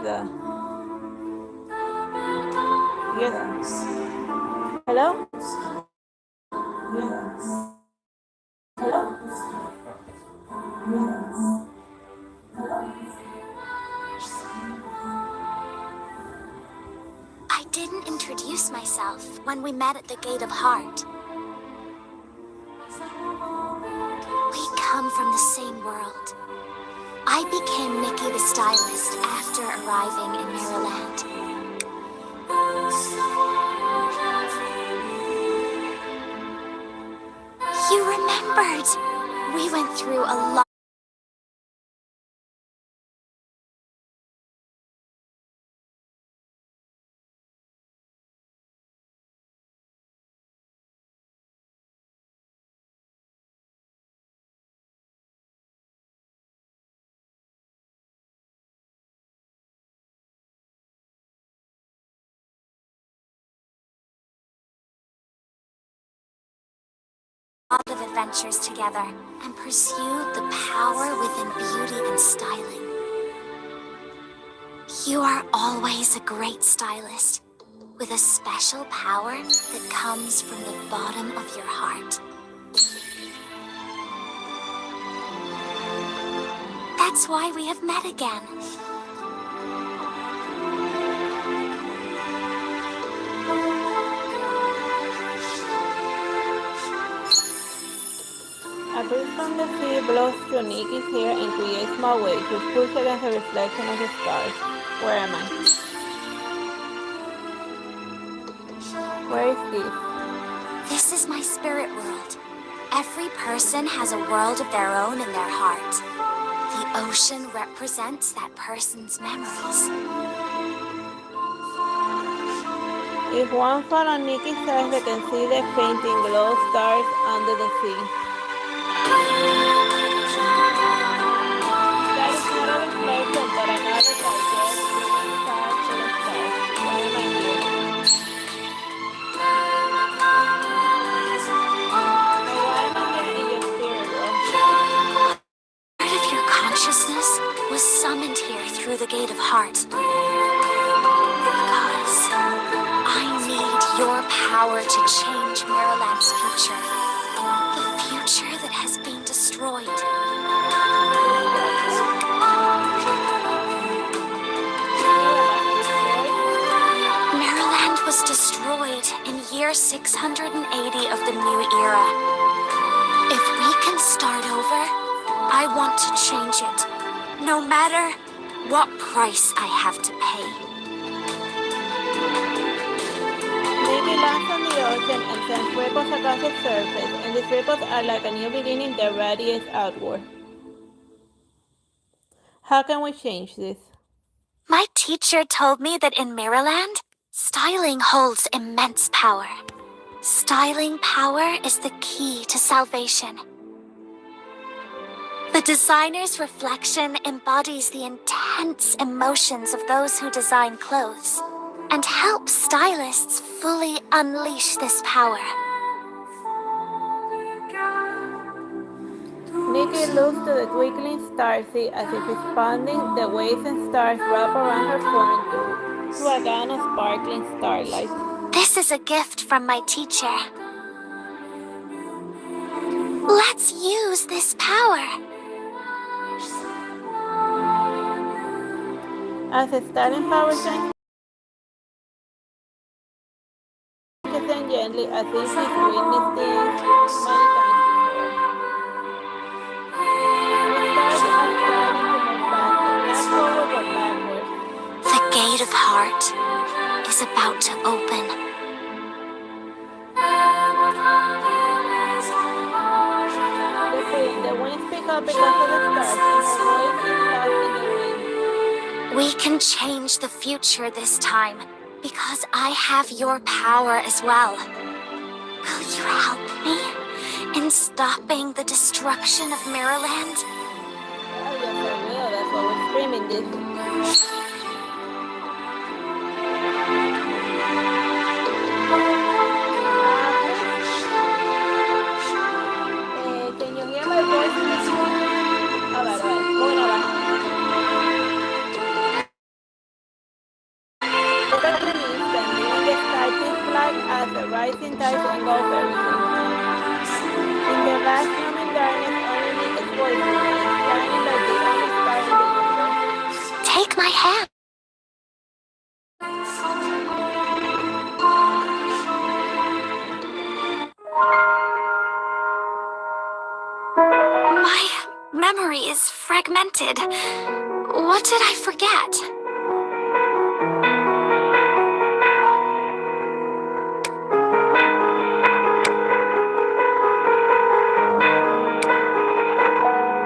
the... Yes. Hello? Yes. Hello? Yes. I didn't introduce myself when we met at the Gate of Heart. We come from the same world. I became Nikki the Stylist after arriving in Maryland. You remembered! We went through a lot. Of adventures together and pursued the power within beauty and styling. You are always a great stylist, with a special power that comes from the bottom of your heart. That's why we have met again. A breeze from the sea blows through Nikki's hair and creates small waves, which push against the reflection of the stars. Where am I? Where is this? This is my spirit world. Every person has a world of their own in their heart. The ocean represents that person's memories. If one fall on Nikki's eyes, they can see the fainting glow stars under the sea. That is not a reflection, but another digest moving star full of stars. Why am I here? So why am I here in your spirit world? Part of your consciousness was summoned here through the Gate of Heart. Because I need your power to change Maryland's future. The future that has been destroyed. Maryland was destroyed in year 680 of the new era. If we can start over, I want to change it, no matter what price I have to pay. Nikki lands on the ocean and sends ripples across the surface, and these ripples are like a new beginning that radiates outward. How can we change this? My teacher told me that in Maryland, styling holds immense power. Styling power is the key to salvation. The designer's reflection embodies the intense emotions of those who design clothes and helps stylists fully unleash this power. Nikki looks to the twinkling starseed as if responding. The waves and stars wrap around her form to a gown of sparkling starlight. This is a gift from my teacher. Let's use this power. As the styling power shines and gently, as if she's witnessed this many times before. The Gate of Heart is about to open. The wings pick up because of the stars, and her voice is lost in the wind. We can change the future this time, because I have your power as well. Will you help me in stopping the destruction of Maryland? Oh, yes, I will. That's why we're streaming this. Can you hear my voice in this one? A ver, a ver. vast numbing darkness, only Nikki's voice remains, shining like the only star in the universe. Take my hand. My memory is fragmented. What did I forget?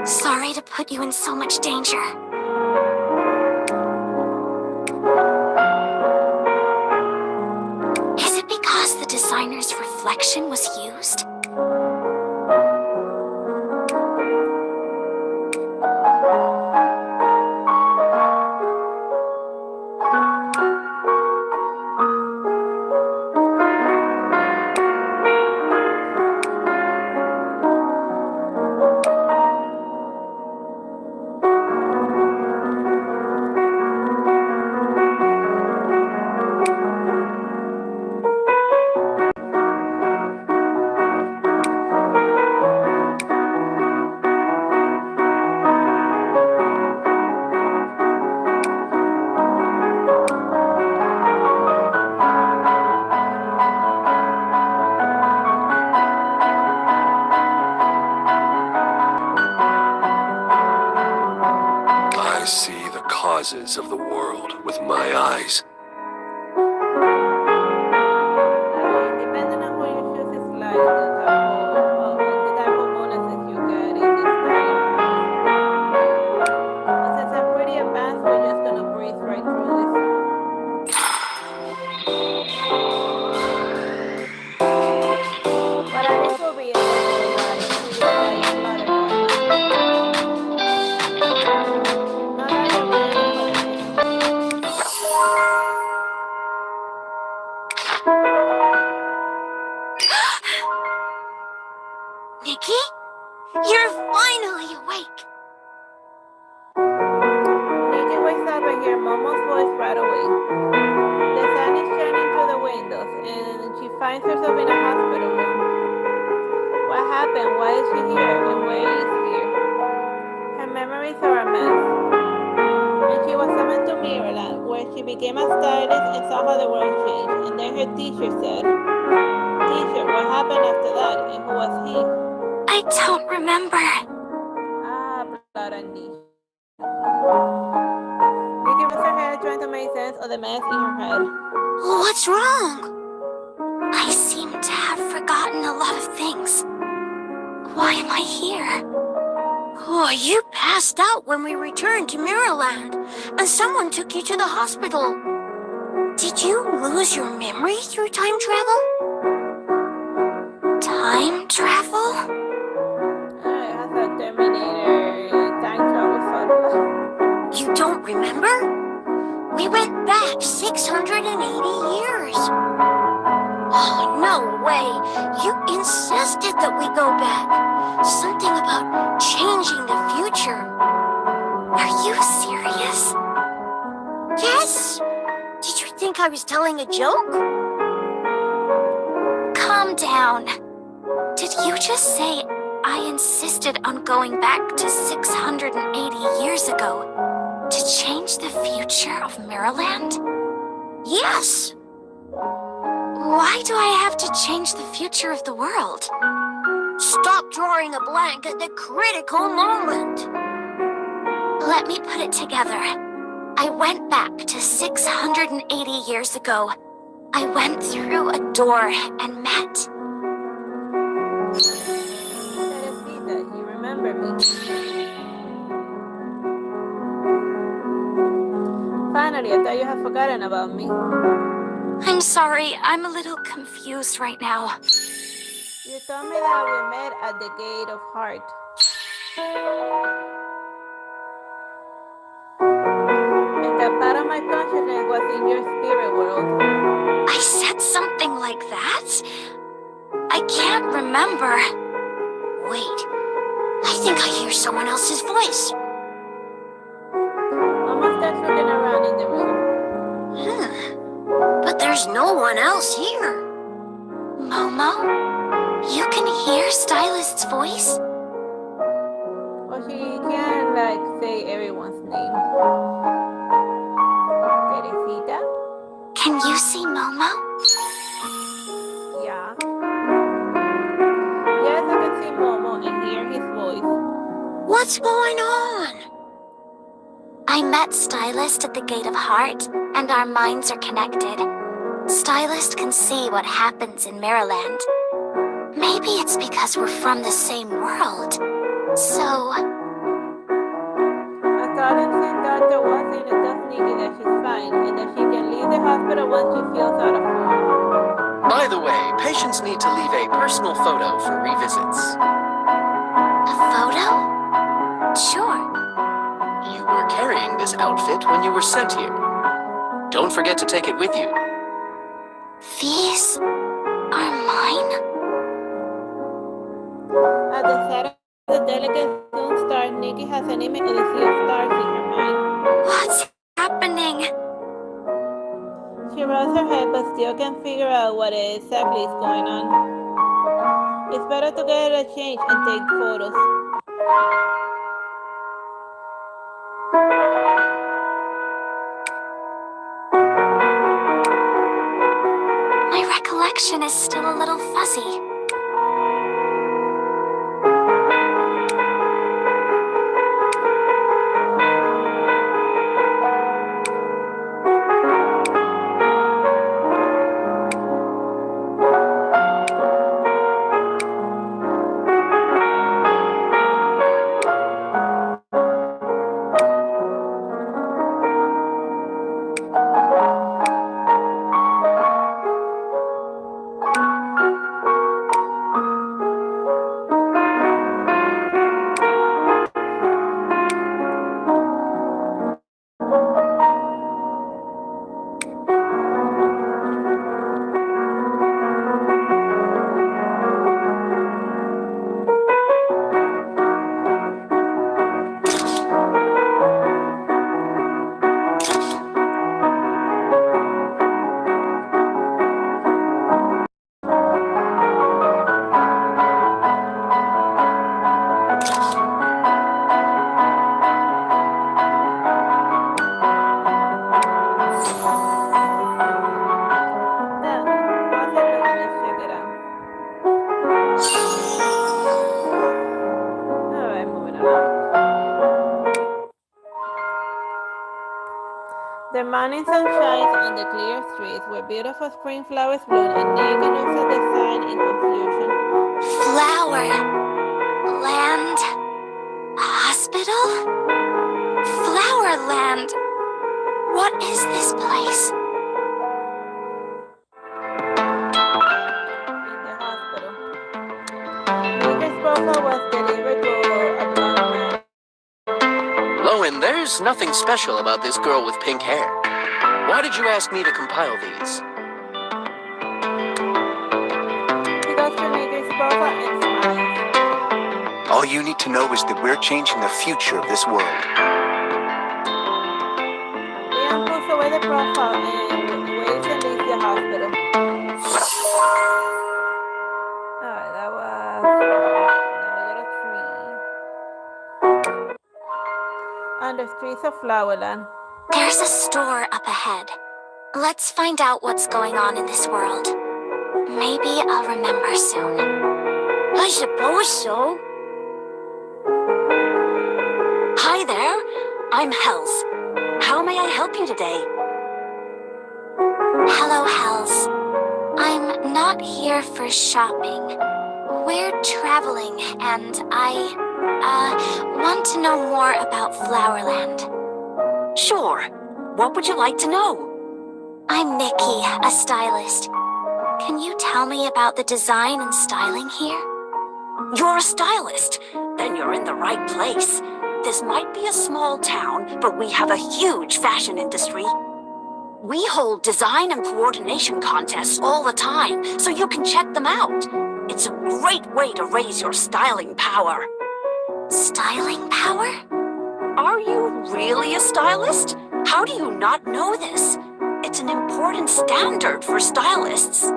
Sorry to put you in so much danger. Is it because the designer's reflection was used? Of the world with my eyes. Depending on who you choose is like the type of bonuses you get in this starting pass. Since I'm pretty advanced, we're just gonna breeze right through this. But at least we'll be able to see what I am about it. Nikki? You're finally awake. Nikki wakes up and hears Momo's voice right away. The sun is shining through the windows and she finds herself in a hospital room. What happened? Why is she here? And where is here? Her memories are a mess. And she was summoned to Mirrorland, where she became a stylist and saw how the world changed. And then her teacher said, "Teacher, what happened after that? And who was he?" I don't remember. Blood and niche. Nikki was her head trying to make sense of the mess in her head. What's wrong? I seem to have forgotten a lot of things. Why am I here? Oh, you passed out when we returned to Mirrorland, and someone took you to the hospital. Did you lose your memory through time travel? Time travel? It has a Terminator time travel sort. You don't remember? We went back 680 years. Oh, no way. You insisted that we go back. Something about changing the future. Are you serious? Yes. Did you think I was telling a joke? Calm down. Did you just say I insisted on going back to 680 years ago to change the future of Mirrorland? Yes. Why do I have to change the future of the world? Stop drawing a blank at the critical moment. Let me put it together. I went back to 680 years ago. I went through a door and met. You remember me. Finally, I thought you had forgotten about me. I'm sorry, I'm a little confused right now. You told me that we met at the Gate of Heart. And that part of my consciousness was in your spirit world. I said something like that? I can't remember. Wait, I think I hear someone else's voice. Almost starts looking around in the room. But there's no one else here. Momo, you can hear Stylist's voice? Well, she can't like say everyone's name. Teresita? Can you see Momo? Yeah. Yes, I can see Momo and hear his voice. What's going on? I met Stylist at the Gate of Heart, and our minds are connected. Stylist can see what happens in Mirrorland. Maybe it's because we're from the same world. So... I thought and sent Dr. Watson and tells Nikki that she's fine and that she can leave the hospital once she feels out of form. By the way, patients need to leave a personal photo for revisits. a photo? Sure. You were carrying this outfit when you were sent here. Don't forget to take it with you. These are mine? At the start of the delicate soon start, Nikki has an image of the sea of stars in her mind. What's happening? She rolls her head but still can't figure out what exactly is going on. It's better to get a change and take photos. My recollection is still a little fuzzy. The morning sun shines on the clear streets where beautiful spring flowers bloom, and Nikki looks at the sign in confusion. Flower Land Hospital? Flower Land. What is this place? In the hospital. Nikki's profile was delivered to a blonde man. Lowen, there's nothing special about this girl with pink hair. Why did you ask me to compile these? He goes to Nikki's profile and smiles. All you need to know is that we're changing the future of this world. Leon pulls away the profile and waves and leaves the hospital. Alright, that was... Now we got a tree. On the streets of Flowerland. There's a store up ahead. Let's find out what's going on in this world. Maybe I'll remember soon. I suppose so. Hi there. I'm Hells. How may I help you today? Hello, Hells. I'm not here for shopping. We're traveling, and I want to know more about Flowerland. Sure. What would you like to know? I'm Nikki, a stylist. Can you tell me about the design and styling here? You're a stylist? Then you're in the right place. This might be a small town, but we have a huge fashion industry. We hold design and coordination contests all the time, so you can check them out. It's a great way to raise your styling power. Styling power? Are you really a stylist? How do you not know this? It's an important standard for stylists.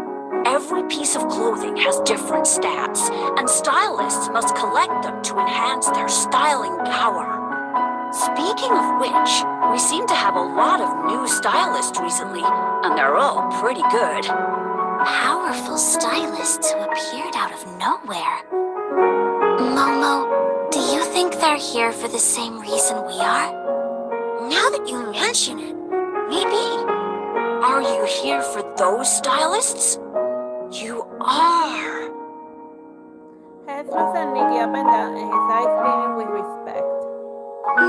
Every piece of clothing has different stats, and stylists must collect them to enhance their styling power. Speaking of which, we seem to have a lot of new stylists recently, and they're all pretty good. Powerful stylists who appeared out of nowhere. Momo, do you think they're here for the same reason we are? Now that you mention it, maybe. Are you here for those stylists? You are. Head looks at Nikki up and down, and his eyes beaming with respect.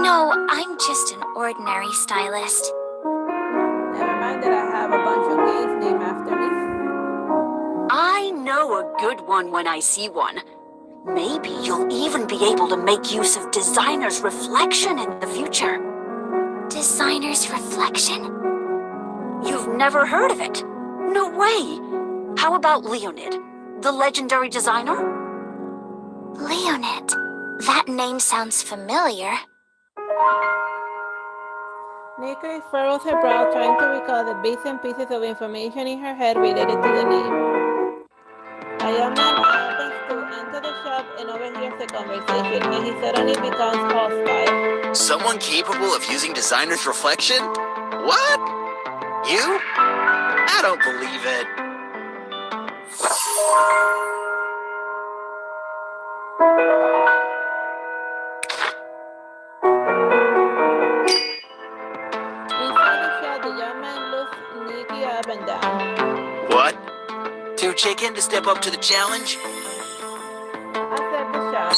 No, I'm just an ordinary stylist. Never mind that I have a bunch of gays named after me. I know a good one when I see one. Maybe you'll even be able to make use of designer's reflection in the future. Designer's reflection? You've never heard of it? No way! How about Leonid, the legendary designer? Leonid. That name sounds familiar. Nikki furrows her brow, trying to recall the bits and pieces of information in her head related to the name. A young man happens to enter the shop and overhears the conversation, and he suddenly becomes hostile. Someone capable of using designer's reflection? What? You? I don't believe it. Inside the shop, the young man looks Nikki up and down. What? Too chicken to step up to the challenge? Outside the shop,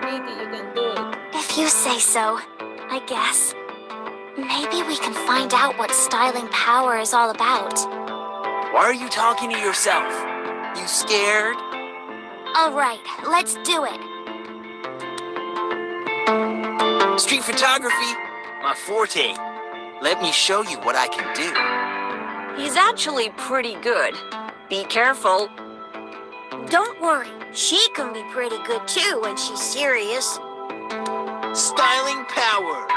Nikki, you can do it. If you say so, I guess. Maybe we can find out what styling power is all about. Why are you talking to yourself? You scared? All right, let's do it. Street photography? My forte. Let me show you what I can do. He's actually pretty good. Be careful. Don't worry, she can be pretty good too when she's serious. Styling power.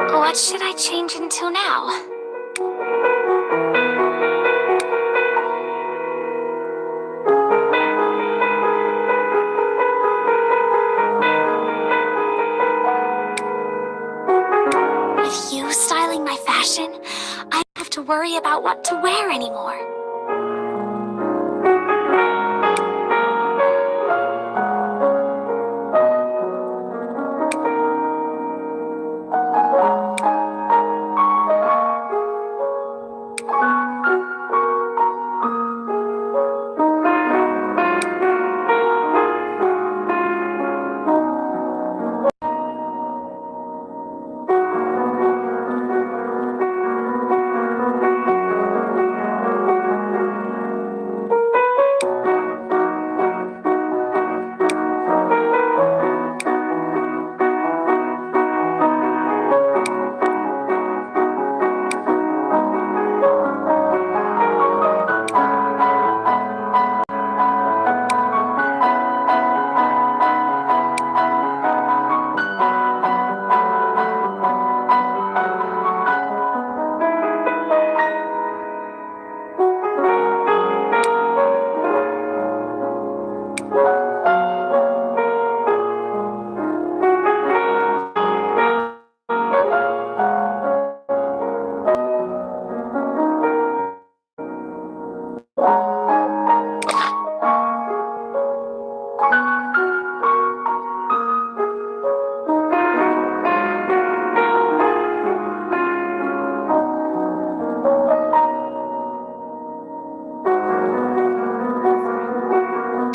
What should I change into now? With you styling my fashion, I don't have to worry about what to wear anymore.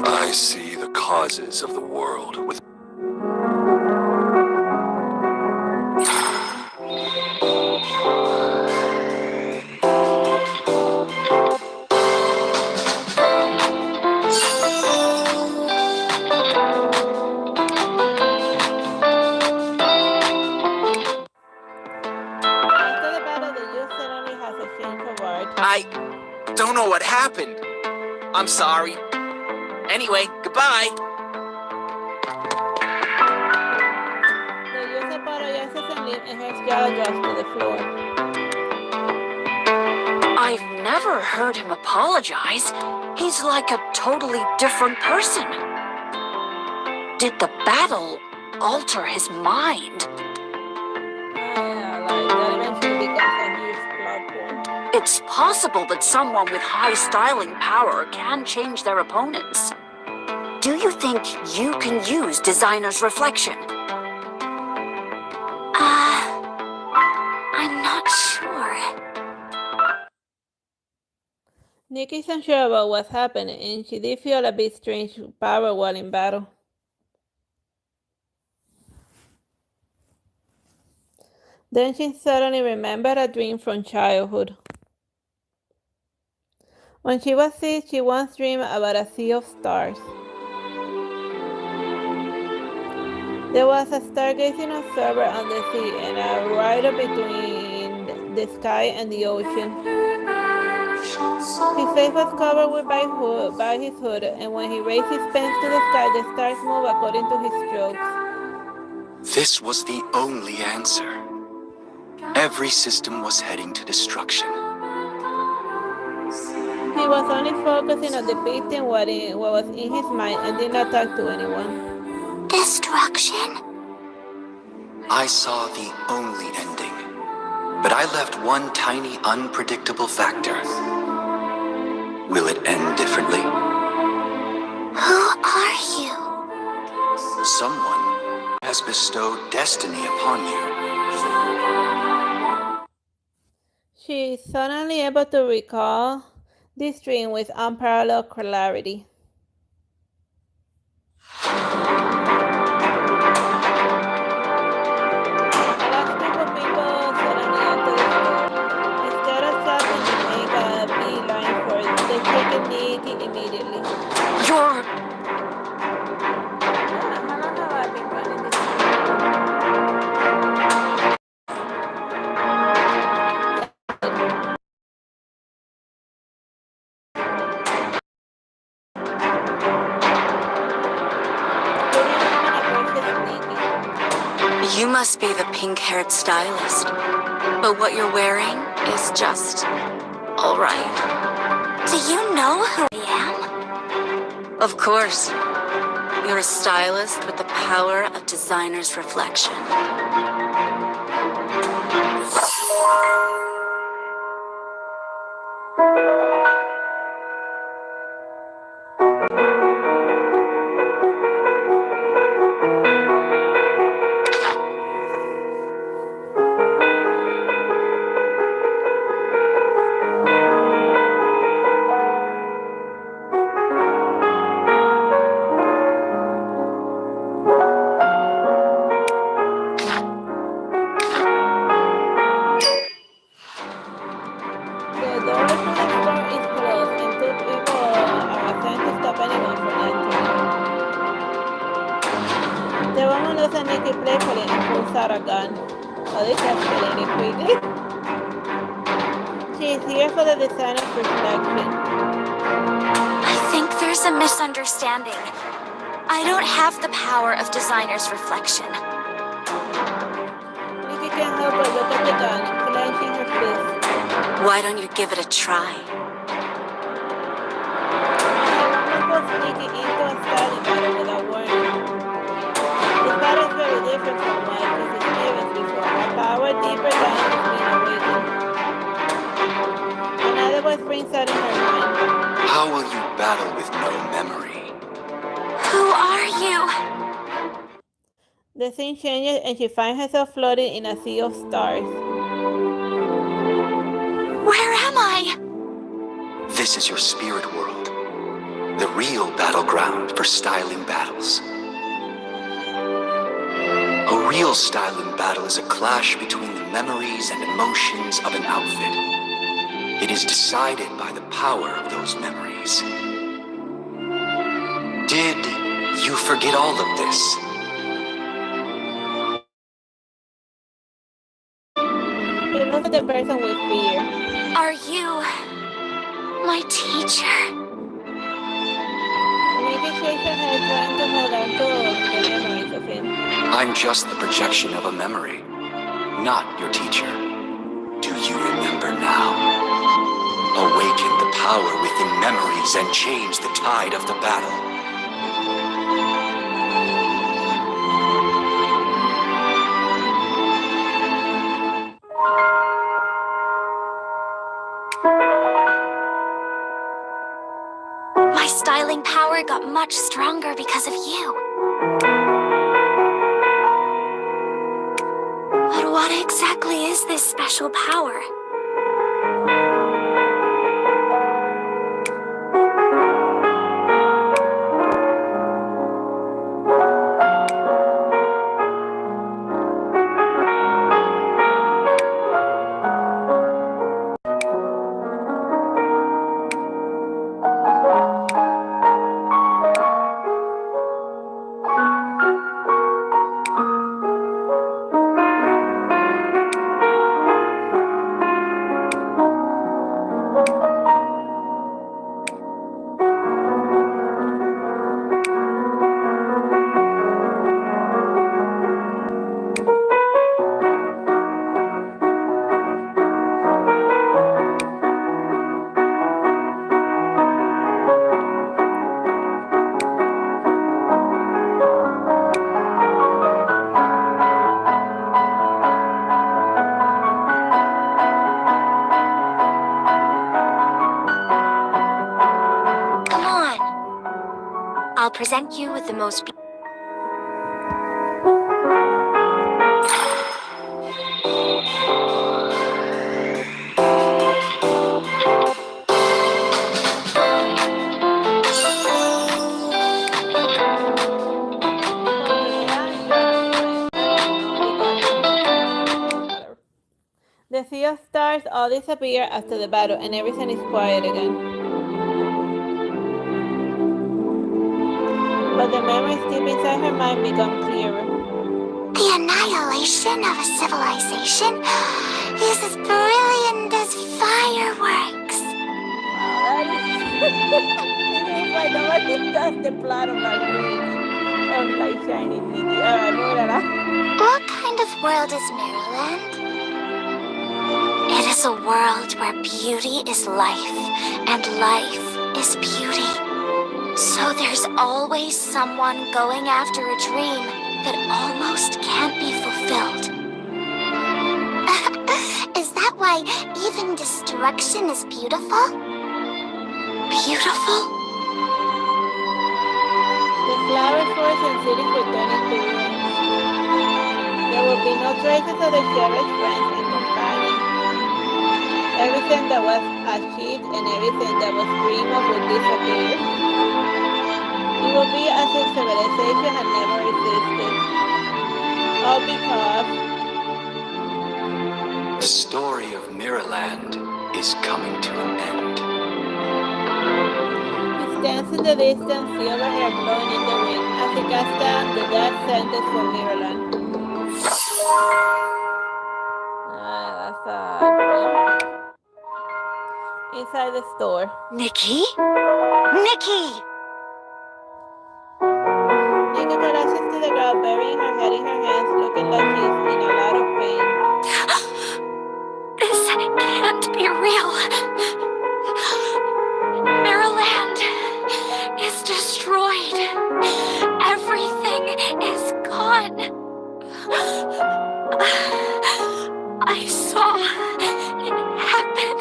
I see the causes of the world with After the battle, the youth suddenly has what happened. I'm sorry. Anyway, goodbye. The user apologizes and leaves, and her jaw drops to the floor. I've never heard him apologize. He's like a totally different person. Did the battle alter his mind? Yeah, like that eventually becomes a huge plot point. It's possible that someone with high styling power can change their opponents. Do you think you can use Designer's Reflection? I'm not sure. Nikki's unsure about what's happening, and she did feel a bit strange power while in battle. Then she suddenly remembered a dream from childhood. When she was 6, she once dreamed about a sea of stars. There was a stargazing observer on the sea and a rider between the sky and the ocean. His face was covered by his hood, and when he raised his pens to the sky, the stars moved according to his strokes. This was the only answer. Every system was heading to destruction. He was only focusing on depicting what was in his mind and did not talk to anyone. Destruction? I saw the only ending, but I left one tiny unpredictable factor. Will it end differently? Who are you? Someone has bestowed destiny upon you. She is suddenly able to recall this dream with unparalleled clarity. A large group of people suddenly enter the store. Instead of stopping, they make a beeline for the shaken Nikki immediately. You're... How long have I been running this store? You must be the pink-haired stylist. But what you're wearing is just... all right. Do you know who I am? Of course. You're a stylist with the power of Designer's Reflection. The door to the store is closed, and 2 people are assigned to stop anyone from entering. The woman looks at Nikki playfully and pulls out a gun. Oh, this escalated quickly. She is here for the designer's reflection. I think there's a misunderstanding. I don't have the power of Designer's Reflection. Nikki can't help but look at the gun, clenching her fist. Why don't you give it a try? The woman puts Nikki into a styling battle without warning. This battle is very different from what she's experienced before. A power deeper down is being awakened. Another voice brings out in her mind. How will you battle with no memory? Who are you? The scene changes and she finds herself floating in a sea of stars. Where am I? This is your spirit world, the real battleground for styling battles. A real styling battle is a clash between the memories and emotions of an outfit. It is decided by the power of those memories. Did you forget all of this? She looks at the person with fear. Are you My teacher. Nikki shakes her head, trying to hold on to the memories of him. I'm just the projection of a memory, not your teacher. Do you remember now? Awaken the power within memories and change the tide of the battle. My styling power got much stronger because of you. But what exactly is this special power? I'll present you with the most The sea of stars all disappear after the battle and everything is quiet again. But the memories deep inside her mind become clearer. The annihilation of a civilization is as brilliant as fireworks. Wow, nobody does the plot of like Shining Nikki. What kind of world is Maryland? It is a world where beauty is life, and life is beauty. So there's always someone going after a dream that almost can't be fulfilled. Is that why even destruction is beautiful? Beautiful? The flower forests and cities will turn into ruins. There will be no traces of the cherished friends and companions. Everything that was achieved and everything that was dreamed of will disappear. It will be as if civilization had never existed. All because the story of Mirrorland is coming to an end. He stands in the distance, silver hair blowing in the wind, as he casts down the death sentence for Mirrorland. That's inside the store. Nikki? Nikki! Nikki collapses to the ground, burying her head in her hands, looking like she's in a lot of pain. This can't be real. Maryland is destroyed. Everything is gone. I saw it happen.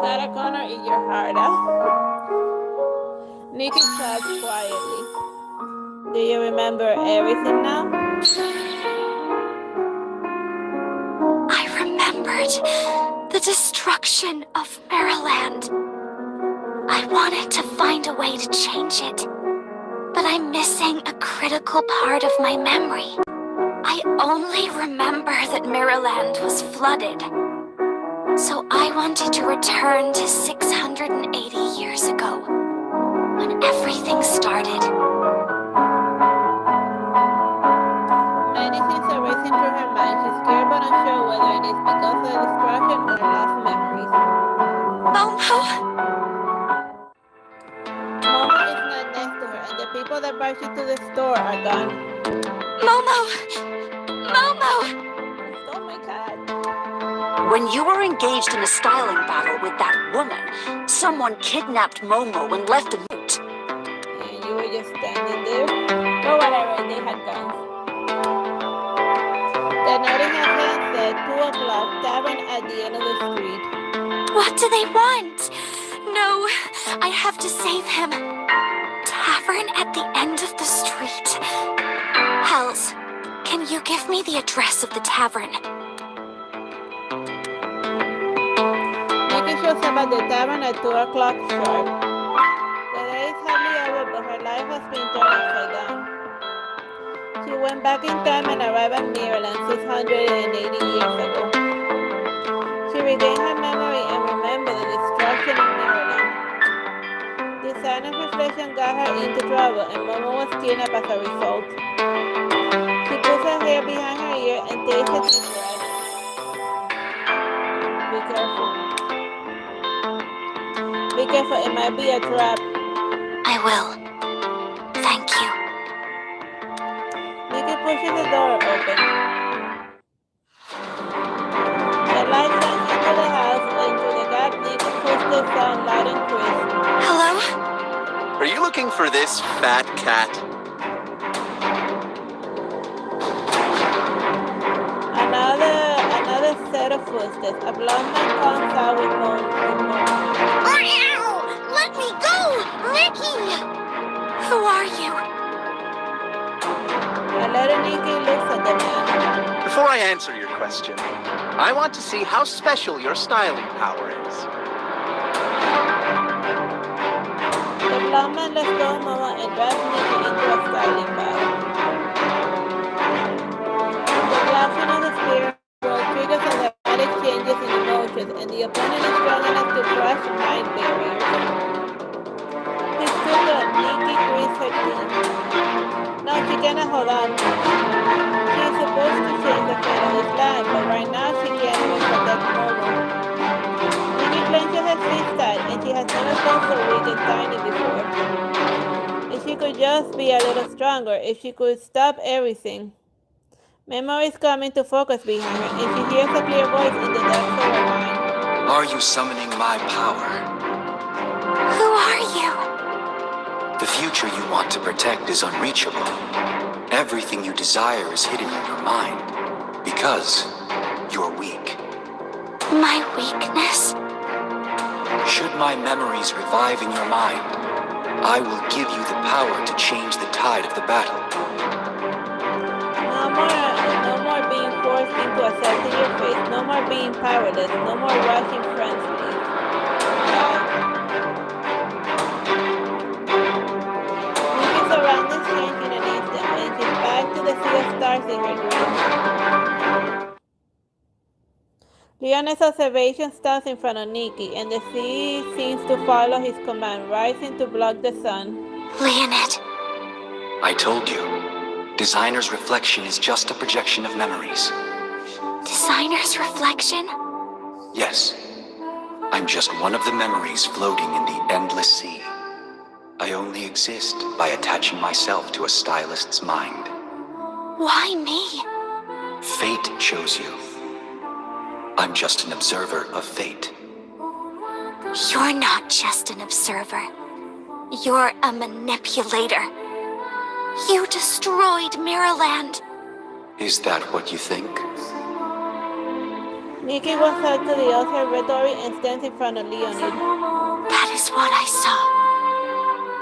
Sarah Connor, eat your heart out. Nikki says quietly. Do you remember everything now? I remembered the destruction of Maryland. I wanted to find a way to change it, but I'm missing a critical part of my memory. I only remember that Maryland was flooded. So I wanted to return to 680 years ago, when everything started. Many things are racing through her mind. She's scared but unsure place because of the destruction of her lost memories. Momo? Momo is not next to her, and the people that brought you to the store are gone. Momo! Momo! Oh my god. When you were engaged in a styling battle with that woman, someone kidnapped Momo and left a note. And you were just standing there. Or whatever, they had guns. The note in her hand said 2 o'clock, tavern at the end of the street. What do they want? No, I have to save him. Tavern at the end of the street. Hells, can you give me the address of the tavern? Nikki shows up at the tavern at 2 o'clock sharp. The day is hardly over, but her life has been turned upside down. She went back in time and arrived at Maryland 680 years ago. She regained her memory and remembered the destruction of Maryland. Designer's reflection got her into trouble, and Momo was kidnapped as a result. She puts her hair behind her ear and takes a deep breath. Be careful. Be careful, it might be a trap. I will. Thank you. Nikki pushes the door open. The light shines into the house, and through the gap, Nikki's footsteps sound loud and crisp. Hello? Are you looking for this fat cat? Another set of footsteps. A blonde man comes out with moan. Let me go! Nikki! Who are you? A little Nikki looks at the man. Before I answer your question, I want to see how special your styling power is. The blonde man lets go of Mama and drives Nikki into a styling battle. The flashing of the spear triggers and dramatic changes in emotions, and the opponent is strong enough to crush mind barriers. He stood up. Nikki grits her teeth. No, she cannot hold on. She is supposed to change the fate of this land, but right now she can't even protect Momo. Nikki clenches her fist tight, and she has never felt so weak and tiny before. If she could just be a little stronger, if she could stop everything. Memories come into focus behind her, and she hears a clear voice in the depths of her mind. Are you summoning my power? Who are you? The future you want to protect is unreachable. Everything you desire is hidden in your mind because you're weak. My weakness? Should my memories revive in your mind, I will give you the power to change the tide of the battle. No more being forced into accepting your fate. No more being powerless. No more watching friends leave. Nikki's surroundings change in an instant, and she's back to the sea of stars in her dream. Leon's observation stops in front of Nikki, and the sea seems to follow his command, rising to block the sun. Leonid. I told you, Designer's reflection is just a projection of memories. Designer's reflection? Yes, I'm just one of the memories floating in the endless sea. I only exist by attaching myself to a stylist's mind. Why me? Fate chose you. I'm just an observer of fate. You're not just an observer. You're a manipulator. You destroyed Mirrorland. Is that what you think? Nikki walks out to the observatory and stands in front of Leonid. That is what I saw.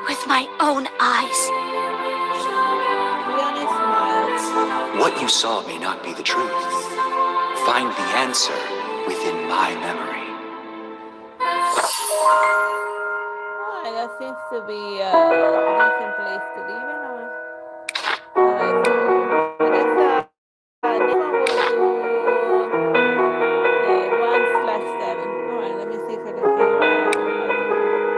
With my own eyes. Leonid smiles. What you saw may not be the truth. Find the answer within my memory. Oh, that seems to be a decent place to leave it. Alright, so I guess this one will do 1/7. Alright, let me see if I can figure it out.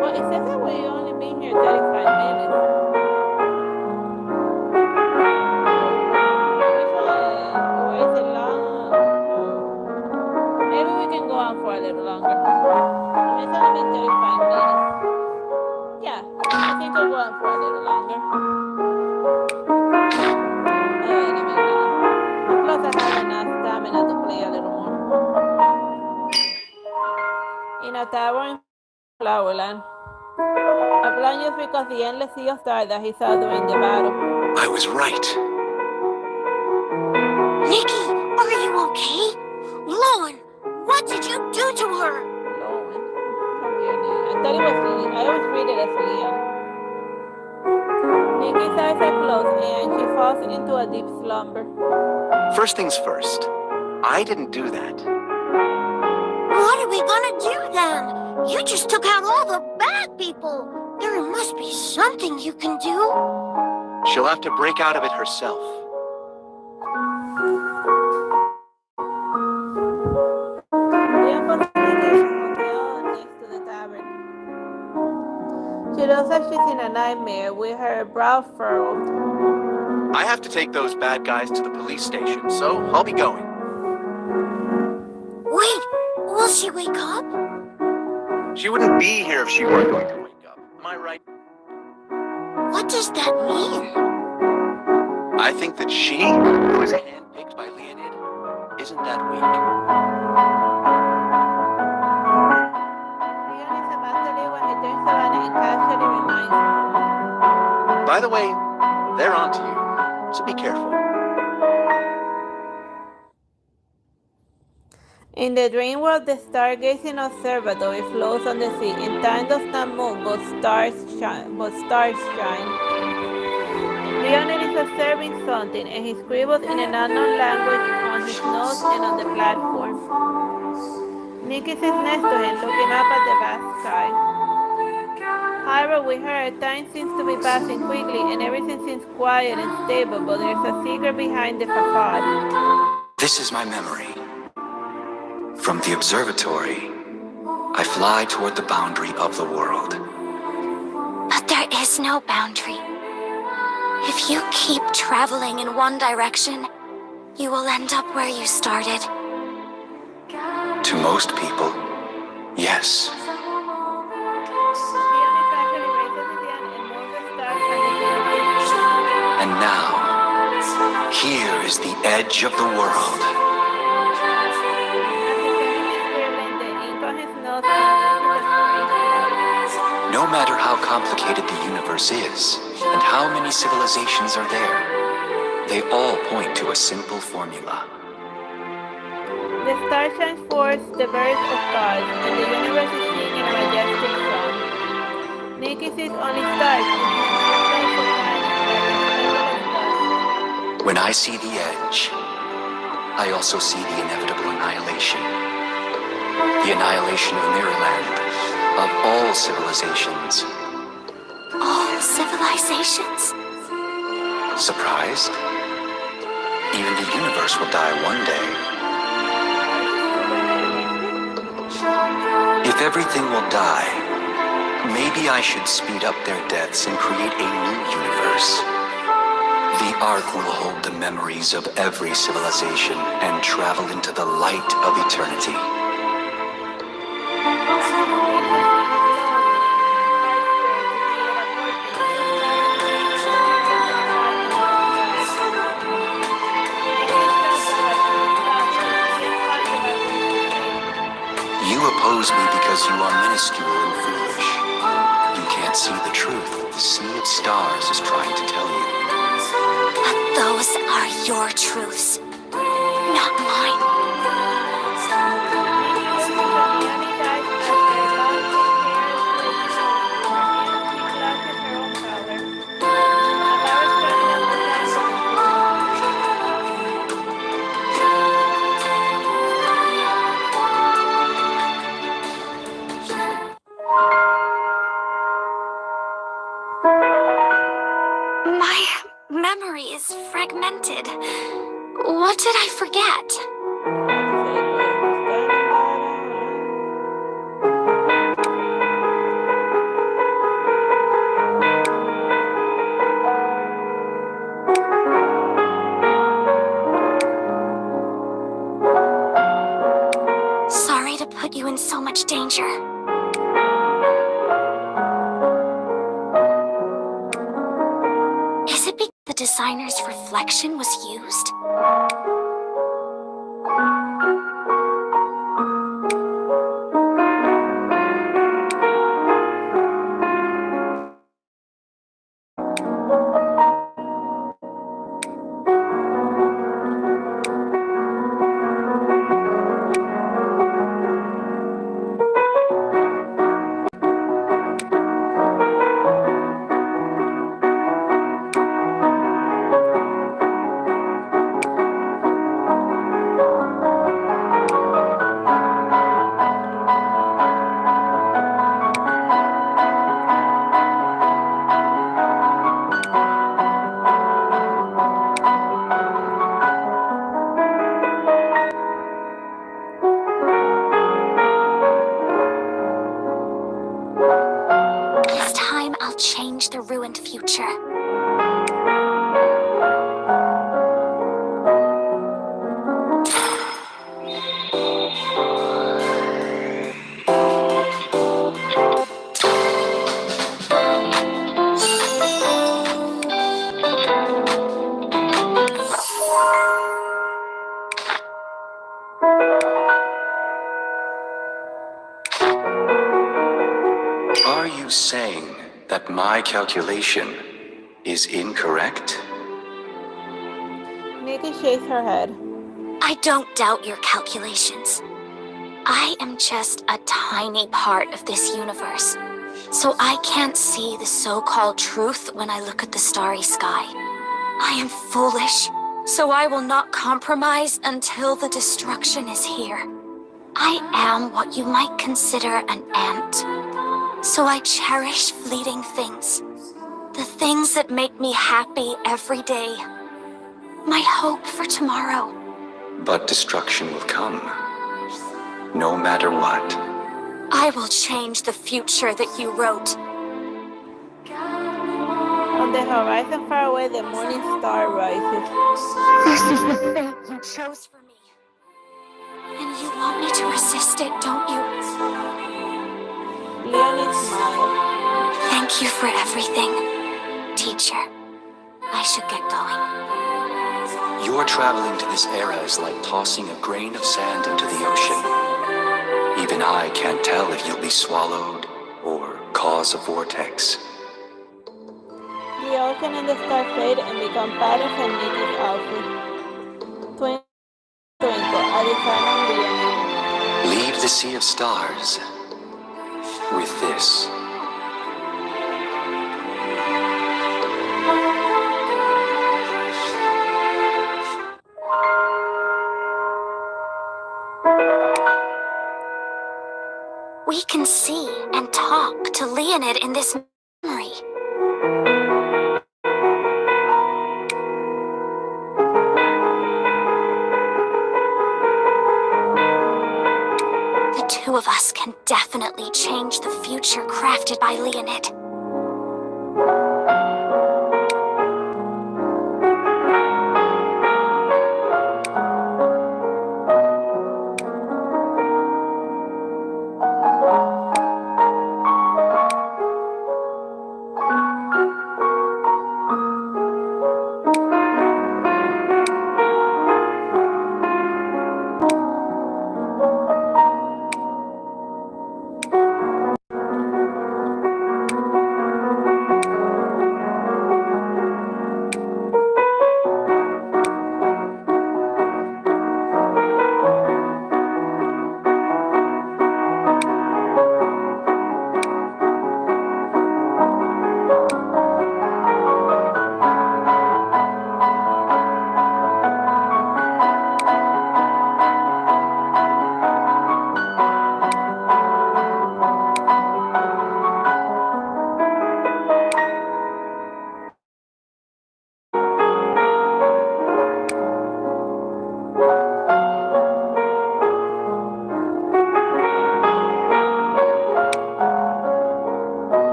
Well, it says that we only been here 35 minutes. go on for a little longer. Plus, I have enough stamina to play a little more. In a tower in Flowerland. A plan just because the endless sea of stars that he saw during the battle. I was right. Nikki, are you okay? Lauren, what did you do to her? Lowen. Weird name. I thought it was Lee. I always read it as Liam. Nikki's eyes are closed and she falls into a deep slumber. First things first. I didn't do that. What are we gonna do then? You just took out all the bad people. There must be something you can do. She'll have to break out of it herself. Liam puts Nikki in a hotel next to the tavern. She looks like she's in a nightmare with her brow furrowed. I have to take those bad guys to the police station, so I'll be going. Wait, will she wake up? She wouldn't be here if she weren't going to wake up. Am I right? What does that mean? I think that she, who was handpicked by Leonid, isn't that weak. Leon is about to leave when he turns around and casually reminds her. By the way, they're onto you, so be careful. In the dream world, the stargazing observatory floats on the sea. In time does not move, but stars shine. Leonid is observing something, and he scribbles in an unknown language on his notes and on the platform. Nikki sits next to him, looking up at the vast sky. However, with her, time seems to be passing quickly, and everything seems quiet and stable, but there's a secret behind the facade. This is my memory. From the observatory, I fly toward the boundary of the world. But there is no boundary. If you keep traveling in one direction, you will end up where you started. To most people, yes. Leonid casually raises his hand and moves the stars and the And now, here is the edge of the world. No matter how complicated the universe is, and how many civilizations are there, they all point to a simple formula. The star shines forth the birth of gods, and the universe is singing a majestic song. Nikki sees only stars, and he feels so tiny that When I see the edge, I also see the inevitable annihilation. The annihilation of Mirrorland, of all civilizations. All civilizations? Surprised? Even the universe will die one day. If everything will die, maybe I should speed up their deaths and create a new universe. The Ark will hold the memories of every civilization and travel into the light of eternity. You oppose me because you are minuscule and foolish. You can't see the truth the sea of stars is trying to tell you. But those are your truths, not mine. My memory is fragmented. What did I forget? Sorry to put you in so much danger. designer's reflection was used? This time I'll change the ruined future. Are you saying that my calculation is incorrect? Nikki shakes her head. I don't doubt your calculations. I am just a tiny part of this universe, so I can't see the so-called truth when I look at the starry sky. I am foolish, so I will not compromise until the destruction is here. I am what you might consider an ant, so I cherish fleeting things. The things that make me happy every day. My hope for tomorrow. But destruction will come, no matter what. I will change the future that you wrote. On the horizon far away, the morning star rises. This is the fate you chose for me. And you want me to resist it, don't you? Leonie smiles. Thank you for everything, teacher. I should get going. Your traveling to this era is like tossing a grain of sand into the ocean. Even I can't tell if you'll be swallowed or cause a vortex. The ocean and the star fade and become patterns in Nikki's outfit. Twinkle, twinkle, a design on Leonie. Leave the sea of stars with this. We can see and talk to Leonid in this memory. The two of us can definitely change the future crafted by Leonid.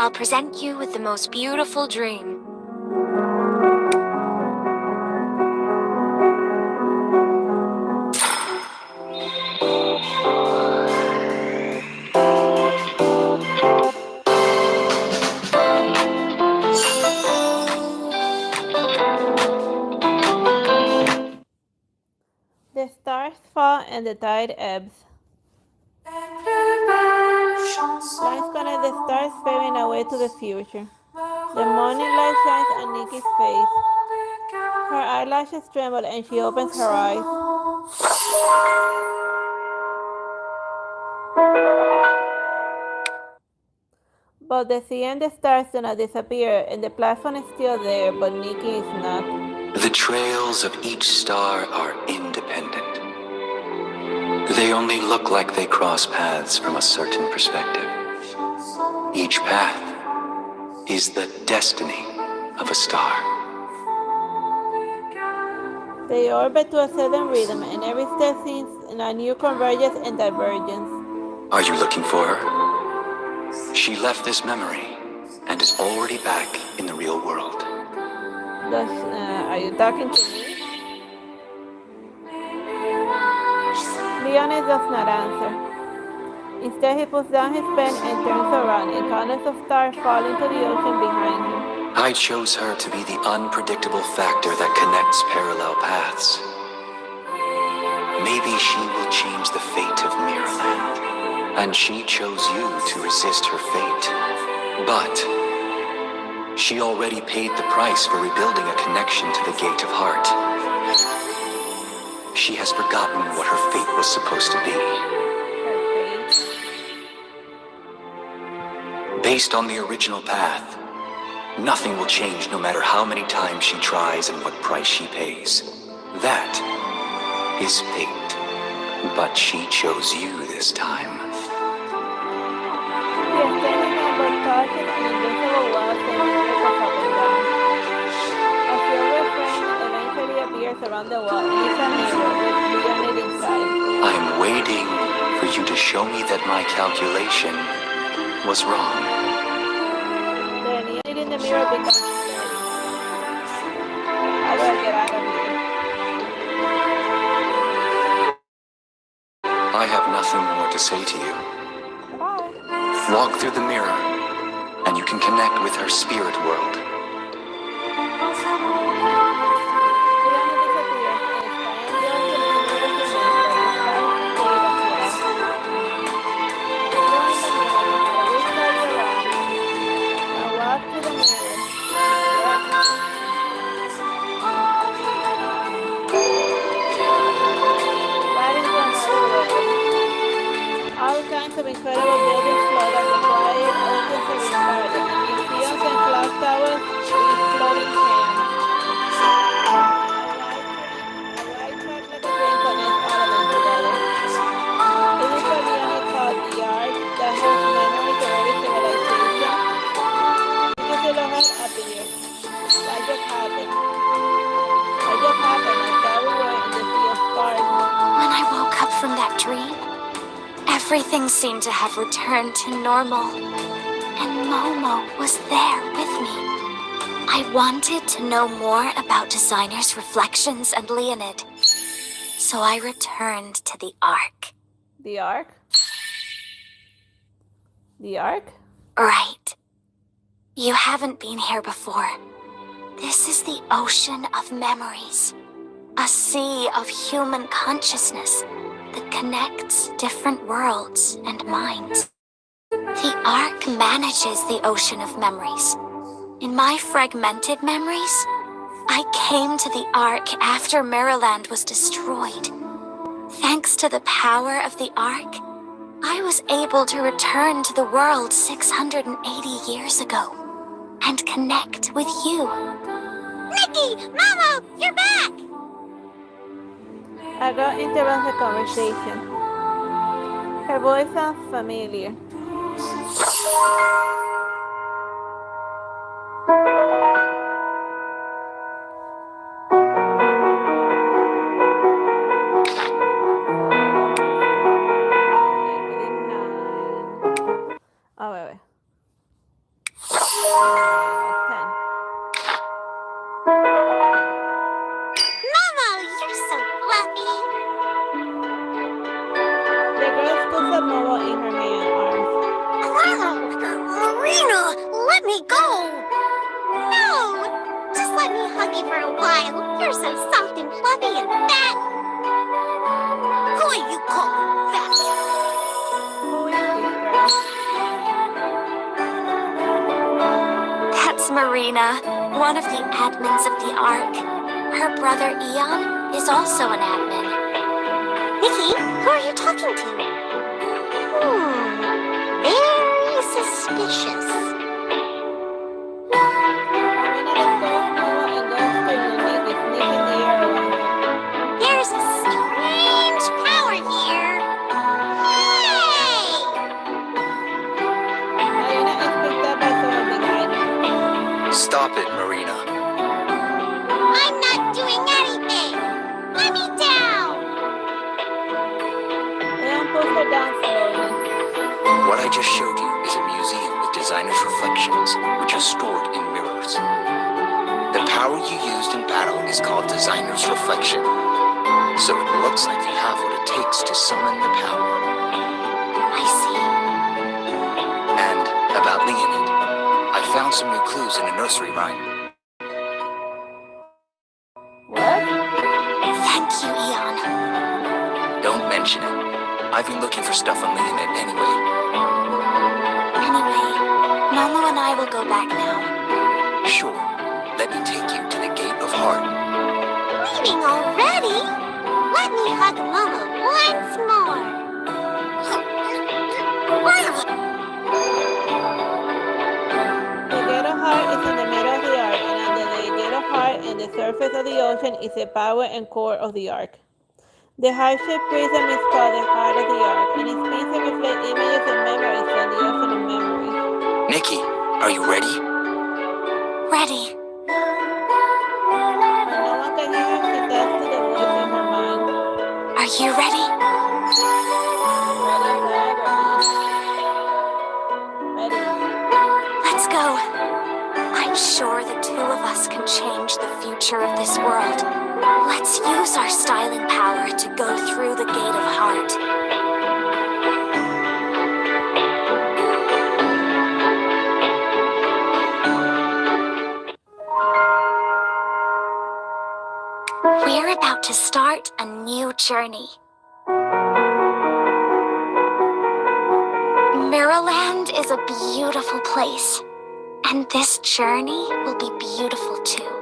I'll present you with the most beautiful dream. The stars fall and the tide ebbs. Lines connect the stars fading away to the future. The morning light shines on Nikki's face. Her eyelashes tremble and she opens her eyes. But the sea and the stars do not disappear, and the platform is still there, but Nikki is not. The trails of each star are independent. They only look like they cross paths from a certain perspective. Each path is the destiny of a star. They orbit to a certain rhythm, and every step seems a new convergence and divergence. Are you looking for her? She left this memory and is already back in the real world. Are you talking to me? Leonis does not answer. Instead, he puts down his pen and turns around, and countless of stars fall into the ocean behind him. I chose her to be the unpredictable factor that connects parallel paths. Maybe she will change the fate of Mirrorland. And she chose you to resist her fate. But she already paid the price for rebuilding a connection to the Gate of Heart. She has forgotten what her fate was supposed to be. Based on the original path, nothing will change no matter how many times she tries and what price she pays. That is fate. But she chose you this time. He is standing over touches an invisible wall sending ripples up and down. A silver frame eventually appears around the wall, and it's a mirror with Leonid inside. I'm waiting for you to show me that my calculation was wrong. The Leonid in the mirror becomes steady. I gotta get out of here. I have nothing more to say to you. Bye. Walk through the mirror, and you can connect with her spirit world. All kinds of incredible buildings float on the quiet oceans of Inverted, and museums and clock towers with floating cans. A white track like a dream connects all of them together. It is what Leonid called the Arc that holds memories of every civilization. Because the Lord appeared. That just happened. That just happened. I thought we were in the sea of stars. When I woke up from that dream, everything seemed to have returned to normal. And Momo was there with me. I wanted to know more about designers' reflections and Leonid. So I returned to the Ark. The Ark? The Ark? Right. You haven't been here before. This is the ocean of memories. A sea of human consciousness that connects different worlds and minds. The Ark manages the ocean of memories. In my fragmented memories, I came to the Ark after Mirrorland was destroyed. Thanks to the power of the Ark, I was able to return to the world 680 years ago and connect with you. Nikki! Momo! You're back! A girl interrupts the conversation. Her voice sounds familiar. Oh, wait. There's something funny in that. Who are you calling that? Who is this girl? That's Marina, one of the admins of the Ark. Her brother Eon is also an admin. Nikki, who are you talking to? Very suspicious. Marina discovers Momo and goes to Nikki, sniffing the air around her. There's a strange power here. Hey! Marina is picked up by someone behind her. Stop it, Marina. I'm not doing anything. Let me down. Leon pulls her down slowly. What I just showed you is a museum with designers' reflections, which are stored in mirrors. The power you used in battle is called designer's reflection. So it looks like you have what it takes to summon the power. I see. And about Leonid, I found some new clues in a nursery rhyme. What? Thank you, Eon. Don't mention it. I've been looking for stuff on Leonid anyway. Anyway, Momo and I will go back now. Sure, let me take you to the Gate of Heart. Leaving already? Let me hug Momo once more. The Gate of Heart is in the middle of the Ark, and under the Gate of Heart and the surface of the ocean is the power and core of the Ark. The heart-shaped prism is called the heart of the Ark, and it spins to reflect images and memories from the ocean of memories. Nikki, are you ready? Ready. When no one can hear her, she tells to the voice in her mind. Are you ready? Ready as I ever be. Ready. Let's go. I'm sure the two of us can change the future of this world. Let's use our styling power to go through the Gate of Heart. We're about to start a new journey. Mirrorland is a beautiful place, and this journey will be beautiful too.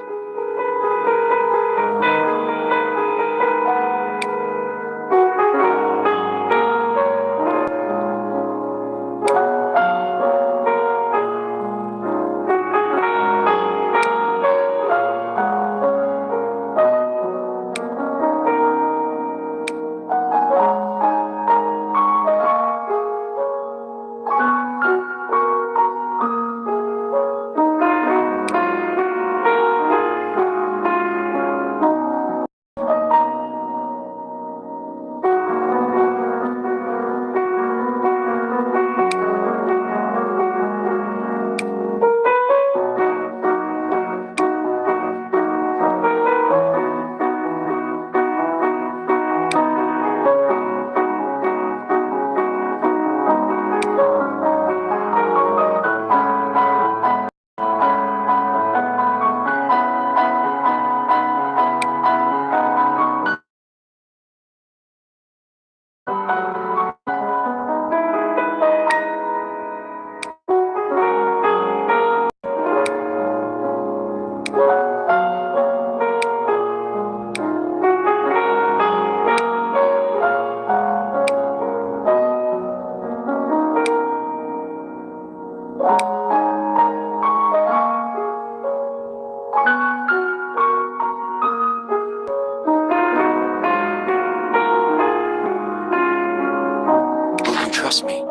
Trust me.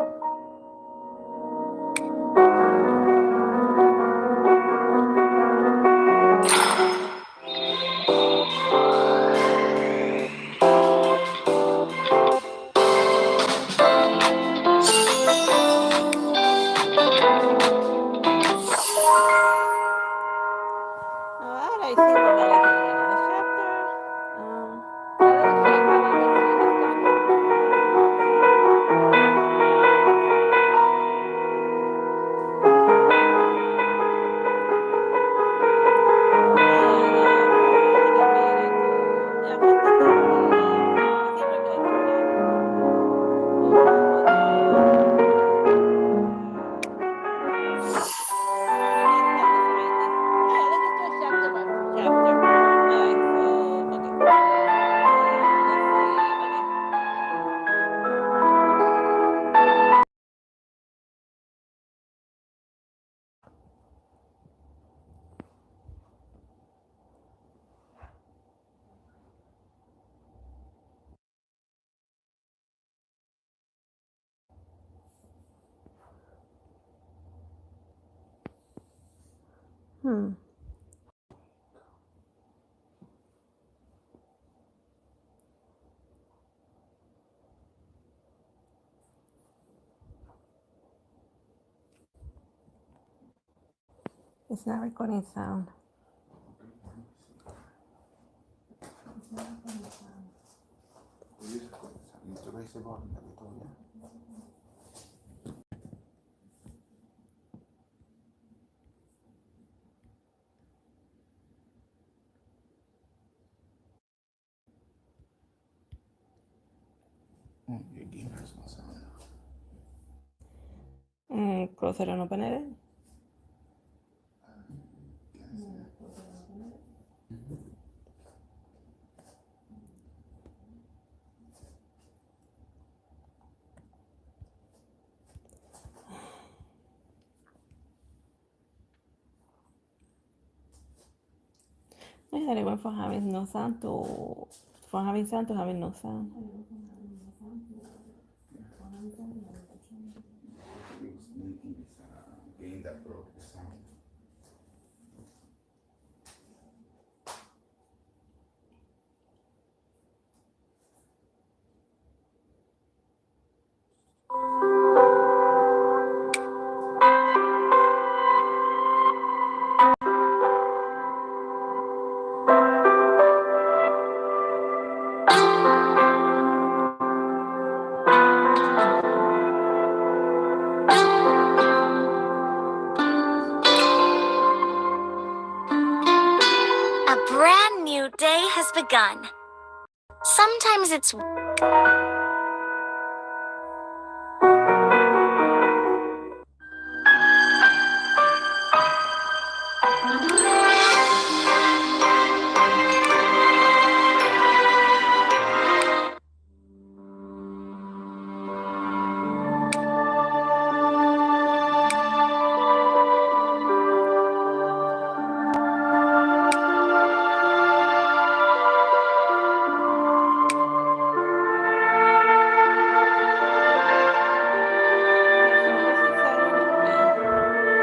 Alright, I see we're ready to another chapter. That little shape, how long this tree has gone? It's not recording sound. Close it and open it. It went from having no sound to having no sound. A brand new day has begun. Sometimes it's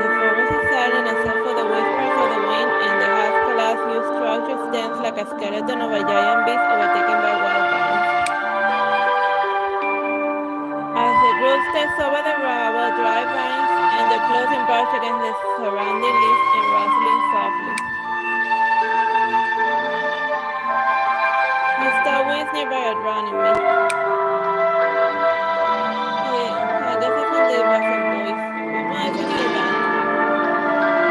The forest is silent except for the whispers of the wind, and the vast colossus structures dance like a skeleton of a giant beast overtaken by wild bounds. As the group steps over the rubble, dry vines and their clothing brush against the surrounding leaves and rustling softly. You stop winds nearby are drowning me. I guess it's when they was in voice. Why is it near that?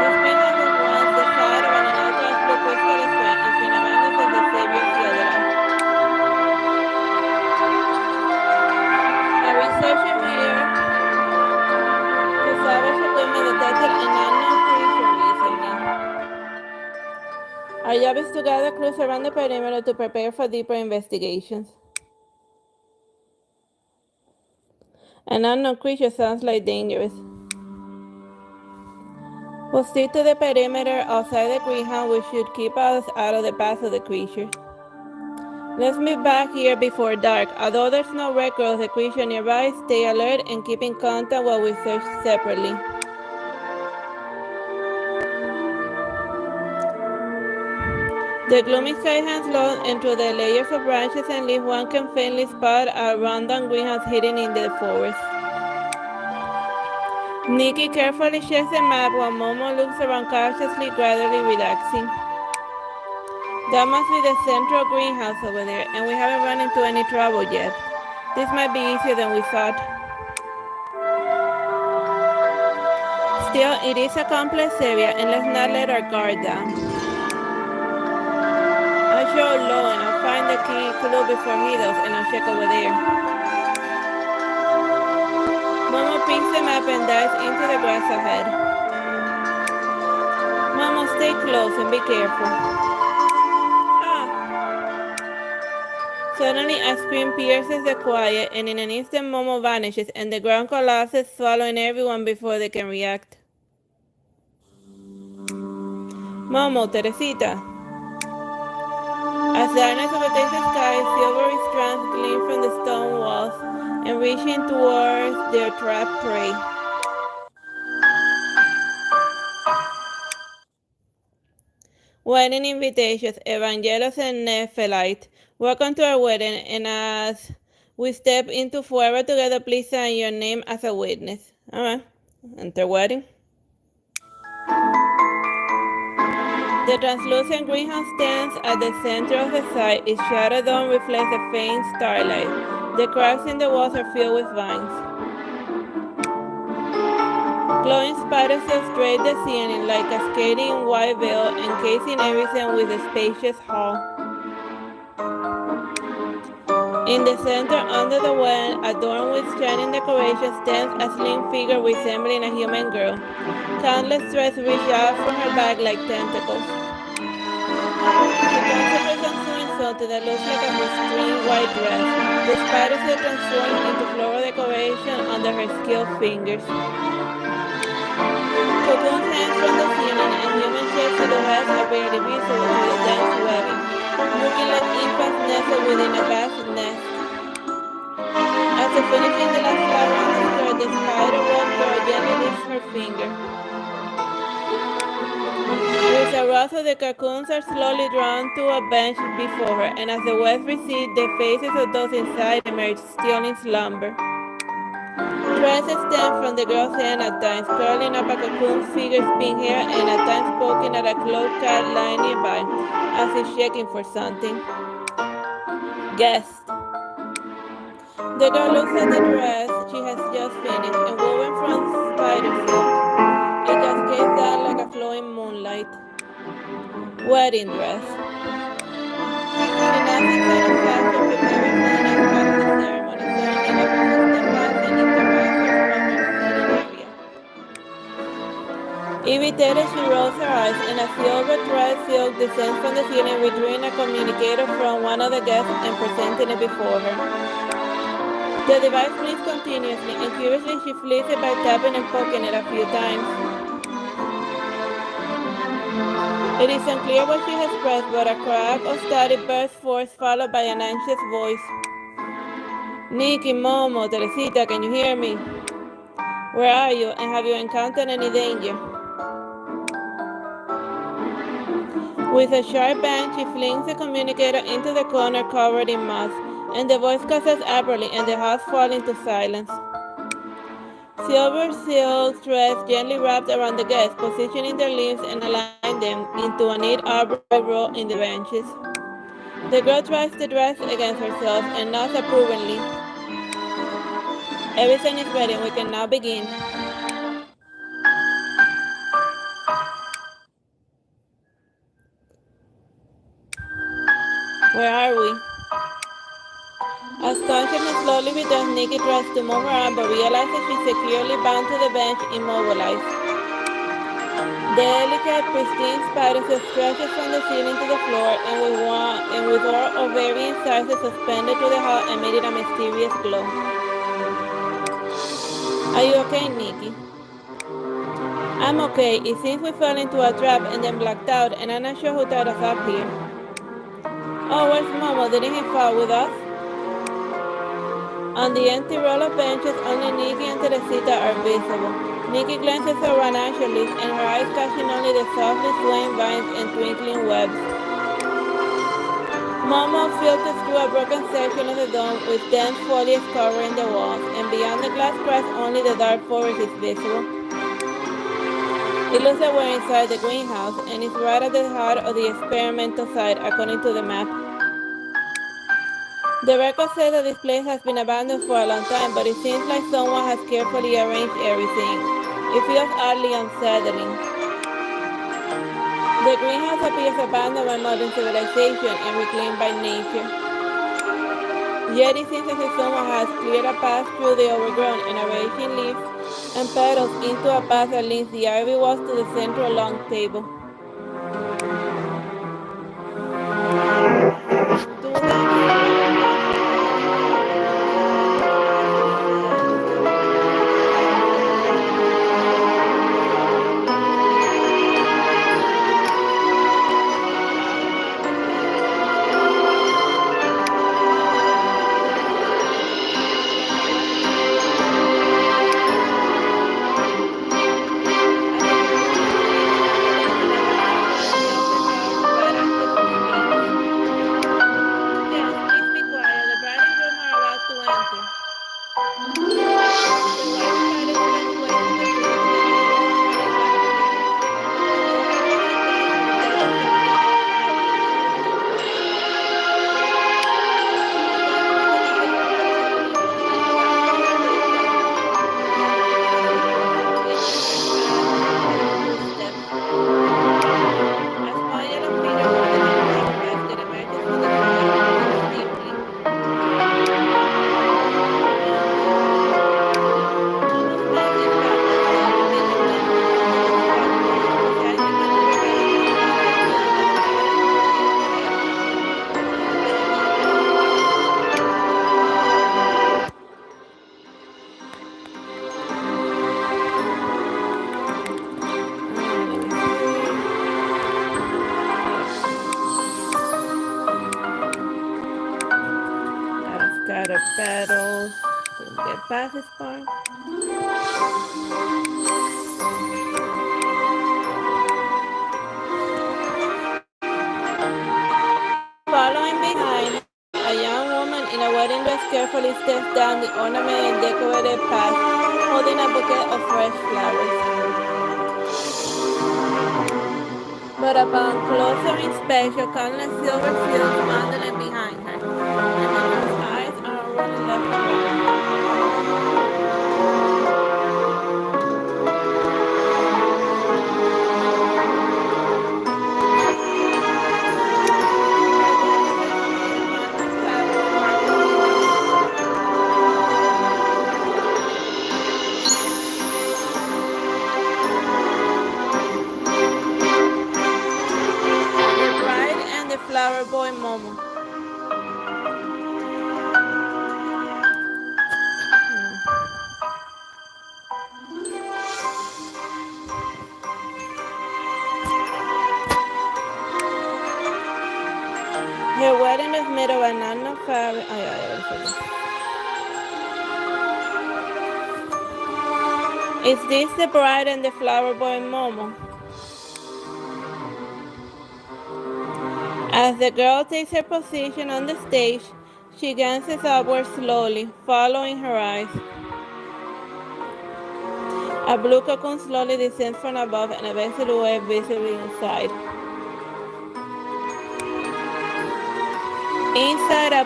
This greenhouse was once the site of an unauthorized blue crystal spring. It's been abandoned since the Savior sealed it up. A researcher here to salvage equipment detected an unknown creature recently. Our job is to gather clues around the perimeter to prepare for deeper investigations. An unknown creature sounds like dangerous. We'll stick to the perimeter outside the greenhouse, which should keep us out of the path of the creature. Let's meet back here before dark. Although there's no record of the creature nearby, stay alert and keep in contact while we search separately. The gloomy sky hangs low, and through the layers of branches and leaves, one can faintly spot a rundown greenhouse hidden in the forest. Nikki carefully checks the map while Momo looks around cautiously, gradually relaxing. That must be the central greenhouse over there, and we haven't run into any trouble yet. This might be easier than we thought. Still, it is a complex area, and let's not let our guard down. I'll show Low and I'll find the key clue before he does, and I'll check over there. Momo picks the map and dives into the grass ahead. Momo, stay close and be careful. Suddenly, a scream pierces the quiet, and in an instant, Momo vanishes, and the ground collapses, swallowing everyone before they can react. Momo, Teresita. As darkness overtakes the sky, silvery strands gleam from the stone walls and reaching towards their trapped prey. Wedding invitations, Evangelos and Nephelite. Welcome to our wedding, and as we step into forever together, please sign your name as a witness. All right, enter wedding. The translucent greenhouse stands at the center of the site. Its shattered dome reflects the faint starlight. The cracks in the walls are filled with vines. Glowing spider cells drape the ceiling like a cascading white veil, encasing everything with a spacious hall. In the center, under the well, adorned with shining decorations, stands a slim figure resembling a human girl. Countless threads reach out from her back like tentacles. She concentrates on sewing something that looks like a pristine white dress. The spider silk transforms into floral decoration under her skilled fingers. Cocoons hang from the ceiling, and human-shaped silhouettes are barely visible through the dense webbing, looking like infants nestled within a vast nest. After finishing the last flower on the skirt, the spider-web girl gently lifts her finger. With a rustle, the cocoons are slowly drawn to a bench before her, and as the webs recede, the faces of those inside emerge, still in slumber. Threads extend from the girl's hand at times, curling up a cocoon figure's pink hair and at times poking at a cloaked cat lying nearby, as if shaking for something. Guest. The girl looks at the dress she has just finished, and woven from spider silk. It cascades down like a flowing moonlight. Wedding dress. She nods inside a fashion, preparing for the next part of the ceremony, suddenly a persistent buzzing interrupts her from her seating area. Irritated, she rolls her eyes, and a silver thread silk descends from the ceiling, retrieving a communicator from one of the guests and presenting it before her. The device blinks continuously, and curiously she flips it by tapping and poking it a few times. It is unclear what she has pressed, but a crack of static bursts forth, followed by an anxious voice. Nikki, Momo, Teresita, can you hear me? Where are you, and have you encountered any danger? With a sharp bang, she flings the communicator into the corner covered in moss, and the voice cuts abruptly, and the house falls into silence. Silver silk threads gently wrapped around the guests, positioning their limbs and align them into a neat arbored row in the branches. The girl tries to dress against herself and nods approvingly. Everything is ready, and we can now begin. Where are we? As consciousness slowly returns, Nikki tries to move her arm, but realizes she's securely bound to the bench, immobilized. Delicate, pristine spider silk stretches from the ceiling to the floor, and with all ovarian sizes suspended to the hall, emitting a mysterious glow. Are you okay, Nikki? I'm okay. It seems we fell into a trap and then blacked out, and I'm not sure who tied us up here. Oh, where's Momo? Didn't he fall with us? On the empty row of benches, only Nikki and Teresita are visible. Nikki glances around anxiously, and her eyes catching only the softly swaying vines and twinkling webs. Momo filters through a broken section of the dome with dense foliage covering the walls, and beyond the glass cracks only the dark forest is visible. It looks like we're inside the greenhouse, and it's right at the heart of the experimental site, according to the map. The record says that this place has been abandoned for a long time, but it seems like someone has carefully arranged everything. It feels oddly unsettling. The greenhouse appears abandoned by modern civilization and reclaimed by nature. Yet it seems as if someone has cleared a path through the overgrown and arranging leaves and petals into a path that links the ivy walls to the central long table. petals to get past this part. Following behind, a young woman in a wedding dress carefully steps down the ornamented and decorated path, holding a bouquet of fresh flowers. But upon closer inspection, countless silver seals bundling behind her, and the girl's eyes are rolling left and right. The flower boy Momo. Her wedding is made of banana fabric. Is this the bride and the flower boy Momo? As the girl takes her position on the stage, she glances upward slowly, following her eyes. A blue cocoon slowly descends from above and a big silhouette visibly inside. Inside, a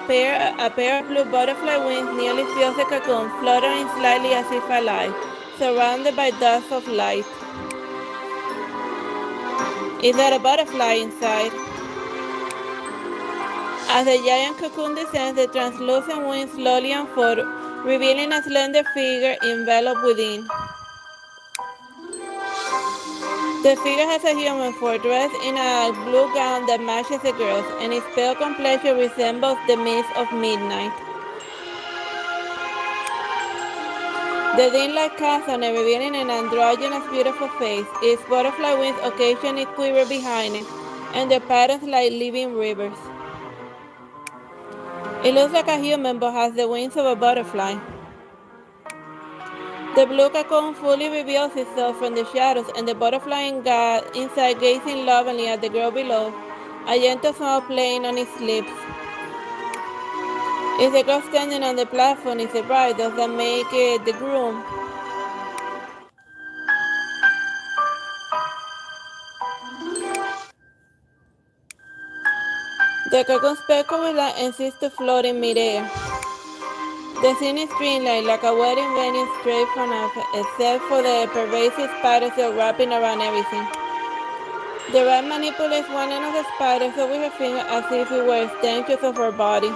pair of blue butterfly wings nearly fills the cocoon, fluttering slightly as if alive, surrounded by dust of light. Is that a butterfly inside? As the giant cocoon descends, the translucent wings slowly unfold, revealing a slender figure enveloped within. The figure has a human form dressed in a blue gown that matches the girl's, and its pale complexion resembles the mist of midnight. The dim-light casts on it, revealing an androgynous, beautiful face. Its butterfly wings occasionally quiver behind it, and their patterns like living rivers. It looks like a human but has the wings of a butterfly. The blue cocoon fully reveals itself from the shadows, and the butterfly inside gazing lovingly at the girl below, a gentle smile playing on its lips. Is the girl standing on the platform? Is the bride? Does that make it the groom? The cocoon speckle with light and ceases to float in midair. The scene is dreamlike, like a wedding venue straight from us, except for the pervasive spider silk wrapping around everything. The bride manipulates one end of the spider silk with her finger as if it were extensions of her body.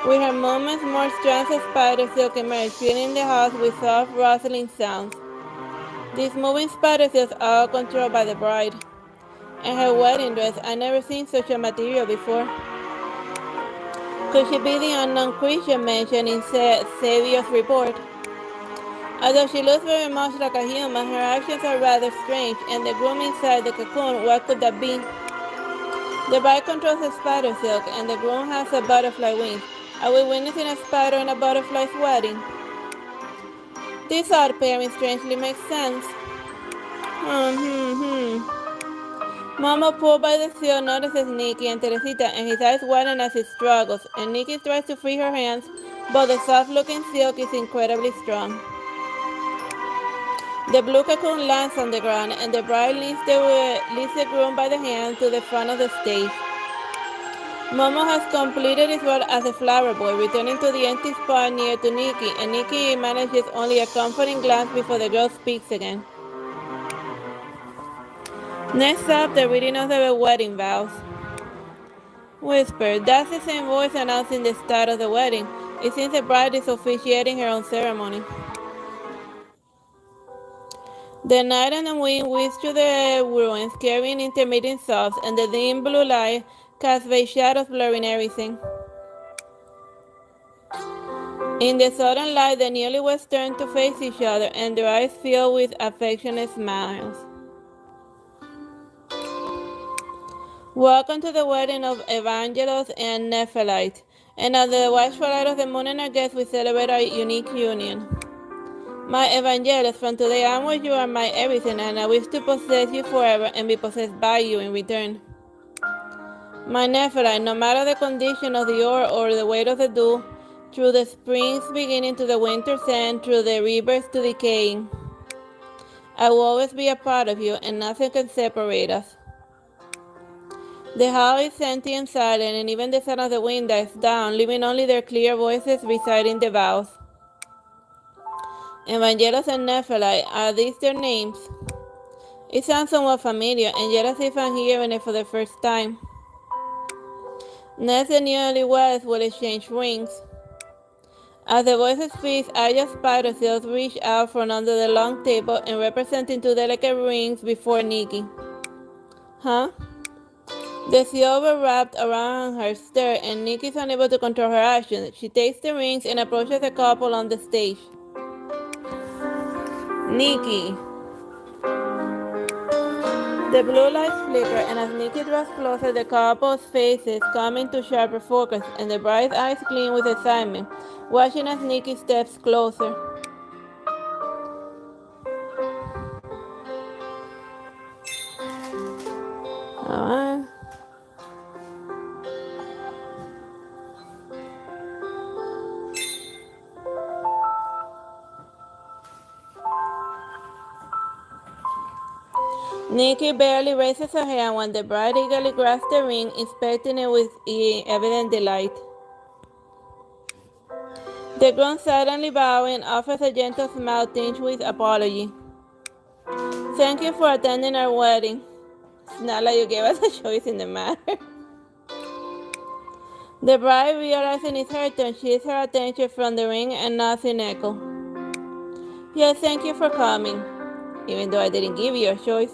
With her movements, more strands of spider silk emerge, filling the house with soft, rustling sounds. These moving spider silks are all controlled by the bride. And her wedding dress, I've never seen such a material before. Could she be the unknown creature mentioned in Savio's report? Although she looks very much like a human, her actions are rather strange, and the groom inside the cocoon, what could that be? The bride controls a spider silk, and the groom has a butterfly wing. Are we witnessing a spider and a butterfly's wedding? This odd pairing strangely makes sense. Momo, pulled by the seal, notices Nikki and Teresita, and his eyes widen as he struggles, and Nikki tries to free her hands, but the soft-looking silk is incredibly strong. The blue cocoon lands on the ground, and the bride leads the groom by the hand to the front of the stage. Momo has completed his role as a flower boy, returning to the empty spot near to Nikki, and Nikki manages only a comforting glance before the girl speaks again. Next up, the reading of the wedding vows. Whisper, that's the same voice announcing the start of the wedding. It seems the bride is officiating her own ceremony. The night and the wind whiz through the ruins, carrying intermittent sobs, and the dim blue light cast vague shadows blurring everything. In the southern light, the newlyweds turn to face each other, and their eyes fill with affectionate smiles. Welcome to the wedding of Evangelos and Nephelite. And under the watchful light of the moon and our guests, we celebrate our unique union. My Evangelist, from today onward you are my everything, and I wish to possess you forever and be possessed by you in return. My Nephilim, no matter the condition of the ore or the weight of the dew, through the springs beginning to the winter's end, through the rivers to decaying, I will always be a part of you, and nothing can separate us. The hall is empty and silent, and even the sound of the wind dies down, leaving only their clear voices reciting the vows. Evangelos and Nephilim, are these their names? It sounds somewhat familiar, and yet as if I'm hearing it for the first time. Next, the newlyweds will exchange rings. As the voices speak, Aya's spider seals reach out from under the long table and representing two delicate rings before Nikki. Huh? The silver wrapped around her stir, and Nikki is unable to control her actions. She takes the rings and approaches the couple on the stage. Nikki. The blue lights flicker, and as Nikki draws closer, the couple's faces come into sharper focus, and the bright eyes gleam with excitement, watching as Nikki steps closer. Alright. Nikki barely raises her hand when the bride eagerly grasps the ring, inspecting it with evident delight. The groom, silently bowing, offers a gentle smile tinged with apology. Thank you for attending our wedding. It's not like you gave us a choice in the matter. The bride, realizing it's her turn, shifts her attention from the ring and nods in echo. Yes, thank you for coming, even though I didn't give you a choice.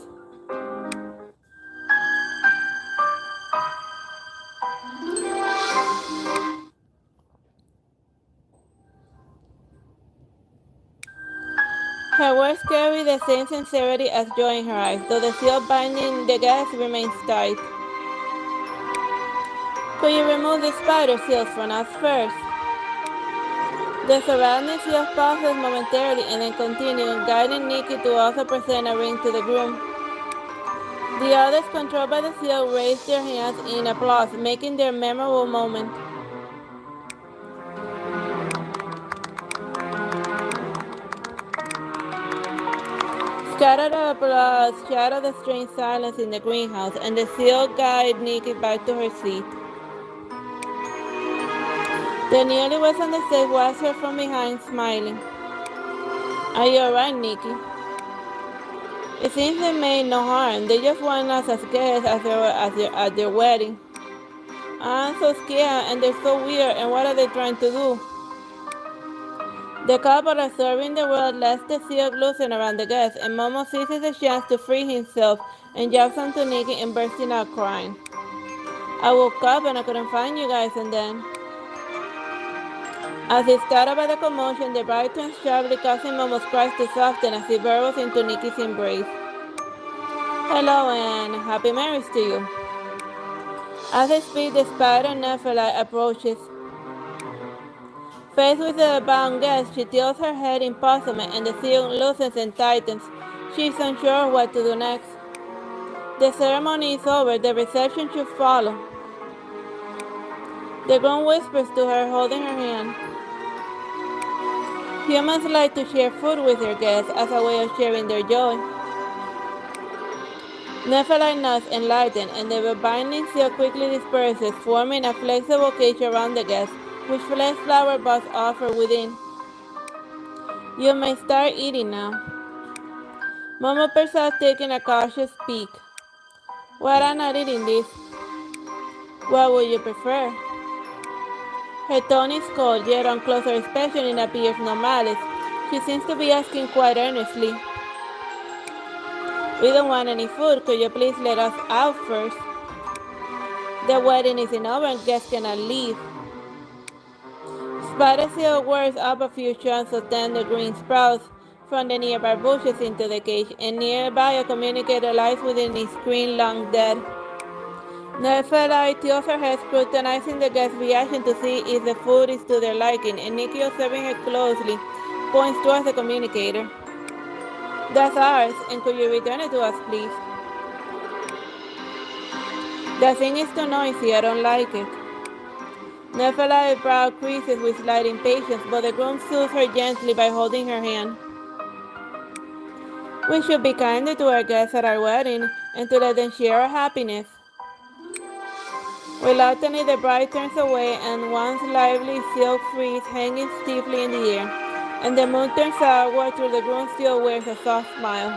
Her words carry the same sincerity as joy in her eyes, though the seal binding the guests remains tight. Could you remove the spider seals from us first? The surrounding seals pauses momentarily and then continue, guiding Nikki to also present a ring to the groom. The others, controlled by the seal, raise their hands in applause, making their memorable moment. Scattered applause shadow the strange silence in the greenhouse, and the seal guide Nikki back to her seat. The newlyweds on the stage watch her from behind, smiling. Are you alright, Nikki? It seems they made no harm. They just want us as guests at their wedding. I'm so scared, and they're so weird, and what are they trying to do? The couple, absorbing the world, lets the seal loosen around the guests, and Momo seizes the chance to free himself and jumps onto Nikki and bursting out crying. I woke up and I couldn't find you guys, and then... As if startled by the commotion, the bride turns sharply, causing Momo's cries to soften as he burrows into Nikki's embrace. Hello and happy marriage to you. As they speak, the spider Nephilim approaches. Faced with the bound guest, she tilts her head in puzzlement, and the seal loosens and tightens. She is unsure what to do next. The ceremony is over. The reception should follow. The groom whispers to her, holding her hand. Humans like to share food with their guests as a way of sharing their joy. Nephilim nods, enlightened, and the binding seal quickly disperses, forming a flexible cage around the guests, which flesh flower buds offer within. You may start eating now. Momo perhaps taking a cautious peek. Well, I'm not eating this. What would you prefer? Her tone is cold, yet on closer inspection it appears no malice. She seems to be asking quite earnestly. We don't want any food. Could you please let us out first? The wedding isn't over and guests cannot leave. Spider seal whirls up a few chunks of tender green sprouts from the nearby bushes into the cage, and nearby a communicator lies within its screen long dead. Nephi tilts her head, scrutinizing the guest's reaction to see if the food is to their liking, and Nikki, observing her closely, points towards the communicator. That's ours, and could you return it to us, please? The thing is too noisy, I don't like it. Nephili's brow creases with slight impatience, but the groom soothes her gently by holding her hand. We should be kinder to our guests at our wedding, and to let them share our happiness. Reluctantly, the bride turns away, and one's lively silk frieze hanging stiffly in the air, and the moon turns outward through the groom still wears a soft smile.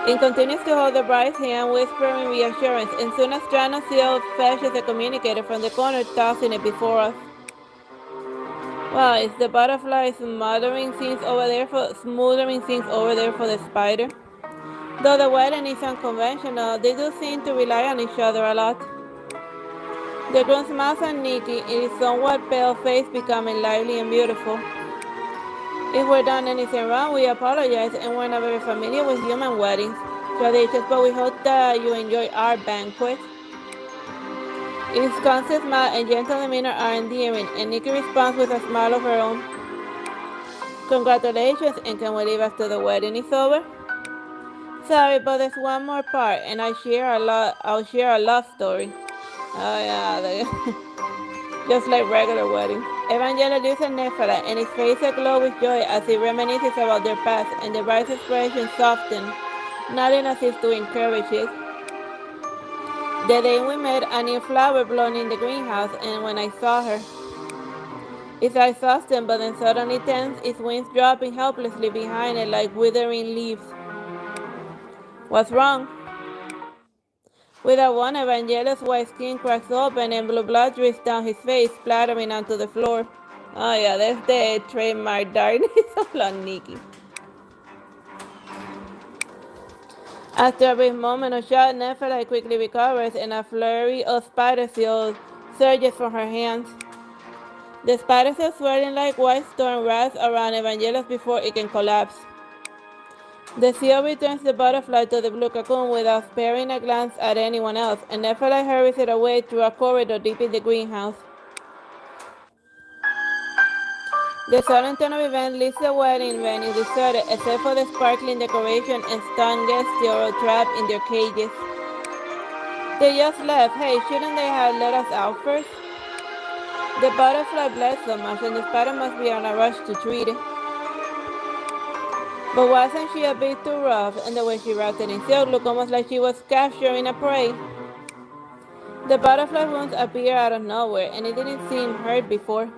He continues to hold the bride's hand, whispering reassurance, and soon a strand of silk fetches the communicator from the corner, tossing it before us. Well, is the butterfly smothering things over there for the spider? Though the wedding is unconventional, they do seem to rely on each other a lot. The groom smiles at Nikki, his somewhat pale face becoming lively and beautiful. If we've done anything wrong, we apologize, and we're not very familiar with human weddings traditions, but we hope that you enjoy our banquet. His constant smile and gentle demeanor are endearing, and Nikki responds with a smile of her own. Congratulations, and can we leave after the wedding is over? Sorry, but there's one more part, and I'll share a love story. Oh yeah, just like regular weddings. Evangela looks at Nephi, and his face aglow with joy as he reminisces about their past, and the bride's expression softens, nodding as if to encourage it. The day we met, a new flower blown in the greenhouse, and when I saw her, his eyes softened, but then suddenly tense, his wings dropping helplessly behind it like withering leaves. What's wrong? With a one, Evangela's white skin cracks open and blue blood drips down his face, splattering onto the floor. Oh yeah, that's the trademark darkness of Nikki. After a brief moment of shock, Nephi quickly recovers, and a flurry of spider silk surges from her hands. The spider silk swirling like white storm wraps around Evangelos before it can collapse. The seal returns the butterfly to the blue cocoon without sparing a glance at anyone else, and Nephi hurries it away through a corridor deep in the greenhouse. The sudden turn of events leaves the wedding venue deserted except for the sparkling decoration and stunned guests still trapped in their cages. They just left. Hey, shouldn't they have let us out first? The butterfly bled so much, and the spider must be on a rush to treat it. But wasn't she a bit too rough, and the way she wrapped it in silk looked almost like she was capturing a prey? The butterfly wounds appeared out of nowhere, and it didn't seem hurt before.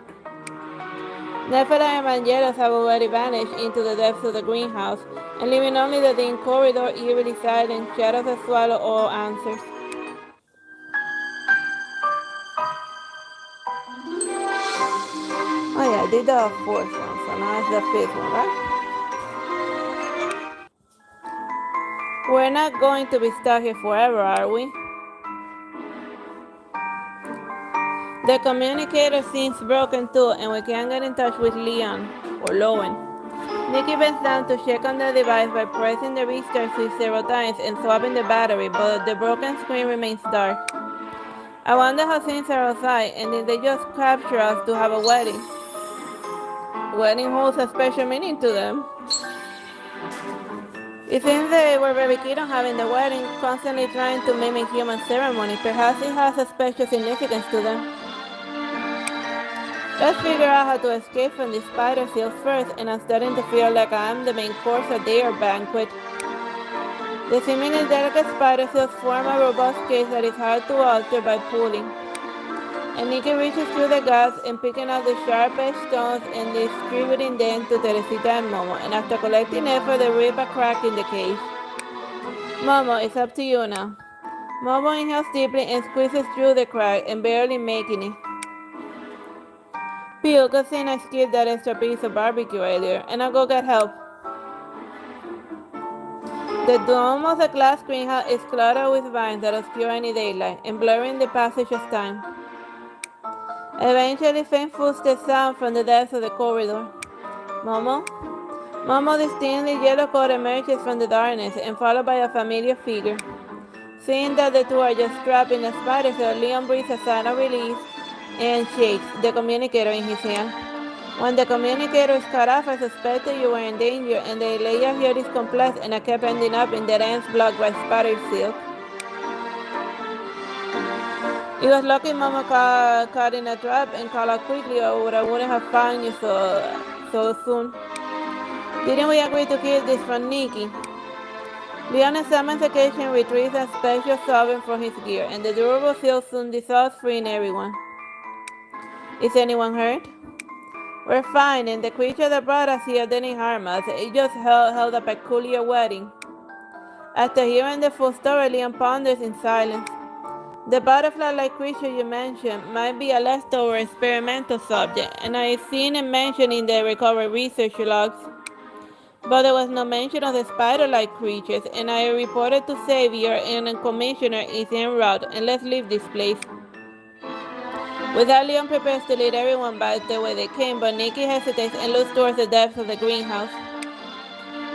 Nephi and Evangelos have already vanished into the depths of the greenhouse, and leaving only the dim corridor eerily silent, shadows that swallow all answers. Oh yeah, I did the fourth one, so now it's the fifth one, right? We're not going to be stuck here forever, are we? The communicator seems broken too, and we can't get in touch with Leon, or Lowen. Nikki bends down to check on the device by pressing the restart switch several times and swapping the battery, but the broken screen remains dark. I wonder how things are outside, and did they just capture us to have a wedding? Wedding holds a special meaning to them. It seems they were very keen on having the wedding, constantly trying to mimic human ceremony. Perhaps it has a special significance to them. Let's figure out how to escape from this spider seal first, and I'm starting to feel like I'm the main course at their banquet. The seemingly delicate spider seals form a robust case that is hard to alter by pulling. And Nikki reaches through the gaps and picking out the sharp-edged stones and distributing them to Teresita and Momo, and after collecting effort, they rip a crack in the cage. Momo, it's up to you now. Momo inhales deeply and squeezes through the crack, and barely making it. Phew, good thing I skipped that extra piece of barbecue earlier, and I'll go get help. The dome of the glass greenhouse is cluttered with vines that obscure any daylight, and blurring the passage of time. Eventually, faint footsteps sound from the depths of the corridor. Momo? Momo, distinctly yellow coat emerges from the darkness, and followed by a familiar figure. Seeing that the two are just trapped in a spider cell, Leon breathes a sign of release and shakes the communicator in his hand. When the communicator is cut off, I suspected you were in danger, and the layer here is complex, and I kept ending up in dead ends blocked by spider silk. It was lucky Mama caught in a trap and called out quickly, or I wouldn't have found you so soon. Didn't we agree to keep this from Nikki? Leon examines the cage and retrieves a special solvent from his gear, and the durable seal soon dissolves, freeing everyone. Is anyone hurt? We're fine, and the creature that brought us here didn't harm us. It just held a peculiar wedding. After hearing the full story, Leon ponders in silence. The butterfly-like creature you mentioned might be a leftover experimental subject, and I've seen it mentioned in the recovered research logs. But there was no mention of the spider-like creatures, and I reported to Xavier, and the commissioner is en route, and let's leave this place. With that, Leon prepares to lead everyone back the way they came, but Nikki hesitates and looks towards the depths of the greenhouse.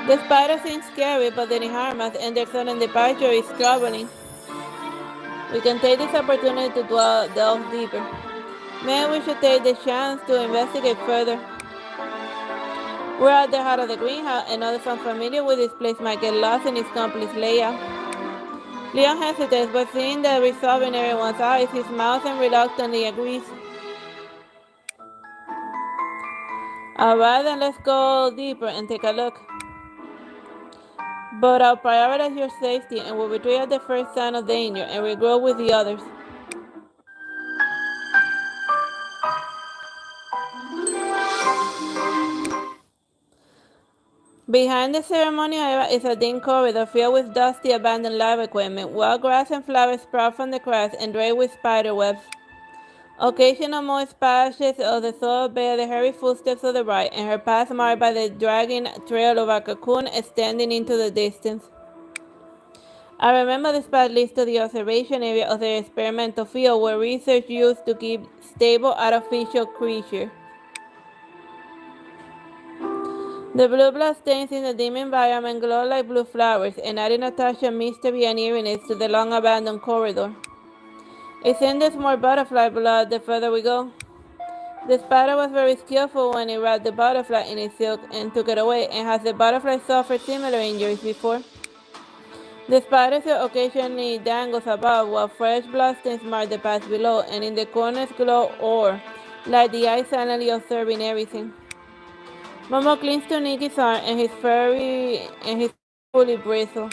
The spider seems scary, but didn't harm us, and their sudden departure is troubling. We can take this opportunity to delve deeper. Maybe we should take the chance to investigate further. We're at the heart of the greenhouse, and others unfamiliar with this place might get lost in its complex layout. Leon hesitates, but seeing the resolve in everyone's eyes, he smiles and reluctantly agrees. Alright, then let's go deeper and take a look. But I'll prioritize your safety and will retreat at the first sign of danger and regroup with the others. Behind the ceremonial area is a dim corridor filled with dusty, abandoned lab equipment. Wild grass and flowers sprout from the cracks and draped with spider webs. Occasional moist patches of the soil bear the hairy footsteps of the bride, and her path marked by the dragging trail of a cocoon extending into the distance. I remember this path leads to the observation area of the experimental field where research used to keep stable artificial creatures. The blue blood stains in the dim environment glow like blue flowers, and adding a touch of mystery and eeriness to the long abandoned corridor. It seems there's more butterfly blood the further we go. The spider was very skillful when it wrapped the butterfly in its silk and took it away, and has the butterfly suffered similar injuries before? The spider silk occasionally dangles above, while fresh bloodstains mark the path below, and in the corners glow ore, like the eye silently observing everything. Momo clings to Nikki's arm, and his fully bristle.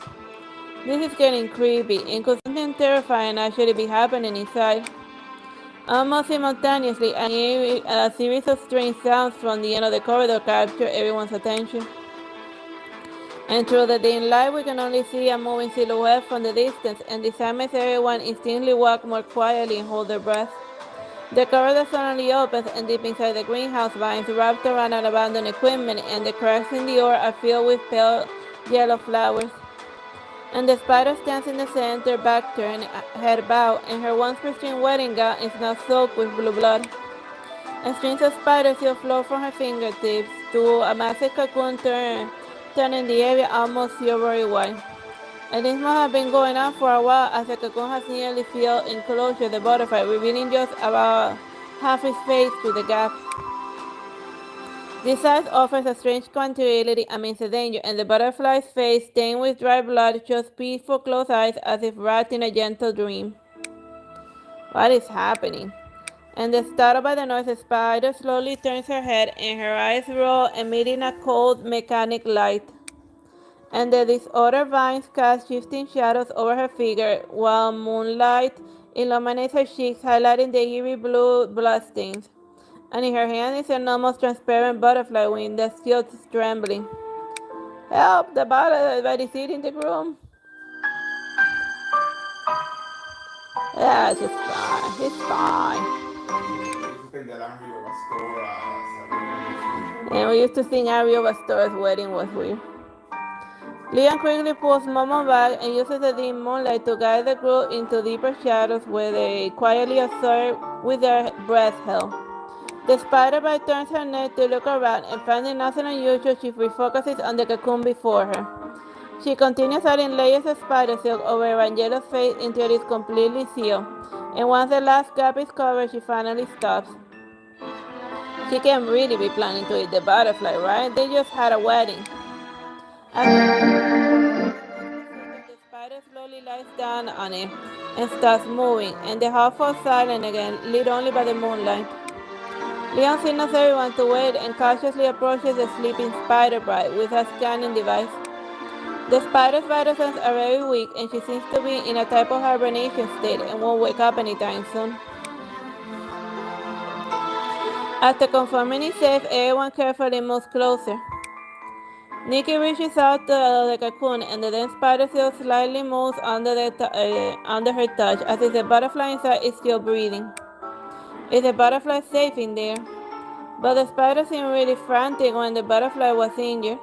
This is getting creepy, and could something terrifying actually be happening inside? Almost simultaneously, a series of strange sounds from the end of the corridor capture everyone's attention. And through the dim light, we can only see a moving silhouette from the distance, and this time makes everyone instantly walk more quietly and hold their breath. The corridor suddenly opens, and deep inside the greenhouse, vines wrapped around an abandoned equipment, and the cracks in the ore are filled with pale yellow flowers. And the spider stands in the center, back turned, head bowed, and her once pristine wedding gown is now soaked with blue blood. And strings of spider silk flow from her fingertips to a massive cocoon turning the area almost silvery white. And this must have been going on for a while, as the cocoon has nearly filled enclosure the butterfly, revealing just about half its face through the gap. This size offers a strange continuity amidst the danger, and the butterfly's face, stained with dry blood, shows peaceful closed eyes as if wrapped in a gentle dream. What is happening? And startled by the noise, the spider slowly turns her head, and her eyes roll, emitting a cold, mechanic light. And the disordered vines cast shifting shadows over her figure, while moonlight illuminates her cheeks, highlighting the eerie blue bloodstains. And in her hand is an almost transparent butterfly wing that still is trembling. Help! The butterfly is eating the groom. Yeah, it's just fine. It's fine. And we used to sing Ariel Pastor's wedding was weird. Leon quickly pulls Momo back and uses the dim moonlight to guide the group into deeper shadows where they quietly observe with their breath held. The spider bite turns her neck to look around, and finding nothing unusual, she refocuses on the cocoon before her. She continues adding layers of spider silk over Evangelia's face until it is completely sealed, and once the last gap is covered, she finally stops. She can't really be planning to eat the butterfly, right? They just had a wedding. The spider slowly lies down on it and starts moving, and the house falls silent again, lit only by the moonlight. Leon signals everyone to wait and cautiously approaches the sleeping spider bride with a scanning device. The spider's vital signs are very weak, and she seems to be in a type of hibernation state and won't wake up anytime soon. After confirming it's safe, everyone carefully moves closer. Nikki reaches out to the cocoon, and the dense spider silk slightly moves under her touch, as if the butterfly inside is still breathing. Is the butterfly safe in there? But the spider seemed really frantic when the butterfly was injured.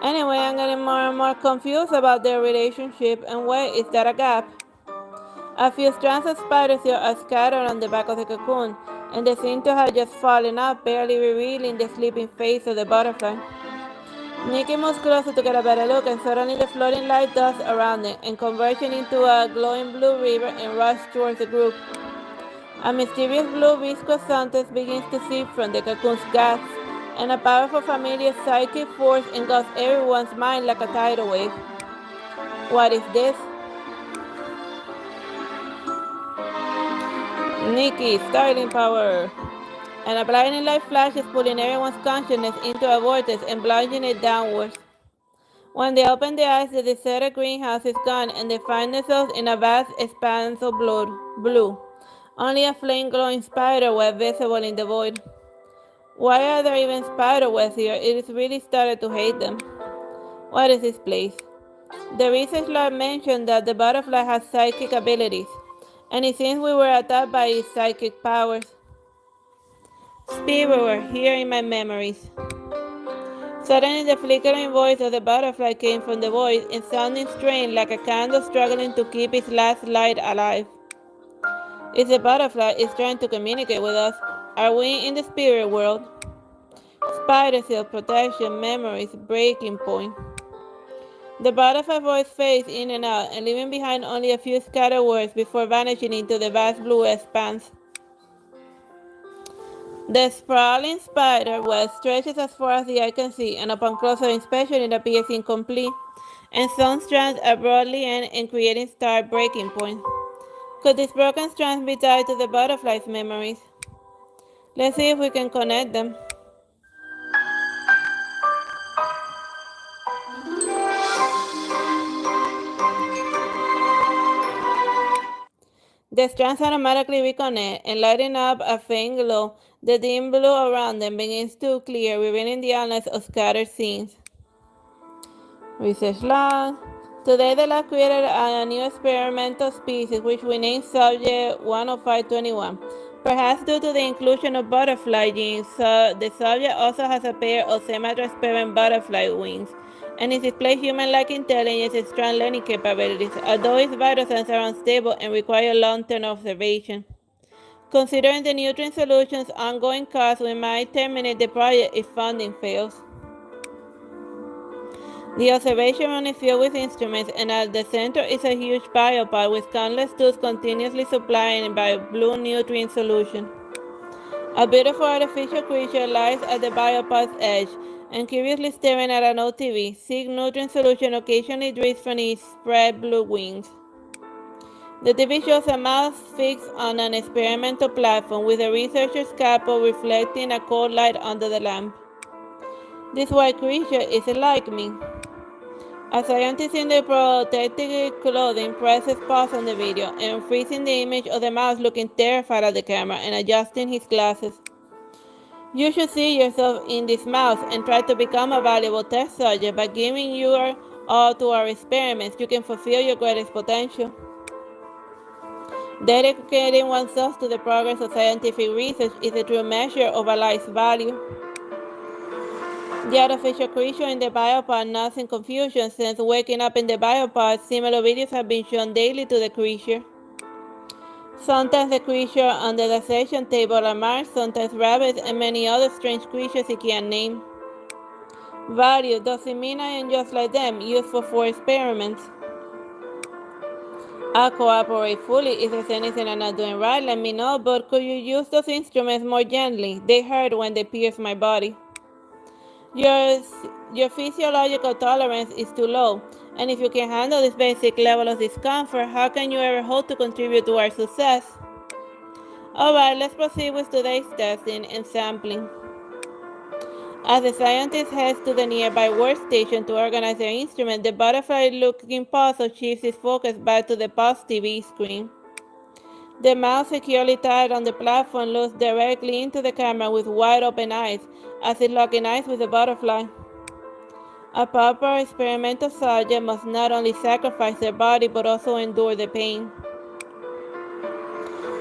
Anyway, I'm getting more and more confused about their relationship, and wait, is that a gap? A few strands of spider silk are scattered on the back of the cocoon, and they seem to have just fallen out, barely revealing the sleeping face of the butterfly. Nikki moves closer to get a better look, and suddenly the floating light dust around them and converging into a glowing blue river and rush towards the group. A mysterious blue viscous substance begins to seep from the cocoon's guts, and a powerful familiar psychic force engulfs everyone's mind like a tidal wave. What is this? Nikki, starting power! And a blinding light flash is pulling everyone's consciousness into a vortex and plunging it downwards. When they open their eyes, the deserted greenhouse is gone, and they find themselves in a vast expanse of blue. Only a flame-glowing spider web visible in the void. Why are there even spider webs here? It is really started to hate them. What is this place? The research lab mentioned that the butterfly has psychic abilities, and it seems we were attacked by its psychic powers. Spirit were here in my memories. Suddenly the flickering voice of the butterfly came from the void and sounding strained like a candle struggling to keep its last light alive. If the butterfly is trying to communicate with us, are we in the spirit world? Spider silk, protection, memories, breaking point. The butterfly voice fades in and out, and leaving behind only a few scattered words before vanishing into the vast blue expanse. The sprawling spider web stretches as far as the eye can see, and upon closer inspection it appears incomplete, and some strands are broadly end and creating stark breaking points. Could these broken strands be tied to the butterfly's memories? Let's see if we can connect them. The strands automatically reconnect, and lighting up a faint glow, the dim blue around them begins to clear, revealing the outlines of scattered scenes. Research log. Today the lab created a new experimental species which we named Subject 10521. Perhaps due to the inclusion of butterfly genes, the subject also has a pair of semi-transparent butterfly wings, and it displays human-like intelligence and strong learning capabilities, although its vital signs are unstable and require long-term observation. Considering the nutrient solution's ongoing costs, we might terminate the project if funding fails. The observation room is filled with instruments, and at the center is a huge biopod with countless tubes continuously supplying by blue nutrient solution. A beautiful artificial creature lies at the biopod's edge, and curiously staring at an OTV, sick nutrient solution occasionally drips from its spread blue wings. The TV shows a mouse fixed on an experimental platform with a researcher's scalpel reflecting a cold light under the lamp. This white creature isn't like me. A scientist in the protective clothing presses pause on the video and freezing the image of the mouse looking terrified at the camera and adjusting his glasses. You should see yourself in this mouse and try to become a valuable test subject. By giving your all to our experiments, you can fulfill your greatest potential. Dedicating oneself to the progress of scientific research is a true measure of a life's value. The artificial creature in the biopod nods in confusion. Since waking up in the biopod, similar videos have been shown daily to the creature. Sometimes the creature under the section table are marked, sometimes rabbits, and many other strange creatures he can't name. Value, doesn't mean I am just like them, useful for experiments. I'll cooperate fully. If there's anything I'm not doing right, let me know, but could you use those instruments more gently? They hurt when they pierce my body. Your physiological tolerance is too low, and if you can handle this basic level of discomfort, how can you ever hope to contribute to our success? Alright, let's proceed with today's testing and sampling. As the scientist heads to the nearby workstation to organize their instrument, the butterfly-looking puzzle shifts its focus back to the pulse TV screen. The mouse, securely tied on the platform, looks directly into the camera with wide-open eyes, as if locking eyes with the butterfly. A proper experimental subject must not only sacrifice their body but also endure the pain.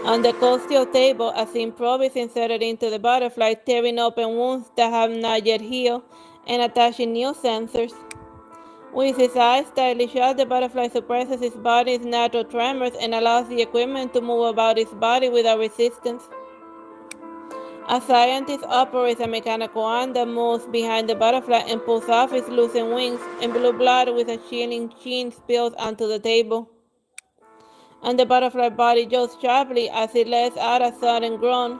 On the cold steel table, a thin probe is inserted into the butterfly, tearing open wounds that have not yet healed and attaching new sensors. With its eyes tightly shut, the butterfly suppresses its body's natural tremors and allows the equipment to move about its body without resistance. A scientist operates a mechanical arm that moves behind the butterfly and pulls off its loosened wings, and blue blood with a chilling sheen spills onto the table. And the butterfly body jolts sharply as it lets out a sudden groan.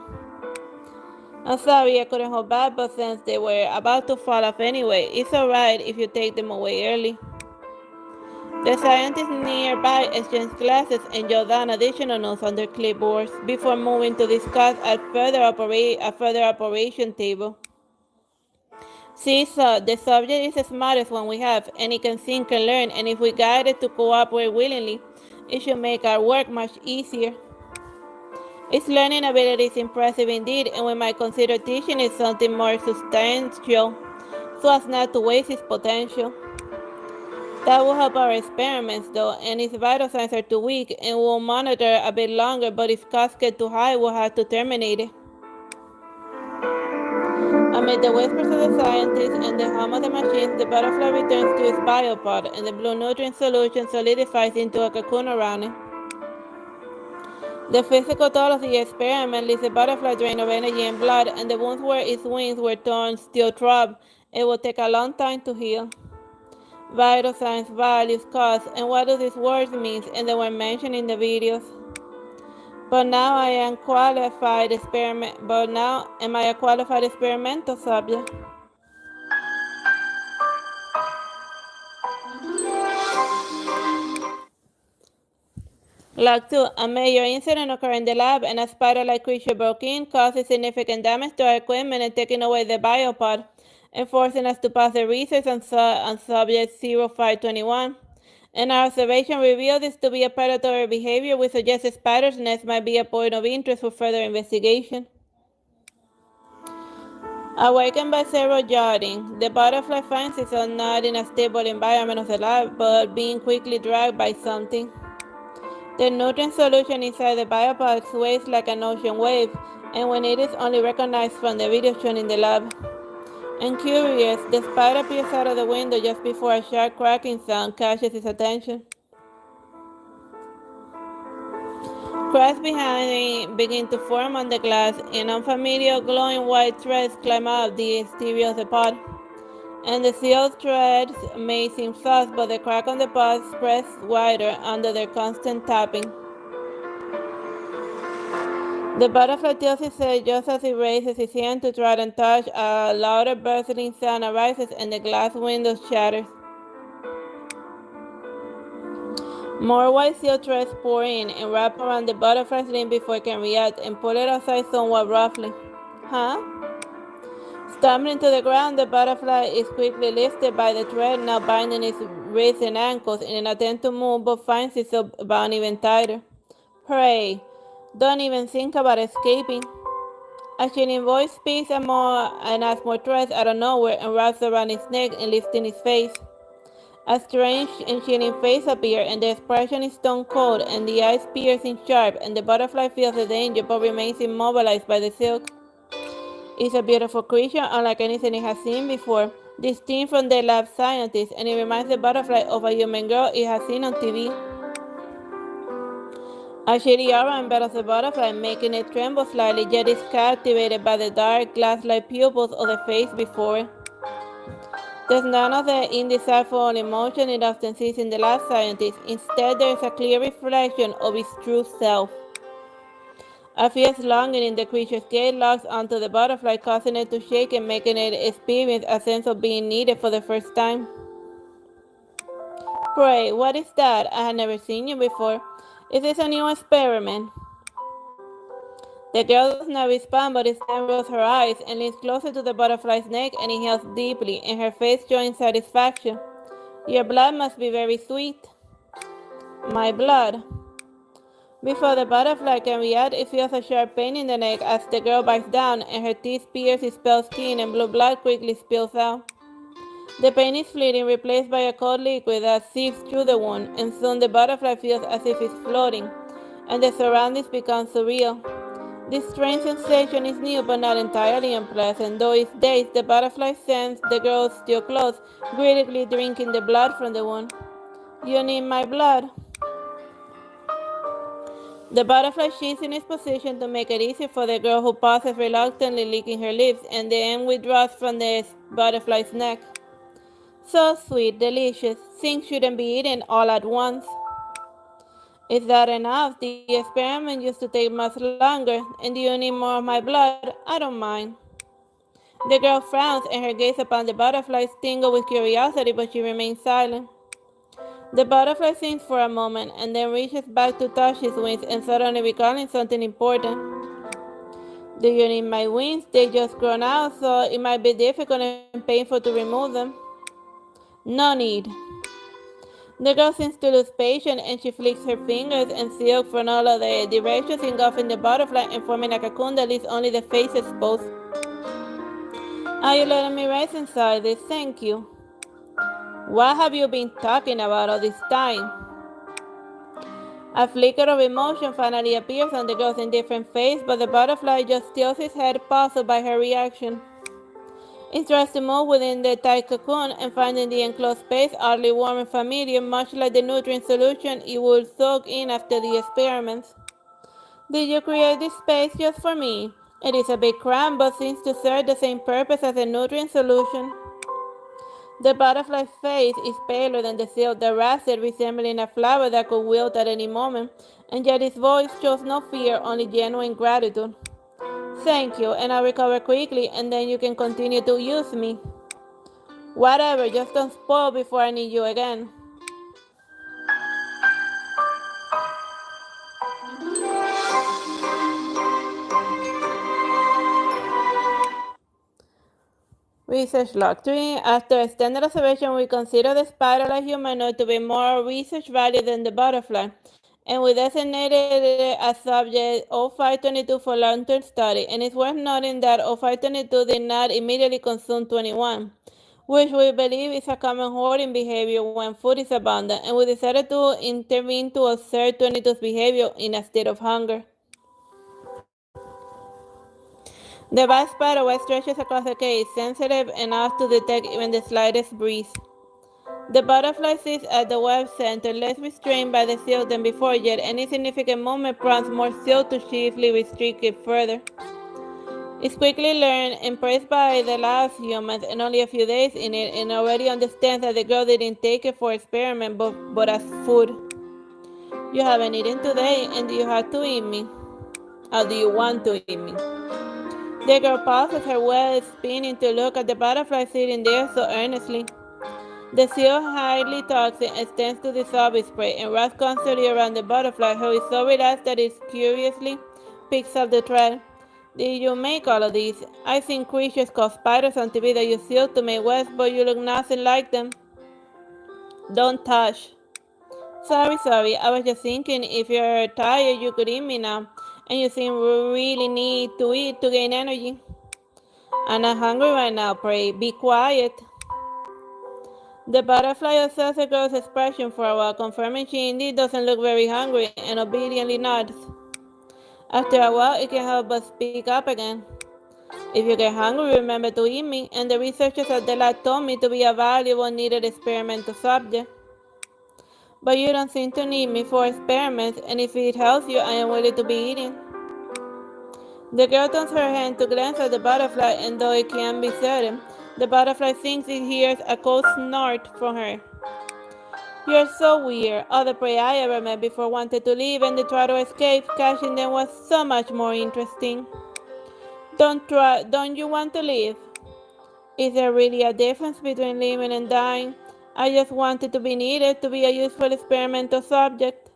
I'm sorry I couldn't hold back, but since they were about to fall off anyway, it's alright if you take them away early. The scientists nearby exchange glasses and jot down additional notes on their clipboards before moving to discuss a further operation table. See, so the subject is the smartest one we have, and it can think and learn, and if we guide it to cooperate willingly, it should make our work much easier. Its learning ability is impressive indeed, and we might consider teaching it something more substantial so as not to waste its potential. That will help our experiments though, and its vital signs are too weak, and we'll monitor a bit longer, but if costs get too high, we'll have to terminate it. Amid the whispers of the scientists and the hum of the machines, the butterfly returns to its biopod, and the blue nutrient solution solidifies into a cocoon around it. The physical toll of the experiment leaves the butterfly drained of energy and blood, and the wounds where its wings were torn still throb. It will take a long time to heal. Vital signs, values, costs, and what do these words mean, and they were mentioned in the videos. But now am I a qualified experimental subject? Log 2. A major incident occurred in the lab, and a spider-like creature broke in, causing significant damage to our equipment and taking away the biopod, and forcing us to pause the research on subject 0521. And our observation revealed this to be a predatory behavior, which suggests spider's nest might be a point of interest for further investigation. Awakened by several jotting, the butterfly finds itself not in a stable environment of the lab, but being quickly dragged by something. The nutrient solution inside the biopod sways like an ocean wave, and when it is only recognized from the video shown in the lab. And curious, the spider peers out of the window just before a sharp cracking sound catches his attention. Cracks behind it begin to form on the glass, and unfamiliar glowing white threads climb out the exterior of the pod. And the sealed threads may seem soft, but the crack on the pod spreads wider under their constant tapping. The butterfly tilts its head just as it raises its hand to try and touch. A louder bursting sound arises and the glass window shatters. More white sealed threads pour in and wrap around the butterfly's limb before it can react and pull it outside somewhat roughly. Huh? Stumbling to the ground, the butterfly is quickly lifted by the thread now binding its wrists and ankles in an attempt to move, but finds itself bound even tighter. Pray, don't even think about escaping. A chilling voice speaks and adds more threads out of nowhere and wraps around its neck and lifting its face. A strange and chilling face appears, and the expression is stone cold, and the eyes piercing sharp, and the butterfly feels the danger but remains immobilized by the silk. It's a beautiful creature, unlike anything it has seen before, distinct from the lab scientists, and it reminds the butterfly of a human girl it has seen on TV. A shady aura envelops the butterfly, making it tremble slightly, yet is captivated by the dark, glass-like pupils of the face before it. There's none of the indecipherable emotion it often sees in the last scientist. Instead, there is a clear reflection of its true self. A fierce longing in the creature's gaze locks onto the butterfly, causing it to shake and making it experience a sense of being needed for the first time. Pray, what is that? I had never seen you before. Is this a new experiment? The girl does not respond, but instead rolls her eyes and leans closer to the butterfly's neck and inhales deeply, and her face showing satisfaction. Your blood must be very sweet. My blood. Before the butterfly can react, it feels a sharp pain in the neck as the girl bites down, and her teeth pierce its pale skin, and blue blood quickly spills out. The pain is fleeting, replaced by a cold liquid that seeps through the wound, and soon the butterfly feels as if it's floating, and the surroundings become surreal. This strange sensation is new but not entirely unpleasant. Though it's dazed, the butterfly sends the girl still close, greedily drinking the blood from the wound. You need my blood. The butterfly shifts in its position to make it easier for the girl, who pauses reluctantly, licking her lips, and then withdraws from the butterfly's neck. So sweet, delicious. Things shouldn't be eaten all at once. Is that enough? The experiment used to take much longer, and do you need more of my blood? I don't mind. The girl frowns, and her gaze upon the butterfly tingled with curiosity, but she remains silent. The butterfly thinks for a moment, and then reaches back to touch his wings, and suddenly recalling something important. Do you need my wings? They just grown out, so it might be difficult and painful to remove them. No need. The girl seems to lose patience, and she flicks her fingers and silk from all of the directions, engulfing the butterfly and forming a cocoon that leaves only the face exposed. Are you letting me rest inside this? Thank you. What have you been talking about all this time? A flicker of emotion finally appears on the girl's indifferent face, but the butterfly just tilts its head, puzzled by her reaction. It tries to move within the tight cocoon, and finding the enclosed space oddly warm and familiar, much like the nutrient solution it would soak in after the experiments. Did you create this space just for me? It is a bit cramped, but seems to serve the same purpose as a nutrient solution. The butterfly's face is paler than the silk that wraps it, resembling a flower that could wilt at any moment, and yet its voice shows no fear, only genuine gratitude. Thank you, and I'll recover quickly, and then you can continue to use me. Whatever, just don't spoil before I need you again. Research log 3. After extended observation, we consider the spider-like humanoid to be more research value than the butterfly, and we designated it as subject 0522 for long-term study. And it's worth noting that 0522 did not immediately consume 21, which we believe is a common hoarding behavior when food is abundant, and we decided to intervene to observe 22's behavior in a state of hunger. The vast spider web stretches across the cage, sensitive enough to detect even the slightest breeze. The butterfly sits at the web center, less restrained by the silk than before, yet any significant movement prompts more silk to chiefly restrict it further. It's quickly learned, impressed by the last humans and only a few days in it, and already understands that the girl didn't take it for experiment but as food. You haven't eaten today, and do you have to eat me? Or do you want to eat me? The girl pauses, her web spinning to look at the butterfly sitting there so earnestly. The seal, highly toxic, extends to dissolve its prey and wraps constantly around the butterfly, who is so relaxed that it curiously picks up the thread. Did you make all of these? I've seen creatures called spiders on TV that use silk to make webs, but you look nothing like them. Don't touch. Sorry, I was just thinking if you're tired, you could eat me now. And you seem really need to eat to gain energy. I'm not hungry right now, pray. Be quiet. The butterfly observes the girl's expression for a while, confirming she indeed doesn't look very hungry, and obediently nods. After a while, it can help but speak up again. If you get hungry, remember to eat me, and the researchers at the lab told me to be a valuable needed experimental subject. But you don't seem to need me for experiments, and if it helps you, I am willing to be eaten. The girl turns her head to glance at the butterfly, and though it can't be certain, The butterfly thinks it hears a cold snort from her. You're so weird. All the prey I ever met before wanted to leave and they tried to escape. Catching them was so much more interesting. Don't you want to leave? Is there really a difference between living and dying? I just wanted to be needed to be a useful experimental subject.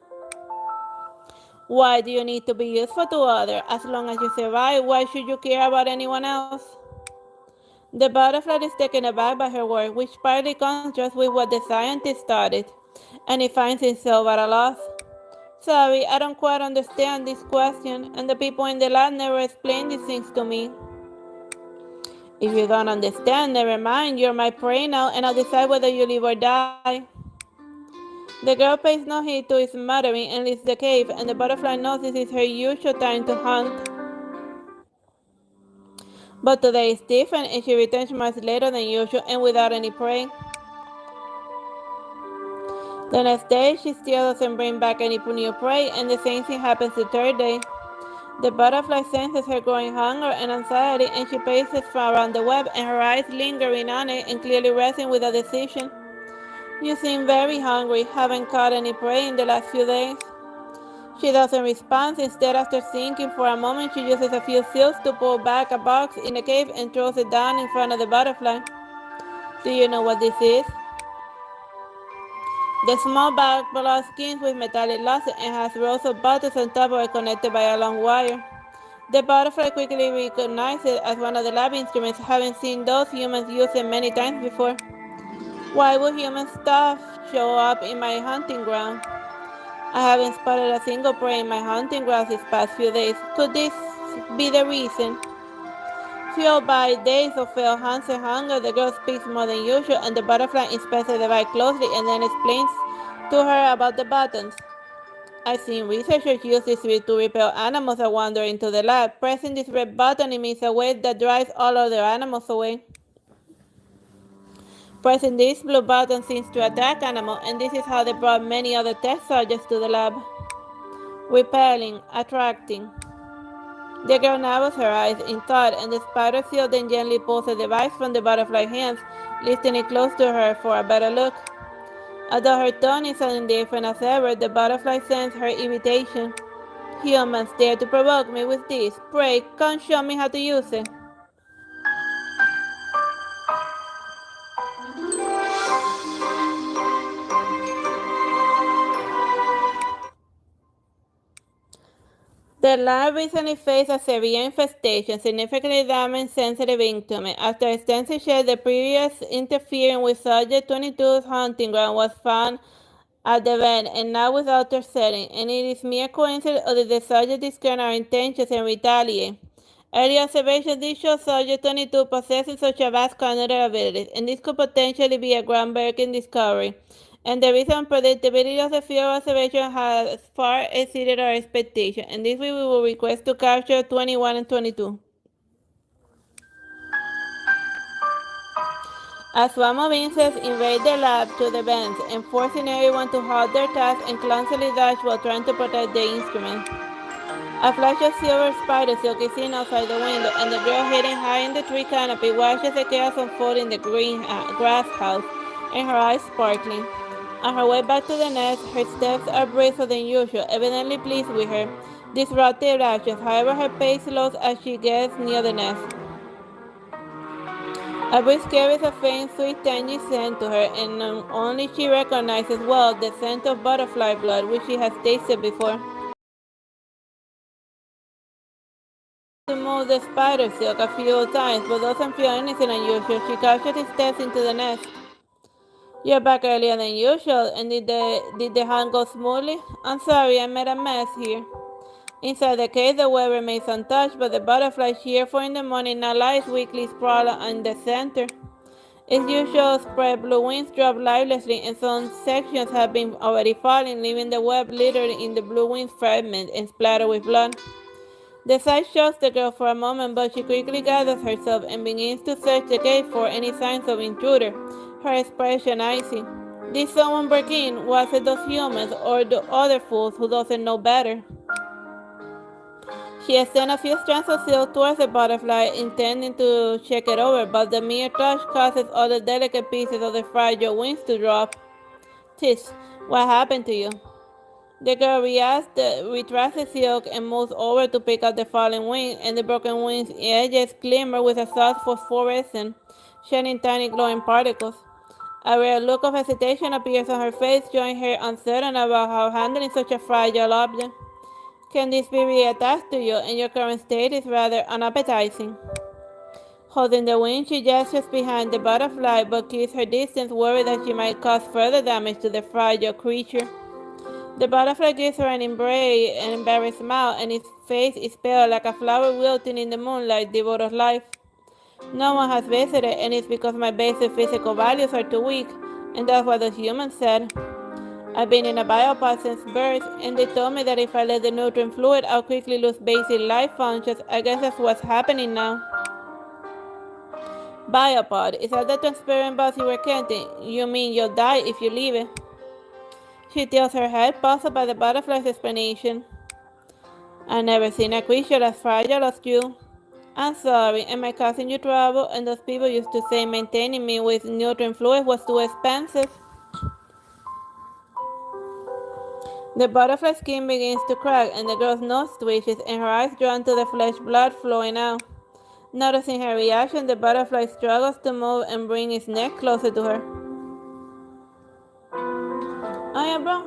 Why do you need to be useful to others? As long as you survive, why should you care about anyone else? The butterfly is taken aback by her work, which partly contrasts with what the scientist studied, and he finds himself at a loss. Sorry, I don't quite understand this question, and the people in the lab never explain these things to me. If you don't understand, never mind, you're my prey now, and I'll decide whether you live or die. The girl pays no heed to his muttering and leaves the cave, and the butterfly knows this is her usual time to hunt. But today is different, and she returns much later than usual and without any prey. The next day, she still doesn't bring back any new prey, and the same thing happens the third day. The butterfly senses her growing hunger and anxiety, and she paces around the web, and her eyes lingering on it and clearly wrestling with a decision. You seem very hungry. Haven't caught any prey in the last few days. She doesn't respond. Instead, after thinking for a moment, she uses a few seals to pull back a box in the cave and throws it down in front of the butterfly. Do you know what this is? The small bag belongs skins with metallic locks and has rows of buttons on top of it connected by a long wire. The butterfly quickly recognizes it as one of the lab instruments, having seen those humans use it many times before. Why would human stuff show up in my hunting ground? I haven't spotted a single prey in my hunting grounds these past few days. Could this be the reason? Fueled by days of failed hunts and hunger, the girl speaks more than usual, and the butterfly inspects the device closely and then explains to her about the buttons. I've seen researchers use this to repel animals that wander into the lab. Pressing this red button emits a wave that drives all other animals away. Pressing this blue button seems to attract animals, and this is how they brought many other test subjects to the lab. Repelling, attracting. The girl narrows her eyes in thought, and the spider seal then gently pulls the device from the butterfly's hands, lifting it close to her for a better look. Although her tone is as indifferent as ever, the butterfly sends her invitation. Humans dare to provoke me with this. Pray, come show me how to use it. The lab recently faced a severe infestation, significantly damaging sensitive instruments. After extensive checks, the previous interfering with Subject 22's hunting ground was found at the event and now with altered setting, and it is mere coincidence or did the subject discern our intentions and retaliate. Early observations did show Subject 22 possessing such a vast cognitive abilities, and this could potentially be a groundbreaking discovery. And the recent predictability of the field of observation has far exceeded our expectation, and this we will request to capture 21 and 22. As swarm of insects invade the lab through the vents, enforcing everyone to halt their tasks and clumsily dodge while trying to protect the instrument. A flash of silver spider silk is seen outside the window, and the girl hidden high in the tree canopy watches the chaos unfold in the green grass house, and her eyes sparkling. On her way back to the nest, her steps are briefer than usual, evidently pleased with her disruptive actions. However, her pace slows as she gets near the nest. A breeze carries a faint, sweet, tangy scent to her, and only she recognizes well the scent of butterfly blood, which she has tasted before. To move the spider silk a few times, but doesn't feel anything unusual. She cautiously steps into the nest. You're back earlier than usual, and did the hunt go smoothly? I'm sorry, I made a mess here. Inside the cave, the web remains untouched, but the butterfly cheerful in the morning now lies weakly sprawled in the center. Its usual spread blue wings drop lifelessly, and some sections have been already falling, leaving the web littered in the blue wings fragments and splattered with blood. The sight shocks the girl for a moment, but she quickly gathers herself and begins to search the cave for any signs of intruder, her expression icy. Did someone break in? Was it those humans or the other fools who doesn't know better? She extended a few strands of silk towards the butterfly, intending to check it over, but the mere touch causes all the delicate pieces of the fragile wings to drop. Tish, what happened to you? The girl retracts the silk and moves over to pick up the fallen wing, and the broken wing's edges glimmer with a soft phosphorescence, shedding tiny glowing particles. A rare look of hesitation appears on her face, showing her uncertain about how handling such a fragile object. Can this be reattached to you, and your current state is rather unappetizing? Holding the wing, she gestures behind the butterfly, but keeps her distance, worried that she might cause further damage to the fragile creature. The butterfly gives her an embarrassed smile, and its face is pale like a flower wilting in the moonlight, devoid of life. No one has visited, and it's because my basic physical values are too weak, and that's what the humans said. I've been in a biopod since birth, and they told me that if I let the nutrient fluid, I'll quickly lose basic life functions. I guess that's what's happening now. Biopod, is that the transparent box you were counting? You mean you'll die if you leave it? She tilts her head, puzzled by the butterfly's explanation. I've never seen a creature as fragile as you. I'm sorry, am I causing you trouble? And those people used to say maintaining me with nutrient fluid was too expensive. The butterfly's skin begins to crack, and the girl's nose twitches, and her eyes drawn to the flesh blood flowing out. Noticing her reaction, the butterfly struggles to move and bring its neck closer to her. Oh yeah, bro.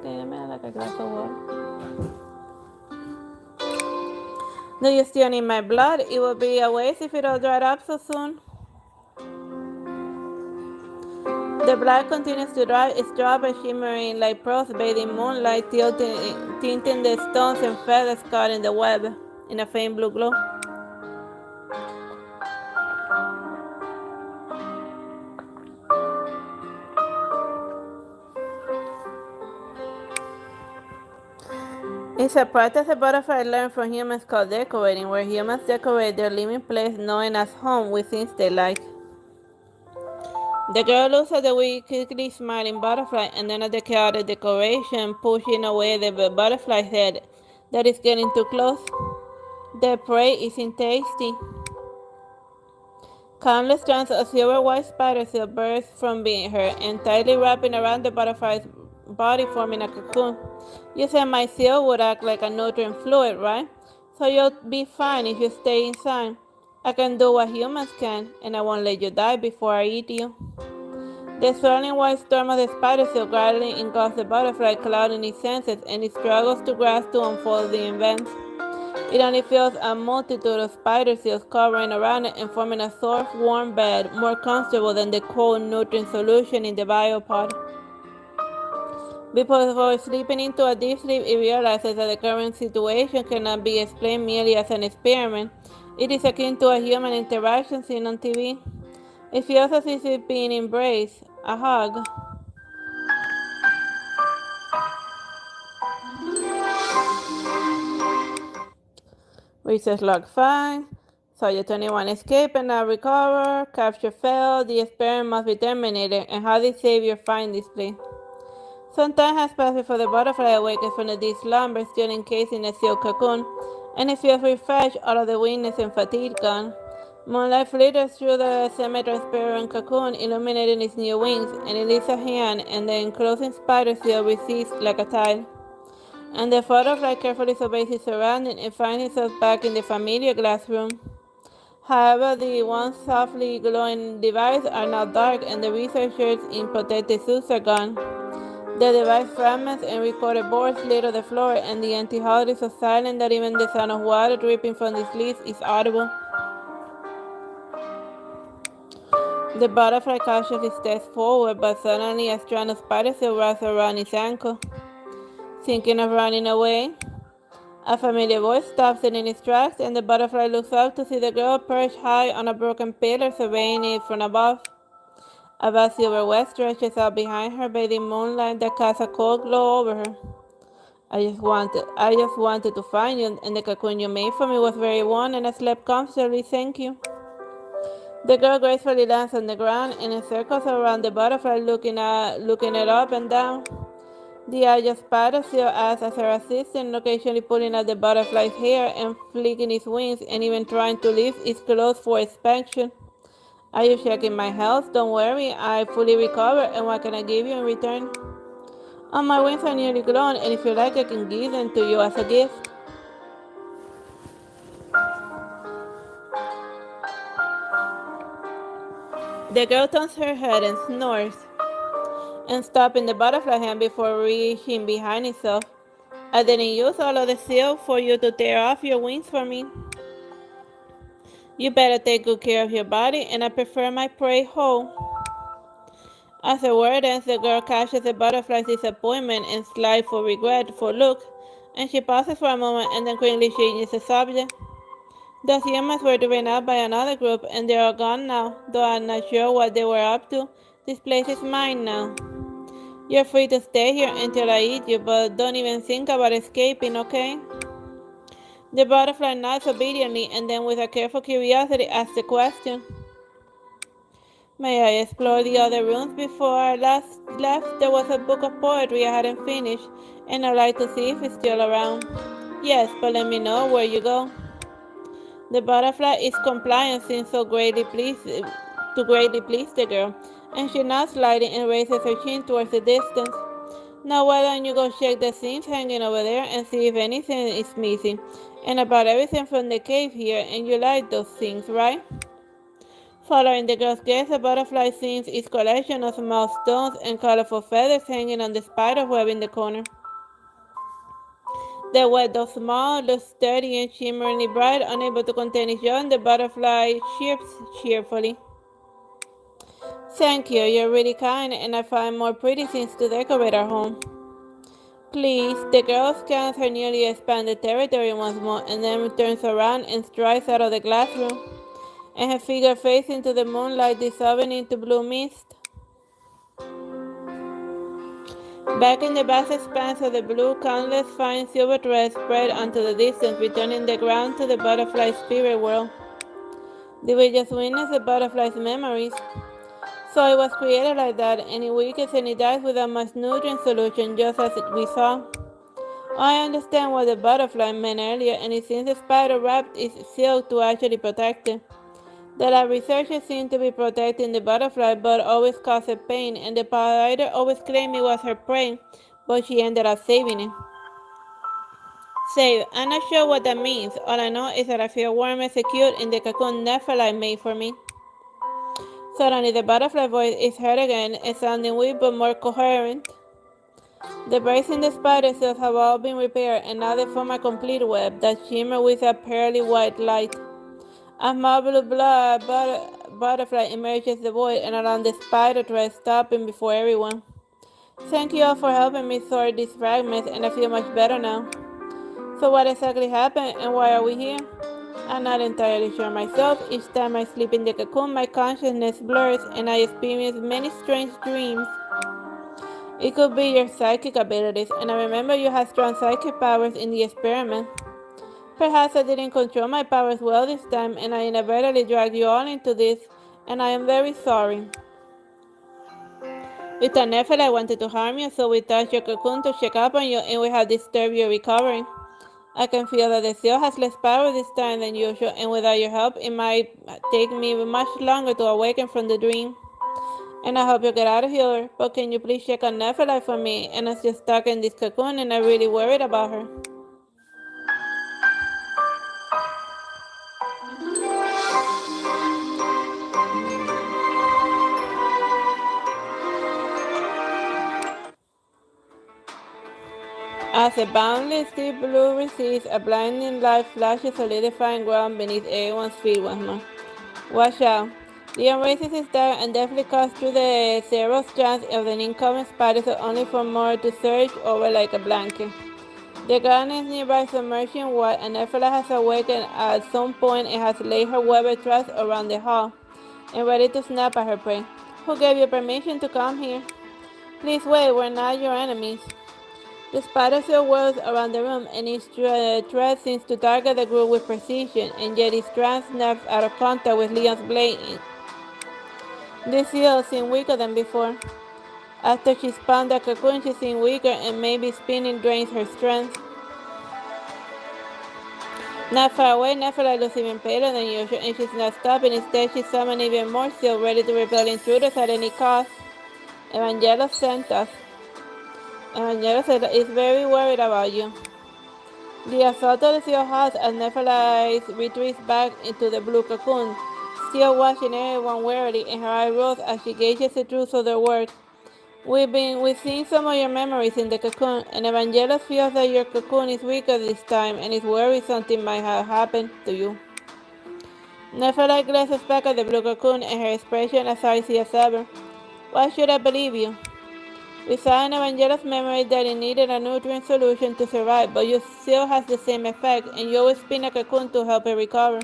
Okay, let me have like a glass of water. Do you still need my blood? It would be a waste if it all dried up so soon. The blood continues to dry, its drops shimmering like pearls bathing moonlight, tinting the stones and feathers caught in the web in a faint blue glow. It's a practice the butterfly learned from humans called decorating, where humans decorate their living place known as home with things they like. The girl looks at the wickedly smiling butterfly and then at the chaotic decoration, pushing away the butterfly's head that is getting too close. The prey isn't tasty. Countless strands of silver white spider silk burst from beneath her and tightly wrapping around the butterfly's body, forming a cocoon. You said my silk would act like a nutrient fluid, right? So you'll be fine if you stay inside. I can do what humans can, and I won't let you die before I eat you. The swirling white storm of the spider silk gradually engulfs the butterfly, clouding its senses, and it struggles to grasp to unfold the event. It only feels a multitude of spider silks covering around it and forming a soft, warm bed, more comfortable than the cold nutrient solution in the biopod. Before slipping into a deep sleep, it realizes that the current situation cannot be explained merely as an experiment. It is akin to a human interaction seen on TV. It feels as if it's being embraced, a hug. Research log 5. Soldier 21 escape and now recover. Capture failed. The experiment must be terminated. And how did Savior find this place? Some time has passed before the butterfly awakens from the deep slumber, still encased in a silk cocoon, and it feels refreshed out of the weakness and fatigue gone. Moonlight flitters through the semi-transparent cocoon, illuminating its new wings, and it lifts a hand, and the enclosing spider silk recedes like a tide. And the butterfly carefully surveys his surroundings and finds himself back in the familiar glass room. However, the once softly glowing devices are now dark, and the researchers in protective suits are gone. The device fragments and recorded boards litter the floor, and the empty hall is so silent that even the sound of water dripping from the sleeves is audible. The butterfly cautiously steps forward, but suddenly a strand of spider silk wraps around its ankle. Thinking of running away, a familiar voice stops it in its tracks, and the butterfly looks up to see the girl perched high on a broken pillar, surveying it from above. A vast silver web stretches out behind her, bathing moonlight that casts a cold glow over her. I just wanted to find you, and the cocoon you made for me was very warm, and I slept comfortably. Thank you. The girl gracefully lands on the ground and encircles around the butterfly, looking it up and down. The Aya spider seal acts as her assistant, occasionally pulling at the butterfly's hair and flicking its wings and even trying to lift its claws for inspection. Are you checking my health? Don't worry, I fully recovered, and what can I give you in return? Oh, my wings are nearly grown, and if you like, I can give them to you as a gift. The girl turns her head and snores, and stopping the butterfly hand before reaching behind itself. I didn't use all of the seal for you to tear off your wings for me. You better take good care of your body, and I prefer my prey whole. As the word ends, the girl catches the butterfly's disappointment and slight for regretful look, and she pauses for a moment and then quickly changes the subject. Those humans were driven out by another group, and they are gone now, though I'm not sure what they were up to. This place is mine now. You're free to stay here until I eat you, but don't even think about escaping, okay? The butterfly nods obediently, and then with a careful curiosity asks the question. May I explore the other rooms? Before I last left, there was a book of poetry I hadn't finished, and I'd like to see if it's still around. Yes, but let me know where you go. The butterfly is compliant, seems so greatly pleased the girl, and she nods slightly and raises her chin towards the distance. Now why don't you go check the things hanging over there and see if anything is missing, and about everything from the cave here, and you like those things, right? Following the girl's gaze, the butterfly sees its collection of small stones and colorful feathers hanging on the spider web in the corner. The web, though small, looks sturdy and shimmeringly bright. Unable to contain its joy, the butterfly chirps cheerfully. Thank you, you're really kind, and I find more pretty things to decorate our home. Please, the girl scans her nearly expanded territory once more, and then turns around and strides out of the glass room, and her figure fades into the moonlight, dissolving into blue mist. Back in the vast expanse of the blue, countless fine silver threads spread onto the distance, returning the ground to the butterfly's spirit world. Did we just witness the butterfly's memories? So it was created like that, and it weakens and it dies without much nutrient solution, just as we saw. I understand what the butterfly meant earlier, and it seems the spider wrapped its silk to actually protect it. The lab researchers seem to be protecting the butterfly, but always caused it pain, and the spider always claimed it was her prey, but she ended up saving it. Save, I'm not sure what that means. All I know is that I feel warm and secure in the cocoon Nephilim made for me. Suddenly, the butterfly voice is heard again, sounding weak but more coherent. The braids in the spider cells have all been repaired, and now they form a complete web that shimmers with a pearly white light. A small blue butterfly emerges the void and around the spider thread, stopping before everyone. Thank you all for helping me sort these fragments, and I feel much better now. So what exactly happened, and why are we here? I'm not entirely sure myself. Each time I sleep in the cocoon, my consciousness blurs, and I experience many strange dreams. It could be your psychic abilities, and I remember you had strong psychic powers in the experiment. Perhaps I didn't control my powers well this time, and I inadvertently dragged you all into this, and I am very sorry. With an effort, I wanted to harm you, so we touched your cocoon to check up on you, and we have disturbed your recovery. I can feel that the seal has less power this time than usual, and without your help, it might take me much longer to awaken from the dream. And I hope you get out of here, but can you please check on Nephilim for me? And I'm just stuck in this cocoon, and I'm really worried about her. As the boundless deep blue recedes, a blinding light flashes, solidifying ground beneath everyone's feet once more. Watch out. Leon raises his dagger and deftly cuts through the several strands of the incoming spider, so only for more to surge over like a blanket. The garden is nearby, submerged in white, and Nephilim has awakened. At some point, it has laid her web trust around the hall and ready to snap at her prey. Who gave you permission to come here? Please wait, we're not your enemies. The spider seal whirls around the room, and its thread seems to target the group with precision, and yet its strand snaps out of contact with Leon's blade. The seal seemed weaker than before. After she spun the cocoon, she seemed weaker, and maybe spinning drains her strength. Not far away, Nephilim looks even paler than usual, and she's not stopping. Instead, she's summoned even more steel, ready to repel intruders at any cost. Evangelos sent us. Evangelos is very worried about you. The assault of the steel house as Nephilim retreats back into the blue cocoon, still watching everyone warily, and her eye rolls as she gauges the truth of their words. We've seen some of your memories in the cocoon, and Evangelos feels that your cocoon is weaker this time and is worried something might have happened to you. Nephilim glances back at the blue cocoon, and her expression as icy as ever. Why should I believe you? We saw in Evangelos' memory that it needed a nutrient solution to survive, but you still has the same effect, and you always spin a cocoon to help it recover.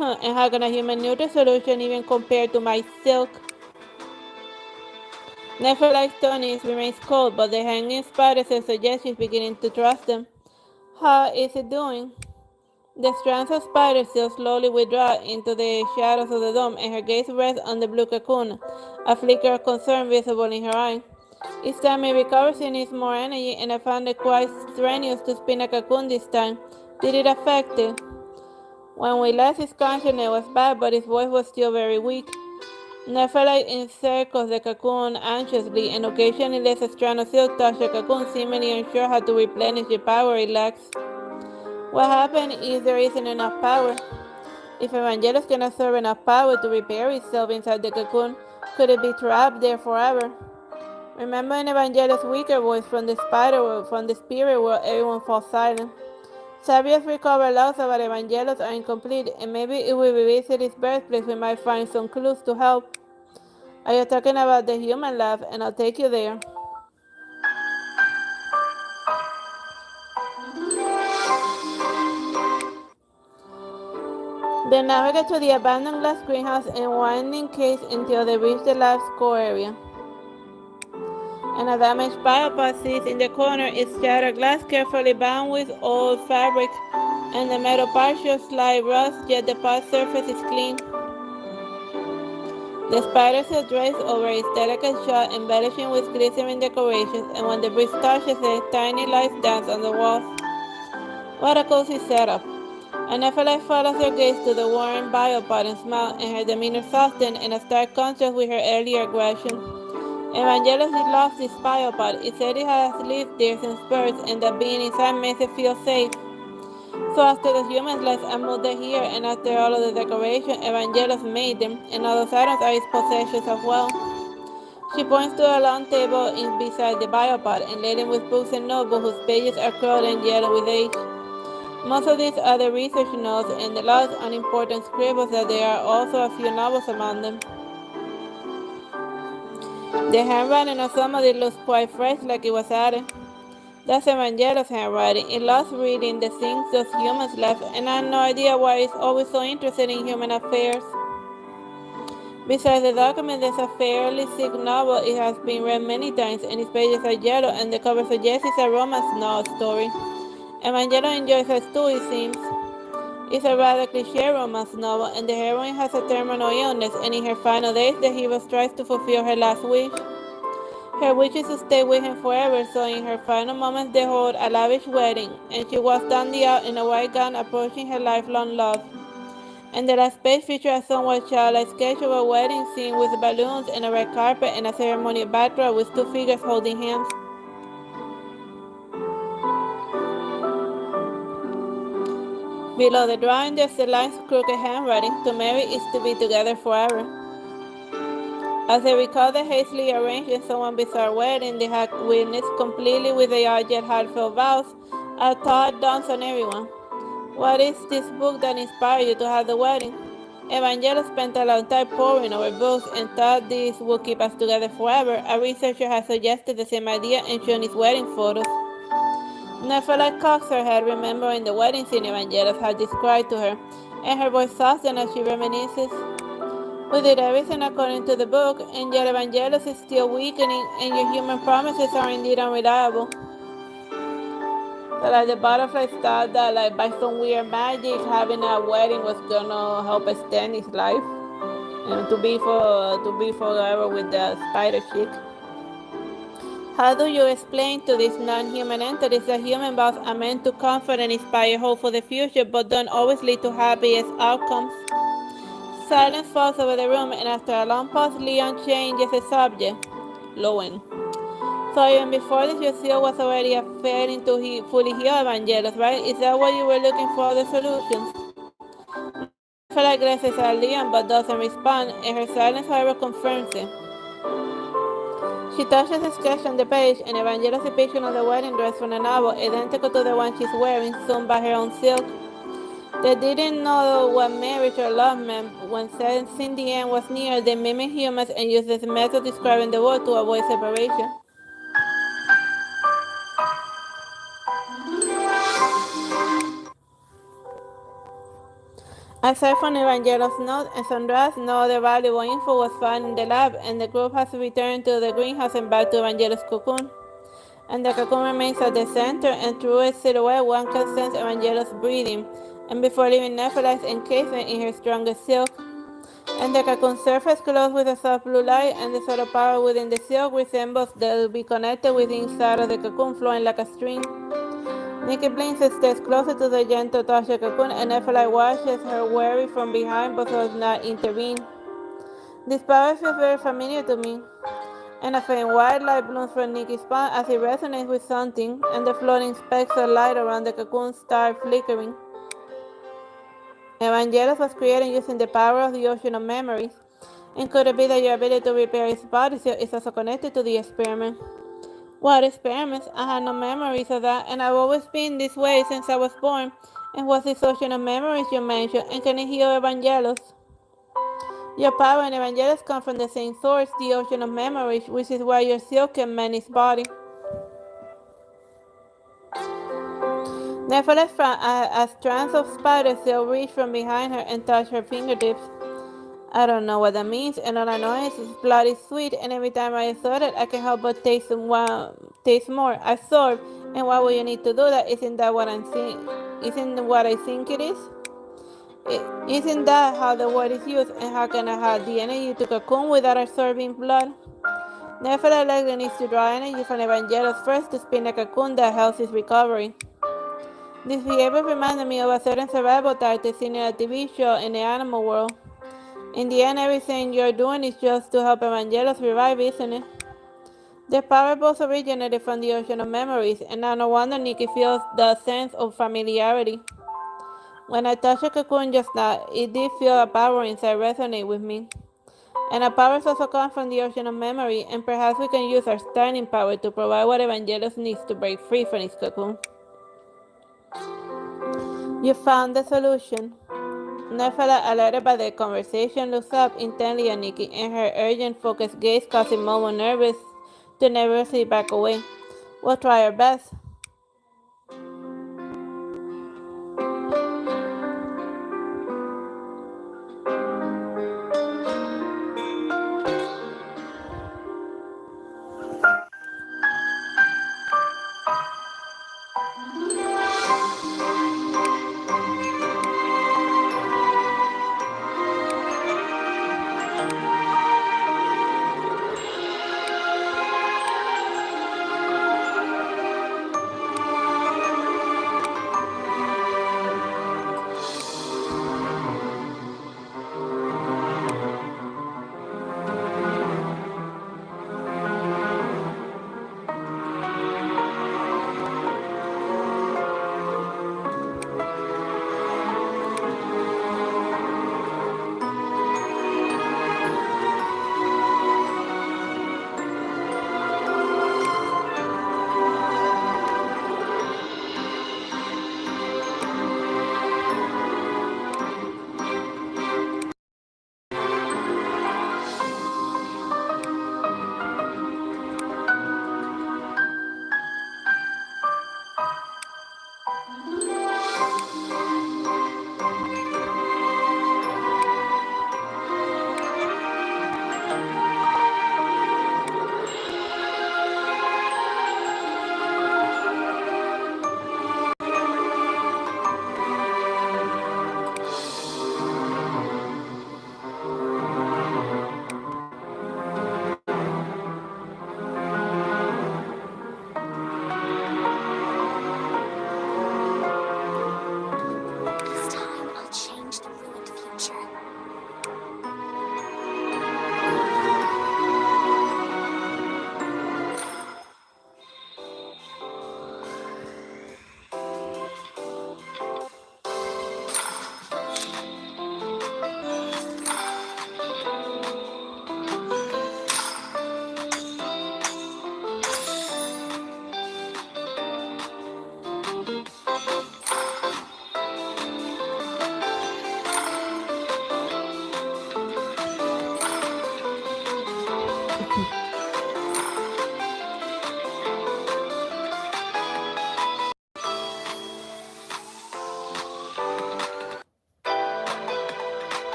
And how can a human nutrient solution even compare to my silk? Nephilim's tone remains cold, but the hanging spider suggests she's beginning to trust them. How is it doing? The strands of spider still slowly withdraw into the shadows of the dome, and her gaze rests on the blue cocoon, a flicker of concern visible in her eye. Each time it recovers, she needs more energy, and I found it quite strenuous to spin a cocoon this time. Did it affect it? When we left, his consciousness was back, but his voice was still very weak. Nephilim encircles the cocoon anxiously, and occasionally lets a strand of silk touch the cocoon, seemingly unsure how to replenish the power it lacks. What happens if there isn't enough power? If Evangelos cannot absorb enough power to repair itself inside the cocoon, could it be trapped there forever? Remembering Evangelos' weaker voice from the spider world, from the spirit world, everyone falls silent. Xavier's recovered logs about Evangelos are incomplete, and maybe if we revisit his birthplace, we might find some clues to help. Are you talking about the human lab? And I'll take you there. They navigate to the abandoned glass greenhouse and winding case until they reach the lab's core area. And a damaged biopod sits in the corner, its shattered glass carefully bound with old fabric, and the metal part shows slight rust, yet the pod surface is clean. The spider silk drapes over its delicate shell, embellishing with glittering decorations, and when the breeze touches it, tiny lights dance on the walls. What a cozy setup. And Nephilim follows her gaze to the worn biopod and smiles, and her demeanor softens in a stark contrast with her earlier aggression. Evangelos loves this biopod. It said it has lived there since birth, and that being inside makes it feel safe. So after the humans left, I moved them here, and after all of the decoration, Evangelos made them, and all those items are his possessions as well. She points to a long table beside the biopod, and laden with books and notebooks whose pages are curled and yellow with age. Most of these are the research notes, and the last unimportant scribbles that there are also a few novels among them. The handwriting of some of it looks quite fresh, like it was added. That's Evangelos' handwriting. It loves reading the things those humans left, and I have no idea why it's always so interested in human affairs. Besides the document, there's a fairly thick novel. It has been read many times, and its pages are yellow, and the cover suggests it's a romance novel story. Evangelos enjoys her too, it seems. It's a rather cliché romance novel, and the heroine has a terminal illness, and in her final days, the hero tries to fulfill her last wish. Her wish is to stay with him forever, so in her final moments they hold a lavish wedding, and she walks down the aisle in a white gown approaching her lifelong love. And the last page features a somewhat childlike sketch of a wedding scene with balloons and a red carpet and a ceremonial backdrop with two figures holding hands. Below the drawing, there's the lines of crooked handwriting. To marry is to be together forever. As they recall the hastily arranged and somewhat bizarre wedding they had witnessed, completely with the odd yet heartfelt vows, a thought dawns on everyone. What is this book that inspired you to have the wedding? Evangelos spent a long time poring over books and thought these would keep us together forever. A researcher has suggested the same idea and shown his wedding photos. Nephilim cocks her head, remembering the wedding scene Evangelos had described to her, and her voice softens as she reminisces. We did everything according to the book, and yet Evangelos is still weakening, and your human promises are indeed unreliable. So like the butterfly thought that like by some weird magic having a wedding was gonna help extend his life and to be forever with the spider chick. How do you explain to these non-human entities that human vows are meant to comfort and inspire hope for the future, but don't always lead to happiest outcomes? Silence falls over the room, and after a long pause, Leon changes the subject. Lowen. So even before this, your seal was already failing to fully heal Evangelos, right? Is that what you were looking for, the solutions? Nefela glances at Leon but doesn't respond, and her silence, however, confirms it. She touches the sketch on the page, and Evangelos' depiction of the wedding dress from the novel, identical to the one she's wearing, sewn by her own silk. They didn't know what marriage or love meant. When sensing the end was near, they mimicked humans and used this method describing the world to avoid separation. Aside from Evangelos' note and Sandra's, no other valuable info was found in the lab, and the group has returned to the greenhouse and back to Evangelos' cocoon. And the cocoon remains at the center, and through its silhouette one can sense Evangelos breathing, and before leaving Nefela's encasement in her strongest silk. And the cocoon surface glows with a soft blue light, and the sort of power within the silk resembles they'll be connected with the inside of the cocoon, flowing like a stream. Nikki blinks and stares closer to the gentle touch of the cocoon, and Nephilim watches her wary from behind but does not intervene. This power feels very familiar to me, and a faint white light blooms from Nikki's palm as it resonates with something, and the floating specks of light around the cocoon start flickering. Evangelos was created using the power of the ocean of memories, and could it be that your ability to repair its body is also connected to the experiment? What experiments? I had no memories of that, and I've always been this way since I was born. And what's this ocean of memories you mentioned? And can it heal Evangelos? Your power and Evangelos come from the same source, the ocean of memories, which is why your seal can mend his body. Nevertheless, a strands of spider silk reach from behind her and touch her fingertips. I don't know what that means, and all I know is it's bloody sweet, and every time I absorb it, I can help but taste more. Absorb, and why would you need to do that? Isn't that what I'm seeing? Isn't what I think it is? Isn't that how the word is used, and how can I have the energy to cocoon without absorbing blood? Nevertheless, needs to draw energy from Evangelos first to spin a cocoon that helps his recovery. This behavior reminded me of a certain survival tactic seen in a TV show in the animal world. In the end, everything you're doing is just to help Evangelos revive, isn't it? The power both originated from the ocean of memories, and now no wonder Nikki feels the sense of familiarity. When I touched a cocoon just now, it did feel a power inside resonate with me. And our powers also come from the ocean of memory, and perhaps we can use our standing power to provide what Evangelos needs to break free from his cocoon. You found the solution. Nefela, alerted by the conversation, looks up intently at Nikki, and her urgent, focused gaze causing Momo to nervously back away. We'll try our best.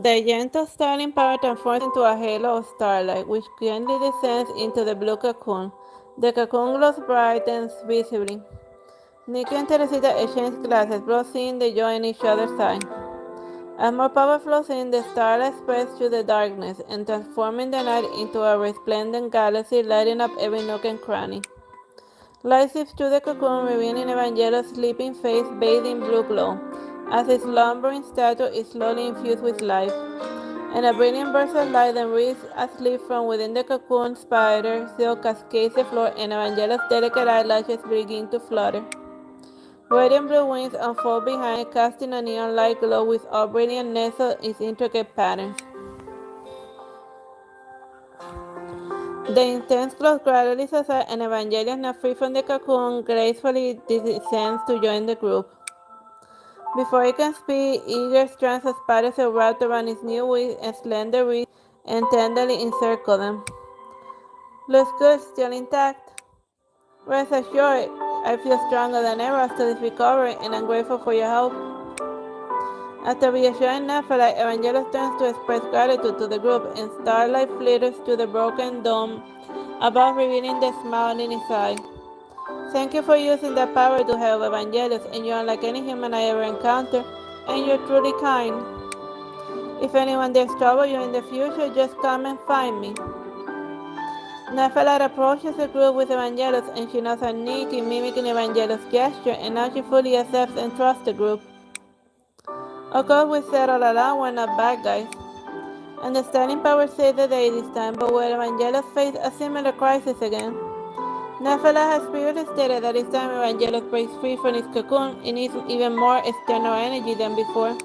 The gentle starting power transforms into a halo of starlight, which gently descends into the blue cocoon. The cocoon glows bright and visibly. Nikki and Teresita exchange glances, both seeing the joy in each other's eyes. As more power flows in, the starlight spreads through the darkness and transforming the night into a resplendent galaxy, lighting up every nook and cranny. Light seeps through the cocoon, revealing Evangelo's sleeping face bathed in blue glow, as his slumbering statue is slowly infused with life. And a brilliant burst of light then reaches asleep from within the cocoon. Spider silk cascades the floor, and Evangelo's delicate eyelashes begin to flutter. Radiant blue wings unfold behind, casting a neon light glow with all brilliant nestled in its intricate patterns. The intense glow gradually subsides, and Evangelion, now free from the cocoon, gracefully descends to join the group. Before he can speak, eager strands of spiders are wrapped around his new wings and slender wrists and tenderly encircle them. Looks good, still intact. Rest assured, I feel stronger than ever after this recovery, and I'm grateful for your help. After reassuring Nephilim, Evangelos turns to express gratitude to the group, and starlight flitters to the broken dome above, revealing the smile in his eye. Thank you for using that power to help Evangelos, and you're unlike any human I ever encountered, and you're truly kind. If anyone dares trouble you in the future, just come and find me. Nephilim approaches the group with Evangelos, and she nods at Nikki, mimicking Evangelos' gesture, and now she fully accepts and trusts the group. Of course, we said all along we're not bad guys. Understanding power saved the day this time, but will Evangelos face a similar crisis again? Nephilim has previously stated that this time Evangelos breaks free from his cocoon and needs even more external energy than before.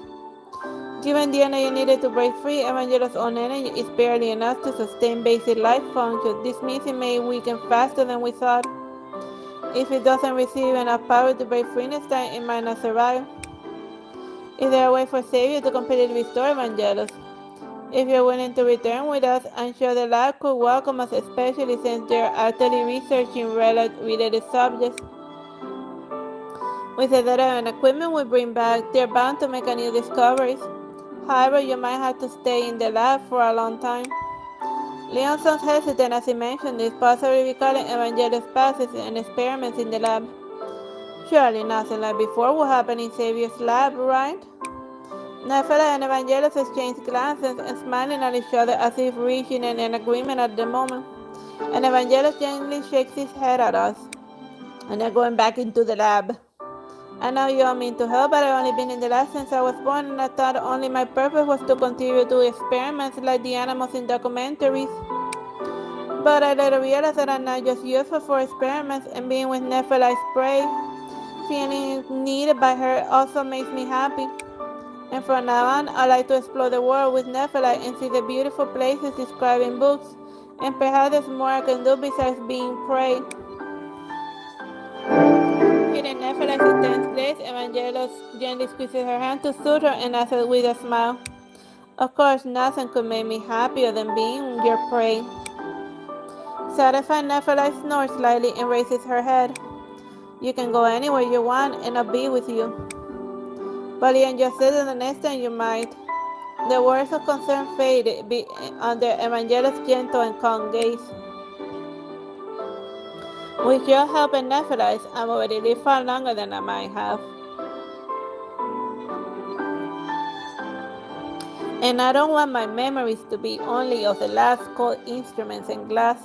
Given the energy needed to break free, Evangelos' own energy is barely enough to sustain basic life functions. This means it may weaken faster than we thought. If it doesn't receive enough power to break free next time, it might not survive. Is there a way for Savior to completely restore Evangelos? If you're willing to return with us, I'm sure the lab could welcome us, especially since they're actively researching related subjects. With the data and equipment we bring back, they're bound to make a new discoveries. However, you might have to stay in the lab for a long time. Leon sounds hesitant as he mentioned this, possibly recalling Evangelos' passes and experiments in the lab. Surely nothing like before will happen in Savior's lab, right? Nephilim and Evangelos exchange glances and smiling at each other as if reaching an agreement at the moment. And Evangelos gently shakes his head at us. And they're going back into the lab. I know you all mean to help, but I've only been in the lab since I was born, and I thought only my purpose was to continue to do experiments like the animals in documentaries. But I later realized that I'm not just useful for experiments, and being with Nephilim's prey, feeling needed by her also makes me happy. And from now on, I like to explore the world with Nephilim and see the beautiful places described in books, and perhaps there's more I can do besides being prey. Hitting Nephilim's intense gaze, Evangelos gently squeezes her hand to soothe her and asks with a smile, "Of course, nothing could make me happier than being your prey." Satisfied, Nephilim snores slightly and raises her head. "You can go anywhere you want, and I'll be with you." But Leon just said that the next time you might. The words of concern faded under Evangelos' gentle and calm gaze. With your help and Nephilim, I'm already lived far longer than I might have. And I don't want my memories to be only of the last cold instruments and glass.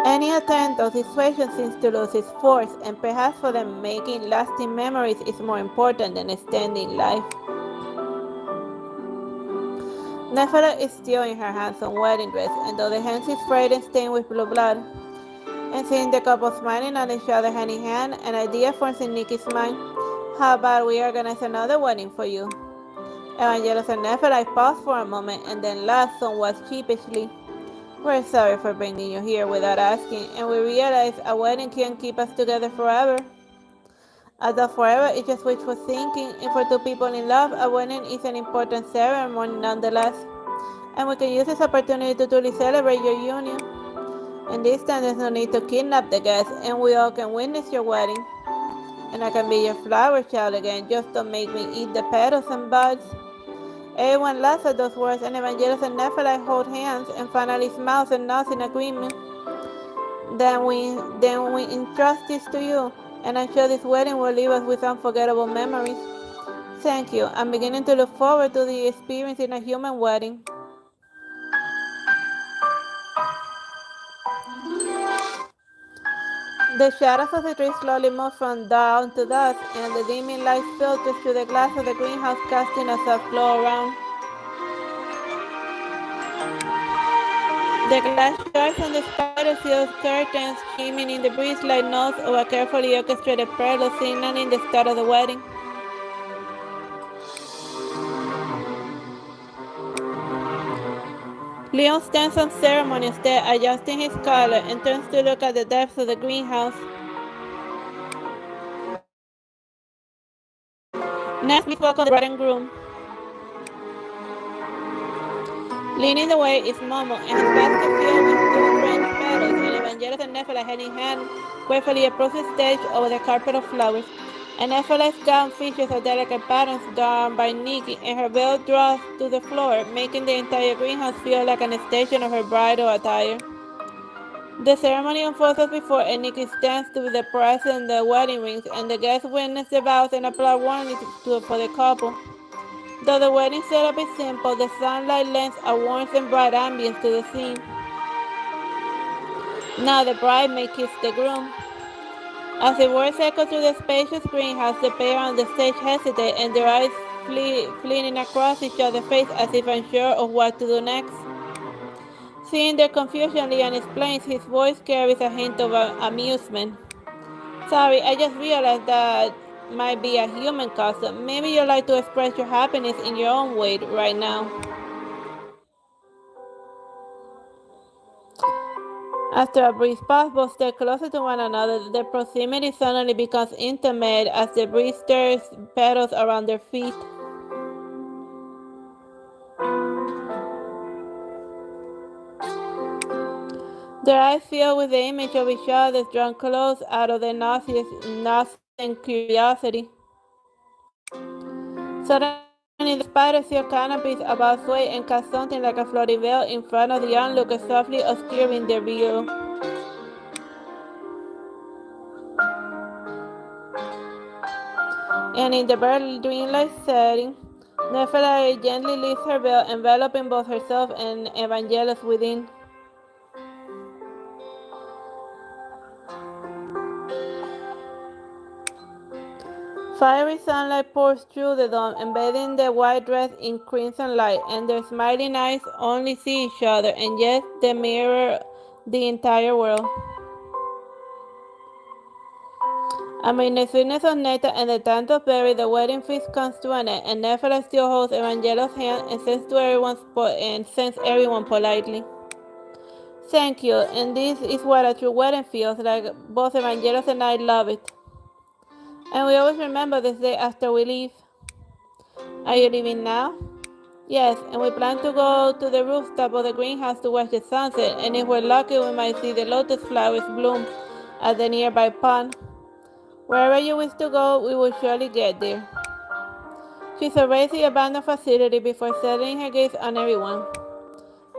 Any attempt or dissuasion seems to lose its force, and perhaps for them making lasting memories is more important than extending life. Nephilim is still in her handsome wedding dress, and though the hem is frayed and stained with blue blood, and seeing the couple smiling at each other hand in hand, an idea forms in Nikki's mind. How about we organize another wedding for you? Evangelos and Nephilim pause for a moment and then laugh somewhat sheepishly. We're sorry for bringing you here without asking, and we realize a wedding can't keep us together forever. Although forever is just wishful thinking, and for two people in love, a wedding is an important ceremony nonetheless. And we can use this opportunity to truly celebrate your union. And this time there's no need to kidnap the guests, and we all can witness your wedding. And I can be your flower child again. Just don't make me eat the petals and buds. Everyone laughs at those words, and Evangelos and Nephilim hold hands and finally smiles and nods in agreement. Then we entrust this to you, and I'm sure this wedding will leave us with unforgettable memories. Thank you. I'm beginning to look forward to the experience in a human wedding. The shadows of the trees slowly move from dawn to dusk, and the dimming light filters through the glass of the greenhouse, casting a soft glow around. The glass shards and the spider-sealed curtains shimmering in the breeze like notes of a carefully orchestrated prelude signaling the start of the wedding. Leon stands on ceremony instead, adjusting his collar, and turns to look at the depths of the greenhouse. Next, we welcome the bride and groom. Leading the way is Momo, and his basket filled with two drenched petals, and Evangelos and Nephilim hand in hand gratefully approach the stage over the carpet of flowers. And Nephilim's gown features a delicate patterns done by Nikki, and her veil draws to the floor, making the entire greenhouse feel like an extension of her bridal attire. The ceremony unfolds as before, and Nikki stands to the prize and the wedding rings, and the guests witness the vows and applaud warmly for the couple. Though the wedding setup is simple, the sunlight lends a warmth and bright ambience to the scene. Now the bride may kiss the groom. As the words echo through the spacious greenhouse, the pair on the stage hesitate, and their eyes fleeting across each other's face as if unsure of what to do next. Seeing their confusion, Leon explains. His voice carries a hint of amusement. Sorry, I just realized that might be a human custom. Maybe you'd like to express your happiness in your own way right now. After a brief pause, both stay closer to one another. Their proximity suddenly becomes intimate as the breeze stirs petals around their feet. Their eyes filled with the image of each other, drawn close out of their nauseous curiosity. Suddenly, the spider-sealed canopies above sway and cast something like a floating veil in front of the onlookers, softly obscuring their view. And in the very dreamlike setting, Nephilim gently lifts her veil, enveloping both herself and Evangelos within. Fiery sunlight pours through the dome, embedding the white dress in crimson light, and their smiling eyes only see each other, and yet they mirror the entire world. Amid the sweetness of nectar and the scent of berry, the wedding feast comes to an end, and Nephilim still holds Evangelos' hand and sends everyone politely. Thank you, and this is what a true wedding feels like. Both Evangelos and I love it. And we always remember this day after we leave. Are you leaving now? Yes, and we plan to go to the rooftop of the greenhouse to watch the sunset, and if we're lucky we might see the lotus flowers bloom at the nearby pond. Wherever you wish to go, we will surely get there. She surveys the abandoned facility before settling her gaze on everyone.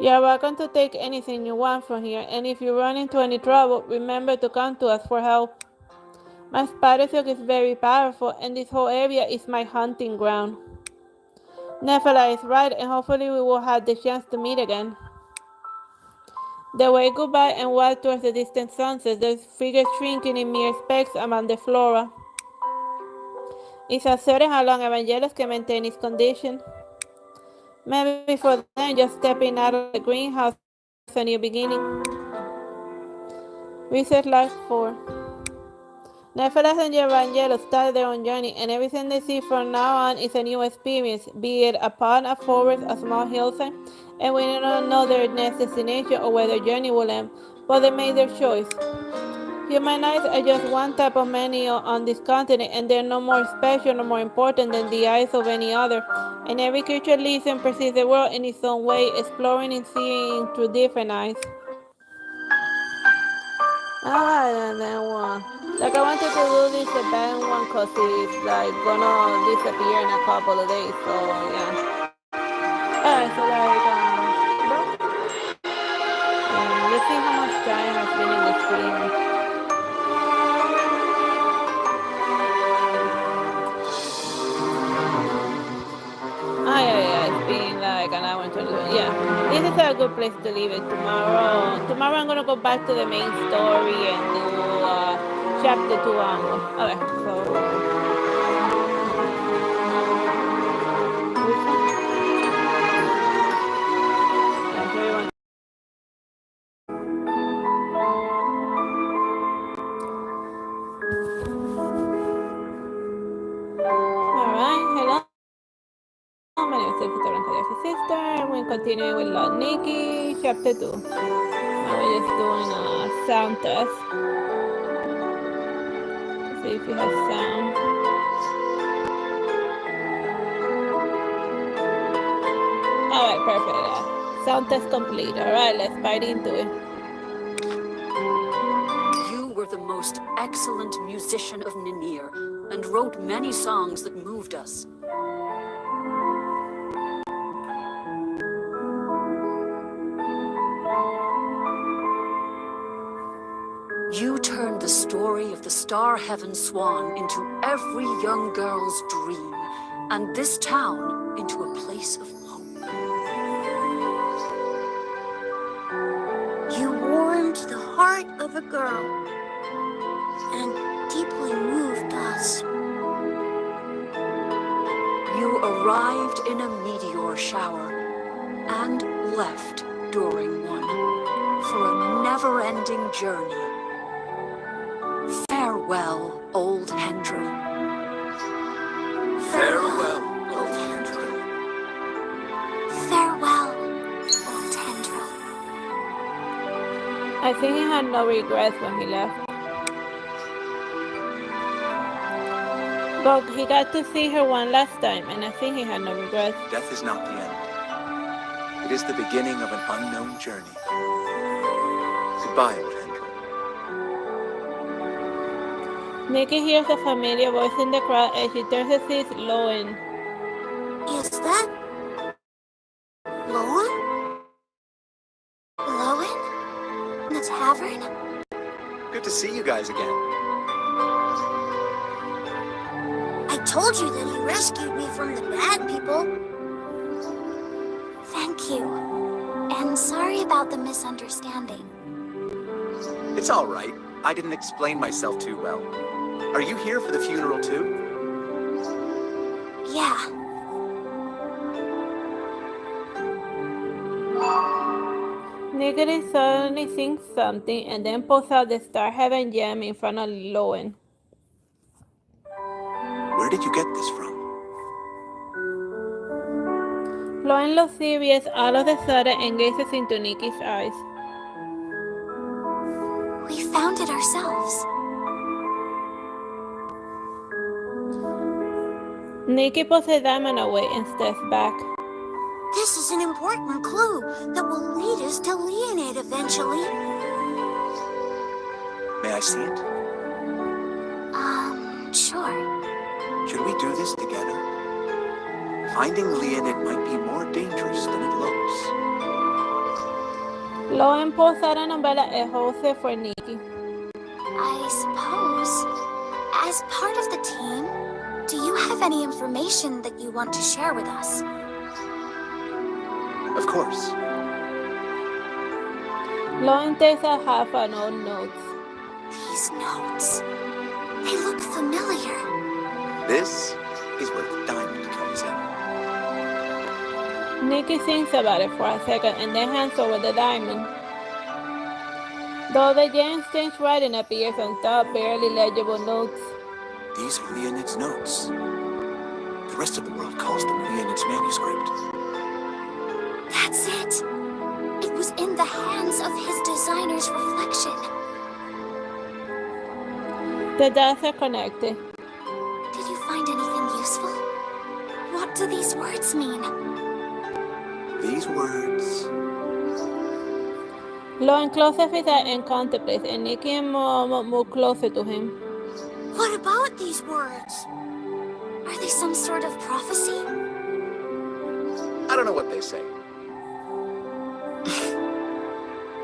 You are welcome to take anything you want from here, and if you run into any trouble, remember to come to us for help. My spider silk is very powerful, and this whole area is my hunting ground. Nephilim is right, and hopefully we will have the chance to meet again. They wave goodbye and walk towards the distant sunset, their figures shrinking in mere specks among the flora. It's uncertain how long Evangelos can maintain his condition. Maybe before then, just stepping out of the greenhouse is a new beginning. Research Log 4. Nephilim and Evangelos start their own journey, and everything they see from now on is a new experience, be it a pond, a forest, a small hillside, and we do not know their next destination or where their journey will end, but they made their choice. Humanoids are just one type of many on this continent, and they're no more special nor more important than the eyes of any other, and every creature lives and perceives the world in its own way, exploring and seeing through different eyes. And then one. Like I wanted to do this event one because it's like gonna disappear in a couple of days. So yeah. Alright, so like let's see how much time has been in the stream. Yeah, it's been like an hour and 20 minutes. Yeah, this is a good place to leave it. Tomorrow I'm gonna go back to the main story and do chapter 2 onward. Okay, so alright, hello. My name is Sister. We're continuing with Nikki, chapter 2. Now we're just doing a sound test. Let's see if you have sound. Alright, perfect. Sound test complete. Alright, let's bite into it. You were the most excellent musician of Ninir and wrote many songs that moved us. You turned the story of the Star Heaven Swan into every young girl's dream, and this town into a place of hope. You warmed the heart of a girl and deeply moved us. You arrived in a meteor shower and left during one for a never-ending journey. Farewell, old Hendra. Farewell, old Hendra. Farewell, old Hendra. I think he had no regrets when he left. But he got to see her one last time, and I think he had no regrets. Death is not the end. It is the beginning of an unknown journey. Goodbye, old Hendra. Nikki hears a familiar voice in the crowd and she turns to see Lowen. Is that Lowen? Lowen? In the tavern? Good to see you guys again. I told you that he rescued me from the bad people. Thank you. And sorry about the misunderstanding. It's all right. I didn't explain myself too well. Are you here for the funeral too? Yeah. Nikki suddenly sings something and then pulls out the Star Heaven gem in front of Lowen. Where did you get this from? Lowen looks serious all of a sudden and gazes into Nikki's eyes. We found it ourselves. Nikki pulls the diamond away and steps back. This is an important clue that will lead us to Leonid eventually. May I see it? Sure. Should we do this together? Finding Leonid might be more dangerous than it looks. Lowen pulls out an umbrella and holds it for Nikki. I suppose, as part of the team, do you have any information that you want to share with us? Of course. Lowen takes out half an old notes. These notes, they look familiar. This is where the diamond comes in. Nikki thinks about it for a second and then hands over the diamond. Though the gem strange writing appears on top, barely legible notes. These are Leonid's notes. The rest of the world calls them Leonid's manuscript. That's it. It was in the hands of his designer's reflection. The dots are connected. Did you find anything useful? What do these words mean? These words... Lauren closes his eyes and contemplates, and Nikki and Mom move closer to him. What about these words? Are they some sort of prophecy? I don't know what they say.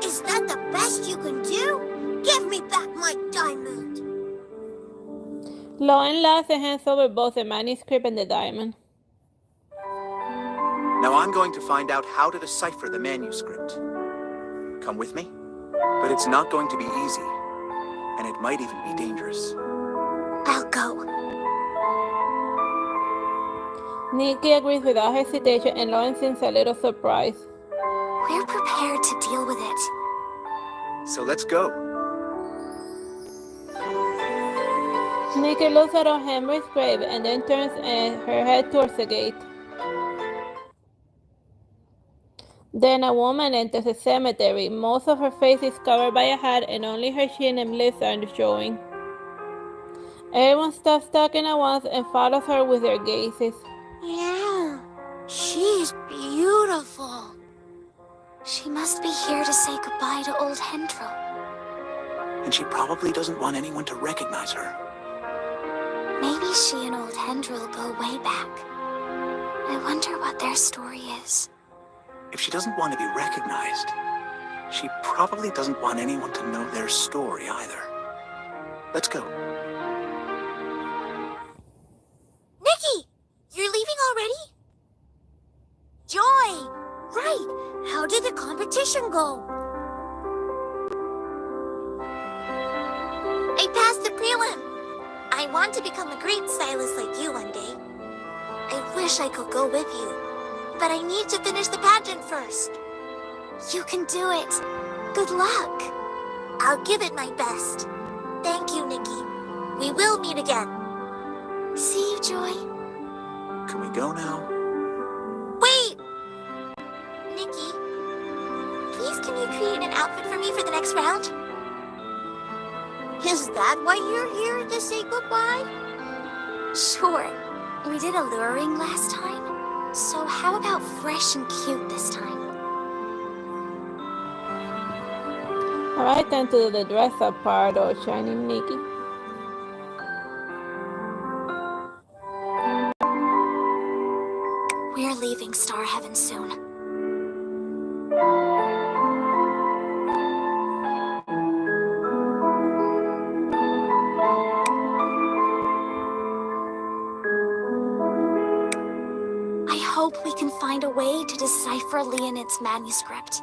Is that the best you can do? Give me back my diamond. Lauren laughs and hands over both the manuscript and the diamond. Now I'm going to find out how to decipher the manuscript. Come with me? But it's not going to be easy. And it might even be dangerous. I'll go. Nikki agrees without hesitation, and Lauren seems a little surprised. We're prepared to deal with it. So let's go. Nikki looks at Henry's grave and then turns her head towards the gate. Then a woman enters the cemetery. Most of her face is covered by a hat and only her chin and lips are showing. Everyone stops talking at once and follows her with their gazes. Yeah, she's beautiful. She must be here to say goodbye to old Hendril. And she probably doesn't want anyone to recognize her. Maybe she and old Hendril go way back. I wonder what their story is. If she doesn't want to be recognized, she probably doesn't want anyone to know their story either. Let's go. Nikki! You're leaving already? Joy! Right! How did the competition go? I passed the prelim. I want to become a great stylist like you one day. I wish I could go with you, but I need to finish the pageant first. You can do it. Good luck. I'll give it my best. Thank you, Nikki. We will meet again. See you, Joy. Can we go now? Wait! Nikki, please can you create an outfit for me for the next round? Is that why you're here to say goodbye? Sure. We did alluring last time, so how about fresh and cute this time? Alright, time to do the dress up part of Shining Nikki. We're leaving Star Heaven soon. I hope we can find a way to decipher Leonid's manuscript.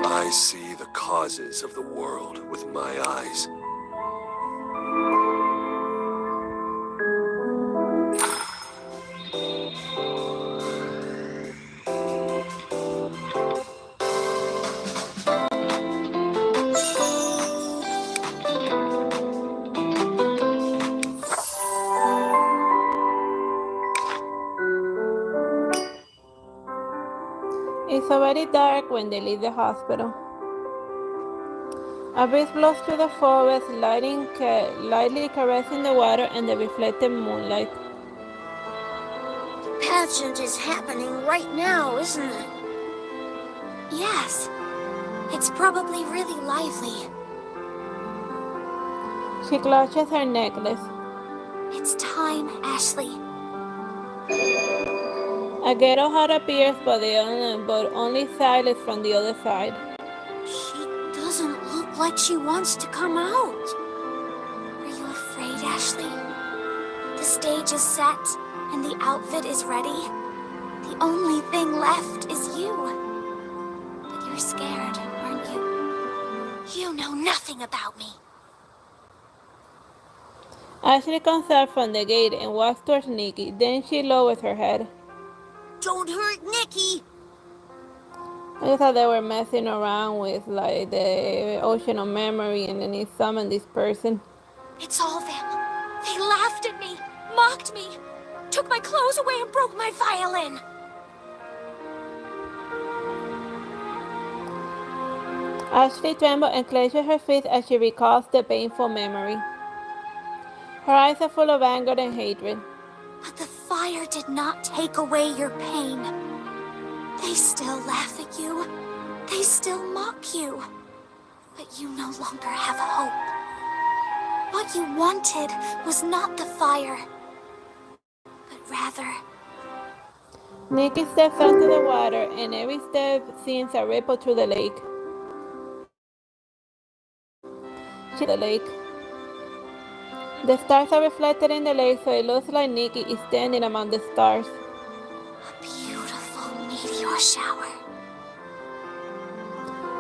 I see the causes of the world with my eyes. already dark when they leave the hospital. A breeze blows through the forest, lightly caressing the water and the reflected moonlight. The pageant is happening right now, isn't it? Yes. It's probably really lively. She clutches her necklace. It's time, Ashley. A ghetto heart appears, but only silence from the other side. She doesn't look like she wants to come out. Are you afraid, Ashley? The stage is set, and the outfit is ready. The only thing left is you. But you're scared, aren't you? You know nothing about me. Ashley comes out from the gate and walks towards Nikki. Then she lowers her head. Don't hurt Nikki! I thought they were messing around with like the ocean of memory, and then he summoned this person. It's all them. They laughed at me, mocked me, took my clothes away and broke my violin. Ashley trembles and clenches her fist as she recalls the painful memory. Her eyes are full of anger and hatred. But the fire did not take away your pain. They still laugh at you. They still mock you. But you no longer have hope. What you wanted was not the fire, but rather... Nikki steps onto the water, and every step sends a ripple through the lake. The stars are reflected in the lake, so it looks like Nikki is standing among the stars. A beautiful meteor shower.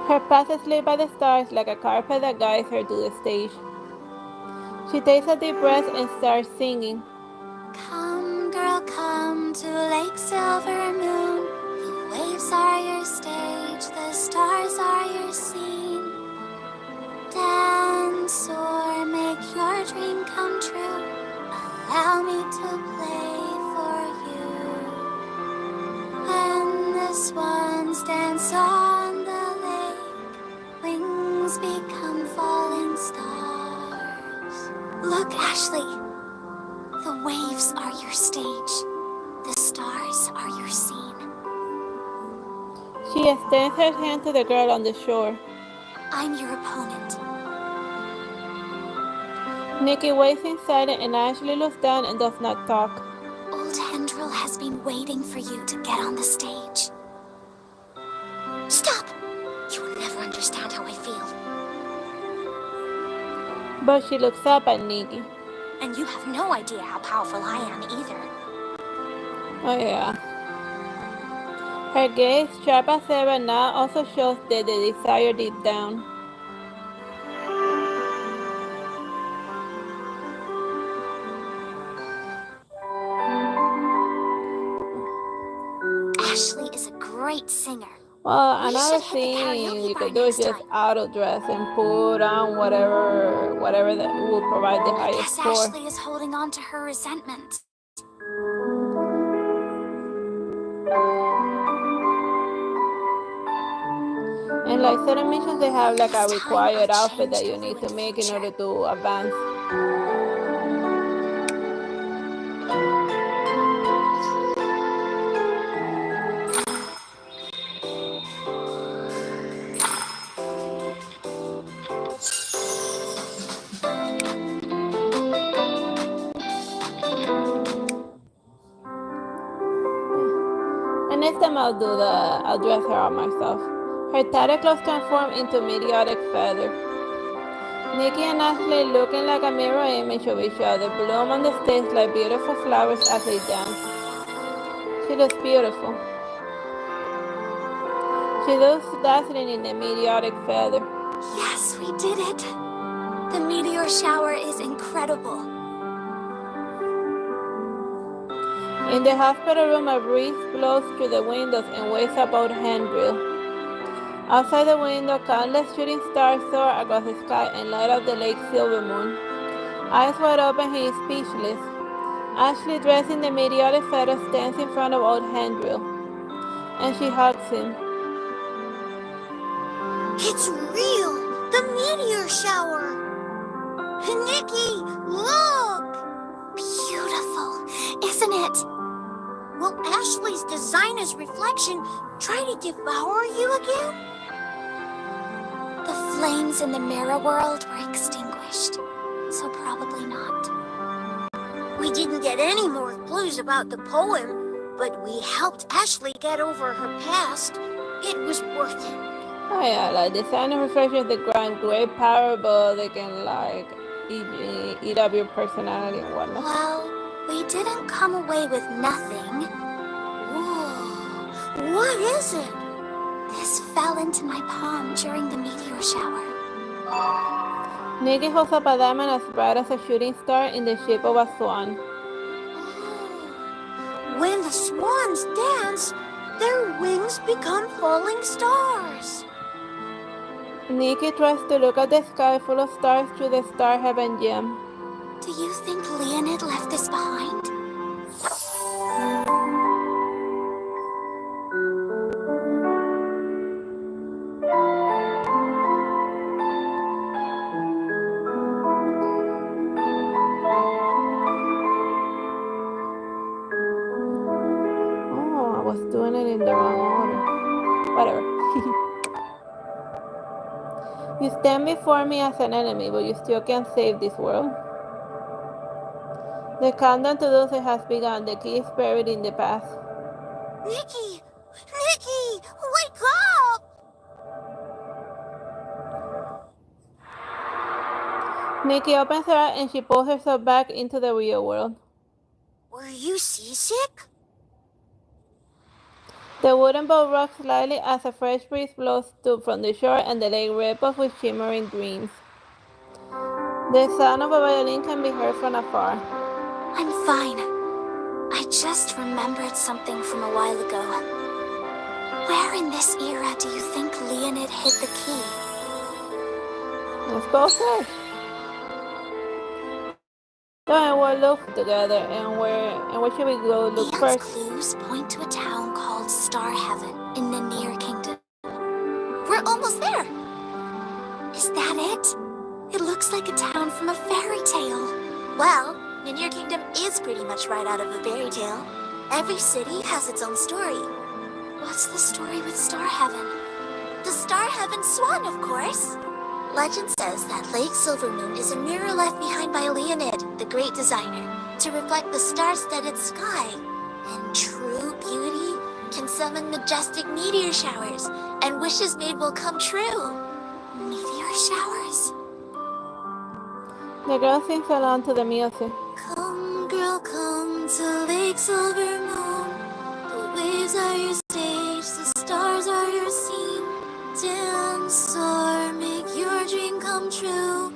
Her path is lit by the stars like a carpet that guides her to the stage. She takes a deep breath and starts singing. Come, girl, come to Lake Silver Moon. The waves are your stage, the stars are your scene. Dance or make your dream come true. Allow me to play for you. When the swans dance on the lake, wings become falling stars. Look, Ashley. The waves are your stage. The stars are your scene. She extends her hand to the girl on the shore. I'm your opponent. Nikki waits in silence, and Ashley looks down and does not talk. Old Hendril has been waiting for you to get on the stage. Stop! You will never understand how I feel. But she looks up at Nikki. And you have no idea how powerful I am either. Oh yeah. Her gaze, sharp as ever, now also shows the desire deep down. Ashley is a great singer. Well, We another should hit the thing karaoke you bar could do is next just time. auto dress and put on whatever that will provide the I highest guess score. Ashley is holding on to her resentment. And like certain missions, they have like a This time required I'll outfit that change you the need to ruined make in future. order to advance. And next time I'll dress her up myself. Her tattered clothes transform into meteoric feather. Nikki and Ashley, looking like a mirror image of each other, bloom on the stage like beautiful flowers as they dance. She looks beautiful. She looks dazzling in the meteoric feather. Yes, we did it. The meteor shower is incredible. In the hospital room, a breeze blows through the windows and wakes up old Hendril. Outside the window, countless shooting stars soar across the sky and light up the lake's silver moon. Eyes wide open, he is speechless. Ashley, dressed in the meteoric feather, stands in front of old Hendril, and she hugs him. It's real! The meteor shower! Nikki, look! Beautiful, isn't it? Will Ashley's designer's reflection try to devour you again? The flames in the mirror world were extinguished, so probably not. We didn't get any more clues about the poem, but we helped Ashley get over her past. It was worth it. Oh yeah, like designer reflections they grant great power, but they can like eat up your personality and whatnot. Well, we didn't come away with nothing. Whoa, what is it? This fell into my palm during the meteor shower. Nikki holds up a diamond as bright as a shooting star in the shape of a swan. When the swans dance, their wings become falling stars. Nikki tries to look at the sky full of stars through the Star Heaven gem. Do you think Leonid left this behind? Oh, I was doing it in the wrong order. Whatever. You stand before me as an enemy, but you still can't save this world. The countdown to do so has begun. The key is buried in the past. Nikki! Nikki! Wake up! Nikki opens her eyes and she pulls herself back into the real world. Were you seasick? The wooden boat rocks slightly as a fresh breeze blows from the shore and the lake ripples with shimmering dreams. The sound of a violin can be heard from afar. I'm fine. I just remembered something from a while ago. Where in this era do you think Leonid hid the key? Let's go search. Then we'll look together, and where should we go look Ian's first? clues point to a town called Star Heaven in the Near Kingdom. We're almost there. Is that it? It looks like a town from a fairy tale. Well, the Near Kingdom is pretty much right out of a fairy tale. Every city has its own story. What's the story with Star Heaven? The Star Heaven Swan, of course. Legend says that Lake Silvermoon is a mirror left behind by Leonid, the great designer, to reflect the star-studded sky. And true beauty can summon majestic meteor showers, and wishes made will come true. Meteor showers? The girl sings along to the music. Come, girl, come to Lake Silvermoon. The waves are your stage, the stars are your scene. Dance or make your dream come true.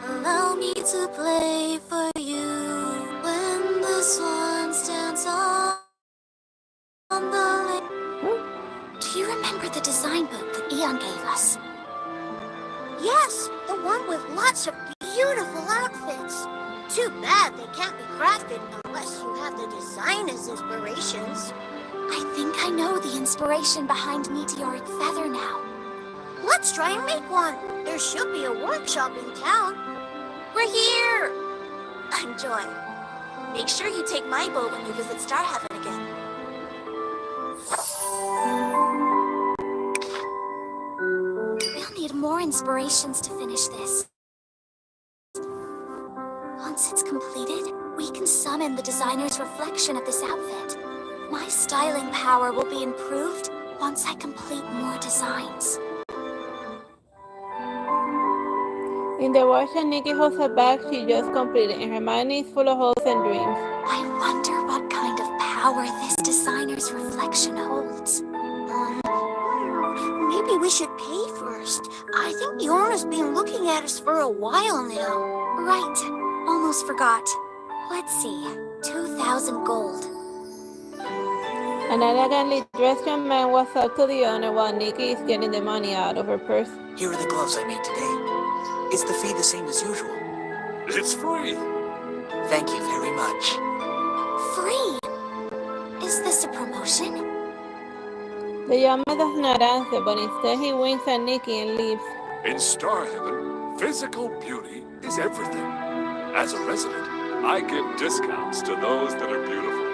Allow me to play for you. When the swans dance on the lake. Do you remember the design book that Ian gave us? Yes, the one with lots of beautiful outfits. Too bad they can't be crafted unless you have the designer's inspirations. I think I know the inspiration behind Meteoric Feather now. Let's try and make one. There should be a workshop in town. We're here! I'm Joy. Make sure you take my boat when you visit Star Heaven again. We'll need more inspirations to finish this. Once it's completed, we can summon the designer's reflection of this outfit. My styling power will be improved once I complete more designs. In the version Nikki holds her bag she just completed, and her mind is full of hopes and dreams. I wonder what kind of power this designer's reflection holds. Maybe we should pay first. I think the owner's been looking at us for a while now. Right. Almost forgot. Let's see. 2,000 gold. An elegantly dressed young man walks up to the owner while Nikki is getting the money out of her purse. Here are the gloves I made today. Is the fee the same as usual? It's free. Thank you very much. Free? Is this a promotion? The young man does not answer, but instead he winks at Nikki and leaves. In Star Heaven, physical beauty is everything. As a resident, I give discounts to those that are beautiful.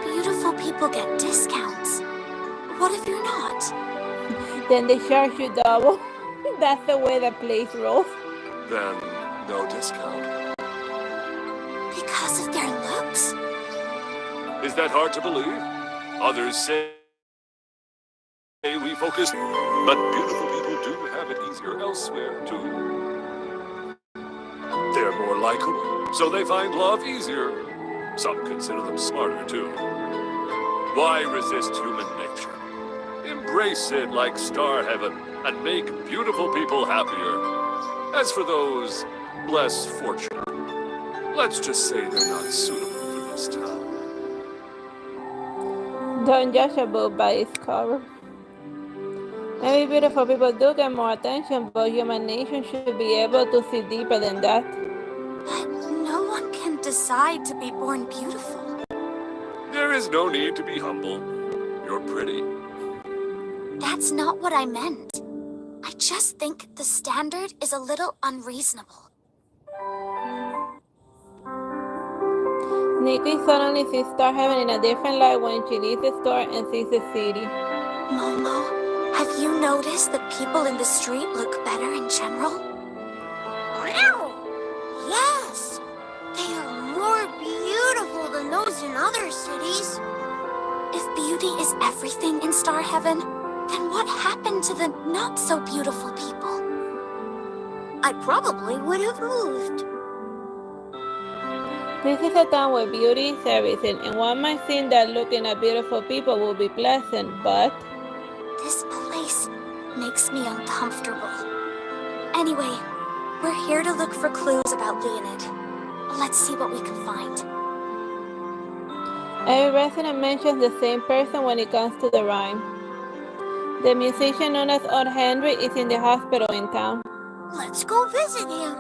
Beautiful people get discounts. What if you're not? Then they charge you double. That's the way the place rolls. Then, no discount. Because of their looks? Is that hard to believe? Others say we focus, but beautiful people do have it easier elsewhere, too. They're more likable, so they find love easier. Some consider them smarter, too. Why resist human nature? Embrace it like Star Heaven and make beautiful people happier. As for those less fortunate, let's just say they're not suitable for this town. Don't judge a book by its cover. Maybe beautiful people do get more attention, but human nature should be able to see deeper than that. But no one can decide to be born beautiful. There is no need to be humble. You're pretty. That's not what I meant. I just think the standard is a little unreasonable. Nikki suddenly sees Star Heaven in a different light when she leaves the store and sees the city. Momo, have you noticed that people in the street look better in general? Yes! They are more beautiful than those in other cities. If beauty is everything in Star Heaven, then what happened to the not-so-beautiful people? I probably would have moved. This is a town where beauty is everything, and one might think that looking at beautiful people will be pleasant, but... This place makes me uncomfortable. Anyway, we're here to look for clues about Leonid. Let's see what we can find. Every resident mentions the same person when it comes to the rhyme. The musician known as Old Henry is in the hospital in town. Let's go visit him.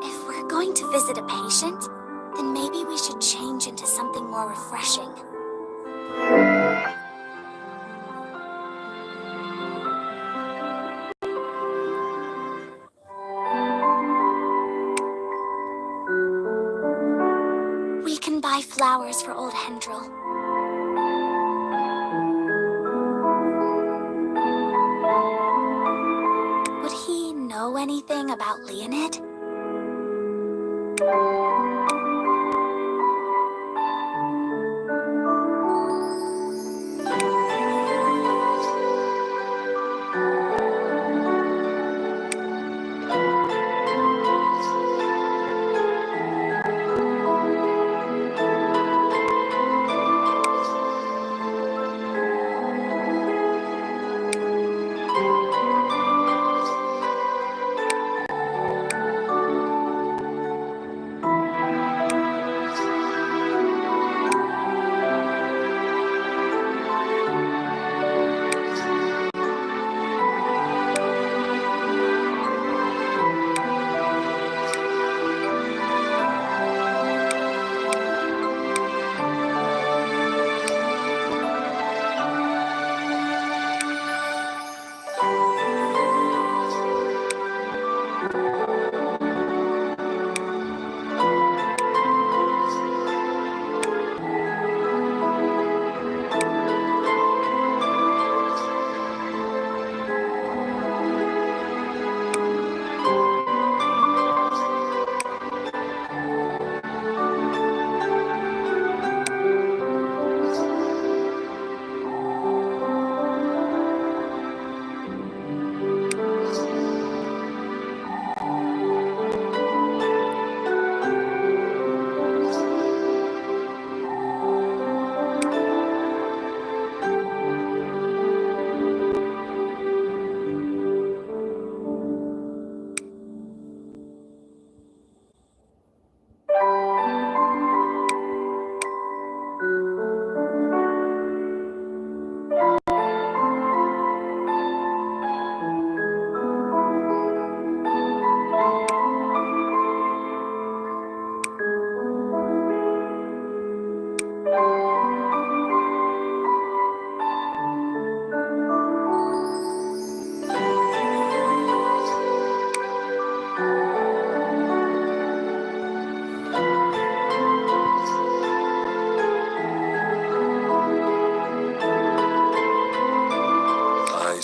If we're going to visit a patient, then maybe we should change into something more refreshing. We can buy flowers for old Hendril. Would he know anything about Leonid?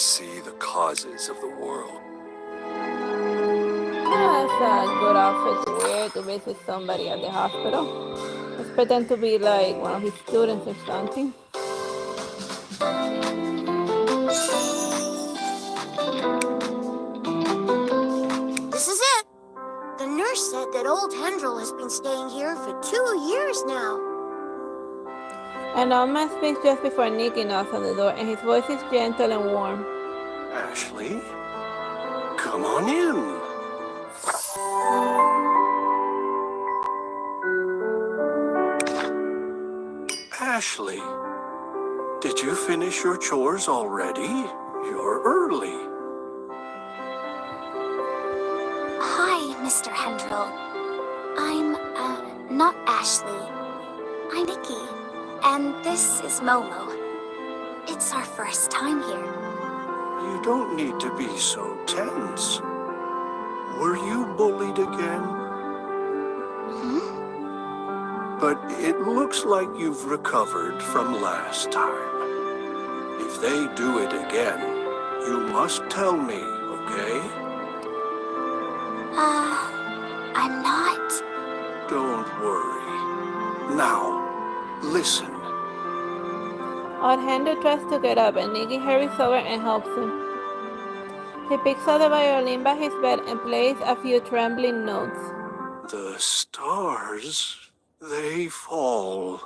see the causes of the world. That's a good outfit to wear to visit somebody at the hospital. Let's pretend to be like one of his students or something. This is it. The nurse said that old Hendril has been staying here for 2 years now. An old man speaks just before Nikki knocks on the door, and his voice is gentle and warm. Ashley, come on in. Ashley, did you finish your chores already? You're early. Hi, Mr. Hendril. I'm, not Ashley. I'm Nikki. And this is Momo. It's our first time here. You don't need to be so tense. Were you bullied again? But it looks like you've recovered from last time. If they do it again, you must tell me, okay? I'm not. Don't worry. Now, listen. Old Hendril tries to get up, and Nikki hurries over and helps him. He picks up the violin by his bed and plays a few trembling notes. The stars, they fall.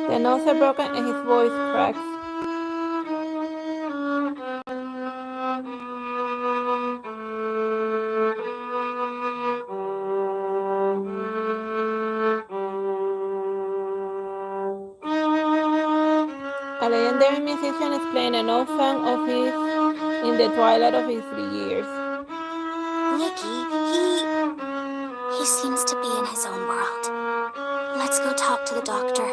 The notes are broken and his voice cracks. A legendary musician is playing an old song of his in the twilight of his years. Nikki, he seems to be in his own world. Let's go talk to the doctor.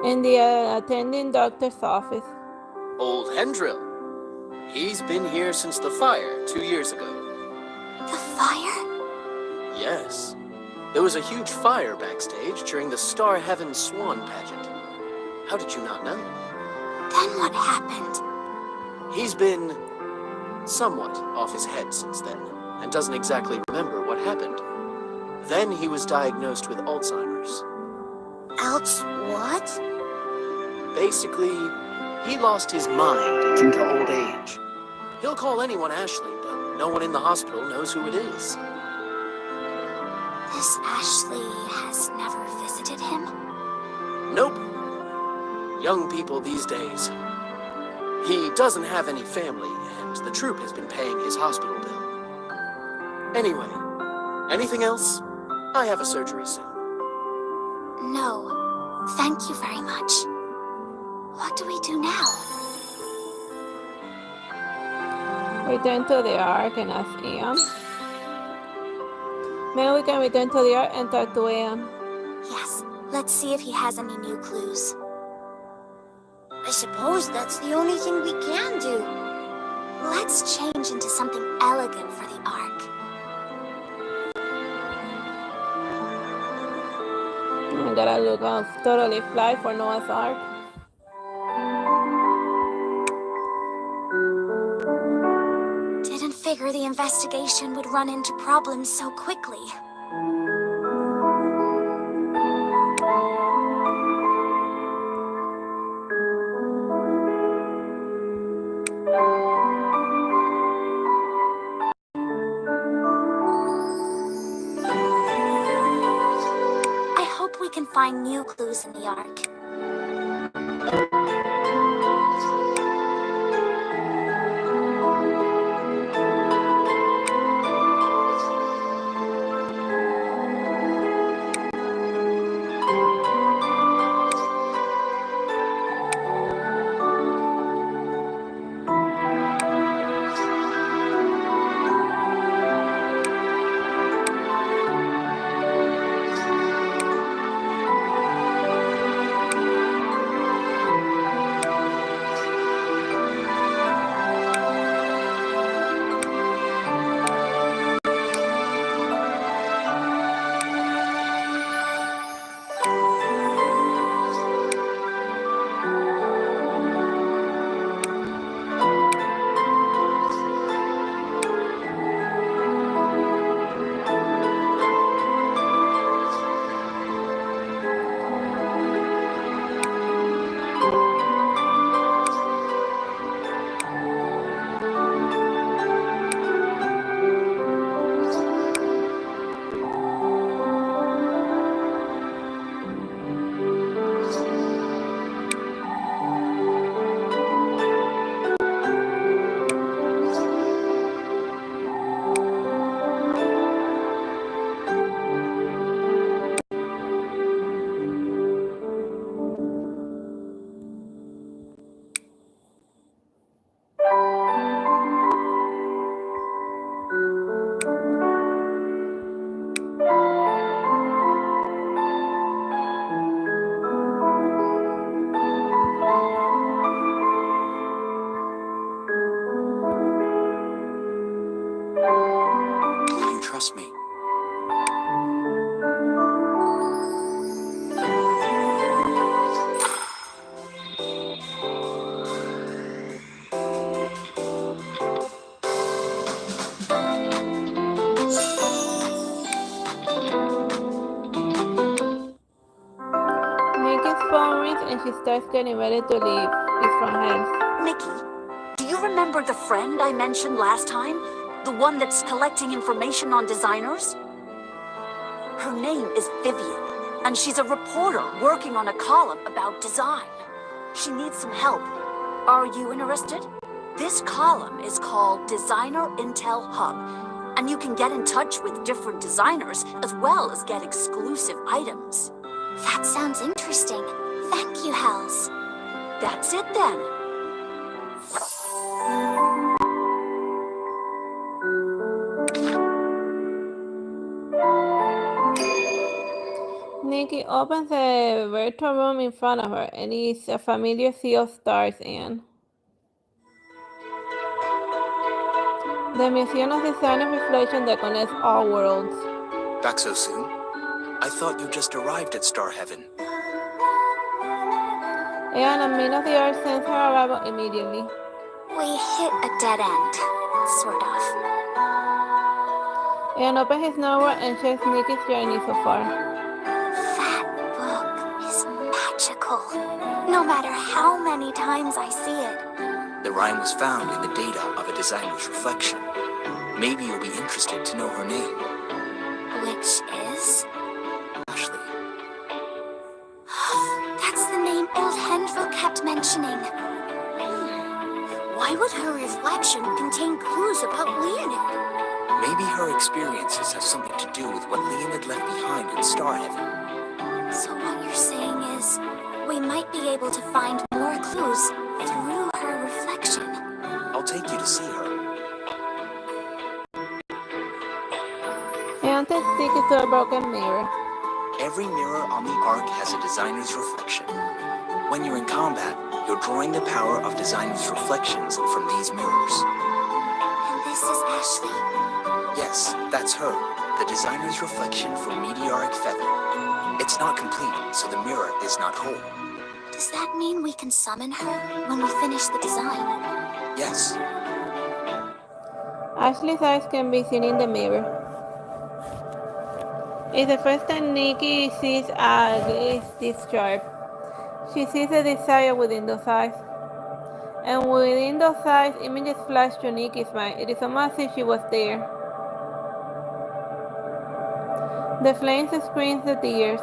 In the attending doctor's office. Old Hendril. He's been here since the fire 2 years ago. The fire? Yes. There was a huge fire backstage during the Star Heaven Swan pageant. How did you not know? Then what happened? He's been somewhat off his head since then, and doesn't exactly remember what happened. Then he was diagnosed with Alzheimer's. What? Basically, he lost his mind due to old age. He'll call anyone Ashley, but no one in the hospital knows who it is. This Ashley has never visited him? Nope. Young people these days. He doesn't have any family, and the troupe has been paying his hospital bill. Anyway, anything else? I have a surgery soon. No. Thank you very much. What do we do now? Return to the Ark and ask Ian. Maybe we can return to the Ark and talk to Ian. Yes, let's see if he has any new clues. I suppose that's the only thing we can do. Let's change into something elegant for the Ark. I gotta look totally fly for Noah's Ark. Didn't figure the investigation would run into problems so quickly. I hope we can find new clues in the Ark. trust me. Nikki's phone rings and she starts getting ready to leave. It's from her. Nikki, do you remember the friend I mentioned last time? The one that's collecting information on designers? Her name is Vivian, and she's a reporter working on a column about design. She needs some help. Are you interested? This column is called Designer Intel Hub, and you can get in touch with different designers as well as get exclusive items. That sounds interesting. Thank you, Hells. That's it then. Nikki opens the virtual room in front of her, and it's a familiar sea of stars in. The Museum of Design and Reflection that connects all worlds. Back so soon? I thought you just arrived at Star Heaven. And a man of the earth sends her arrival immediately. We hit a dead end, sort of. And opens his notebook and checks Nikki's journey so far. That book is magical. No matter how many times I see it. The rhyme was found in the data of a designer's reflection. Maybe you'll be interested to know her name. Which is? Ashley. That's the name old Hendril kept mentioning. Why would her reflection contain clues about Leonid? Maybe her experiences have something to do with what Leonid left behind in Star Heaven. So what you're saying is, we might be able to find more clues through her reflection. I'll take you to see her. And takes Nikki to a broken mirror. Every mirror on the Ark has a designer's reflection. When you're in combat, you're drawing the power of designer's reflections from these mirrors. And this is Ashley. Yes, that's her, the designer's reflection from Meteoric Feather. It's not complete, so the mirror is not whole. Does that mean we can summon her when we finish the design? Yes. Ashley's eyes can be seen in the mirror. It's the first time Nikki sees a gaze this sharp. She sees a desire within those eyes. And within those eyes, images flash through Nikki's mind. It is almost as if she was there. The flames screens the tears,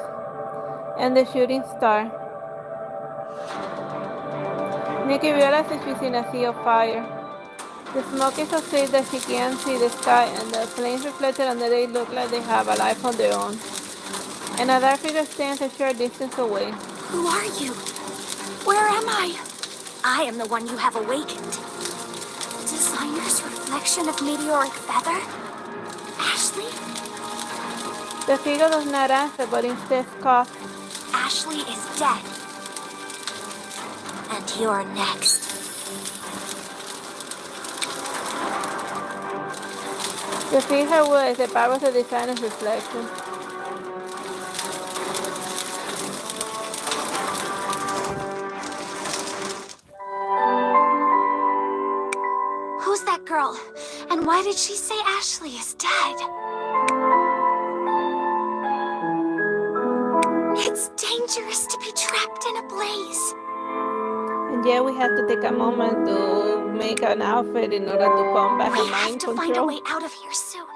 and the shooting star. Nikki realizes she's in a sea of fire. The smoke is so thick that she can't see the sky, and the flames reflected under it look like they have a life of their own. And a dark figure stands a short distance away. Who are you? Where am I? I am the one you have awakened. The designer's reflection of Meteoric Feather? Ashley? The figure does not answer, but instead coughs. Ashley is dead. And you're next. To see her words, the power of the designer's reflection. Who's that girl? And why did she say Ashley is dead? It's dangerous to be trapped in a blaze. And yeah, we have to take a moment to make an outfit in order to combat her We have mind to control. find a way out of here soon.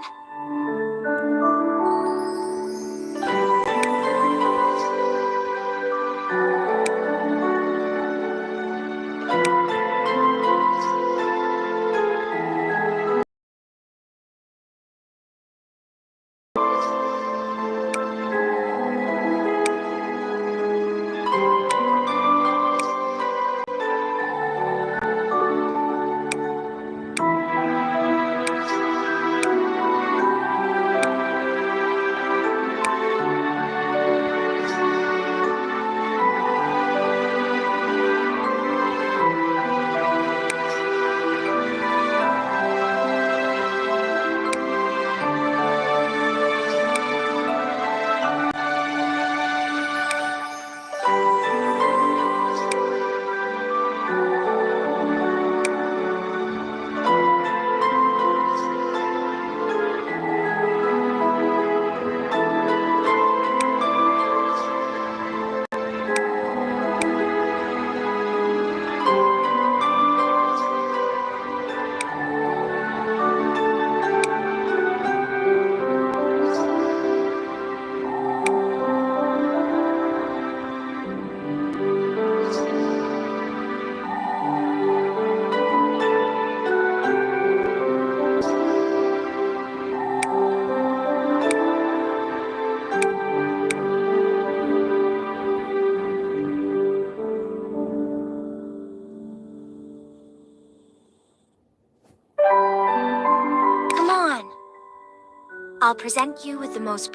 I'll present you with the most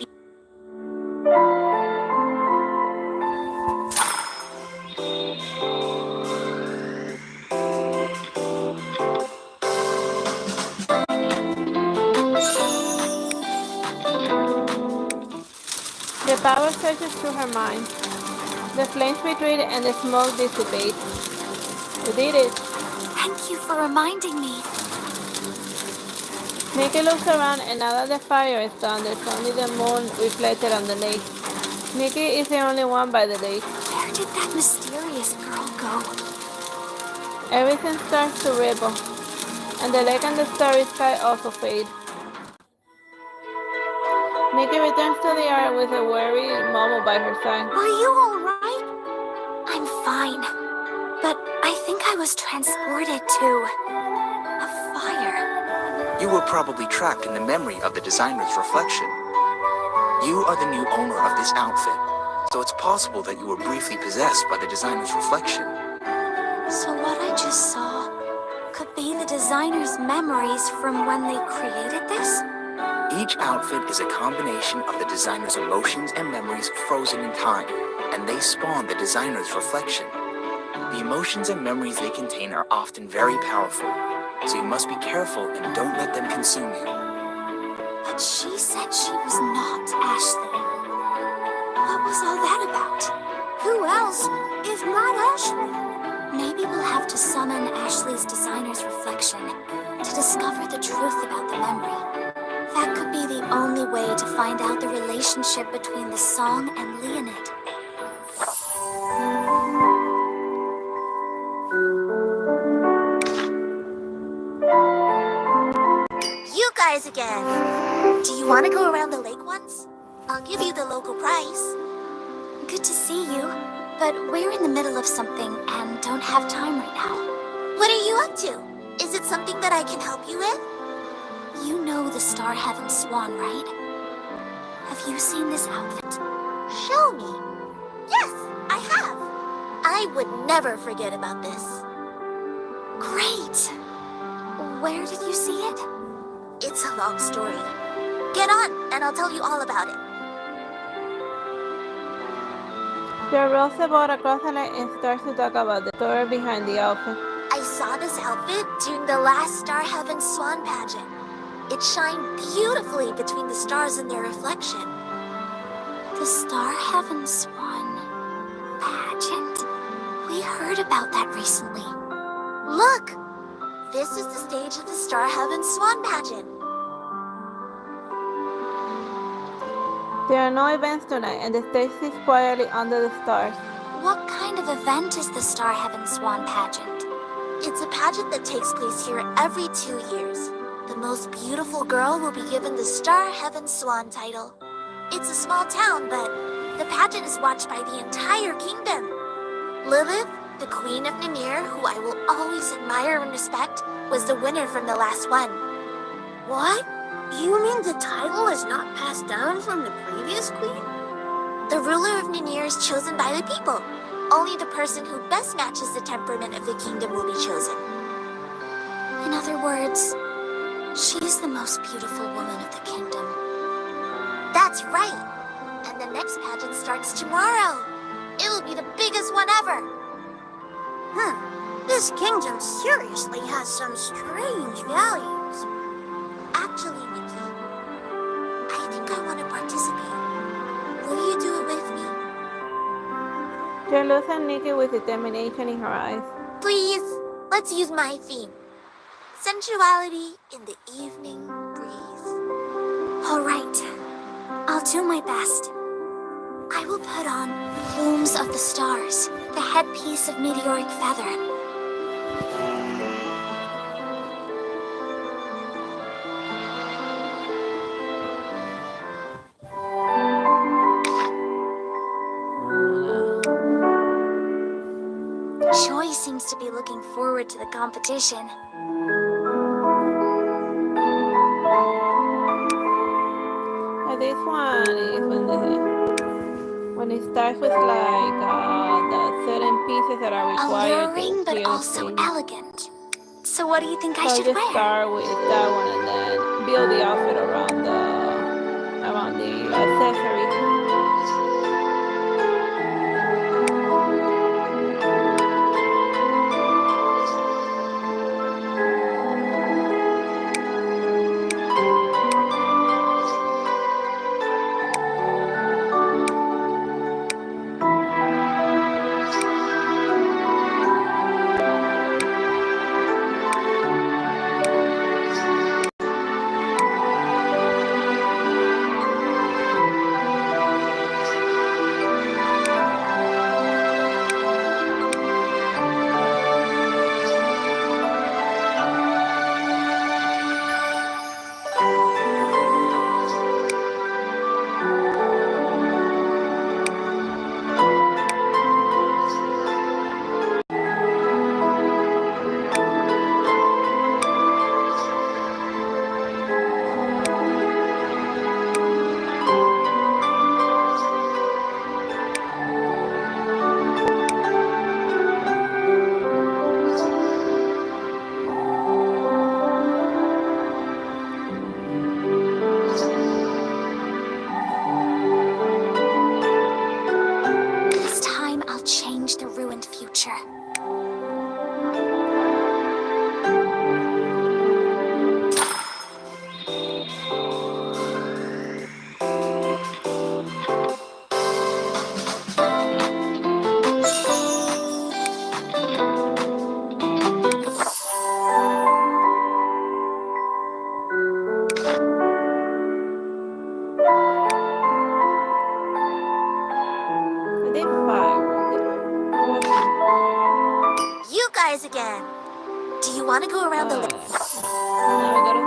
The power surges through her mind. The flames retreat and the smoke dissipates. We did it. Thank you for reminding me. Nikki looks around and now that the fire is gone, there's only the moon reflected on the lake. Nikki is the only one by the lake. Where did that mysterious girl go? Everything starts to ripple, and the lake and the starry sky also fade. Nikki returns to the yard with a worried Momo by her side. Are you all right? I'm fine, but I think I was transported to a fire. You were probably trapped in the memory of the designer's reflection. You are the new owner of this outfit, so it's possible that you were briefly possessed by the designer's reflection. So what I just saw could be the designer's memories from when they created this? Each outfit is a combination of the designer's emotions and memories frozen in time, and they spawn the designer's reflection. The emotions and memories they contain are often very powerful, so you must be careful and don't let them consume you. But she said she was not Ashley. What was all that about? Who else if not Ashley? Maybe we'll have to summon Ashley's designer's reflection to discover the truth about the memory. That could be the only way to find out the relationship between the song and Leonid. You guys again. Do you want to go around the lake once? I'll give you the local price. Good to see you, but we're in the middle of something and don't have time right now. What are you up to? Is it something that I can help you with? You know the Star Heaven Swan, right? Have you seen this outfit? Show me. Yes, I have. I would never forget about this. Great! Where did you see it? It's a long story. Get on, and I'll tell you all about it. They rolls the boat across the lake and starts to talk about the story behind the outfit. I saw this outfit during the last Star Heaven Swan pageant. It shined beautifully between the stars and their reflection. The Star Heaven Swan pageant? We heard about that recently. Look! This is the stage of the Star Heaven Swan pageant. There are no events tonight, and the stage sits quietly under the stars. What kind of event is the Star Heaven Swan pageant? It's a pageant that takes place here every 2 years. The most beautiful girl will be given the Star Heaven Swan title. It's a small town, but the pageant is watched by the entire kingdom. Lilith, the Queen of Ninir, who I will always admire and respect, was the winner from the last one. What? You mean the title is not passed down from the previous queen? The ruler of Ninir is chosen by the people. Only the person who best matches the temperament of the kingdom will be chosen. In other words, she's the most beautiful woman of the kingdom. That's right. And the next pageant starts tomorrow. It will be the biggest one ever. This kingdom seriously has some strange values. Actually, Nikki, I think I want to participate. Will you do it with me? She looks at Nikki with determination in her eyes. Please, let's use my theme. Sensuality in the evening breeze. All right, I'll do my best. I will put on plumes of the stars, the headpiece of meteoric feather. Joy seems to be looking forward to the competition. This one is when it starts with like the certain pieces that are required. Alluring but also elegant. So what do you think I should just wear? Start with that one and then build the outfit around guys again. Do you want to go around the lake? Now we go to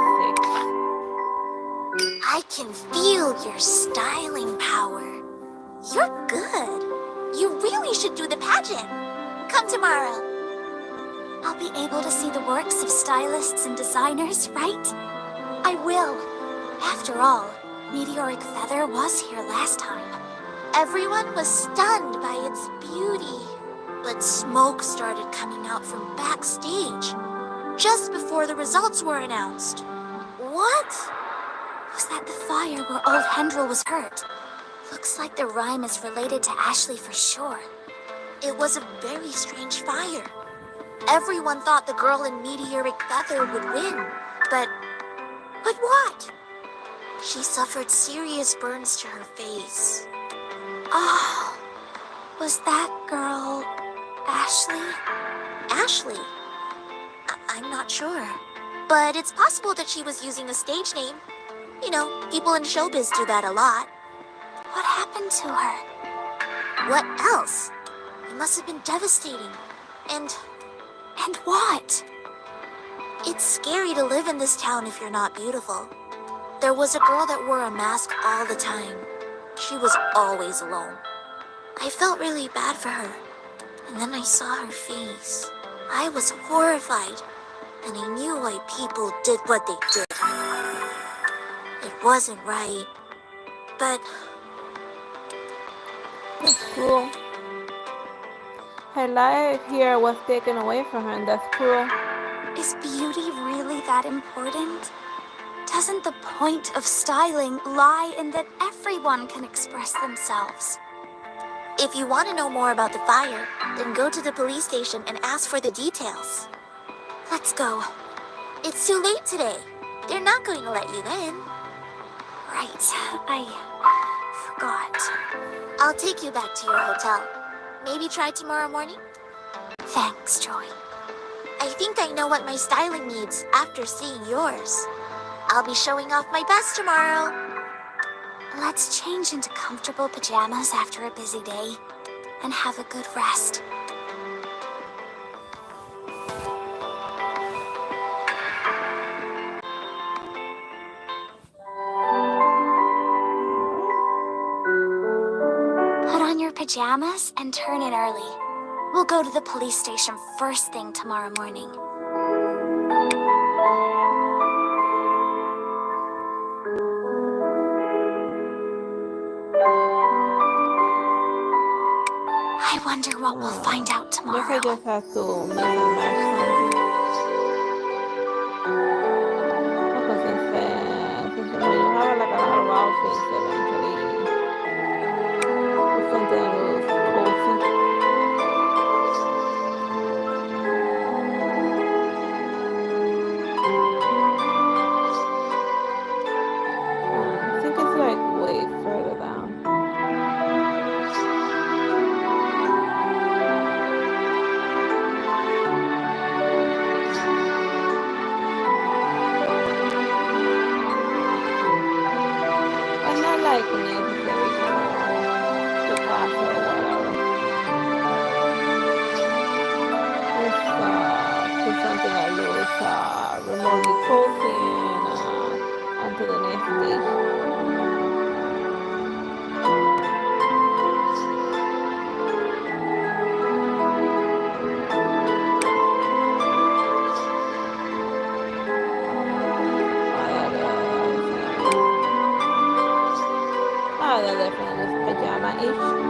6. I can feel your styling power. You're good. You really should do the pageant. Come tomorrow. I'll be able to see the works of stylists and designers, right? I will. After all, Meteoric Feather was here last time. Everyone was stunned by its beauty. But smoke started coming out from backstage just before the results were announced. What? Was that the fire where old Hendril was hurt? Looks like the rhyme is related to Ashley for sure. It was a very strange fire. Everyone thought the girl in Meteoric Feather would win, but what? She suffered serious burns to her face. Oh, was that girl Ashley? Ashley? I'm not sure. But it's possible that she was using a stage name. You know, people in showbiz do that a lot. What happened to her? What else? It must have been devastating. And what? It's scary to live in this town if you're not beautiful. There was a girl that wore a mask all the time. She was always alone. I felt really bad for her. And then I saw her face. I was horrified. And I knew why people did what they did. It wasn't right. But That's cool. Her life here was taken away from her, and that's cruel. Is beauty really that important? Doesn't the point of styling lie in that everyone can express themselves? if you want to know more about the fire, then go to the police station and ask for the details. Let's go. It's too late today. They're not going to let you in. Right, I forgot. I'll take you back to your hotel. Maybe try tomorrow morning? Thanks, Joy. I think I know what my styling needs after seeing yours. I'll be showing off my best tomorrow. Let's change into comfortable pajamas after a busy day and have a good rest. Put on your pajamas and turn in early. We'll go to the police station first thing tomorrow morning. I wonder what we'll find out Guess I tomorrow. just have to mix and match something. Because since when you have like a lot of outfits, eventually it's something a little cozy. I think it's like way further down. It's not like necessary to pass or whatever. It's put something I lose remotely cozy and onto the next stage. They're definitely pajama-ish.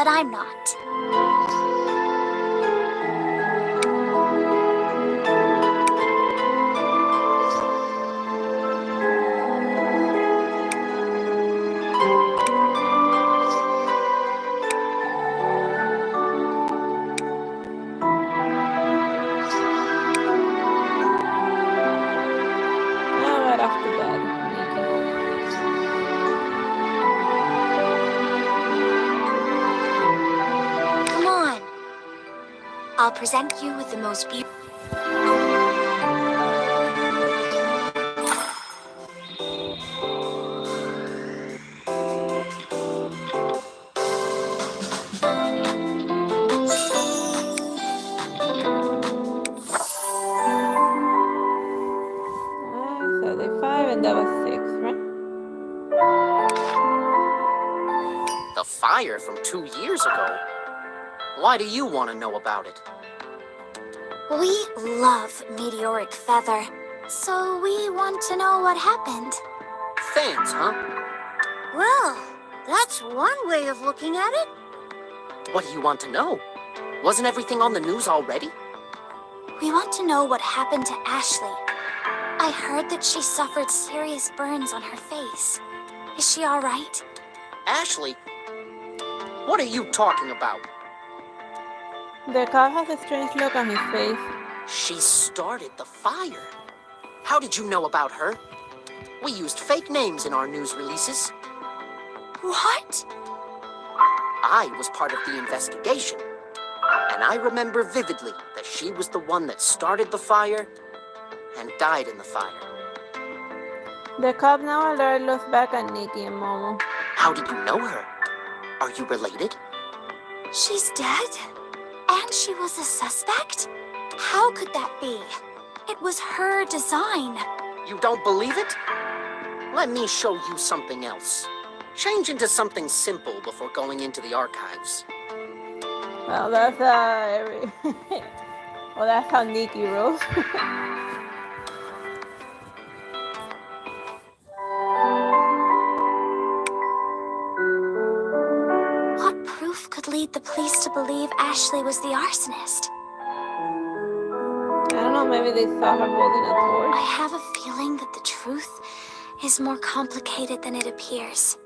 but I'm not. Now right off to bed, Nikki. Come on. I'll present you with the most beautiful. So they 5 and that was 6, right? The fire from 2 years ago? Why do you want to know about it? We love Meteoric Feather, so we want to know what happened. Fans, huh? Well, that's one way of looking at it. What do you want to know? Wasn't everything on the news already? We want to know what happened to Ashley. I heard that she suffered serious burns on her face. Is she all right? Ashley? What are you talking about? The cop has a strange look on his face. She started the fire. How did you know about her? We used fake names in our news releases. What? I was part of the investigation. And I remember vividly that she was the one that started the fire and died in the fire. The cop now alert looks back at Nikki and Momo. How did you know her? Are you related? She's dead? And she was a suspect? How could that be? It was her design. You don't believe it? Let me show you something else. Change into something simple before going into the archives. Well, that's well, that's how Nikki rolls. What proof could lead the police to believe Ashley was the arsonist? I don't know, maybe they saw her holding a torch. I have a feeling that the truth is more complicated than it appears.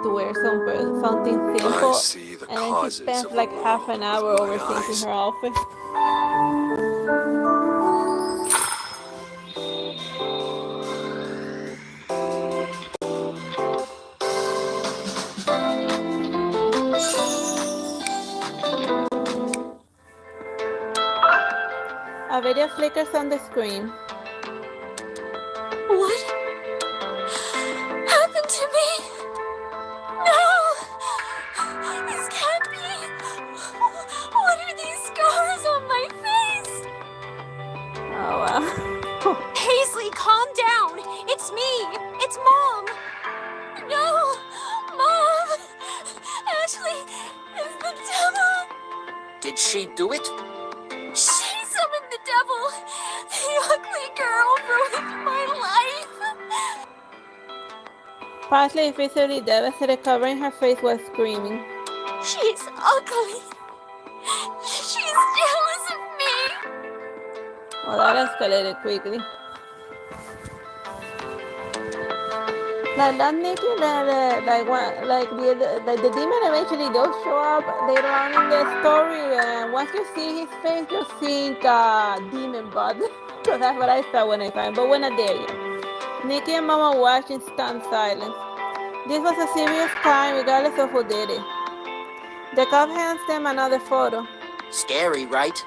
To wear something simple, I see the and then she causes spends of like the half an hour roll of my overthinking eyes. her outfit. A video flickers on the screen. What happened to me? No! This can't be! What are these scars on my face? Oh wow. Paisley, calm down! It's me! It's Mom! No! Mom! Ashley is the devil! Did she do it? She summoned the devil! The ugly girl ruined my life! Partially visibly devastated, covering her face while screaming. She's ugly! She's jealous of me! Well, that escalated quickly. Like that Nikki, the demon eventually does show up later on in the story, and once you see his face, you think demon body. So that's what I thought when I saw him, but we're not there yet. Nikki and Mama watch in stunned silence. This was a serious crime, regardless of who did it. The cop hands them another photo. Scary, right?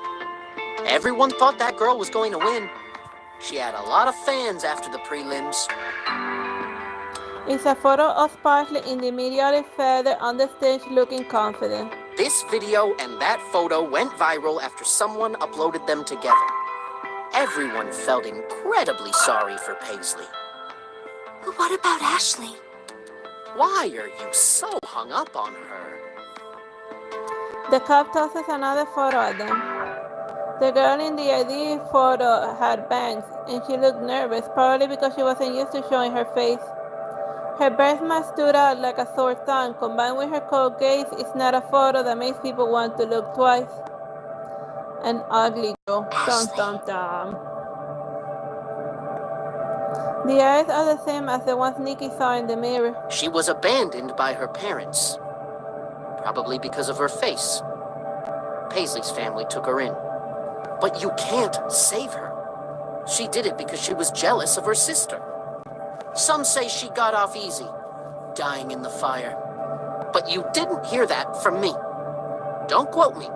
Everyone thought that girl was going to win. She had a lot of fans after the prelims. It's a photo of Parsley in the immediately further on the stage looking confident. This video and that photo went viral after someone uploaded them together. Everyone felt incredibly sorry for Paisley. But what about Ashley? Why are you so hung up on her? The cop tosses another photo at them. The girl in the ID photo had bangs, and she looked nervous, probably because she wasn't used to showing her face. Her birthmark stood out like a sore thumb. Combined with her cold gaze, it's not a photo that makes people want to look twice. An ugly girl. Dum dum dum. The eyes are the same as the ones Nikki saw in the mirror. She was abandoned by her parents. Probably because of her face. Paisley's family took her in. But you can't save her. She did it because she was jealous of her sister. Some say she got off easy, dying in the fire. But you didn't hear that from me. Don't quote me.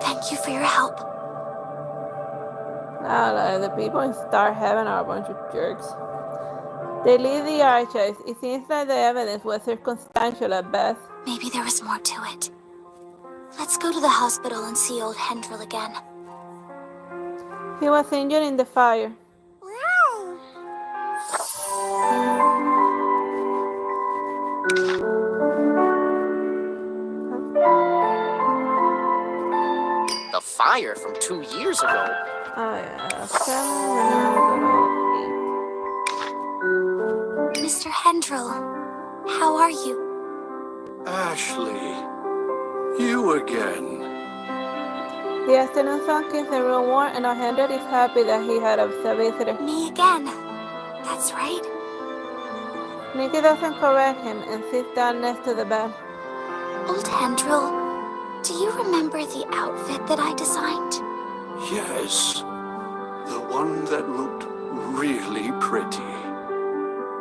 Thank you for your help. The people in Star Heaven are a bunch of jerks. They leave the archives. It seems like the evidence was circumstantial at best. Maybe there was more to it. Let's go to the hospital and see old Hendril again. He was injured in the fire. The fire from 2 years ago. Oh yeah. Mr. Hendril, how are you? Ashley, you again. The afternoon sun keeps the room warm, and Hendril is happy that he had a visitor. Me again. That's right. Nikki doesn't correct him and sits down next to the bed. Old Hendril, do you remember the outfit that I designed? Yes, the one that looked really pretty.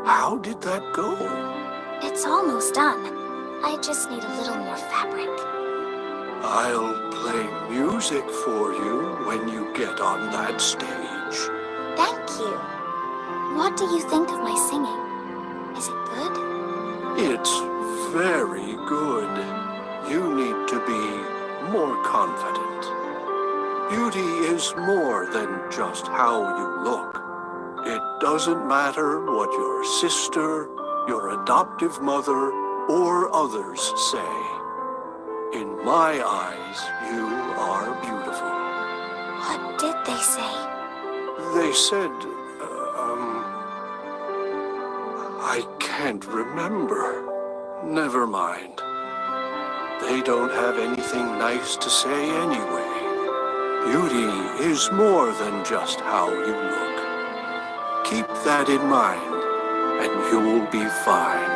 How did that go? It's almost done. I just need a little more fabric. I'll play music for you when you get on that stage. Thank you. What do you think of my singing? Is it good? It's very good. You need to be more confident. Beauty is more than just how you look. It doesn't matter what your sister, your adoptive mother, or others say. In my eyes, you are beautiful. What did they say? They said, I can't remember. Never mind. They don't have anything nice to say anyway. Beauty is more than just how you look. Keep that in mind, and you will be fine.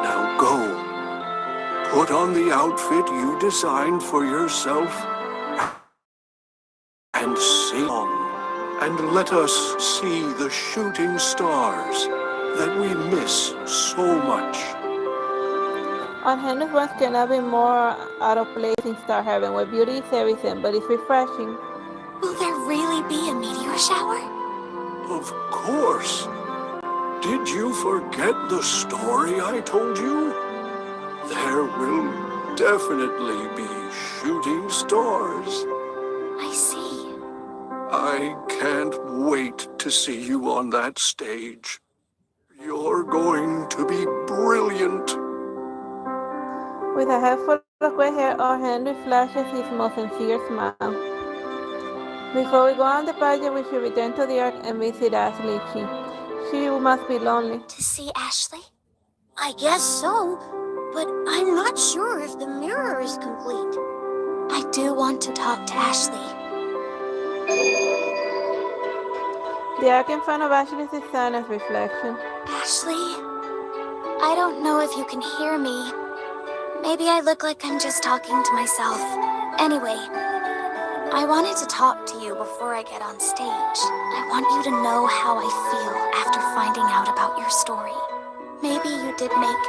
Now go. Put on the outfit you designed for yourself and sing on. And let us see the shooting stars that we miss so much. Hendrik's words cannot be more out of place in Star Heaven, where beauty is everything, but it's refreshing. Will there really be a meteor shower? Of course. Did you forget the story I told you? There will definitely be shooting stars. I see. I can't wait to see you on that stage. You're going to be brilliant. With a head full of gray hair, our Henry flashes his most sincere smile. Before we go on the pageant, we should return to the Ark and visit Ashley. She must be lonely. To see Ashley? I guess so, but I'm not sure if the mirror is complete. I do want to talk to Ashley. The Ark in front of Ashley is Susanna's reflection. Ashley, I don't know if you can hear me. Maybe I look like I'm just talking to myself. Anyway, I wanted to talk to you before I get on stage. I want you to know how I feel after finding out about your story. Maybe you did make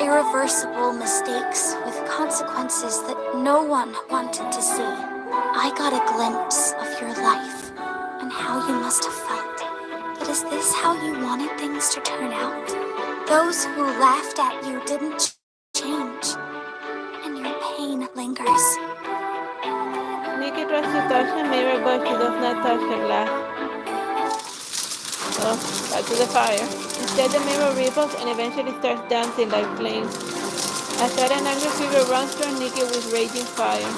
irreversible mistakes with consequences that no one wanted to see. I got a glimpse of your life and how you must have felt. But is this how you wanted things to turn out? Those who laughed at you didn't change, and your pain lingers. Nikki tries to touch the mirror, but she does not touch the glass. Oh, back to the fire. Instead, the mirror ripples and eventually starts dancing like flames. A sudden angry fever runs through Nikki with raging fire,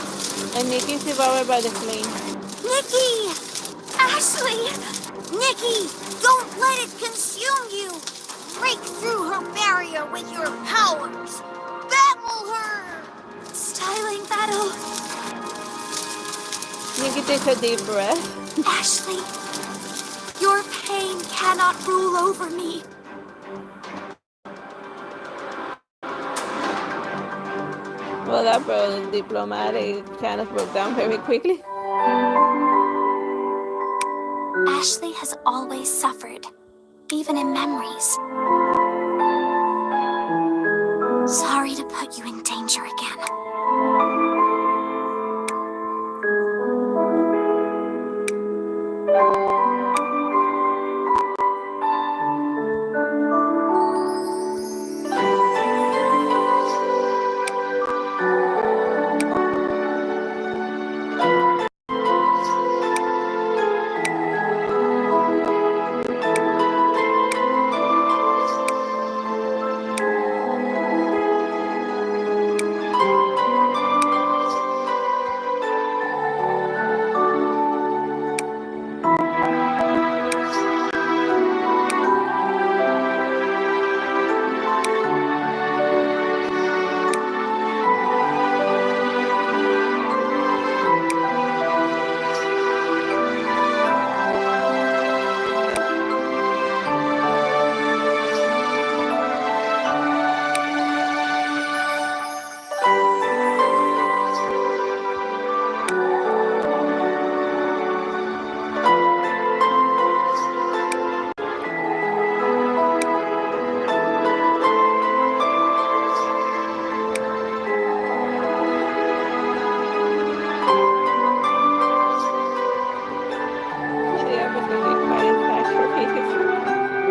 and Nikki is devoured by the flame. Nikki! Ashley! Nikki! Don't let it consume you! Break through her barrier with your powers! Battle her! Styling battle! Nikki takes a deep breath. Ashley, your pain cannot rule over me. Well, that diplomatic kind of broke down very quickly. Ashley has always suffered, even in memories. Sorry to put you in danger again.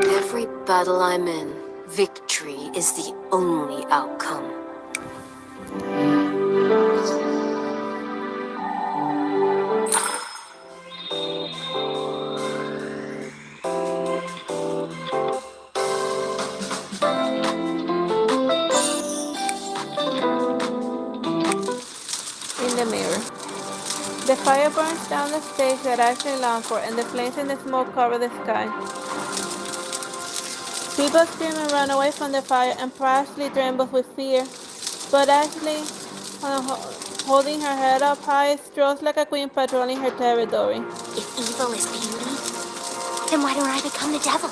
Every battle I'm in, victory is the only outcome. In the mirror. The fire burns down the stage that Ashley longed for, and the flames and the smoke cover the sky. People scream and run away from the fire, and poor Ashley trembles with fear. But Ashley, holding her head up high, strolls like a queen patrolling her territory. If evil is beauty, then why don't I become the devil?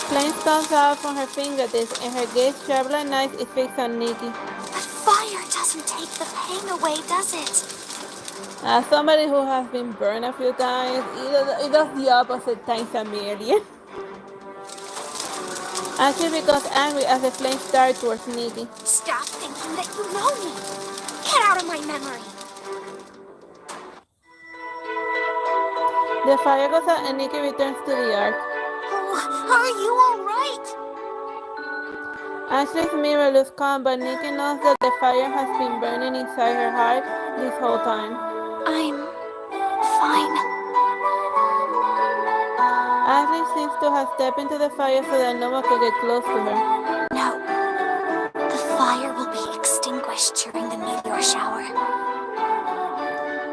Flames comes out from her fingertips, and her gaze, sharp like knives, is fixed on Nikki. But fire doesn't take the pain away, does it? As somebody who has been burned a few times, it does the opposite times a million. Ashley becomes angry as the flames dart towards Nikki. Stop thinking that you know me. Get out of my memory. The fire goes out and Nikki returns to the Ark. Oh, are you alright? Ashley's mirror looks calm, but Nikki knows that the fire has been burning inside her heart this whole time. I'm fine. Ashley seems to have stepped into the fire so that no one could get close to her. No. The fire will be extinguished during the meteor shower.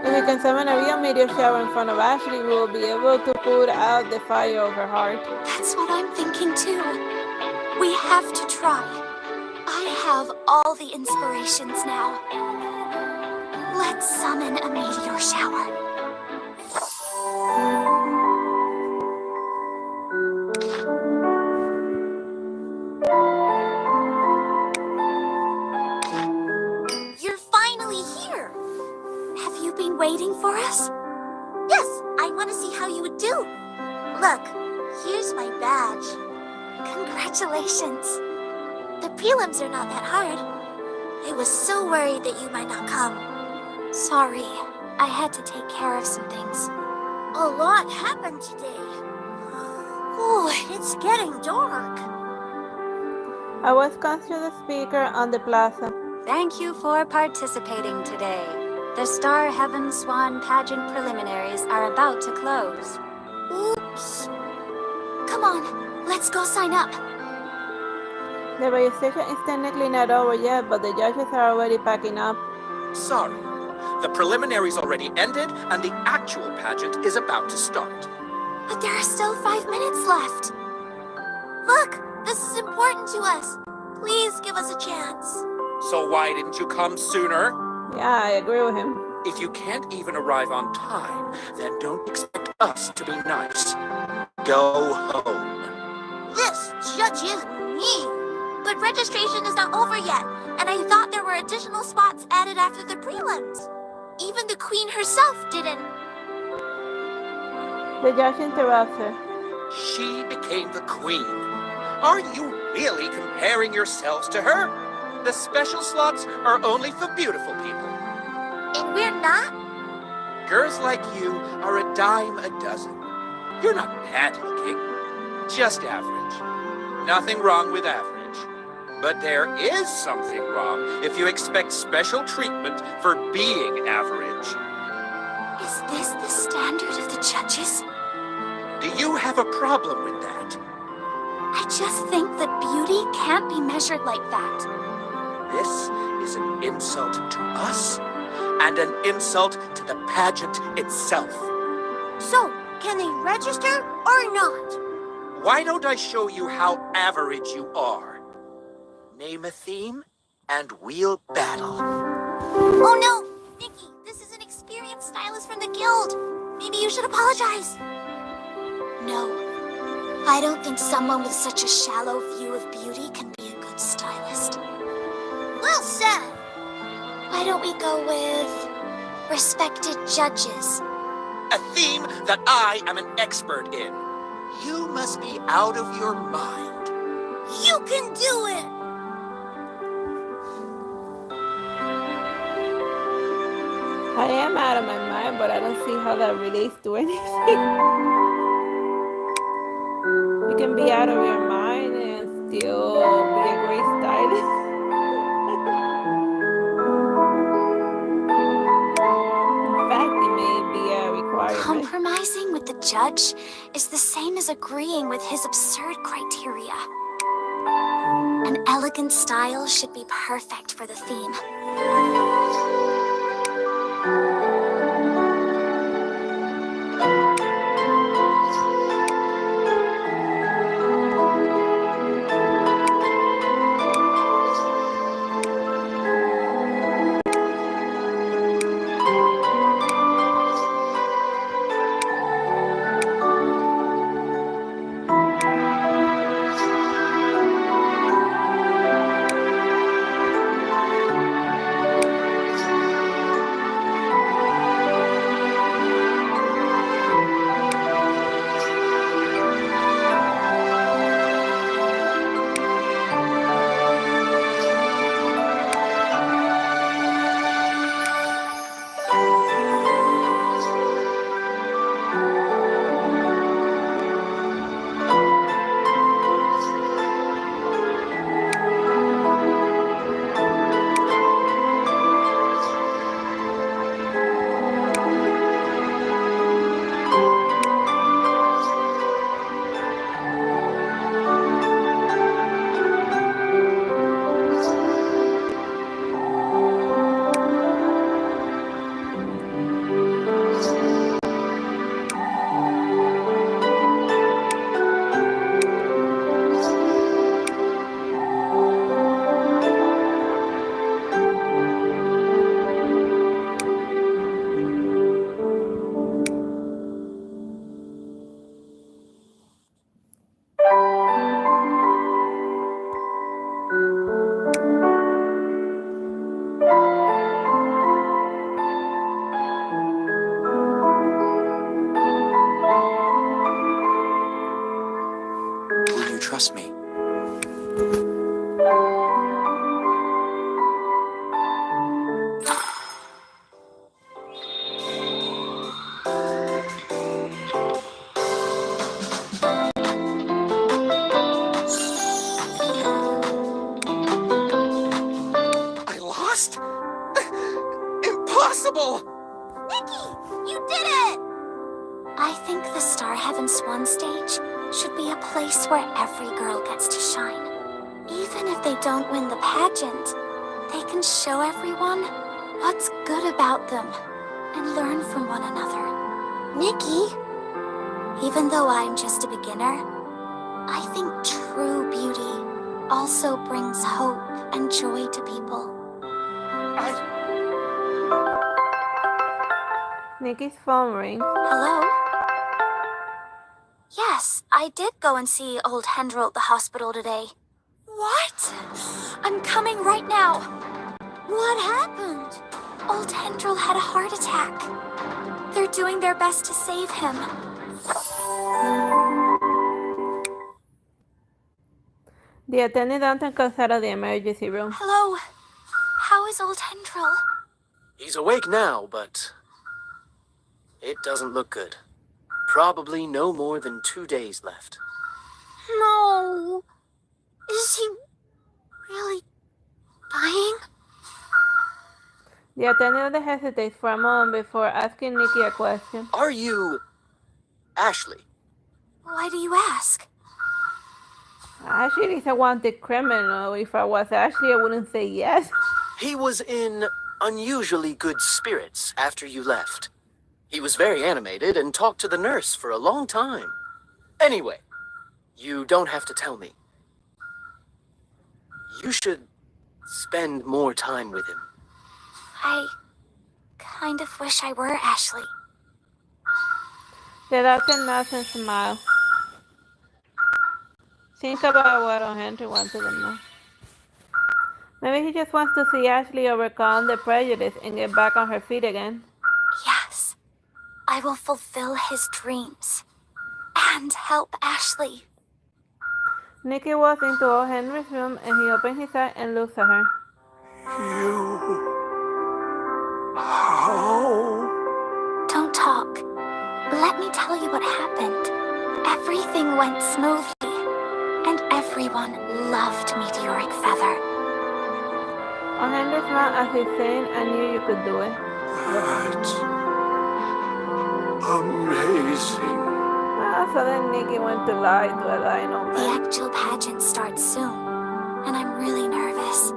If we can summon a real meteor shower in front of Ashley, we will be able to put out the fire of her heart. That's what I'm thinking too. We have to try. I have all the inspirations now. Let's summon a meteor shower. You're finally here. Have you been waiting for us? Yes, I want to see how you would do. Look, here's my badge. Congratulations. The prelims are not that hard. I was so worried that you might not come. Sorry, I had to take care of some things. A lot happened today. Oh, it's getting dark. I was comes to the speaker on the plaza. Thank you for participating today. The Star Heaven Swan pageant preliminaries are about to close. Oops. Come on, let's go sign up. The registration is technically not over yet, but the judges are already packing up. Sorry. The preliminaries already ended, and the actual pageant is about to start. But there are still 5 minutes left. Look, this is important to us. Please give us a chance. So why didn't you come sooner? Yeah, I agree with him. If you can't even arrive on time, then don't expect us to be nice. Go home. This judge is mean. But registration is not over yet, and I thought there were additional spots added after the prelims. Even the queen herself didn't. The judge interrupts her. She became the queen. Are you really comparing yourselves to her? The special slots are only for beautiful people. And we're not? Girls like you are a dime a dozen. You're not bad looking, just average. Nothing wrong with average. But there is something wrong if you expect special treatment for being average. Is this the standard of the judges? Do you have a problem with that? I just think that beauty can't be measured like that. This is an insult to us and an insult to the pageant itself. So, can they register or not? Why don't I show you how average you are? Name a theme, and we'll battle. Oh no! Nikki, this is an experienced stylist from the guild. Maybe you should apologize. No. I don't think someone with such a shallow view of beauty can be a good stylist. Well said! Why don't we go with respected judges? A theme that I am an expert in. You must be out of your mind. You can do it! I am out of my mind, but I don't see how that relates to anything. You can be out of your mind and still be a great stylist. In fact, it may be a requirement. Compromising with the judge is the same as agreeing with his absurd criteria. An elegant style should be perfect for the theme. I lost? Impossible! Nikki, you did it! I think the Star Heaven Swan stage should be a place where every girl gets to shine. Even if they don't win the pageant, they can show everyone what's good about them and learn from one another. Nikki, even though I'm just a beginner, I think true beauty also brings hope and joy to people. Nikki's phone rings. Hello? Yes, I did go and see old Hendril at the hospital today. What? I'm coming right now. What happened? Old Hendril had a heart attack. They're doing their best to save him. The attendant doesn't comes out of the emergency room. Hello? How is old Hendril? He's awake now, but it doesn't look good. Probably no more than 2 days left. No. Is he really dying? The attendant hesitates for a moment before asking Nikki a question. Are you Ashley? Why do you ask? Ashley is a wanted criminal. If I was Ashley, I wouldn't say yes. He was in unusually good spirits after you left. He was very animated and talked to the nurse for a long time. Anyway, you don't have to tell me. You should spend more time with him. I kind of wish I were Ashley. The doctor nods and smiles. Think about what Henry wanted to know. Maybe he just wants to see Ashley overcome the prejudice and get back on her feet again. Yes, I will fulfill his dreams and help Ashley. Nikki walks into old Henry's room and he opens his eyes and looks at her. How? Don't talk. Let me tell you what happened. Everything went smoothly, and everyone loved Meteoric Feather. Old Henry smiled as he's saying, I knew you could do it. That's amazing. So then Nikki went to lie to a lying old The man. actual pageant starts soon, and I'm really nervous.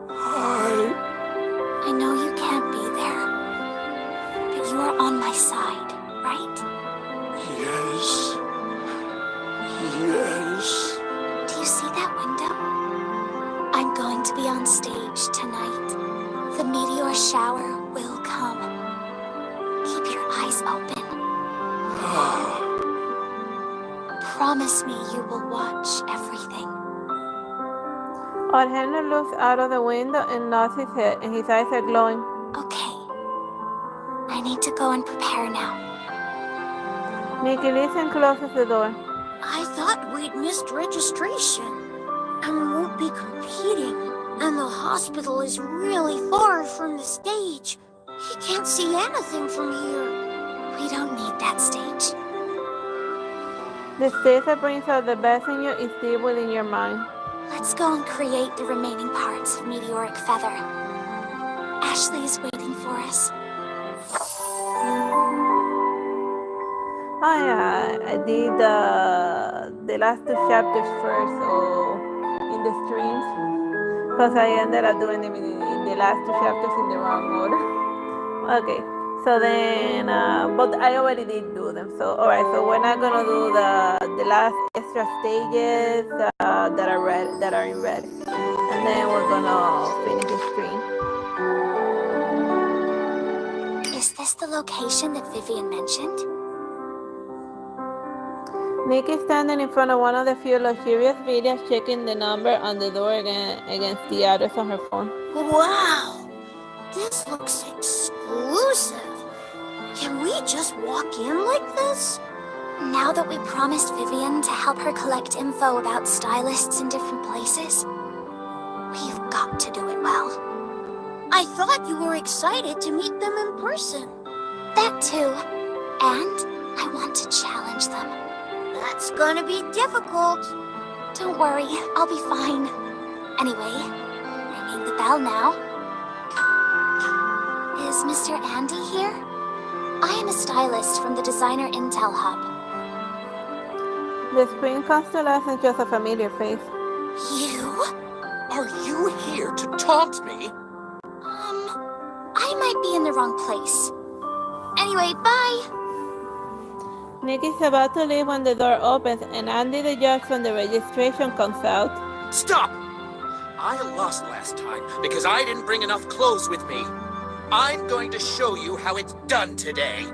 I know you can't be there, but you are on my side, right? Yes. Yes. Do you see that window? I'm going to be on stage tonight. The meteor shower will come. Keep your eyes open. Promise me you will watch everything. Old Henry looks out of the window and nods his head, and his eyes are glowing. Okay. I need to go and prepare now. Nikki leaves and closes the door. I thought we'd missed registration and won't be competing. And the hospital is really far from the stage. He can't see anything from here. We don't need that stage. The stage that brings out the best in you is deep within your mind. Let's go and create the remaining parts of Meteoric Feather. Ashley is waiting for us. Oh yeah, I did the last 2 chapters first, so in the streams, because I ended up doing them in the last 2 chapters in the wrong order. Okay, so then, but I already did do them. So alright, so we're not gonna do the last extra stages that are in red, and then we're gonna finish the stream. Is this the location that Vivian mentioned? Nikki is standing in front of one of the few luxurious villas, checking the number on the door against the address on her phone. Wow! This looks exclusive. Can we just walk in like this? Now that we promised Vivian to help her collect info about stylists in different places, we've got to do it well. I thought you were excited to meet them in person. That too. And I want to challenge them. That's gonna be difficult. Don't worry, I'll be fine. Anyway, ringing the bell now. Is Mr. Andy here? I am a stylist from the Designer Intel Hub. The Spring Constellation is just a familiar face. You? Are you here to taunt me? I might be in the wrong place. Anyway, bye! Nikki's about to leave when the door opens and Andy the judge from the registration comes out. Stop! I lost last time because I didn't bring enough clothes with me. I'm going to show you how it's done today.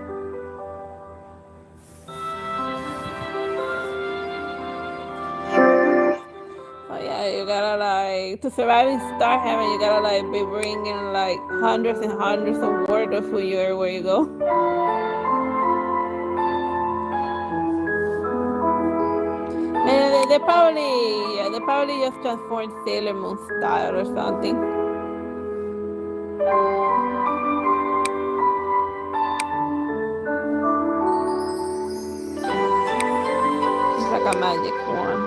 Oh yeah, you gotta like, to survive in Star Heaven, you gotta like be bringing like hundreds and hundreds of words of who you are where you go. And they probably just transformed Sailor Moon style or something. It's like a magic wand.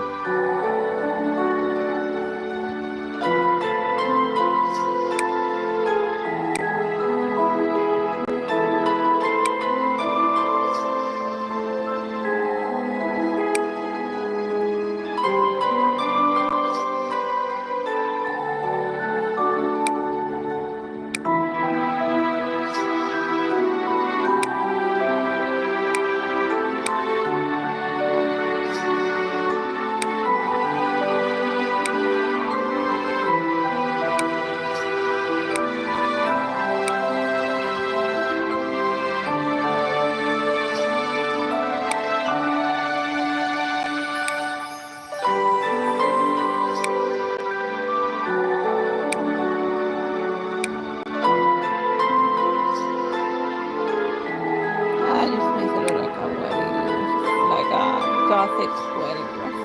Gothic wedding dress.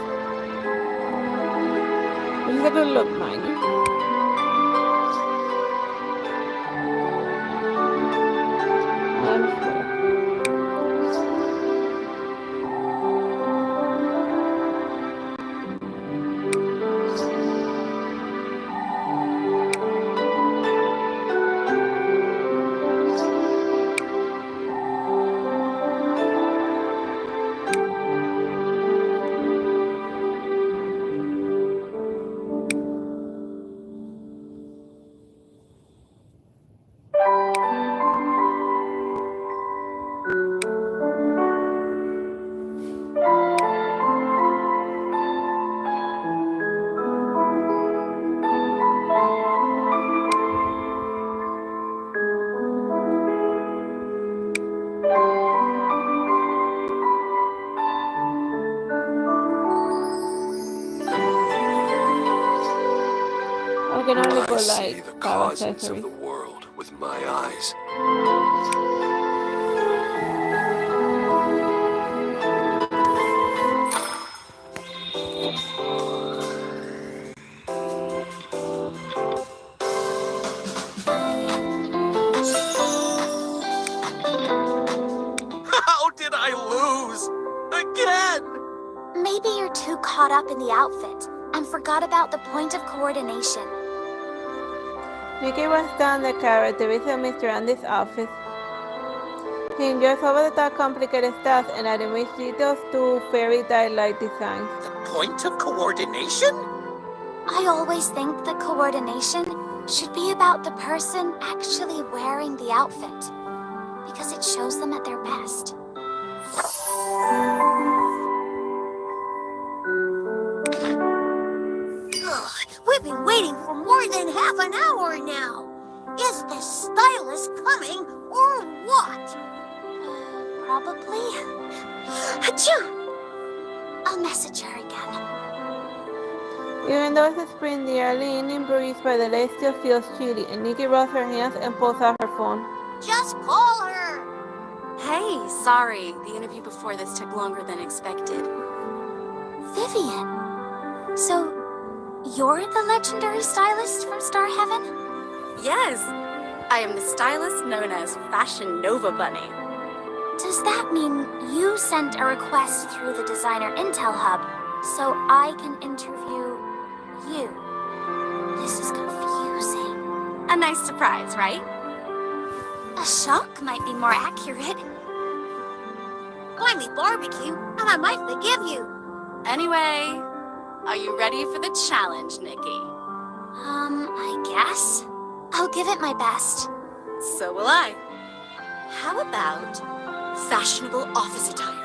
Which is a good look, mind you. I'm sure. I see the causes of the world with my eyes. How did I lose? Again! Maybe you're too caught up in the outfit and forgot about the point of coordination. Nikki was down the carrot to visit Mr. Andy's office. He enjoys over-the-top complicated stuff and admits details to fairy tale-like designs. The point of coordination? I always think that coordination should be about the person actually wearing the outfit, because it shows them at their best. We've been waiting for more than half an hour now. Is the stylist coming or what? Probably. Achoo! I'll message her again. Even though it's spring, the early evening breeze by the lake still feels chilly, and Nikki rubs her hands and pulls out her phone. Just call her. Hey, sorry. The interview before this took longer than expected. Vivian. So, you're the legendary stylist from Star Heaven? Yes. I am the stylist known as Fashion Nova Bunny. Does that mean you sent a request through the Designer Intel Hub so I can interview you. This is confusing. A nice surprise, right? A shock might be more accurate. Buy me barbecue, and I might forgive you. Anyway, are you ready for the challenge, Nikki? I guess. I'll give it my best. So will I. How about fashionable office attire?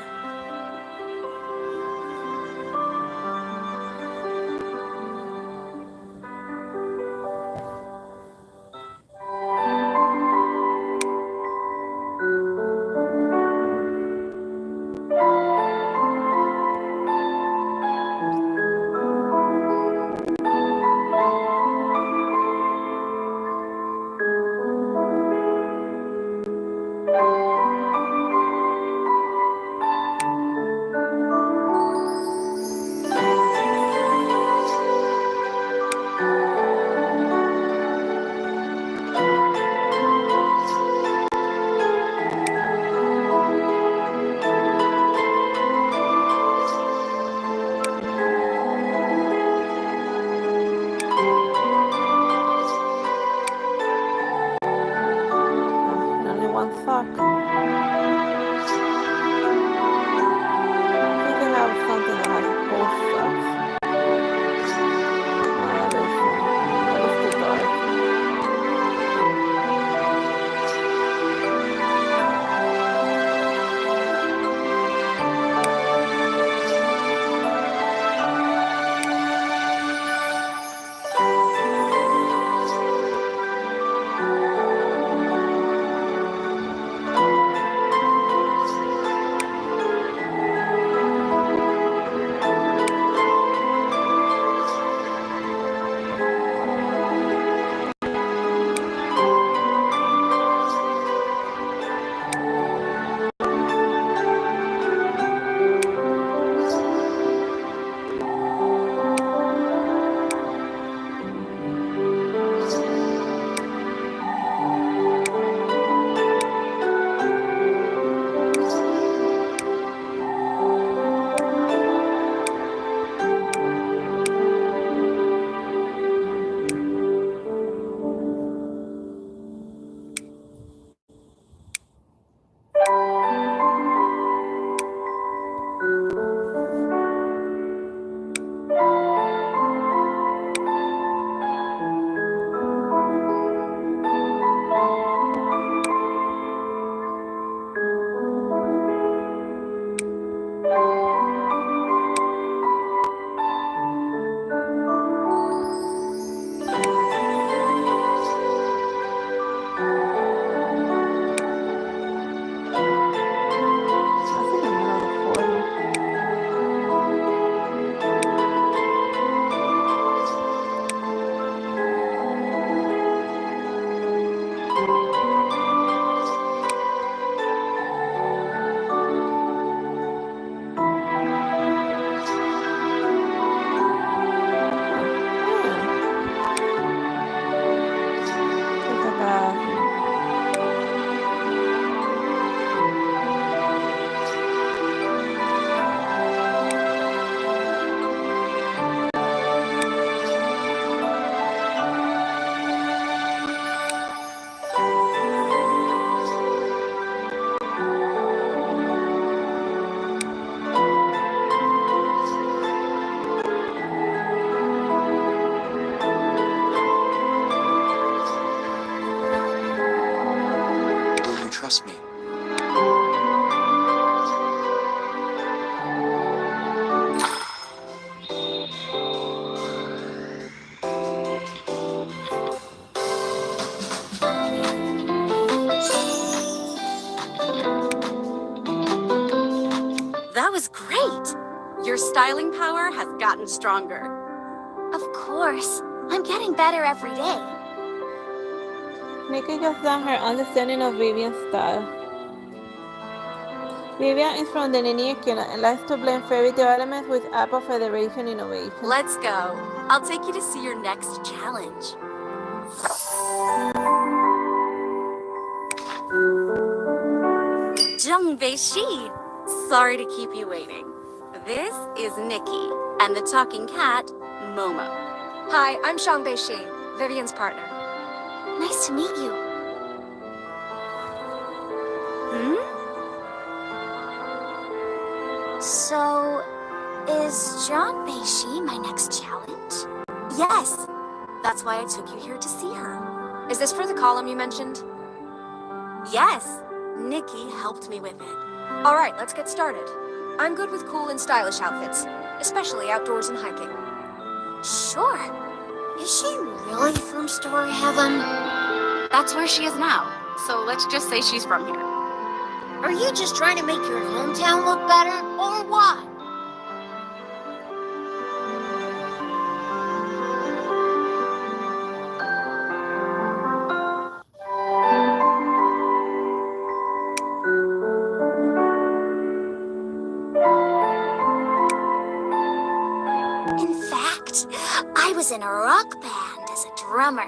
Only one sock. I think I have something that has both socks. That is too dark. Trust me. That was great! Your styling power has gotten stronger. Of course. I'm getting better every day. Nikki has done her understanding of Vivian's style. Vivian is from the Nikki and likes to blend fairy tale elements with Apple Federation innovation. Let's go. I'll take you to see your next challenge. Jung Bei Shi. Sorry to keep you waiting. This is Nikki. And the talking cat, Momo. Hi, I'm Shangbei Shi, Vivian's partner. Nice to meet you. So, is John Beishi my next challenge? Yes. That's why I took you here to see her. Is this for the column you mentioned? Yes. Nikki helped me with it. All right, let's get started. I'm good with cool and stylish outfits, especially outdoors and hiking. Sure. Is she really from Story Heaven? That's where she is now, so let's just say she's from here. Are you just trying to make your hometown look better, or what? In fact, I was in a rock band as a drummer.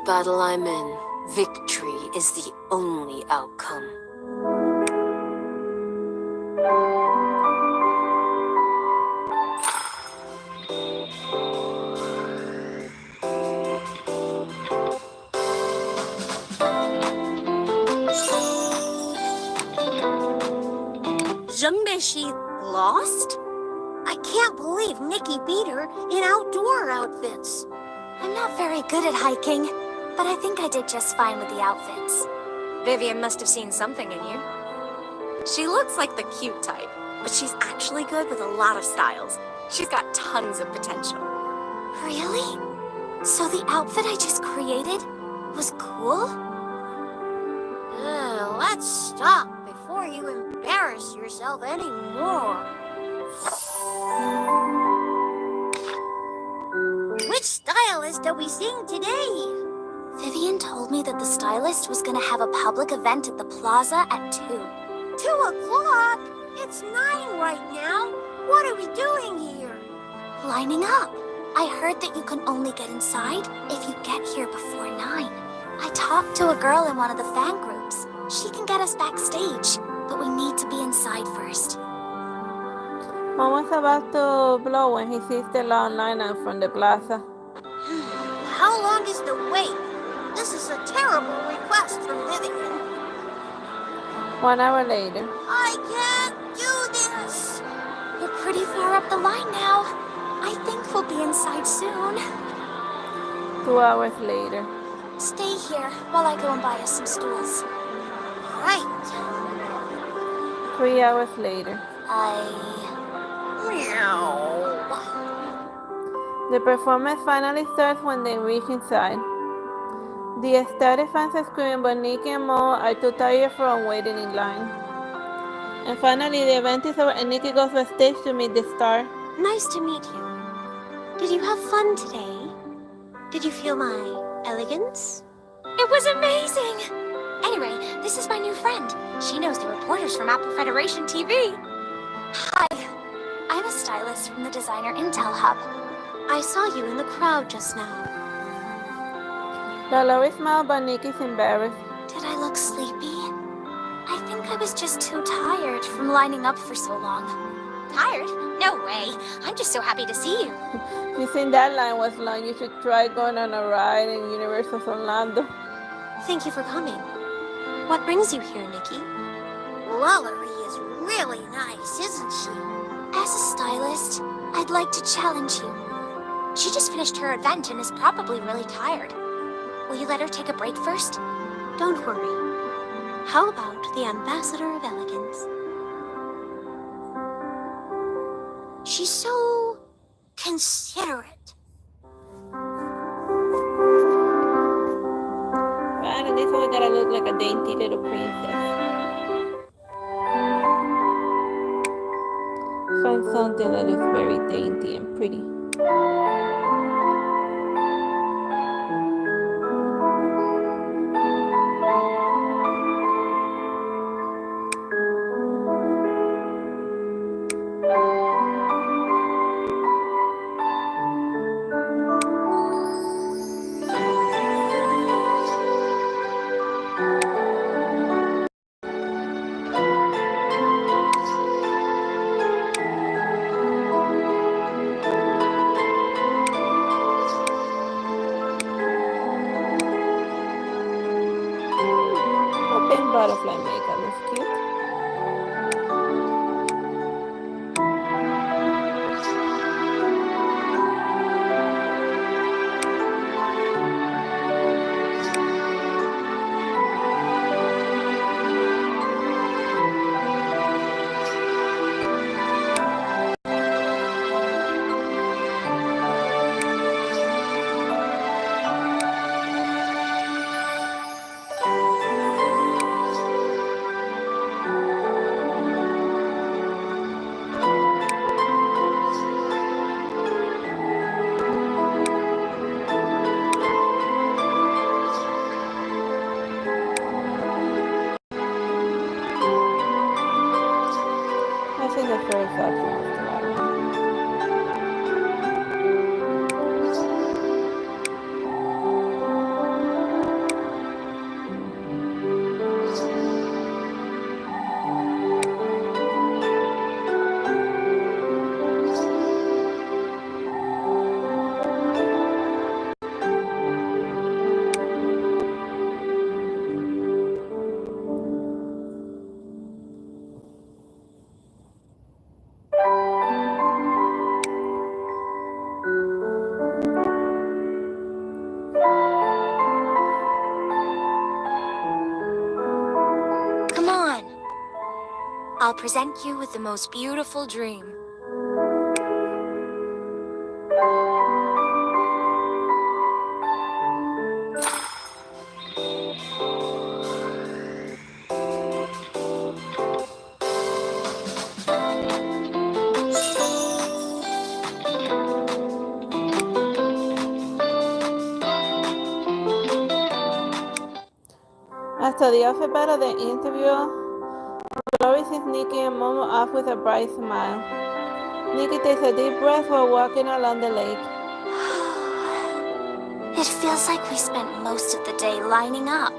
battle I'm in, victory is the only outcome. She lost? I can't believe Nikki beat her in outdoor outfits. I'm not very good at hiking, but I think I did just fine with the outfits. Vivian must have seen something in you. She looks like the cute type, but she's actually good with a lot of styles. She's got tons of potential. Really? So the outfit I just created was cool? Let's stop before you embarrass yourself anymore. Which stylist are we seeing today? Vivian told me that the stylist was gonna have a public event at the plaza at 2. 2 o'clock? It's 9 right now. What are we doing here? Lining up. I heard that you can only get inside if you get here before 9. I talked to a girl in one of the fan groups. She can get us backstage, but we need to be inside first. Momo's about to blow when he sees the long lineup from the plaza. How long is the wait? This is a terrible request from Vivian. 1 hour later. I can't do this. We're pretty far up the line now. I think we'll be inside soon. 2 hours later. Stay here while I go and buy us some stools. Right. 3 hours later. Meow. The performance finally starts when they reach inside. The ecstatic fans are screaming, but Nikki and Mo are too tired from waiting in line. And finally, the event is over and Nikki goes backstage to meet the star. Nice to meet you. Did you have fun today? Did you feel my elegance? It was amazing! Anyway, this is my new friend. She knows the reporters from Apple Federation TV. Hi, I'm a stylist from the Designer Intel Hub. I saw you in the crowd just now. Lolori smiles, but Nikki's embarrassed. Did I look sleepy? I think I was just too tired from lining up for so long. Tired? No way. I'm just so happy to see you. You think that line was long? You should try going on a ride in Universal Orlando. Thank you for coming. What brings you here, Nikki? Lolori is really nice, isn't she? As a stylist, I'd like to challenge you. She just finished her event and is probably really tired. Will you let her take a break first? Don't worry. How about the Ambassador of Elegance? She's so considerate. Right, at least we gotta look like a dainty little princess. Find something that looks very dainty and pretty. Butterfly makeup is cute. I'll present you with the most beautiful dream. After the outfit battle, the interview, Glory sees Nikki and Momo off with a bright smile. Nikki takes a deep breath while walking along the lake. It feels like we spent most of the day lining up.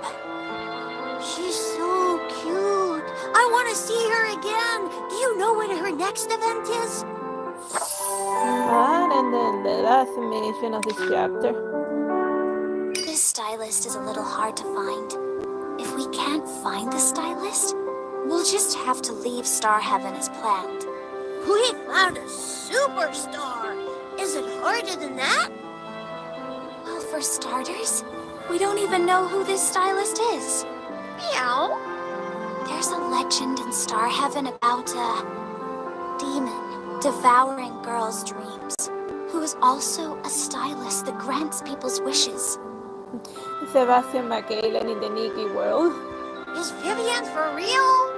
She's so cute. I want to see her again. Do you know when her next event is? And then the last mission of this chapter. This stylist is a little hard to find. If we can't find the stylist, we'll just have to leave Star Heaven as planned. We found a superstar. Is it harder than that? Well, for starters, we don't even know who this stylist is. Meow. There's a legend in Star Heaven about a demon devouring girls' dreams, who is also a stylist that grants people's wishes. Sebastian McCallan in the Nikki world. Is Vivian for real?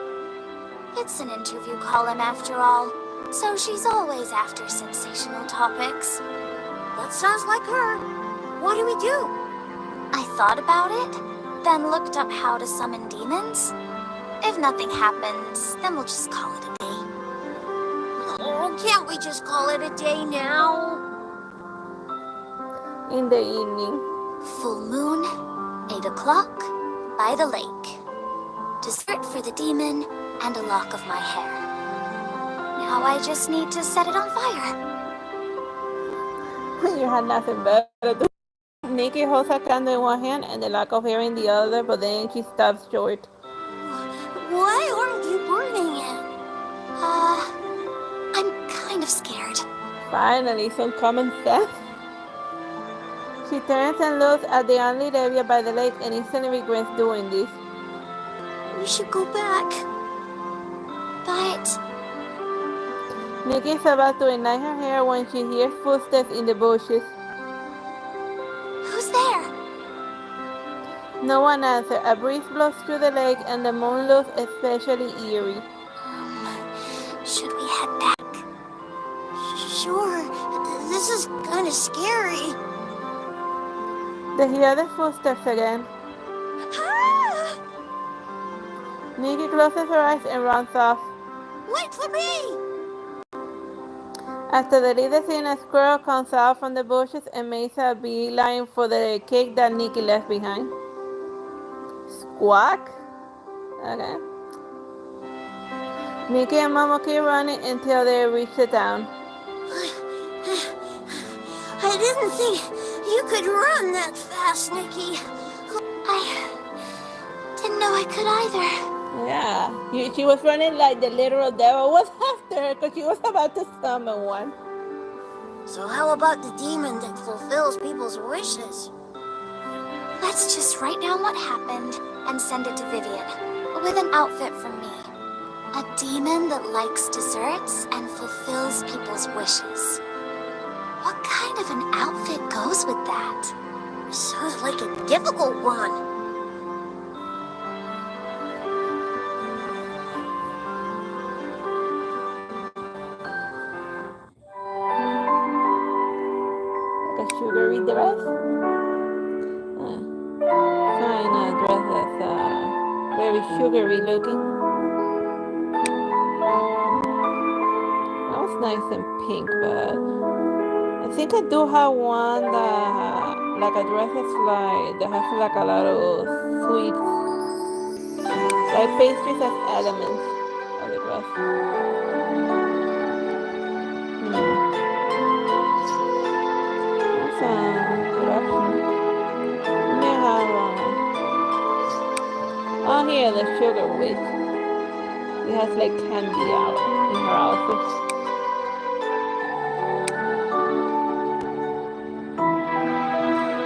It's an interview column after all, so she's always after sensational topics. That sounds like her. What do we do? I thought about it, then looked up how to summon demons. If nothing happens, then we'll just call it a day. Oh, can't we just call it a day now? In the evening. Full moon, 8 o'clock, by the lake. Dessert for the demon, and a lock of my hair. Now I just need to set it on fire. You had nothing better to do. Nikki holds a candle in one hand and the lock of hair in the other, but then she stops short. Why aren't you burning it? I'm kind of scared. Finally, some common sense. She turns and looks at the unlit area by the lake and instantly regrets doing this. We should go back. But Nikki is about to ignite her hair when she hears footsteps in the bushes. who's there? No one answers. A breeze blows through the lake and the moon looks especially eerie. Should we head back? Sure. This is kind of scary. They hear the footsteps again. Ah! Nikki closes her eyes and runs off. Wait for me! After the leader scene, a squirrel comes out from the bushes and makes a beeline for the cake that Nikki left behind. Squawk? Okay. Nikki and Momo keep running until they reach the town. I didn't think you could run that fast, Nikki. I didn't know I could either. Yeah, she was running like the literal devil was after her because she was about to summon one. So how about the demon that fulfills people's wishes? Let's just write down what happened and send it to Vivian with an outfit from me. A demon that likes desserts and fulfills people's wishes. What kind of an outfit goes with that? Sounds like a difficult one. Like a sugary dress? Fine dress that's very sugary looking. That was nice and pink, but I think I do have one that like a dress that has like a lot of sweets, like pastries as elements of the dress. That's a good option. May have oh here the sugar witch. It has like candy out in her outfit.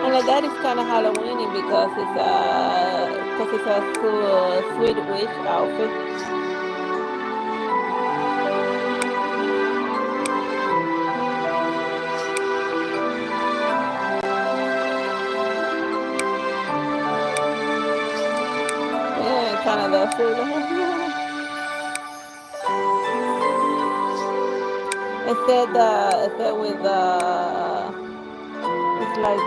And like that is kind of Halloweeny because it's a sweet witch outfit. say that. I said with it's like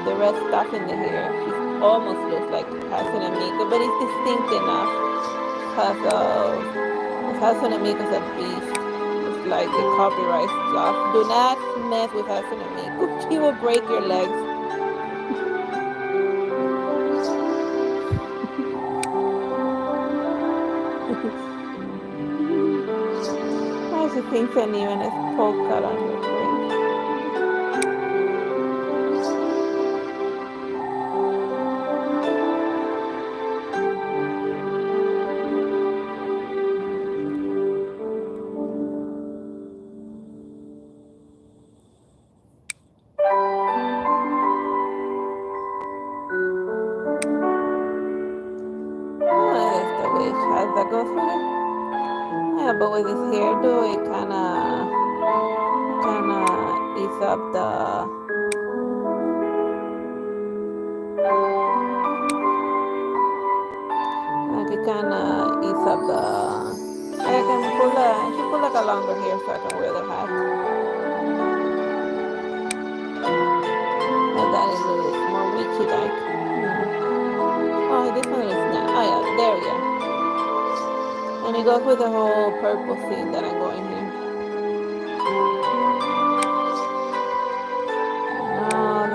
the red stuff in the hair. She almost looks like Hatsune Miku, but it's distinct enough because Hatsune Miku is a beast. It's like the copyright stuff. Do not mess with Hatsune Miku. She will break your legs. She thinks an even as polka on her brain. That's the way she has that go through it. Yeah, but with his hairdo, it kind of eats up the. Like it kind of eats up the. I can pull a. I should pull like a longer hair so I can wear the hat. And that is more witchy like. Oh, this one is not. Oh yeah, there we go. And it goes with the whole purple thing that I'm going here. Oh, I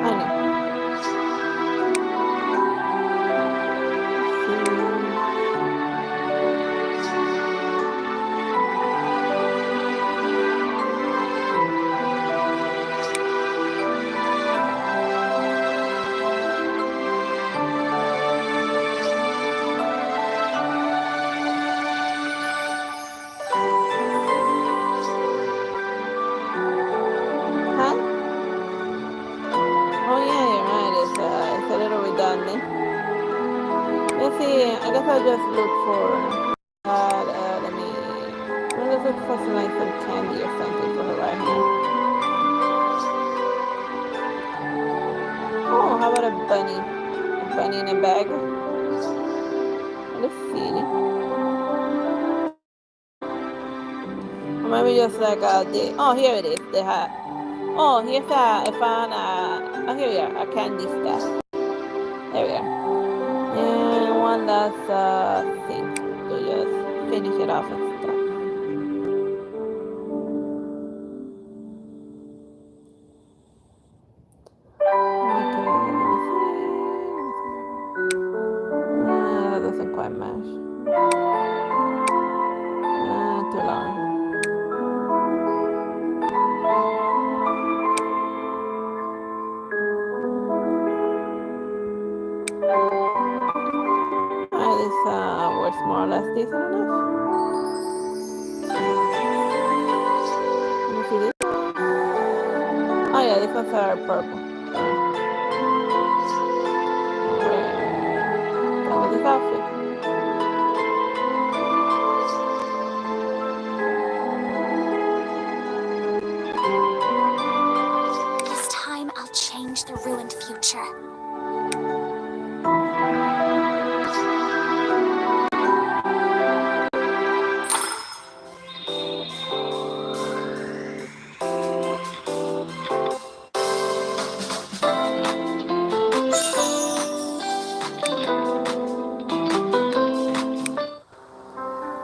know. Let's see, I guess I'll just look for I'll just look for some candy or something for her right here. Oh, how about a bunny? A bunny in a bag? Let's see. Or maybe just like oh, here it is, the hat. Oh, here's I found oh, here we are, a candy stash. There we are. And one last thing to just finish it off and stuff. Okay, let me see. That doesn't quite match. Too long. This works more or less decent enough. Let me see this. Oh yeah, this one's purple. Done with this outfit. This time I'll change the ruined future.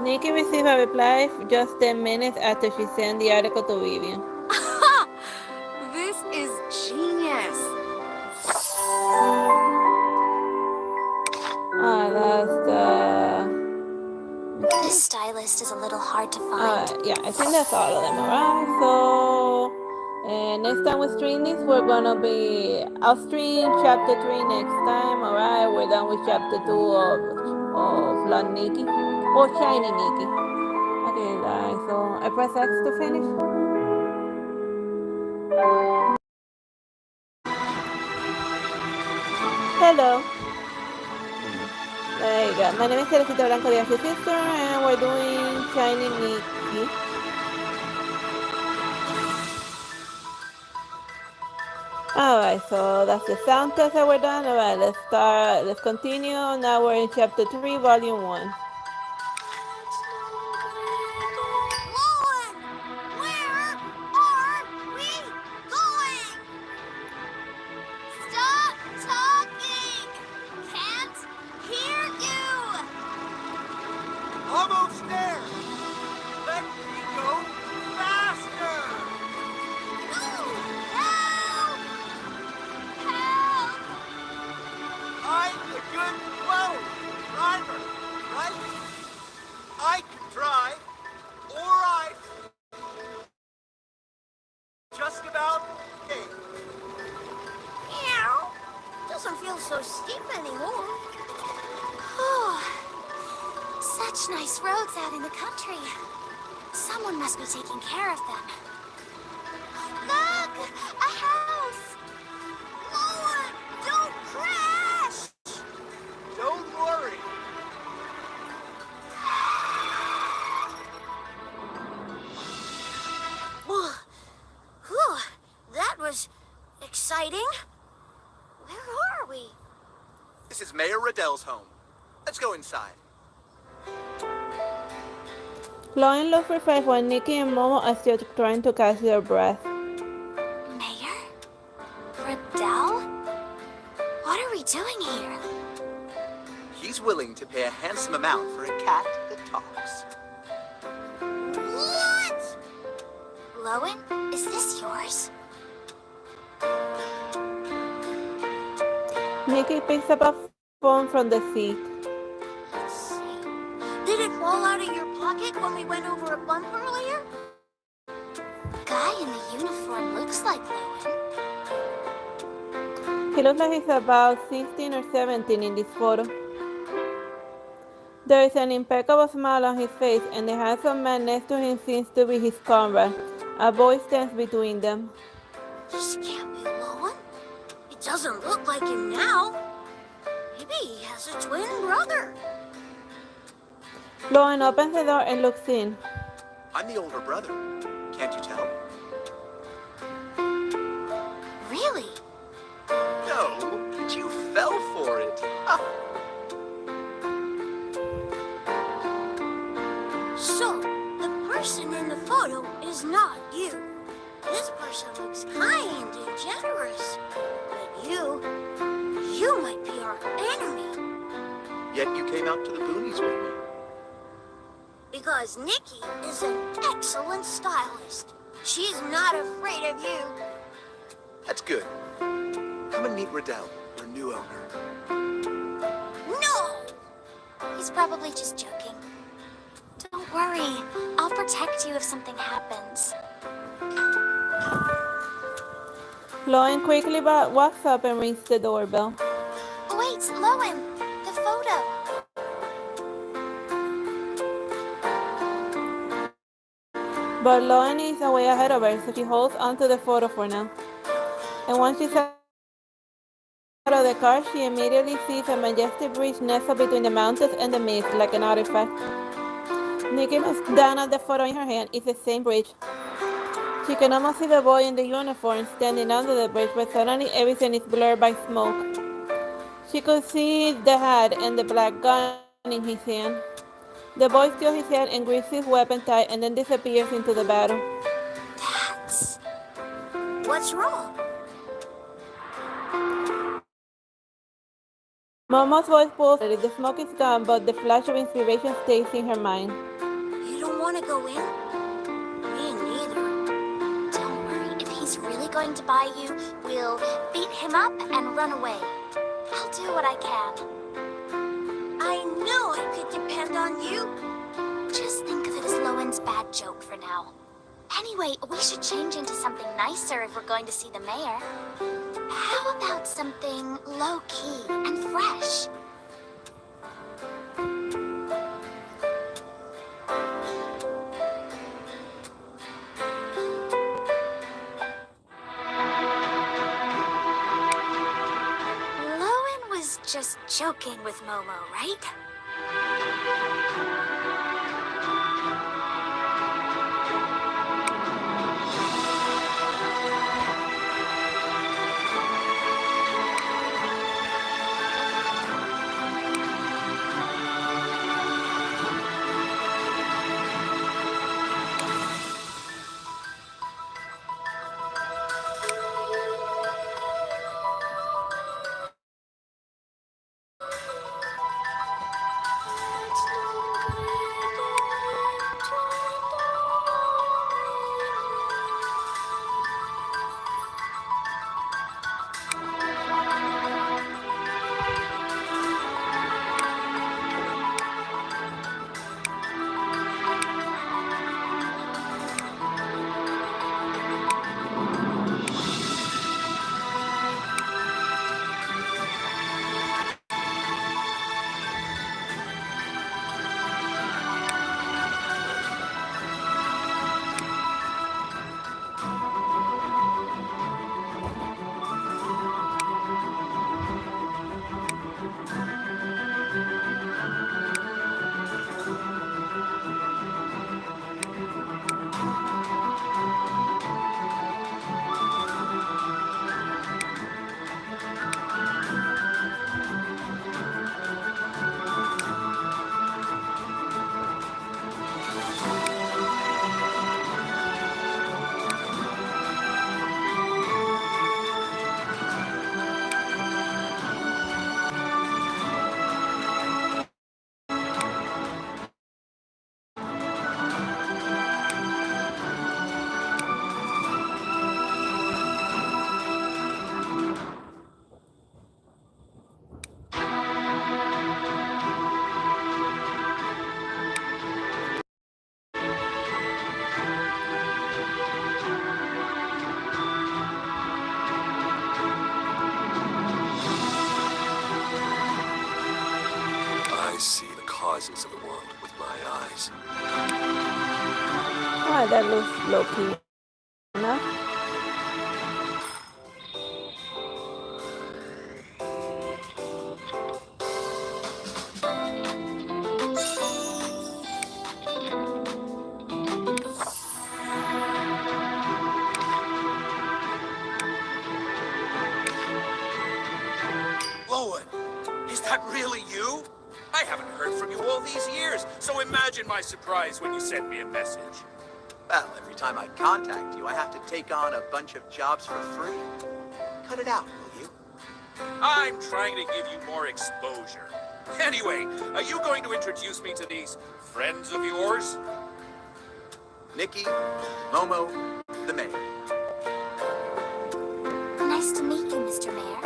Nikki received a reply just 10 minutes after she sent the article to Vivian. This is genius. That's the... The stylist is a little hard to find. Yeah, I think that's all of them, alright? So, next time we stream this, we're gonna be... I'll stream chapter 3 next time, alright? We're done with chapter 2 of Blonde Nikki. Or Shiny Nikki. Okay, guys, so I press X to finish. Hello. There you go. My name is Teresita Blanco de Ashley Sister, and we're doing Shiny Nikki. Alright, so that's the sound test that we're done. Alright, let's continue. Now we're in chapter 3, volume 1. Lauren! Where are we going? Stop talking! Can't hear you! Almost there! Let me go faster! Ooh, help! Help! I'm the good flow driver, right? I can drive, or I just about okay. Meow. Doesn't feel so steep anymore. Such nice roads out in the country. Someone must be taking care of them. Look! A house! Lord, don't crash! Don't worry. Whew, that was exciting. Where are we? This is Mayor Riddell's home. Let's go inside. Lauren looks refreshed while Nikki and Momo are still trying to catch their breath. Mayor? Riddell? What are we doing here? He's willing to pay a handsome amount for a cat that talks. What? Lowen, is this yours? Nikki picks up a phone from the seat. Let's see. Did it fall out of your pocket when we went over a bump earlier? Guy in the uniform looks like Lowen. He looks like he's about 16 or 17 in this photo. There is an impeccable smile on his face, and the handsome man next to him seems to be his comrade. A boy stands between them. This can't be Lowen. It doesn't look like him now. Maybe he has a twin brother. Lauren opens the door and looks in. I'm the older brother. Can't you tell? Really? No, but you fell for it. So, the person in the photo is not you. This person looks kind and generous. But you might be our enemy. Yet you came out to the boonies with me. Because Nikki is an excellent stylist. She's not afraid of you. That's good. Come and meet Riddell, your new owner. No! He's probably just joking. Don't worry. I'll protect you if something happens. Lauren quickly walks up and rings the doorbell. Wait, Lowen, the photo. But Lauren is way ahead of her, so she holds onto the photo for now. And once she's out of the car, she immediately sees a majestic bridge nestled between the mountains and the mist, like an artifact. Nikki looks down at the photo in her hand. It's the same bridge. She can almost see the boy in the uniform standing under the bridge, but suddenly everything is blurred by smoke. She could see the hat and the black gun in his hand. The boy steals his hand and grips his weapon tight and then disappears into the battle. That's... What's wrong? Momo's voice pulls. The smoke is gone, but the flash of inspiration stays in her mind. You don't want to go in? Me neither. Don't worry. If he's really going to buy you, we'll beat him up and run away. I'll do what I can. I knew I could depend on you. Just think of it as Lowen's bad joke for now. Anyway, we should change into something nicer if we're going to see the mayor. How about something low-key and fresh? Lowen was just joking with Momo, right? that looks low-key enough. Lowen, is that really you? I haven't heard from you all these years, so imagine my surprise when you sent me a message. Well, every time I contact you, I have to take on a bunch of jobs for free. Cut it out, will you? I'm trying to give you more exposure. Anyway, are you going to introduce me to these friends of yours? Nikki, Momo, the mayor. Nice to meet you, Mr. Mayor.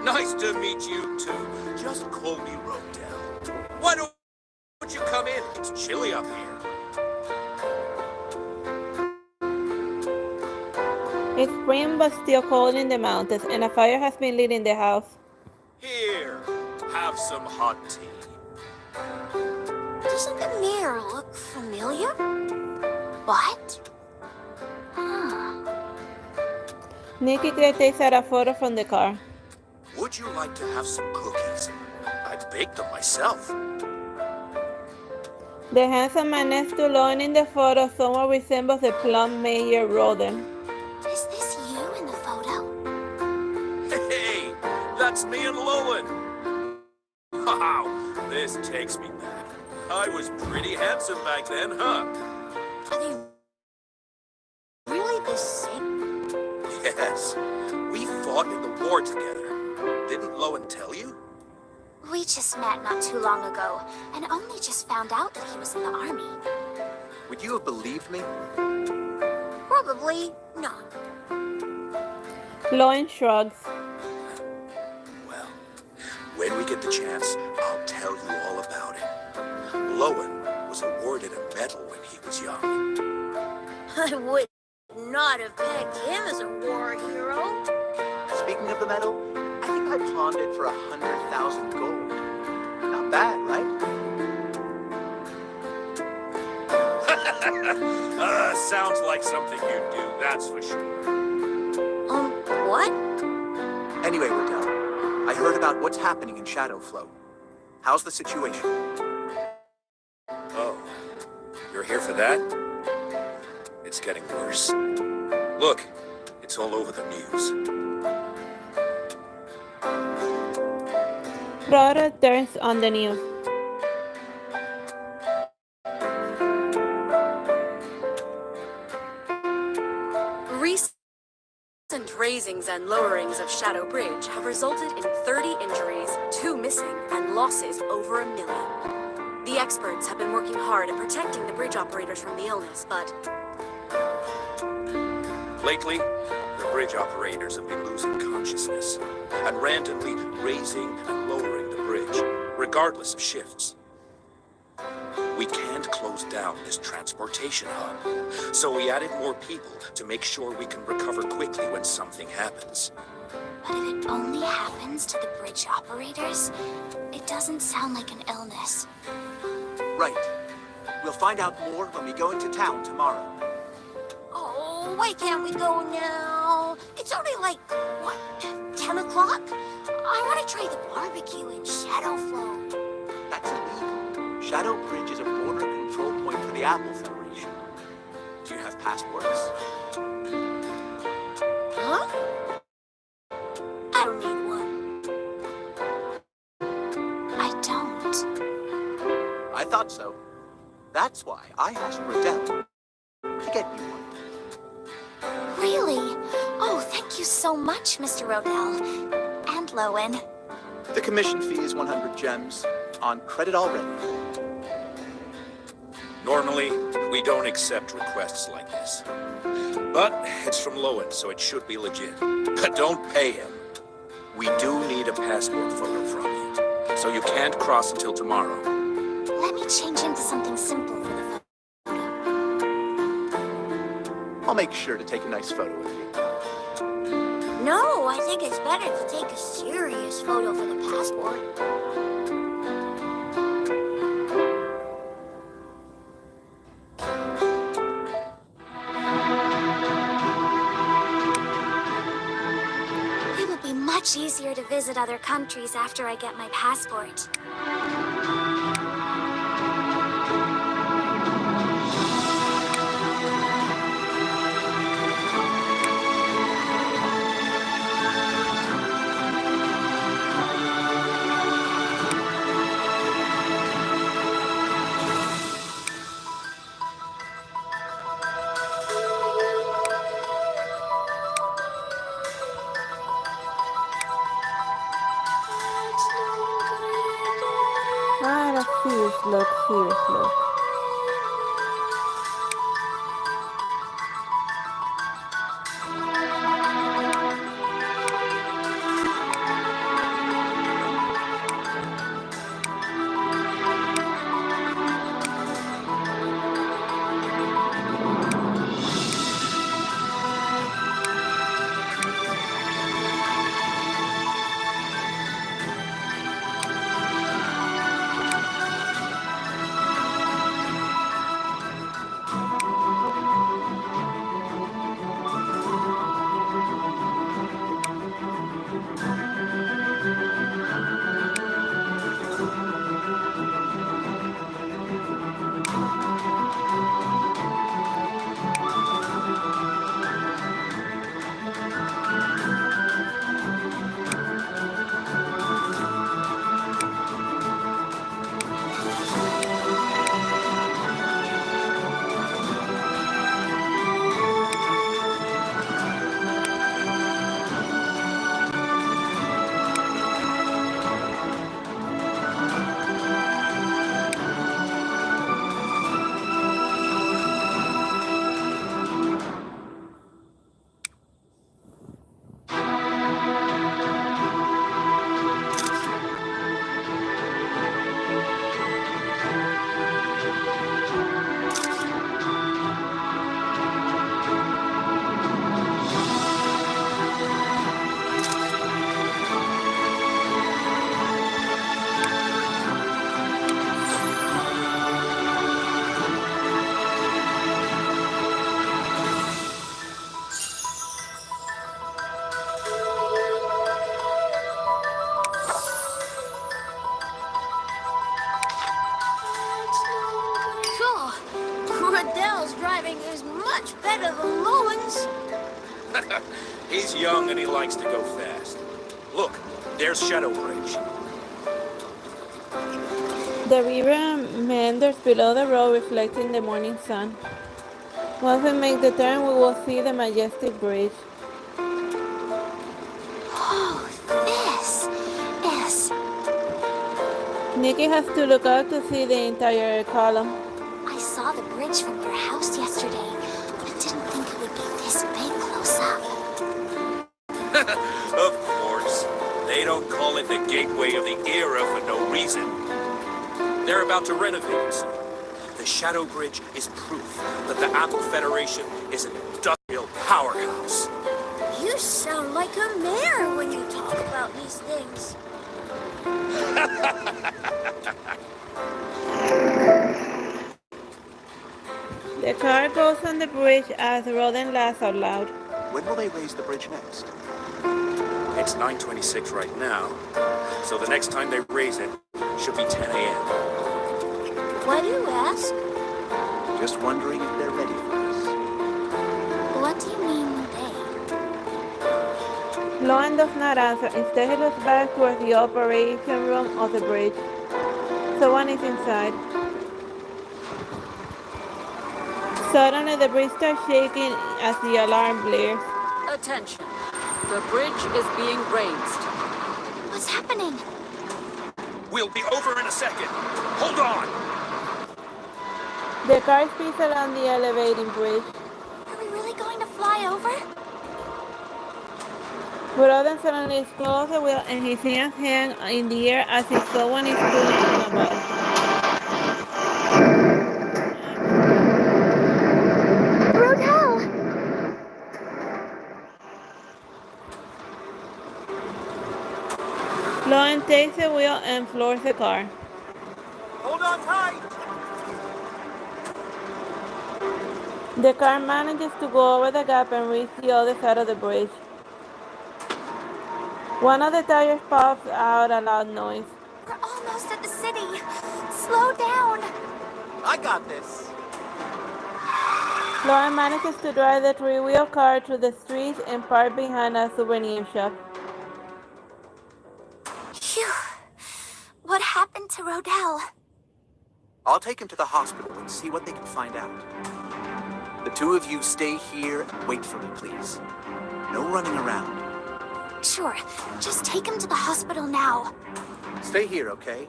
Nice to meet you, too. Just call me Rodell. Why don't you come in? It's chilly up here. It's spring but still cold in the mountains, and a fire has been lit in the house. Here, have some hot tea. Doesn't the mirror look familiar? What? Nikki takes out a photo from the car. Would you like to have some cookies? I baked them myself. The handsome man next to Lowen in the photo somewhat resembles the plump Mayor Roden. Is this you in the photo? Hey, that's me and Lowen. Wow, this takes me back. I was pretty handsome back then, huh? Are they really the same? Yes, we fought in the war together. Didn't Lowen tell you? We just met not too long ago, and only just found out that he was in the army. Would you have believed me? Probably not. Lowen shrugs. Well, when we get the chance, I'll tell you all about it. Lowen was awarded a medal when he was young. I would not have pegged him as a war hero. Speaking of the medal, I think I pawned it for 100,000 gold. Not bad, right? Sounds like something you'd do, that's for sure. What? Anyway, Rodell, I heard about what's happening in Shadowflow. How's the situation? Oh, you're here for that? It's getting worse. Look, it's all over the news. Rhoda turns on the news. Recent raisings and lowerings of Shadow Bridge have resulted in 30 injuries, 2 missing, and losses over 1 million. The experts have been working hard at protecting the bridge operators from the illness, but Lately, the bridge operators have been losing consciousness and randomly raising and lowering the bridge, regardless of shifts. We can't close down this transportation hub, so we added more people to make sure we can recover quickly when something happens. But if it only happens to the bridge operators, it doesn't sound like an illness. Right. We'll find out more when we go into town tomorrow. Oh, why can't we go now? It's only like, what, 10 o'clock? I want to try the barbecue in Shadowflow. That's illegal. Shadow Bridge is a border control point for the Apple Federation. Do you have passports? Huh? I don't need one. I don't. I thought so. That's why I asked Rodell to get you one. Really? Oh, thank you so much, Mr. Rodell. And Lowen. The commission fee is 100 gems, on credit already. Normally, we don't accept requests like this. But it's from Lowen, so it should be legit. But don't pay him. We do need a passport photo from you, so you can't cross until tomorrow. Let me change into something simple for the photo. I'll make sure to take a nice photo with you. No, I think it's better to take a serious photo for the passport. much easier to visit other countries after I get my passport. Ah, that's serious look, serious look. Riddell's driving is much better than Lowen's. He's young and he likes to go fast. Look, there's Shadow Bridge. The river meanders below the road, reflecting the morning sun. Once we make the turn, we will see the majestic bridge. Oh, this is... Nikki has to look out to see the entire column. I saw the bridge from your house yesterday, but didn't think it would be this big close up. Of course. They don't call it the gateway of the era for no reason. They're about to renovate it. The Shadow Bridge is proof that the Apple Federation is an industrial powerhouse. You sound like a mayor when you talk about these things. The car goes on the bridge as Roden laughs out loud. When will they raise the bridge next? It's 9:26 right now, so the next time they raise it should be 10 a.m. Why do you ask? Just wondering if they're ready for us. What do you mean, they? Loan does not answer. Instead, he looks back towards the operation room of the bridge. Someone is inside. Suddenly, the bridge starts shaking as the alarm blares. Attention. The bridge is being raised. What's happening? We'll be over in a second. Hold on! The car speeds along the elevating bridge. Are we really going to fly over? Roden suddenly slows the wheel and his hands hang in the air as if someone is pulling him about. Rodel! Loan takes the wheel and floors the car. Hold on tight! The car manages to go over the gap and reach the other side of the bridge. One of the tires pops out a loud noise. We're almost at the city. Slow down. I got this. Lauren manages to drive the three-wheel car through the streets and park behind a souvenir shop. Phew. What happened to Rodell? I'll take him to the hospital and see what they can find out. The two of you stay here and wait for me, please. No running around. Sure. Just take him to the hospital now. Stay here, okay?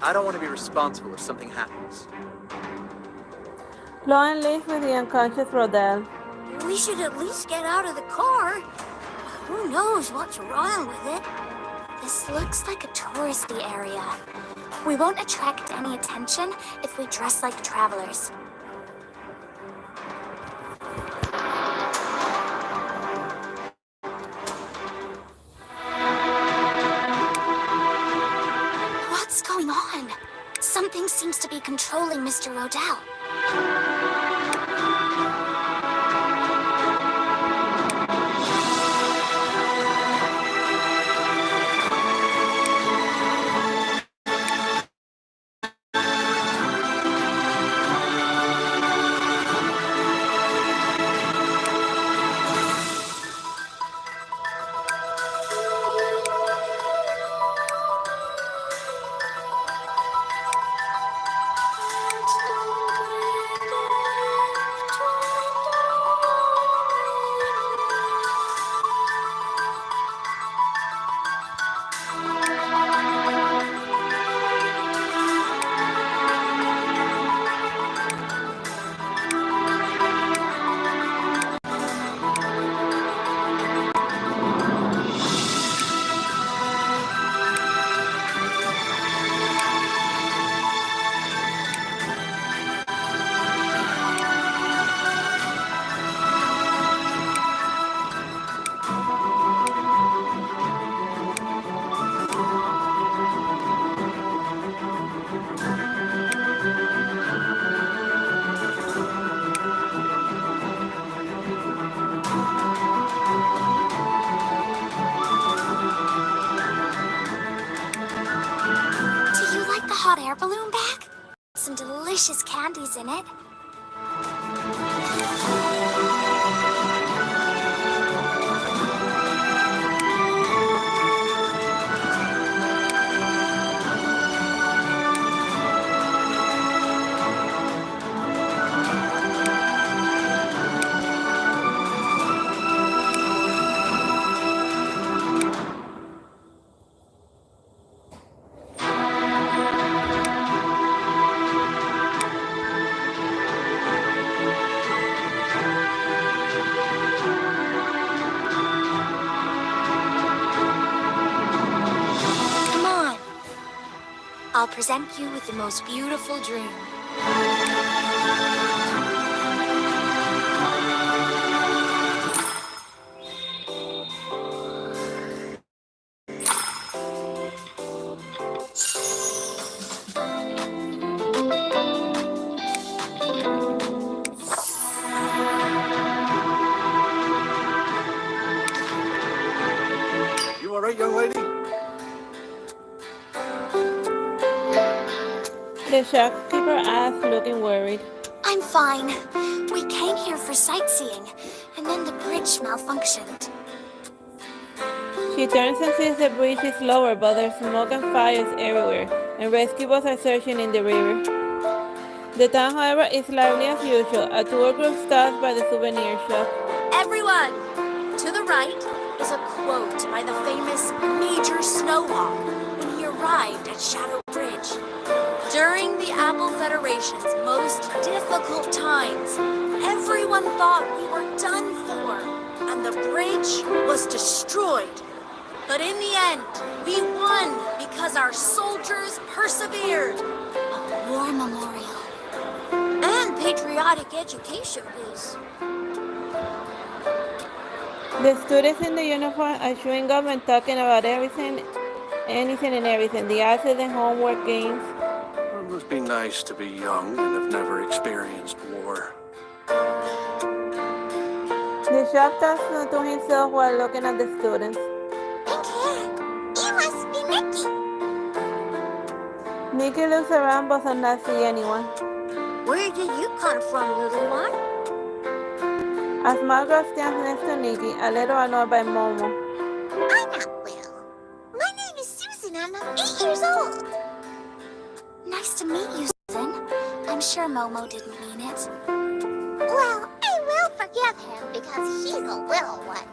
I don't want to be responsible if something happens. Lauren leaves with the unconscious Rodell. We should at least get out of the car. Who knows what's wrong with it? This looks like a touristy area. We won't attract any attention if we dress like travelers. What's going on? Something seems to be controlling Mr. Rodell. Hot air balloon bag? Some delicious candies in it. I'll present you with the most beautiful dream. You all right, young lady? The shopkeeper asks, looking worried. I'm fine. We came here for sightseeing, and then the bridge malfunctioned. She turns and sees the bridge is lower, but there's smoke and fires everywhere, and rescue boats are searching in the river. The town, however, is lively as usual. A tour group stops by the souvenir shop. Everyone, to the right is a quote by the famous Major Snowhawk when he arrived at Shadow Bridge. During the Apple Federation's most difficult times, everyone thought we were done for, and the bridge was destroyed. But in the end, we won because our soldiers persevered. A war memorial. And patriotic education piece. The students in the uniform are chewing gum and talking about anything and everything. The acid and homework games. It must be nice to be young and have never experienced war. The shop talks to himself while looking at the students. They Nikki looks around but does not see anyone. Where did you come from, little one? A small girl stands next to Nikki, a little annoyed by Momo. I'm not Will. My name is Susan and I'm 8 years old. Nice to meet you, Susan. I'm sure Momo didn't mean it. Well, I will forgive him because he's a little one.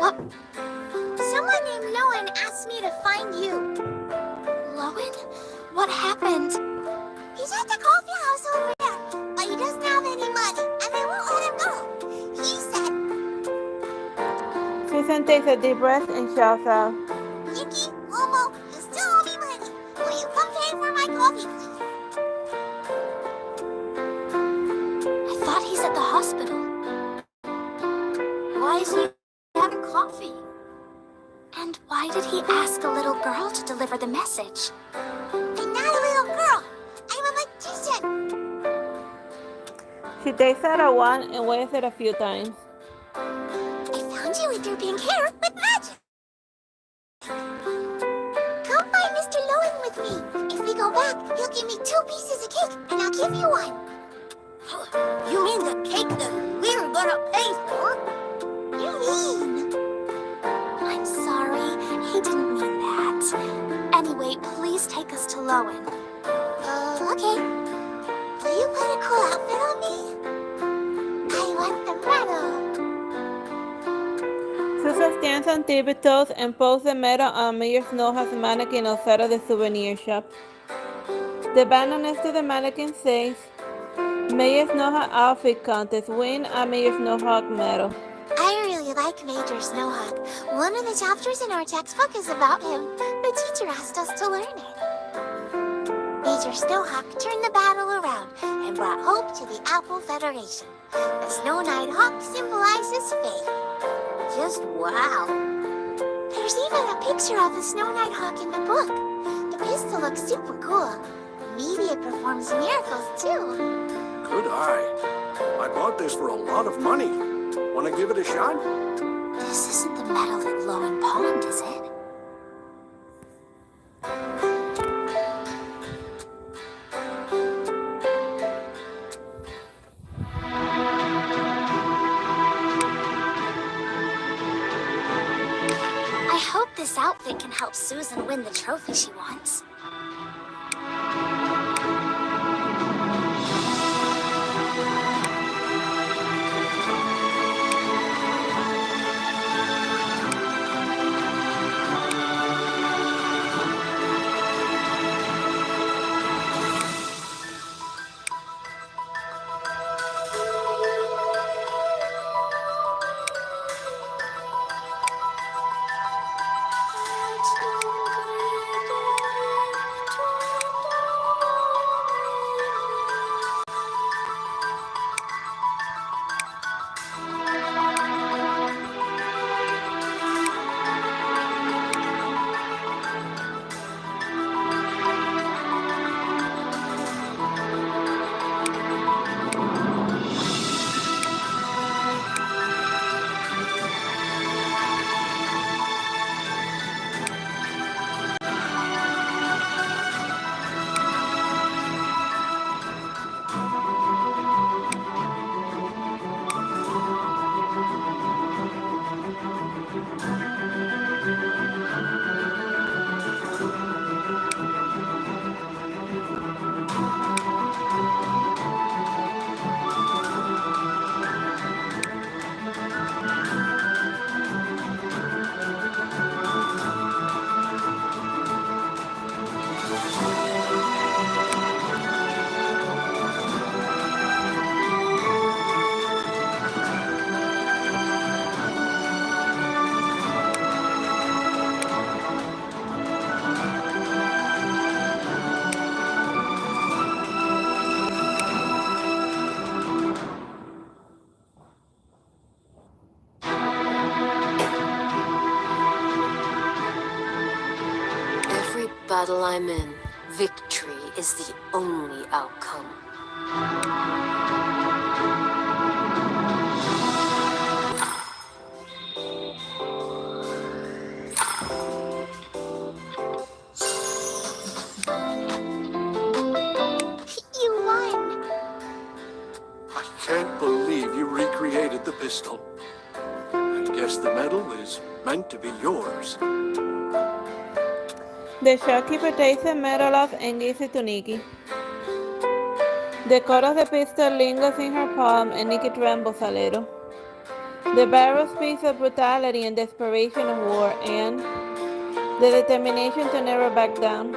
What? Someone named Lowen asked me to find you. Lowen? What happened? He's at the coffee house over there, but he doesn't have any money, and they won't let him go. He said, Susan takes a deep breath and shouts out. Nikki, Momo, you still owe me money. Will you come pay for my coffee, please? I thought he's at the hospital. Why is he having coffee? And why did he ask a little girl to deliver the message? I'm not a little girl. I'm a magician. She takes out a wand and waves it a few times. I found you with your pink hair with magic. Come find Mr. Lowen with me. If we go back, he'll give me 2 pieces of cake, and I'll give you one. You mean the cake that we're gonna pay for? You mean? I'm sorry, he didn't mean that. Anyway, please take us to Lowen. Okay. Will you put a cool outfit on me? I want the medal. Susan stands on tiptoes and pulls the medal on Mayor Snowhawk's mannequin outside of the souvenir shop. The banner next to the mannequin says, Mayor Snowhawk Outfit Contest, win a Mayor Snowhawk medal. I really like Major Snowhawk. One of the chapters in our textbook is about him. The teacher asked us to learn it. Major Snowhawk turned the battle around and brought hope to the Apple Federation. The Snow Night Hawk symbolizes faith. Just wow. There's even a picture of the Snow Night Hawk in the book. The pistol looks super cool. Maybe it performs miracles too. Good eye. I bought this for a lot of money. Want to give it a shot? This isn't the medal that Lowen pawned, is it? I hope this outfit can help Susan win the trophy she wants. Battle I'm in, victory is the only outcome. crystal. I guess the medal is meant to be yours. The shopkeeper takes the medal off and gives it to Nikki. The cut of the pistol lingers in her palm and Nikki trembles a little. The barrel speaks of brutality and desperation of war and the determination to never back down.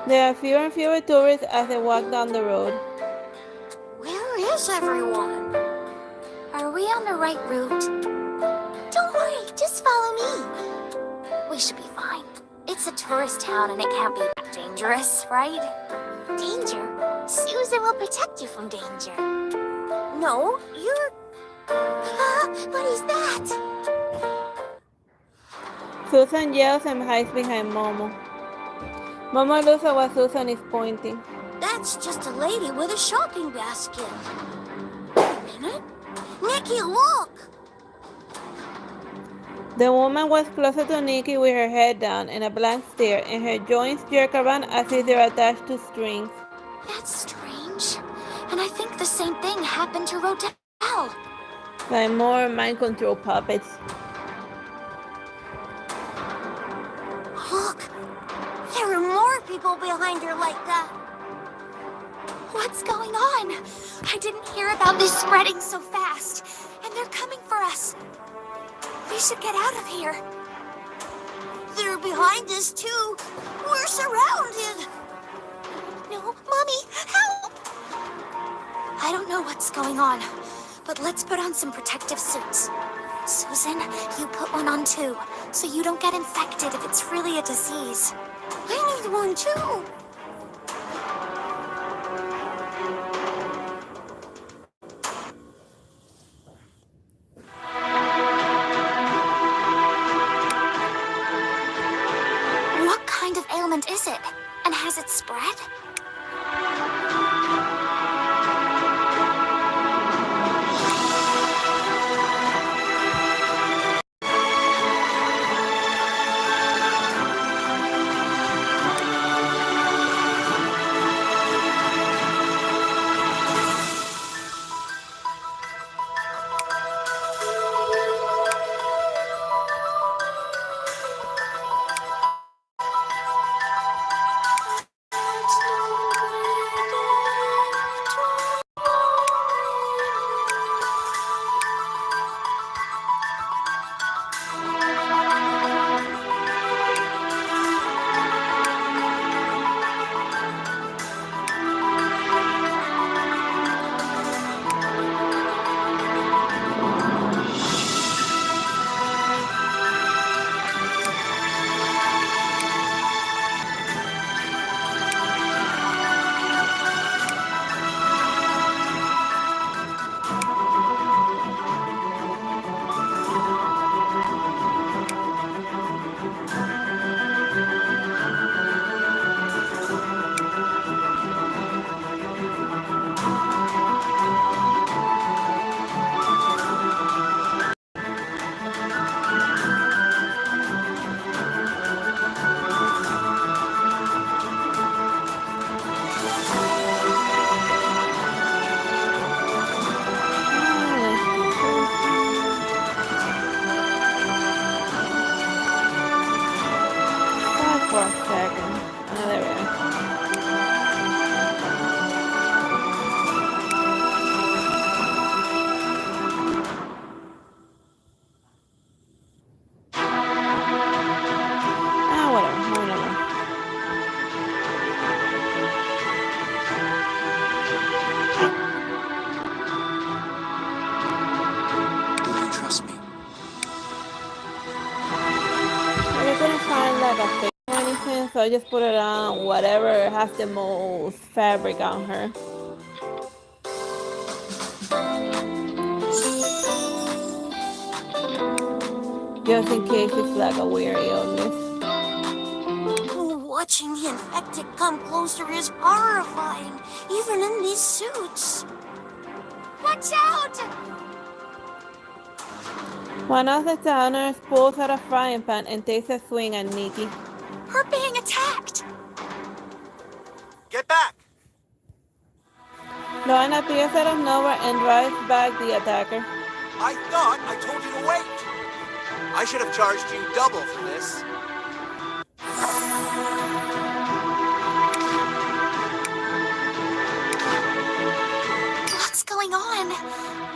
There are fewer and fewer tourists as they walk down the road. Where is everyone? Are we on the right route? Don't worry, just follow me. We should be fine. It's a tourist town and it can't be dangerous, right? Danger? Susan will protect you from danger. No, you're... what is that? Susan yells and hides behind Momo. Momo looks at what Susan is pointing. That's just a lady with a shopping basket. Wait a minute. Nikki, look! The woman was closer to Nikki with her head down and a blank stare, and her joints jerk around as if they're attached to strings. That's strange. And I think the same thing happened to Rodell. Like more mind control puppets. Look! There are more people behind her like that. What's going on? I didn't hear about this spreading so fast. And they're coming for us. We should get out of here. They're behind us too. We're surrounded. No, Mommy, help! I don't know what's going on, but let's put on some protective suits. Susan, you put one on too, so you don't get infected if it's really a disease. I need one too. What kind of ailment is it? And has it spread? For a second. Oh, there we go. Whatever. Will you trust me? I couldn't find like a fake or anything, so I just put it on whatever has the most fabric on her. Just in case it's like a weird illness. Watching the infected come closer is horrifying, even in these suits. Watch out! One of the towners pulls out a frying pan and takes a swing at Nikki. We're being attacked. Cohen appears out of nowhere and drives back the attacker. I thought I told you to wait. I should have charged you double for this. What's going on?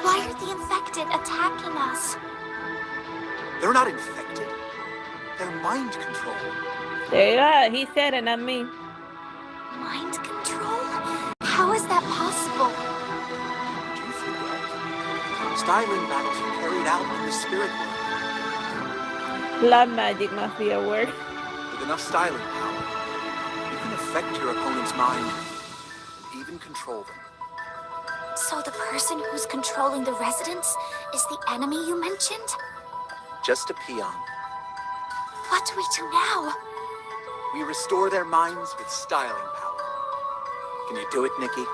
Why are the infected attacking us? They're not infected. They're mind controlled. There you go. He said it, not me. Mind control? How is that possible? Do you forget? Styling battles are carried out in the spirit world. Blood magic must be a word. With enough styling power, you can affect your opponent's mind and even control them. So the person who's controlling the residents is the enemy you mentioned? Just a peon. What do we do now? We restore their minds with styling power. Can you do it, Nikki?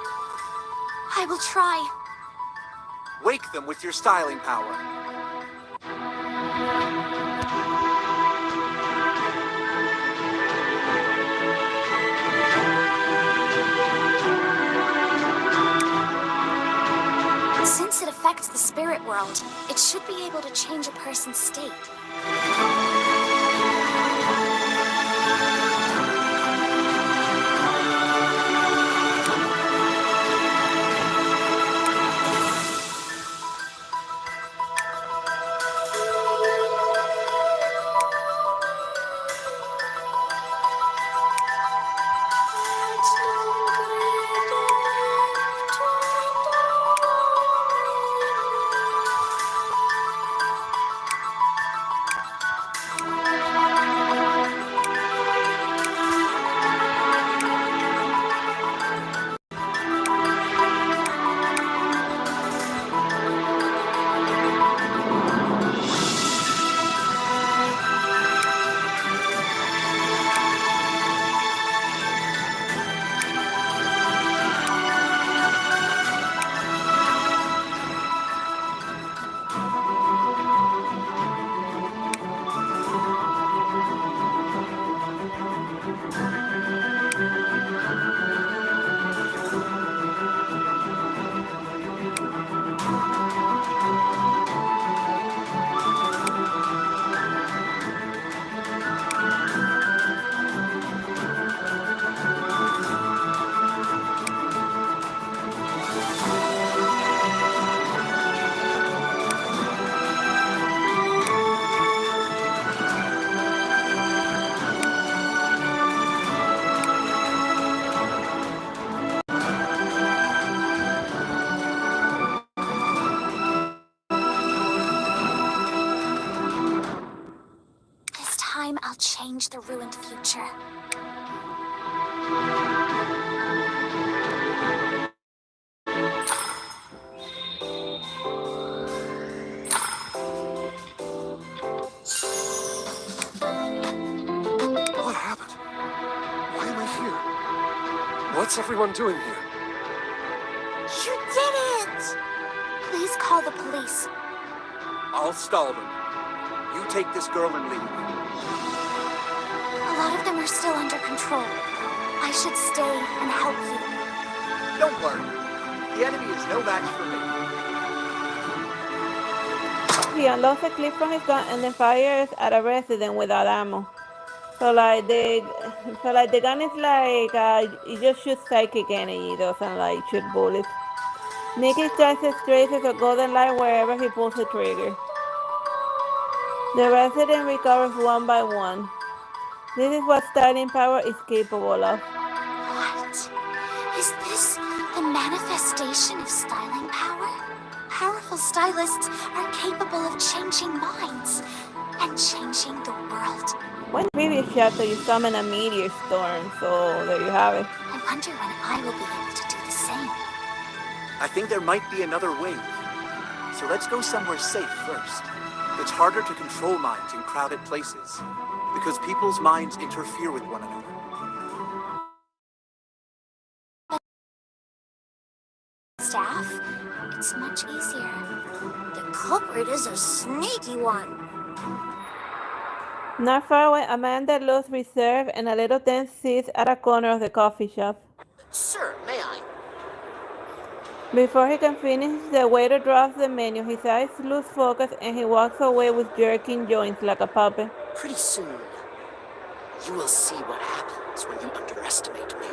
I will try. Wake them with your styling power. Since it affects the spirit world, it should be able to change a person's state. I'll change the ruined future. What happened? Why am I here? What's everyone doing here? You did it! Please call the police. I'll stall them. You take this girl and leave. A lot of them are still under control. I should stay and help you. Don't worry. The enemy is no match for me. He unlocks a clip from his gun and then fires at a resident without ammo. So like the gun is like it just shoots psychic energy. It doesn't like shoot bullets. Nikki charges traces of golden light wherever he pulls the trigger. The resident recovers one by one. This is what styling power is capable of. What? Is this the manifestation of styling power? Powerful stylists are capable of changing minds and changing the world. When previous chapter you summon a meteor storm, so there you have it. I wonder when I will be able to do the same. I think there might be another way. So let's go somewhere safe first. It's harder to control minds in crowded places, because people's minds interfere with one another. Staff, it's much easier. The culprit is a sneaky one. Not far away, Amanda looks reserved and a little tense sits at a corner of the coffee shop. Sir, may I? Before he can finish, the waiter drops the menu. His eyes lose focus and he walks away with jerking joints like a puppet. Pretty soon, you will see what happens when you underestimate me.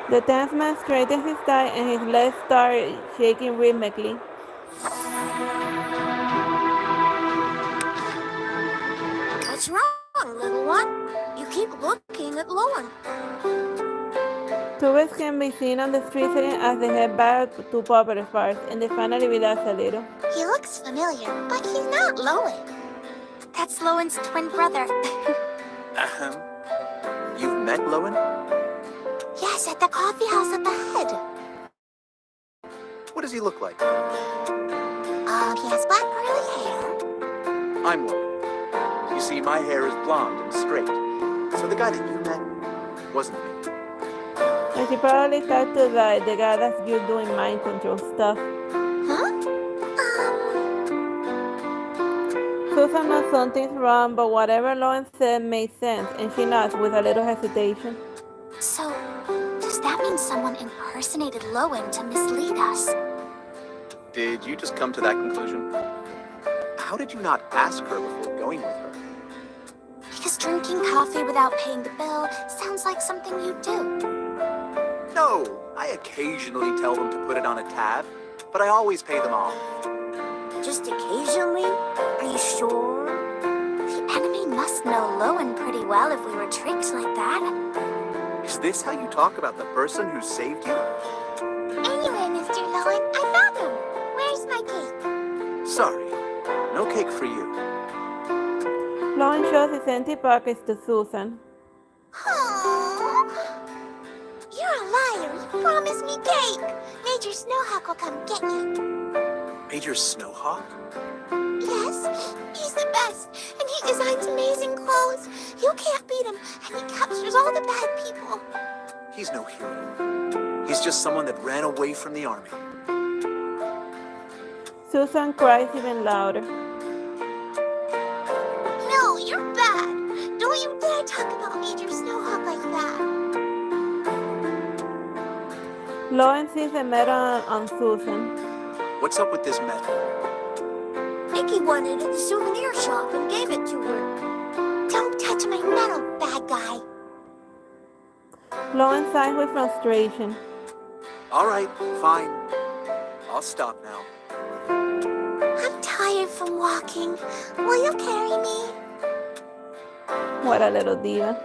The tense man straightens his tie and his legs start shaking rhythmically. What's wrong, little one? You keep looking at Lowen. Tourists can be seen on the street again as they head back to popular parts, and they finally relax a little. He looks familiar, but he's not Lowen. That's Lowen's twin brother. You've met Lowen? Yes, at the coffee house up ahead. What does he look like? He has black curly hair. I'm Lowen. You see, my hair is blonde and straight. So the guy that you met wasn't me. And she probably talked to the guy that's you doing mind control stuff. Huh? Susan knows something's wrong, but whatever Lauren said made sense, and she nods with a little hesitation. So, does that mean someone impersonated Lowen to mislead us? Did you just come to that conclusion? How did you not ask her before going with her? Because drinking coffee without paying the bill sounds like something you do. No, I occasionally tell them to put it on a tab, but I always pay them off. Just occasionally? Are you sure? The enemy must know Lowen pretty well if we were tricked like that. Is this how you talk about the person who saved you? Anyway, Mr. Lowen, I found him. Where's my cake? Sorry, no cake for you. Lauren shows his empty pockets to Susan. Aww. You're a liar. You promised me cake. Major Snowhawk will come get you. Major Snowhawk? Yes, he's the best, and he designs amazing clothes. You can't beat him, and he captures all the bad people. He's no hero. He's just someone that ran away from the army. Susan cries even louder. No, you're bad. Don't you dare talk about Major Snowhawk like that. Lauren sees the medal on Susan. What's up with this medal? Nikki wanted it at the souvenir shop and gave it to her. Don't touch my medal, bad guy. Lauren sighs with frustration. All right, fine. I'll stop now. I'm tired from walking. Will you carry me? What a little diva.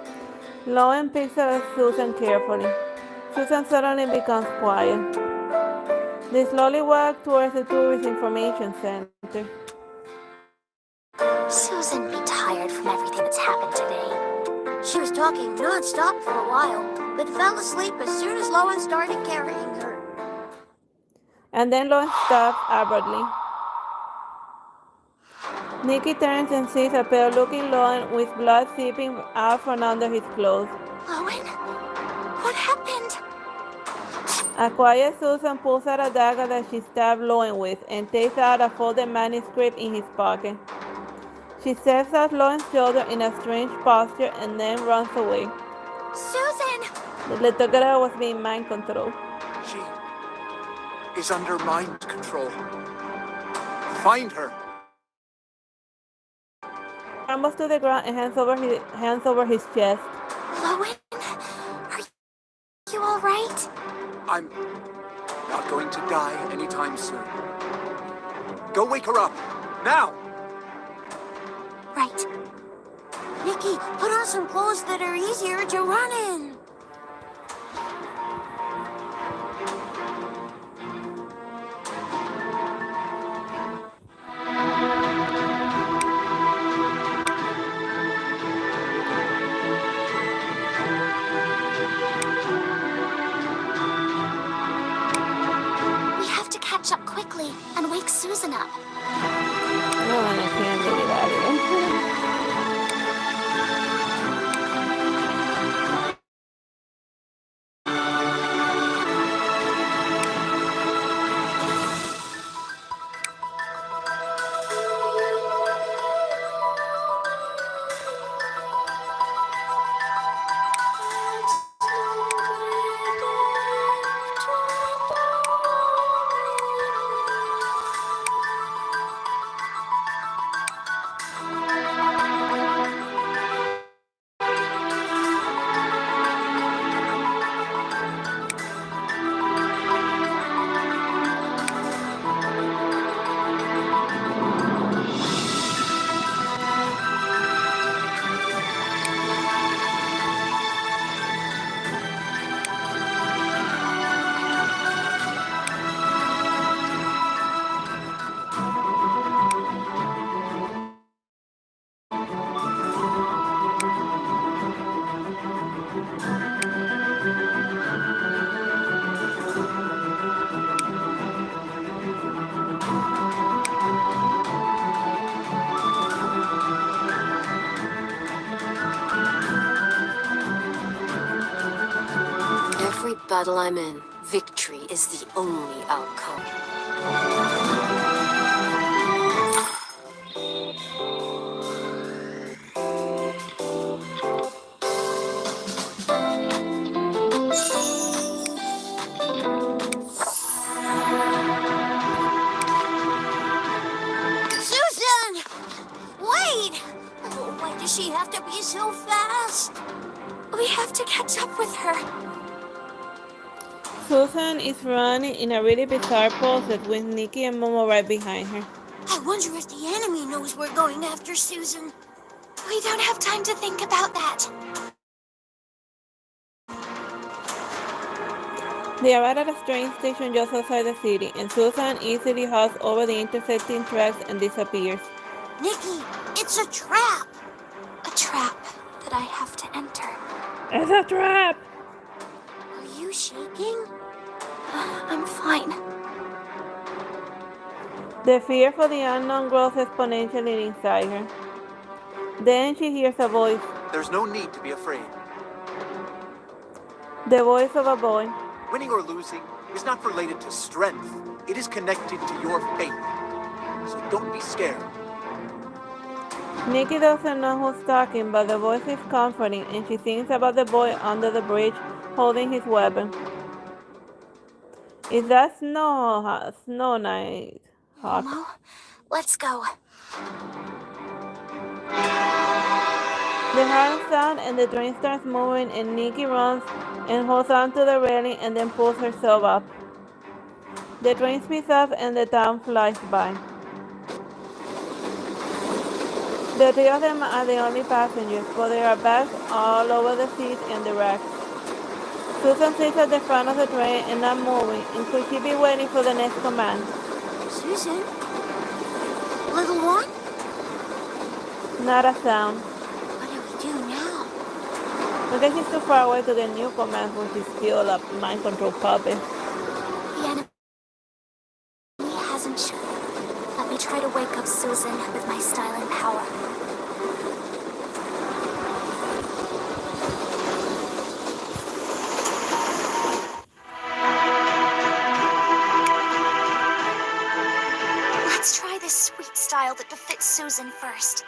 Lauren picks up Susan carefully. Susan suddenly becomes quiet. They slowly walk towards the tourist information center. Susan be tired from everything that's happened today. She was talking non-stop for a while, but fell asleep as soon as Lowen started carrying her. And then Lauren stops abruptly. Nikki turns and sees a pale-looking Lauren with blood seeping out from under his clothes. Lowen? What happened? A quiet Susan pulls out a dagger that she stabbed Lauren with and takes out a folded manuscript in his pocket. She steps off Lauren's shoulder in a strange posture and then runs away. Susan! The little girl was being mind controlled. She is under mind control. Find her. Crumbles to the ground and hands over his chest. Lowen? Are you all right? I'm not going to die anytime soon. Go wake her up, now! Right. Nikki, put on some clothes that are easier to run in. We have to catch up quickly and wake Susan up. No, I can't get it out of here. battle I'm in, victory is the only outcome. Susan! Wait! Why does she have to be so fast? We have to catch up with her. Susan is running in a really bizarre pose with Nikki and Momo right behind her. I wonder if the enemy knows we're going after Susan. We don't have time to think about that. They arrive at a train station just outside the city, and Susan easily hauls over the intersecting tracks and disappears. Nikki, it's a trap! A trap that I have to enter. It's a trap! Are you shaking? I'm fine. The fear for the unknown grows exponentially inside her. Then she hears a voice. There's no need to be afraid. The voice of a boy. Winning or losing is not related to strength. It is connected to your faith. So don't be scared. Nikki doesn't know who's talking, but the voice is comforting, and she thinks about the boy under the bridge holding his weapon. Is that Snow Night Hawk? Momo, let's go. The horn sound and the train starts moving, and Nikki runs and holds on to the railing and then pulls herself up. The train speeds up and the town flies by. The three of them are the only passengers, but there are bags all over the seats and the racks. Susan sits at the front of the train and not moving, and could she be waiting for the next command? Susan? Little one? Not a sound. What do we do now? I guess she's too far away to get new commands when she's still a mind control puppet. The enemy hasn't shown. Let me try to wake up Susan with my styling power. Let's try this sweet style that befits Susan first.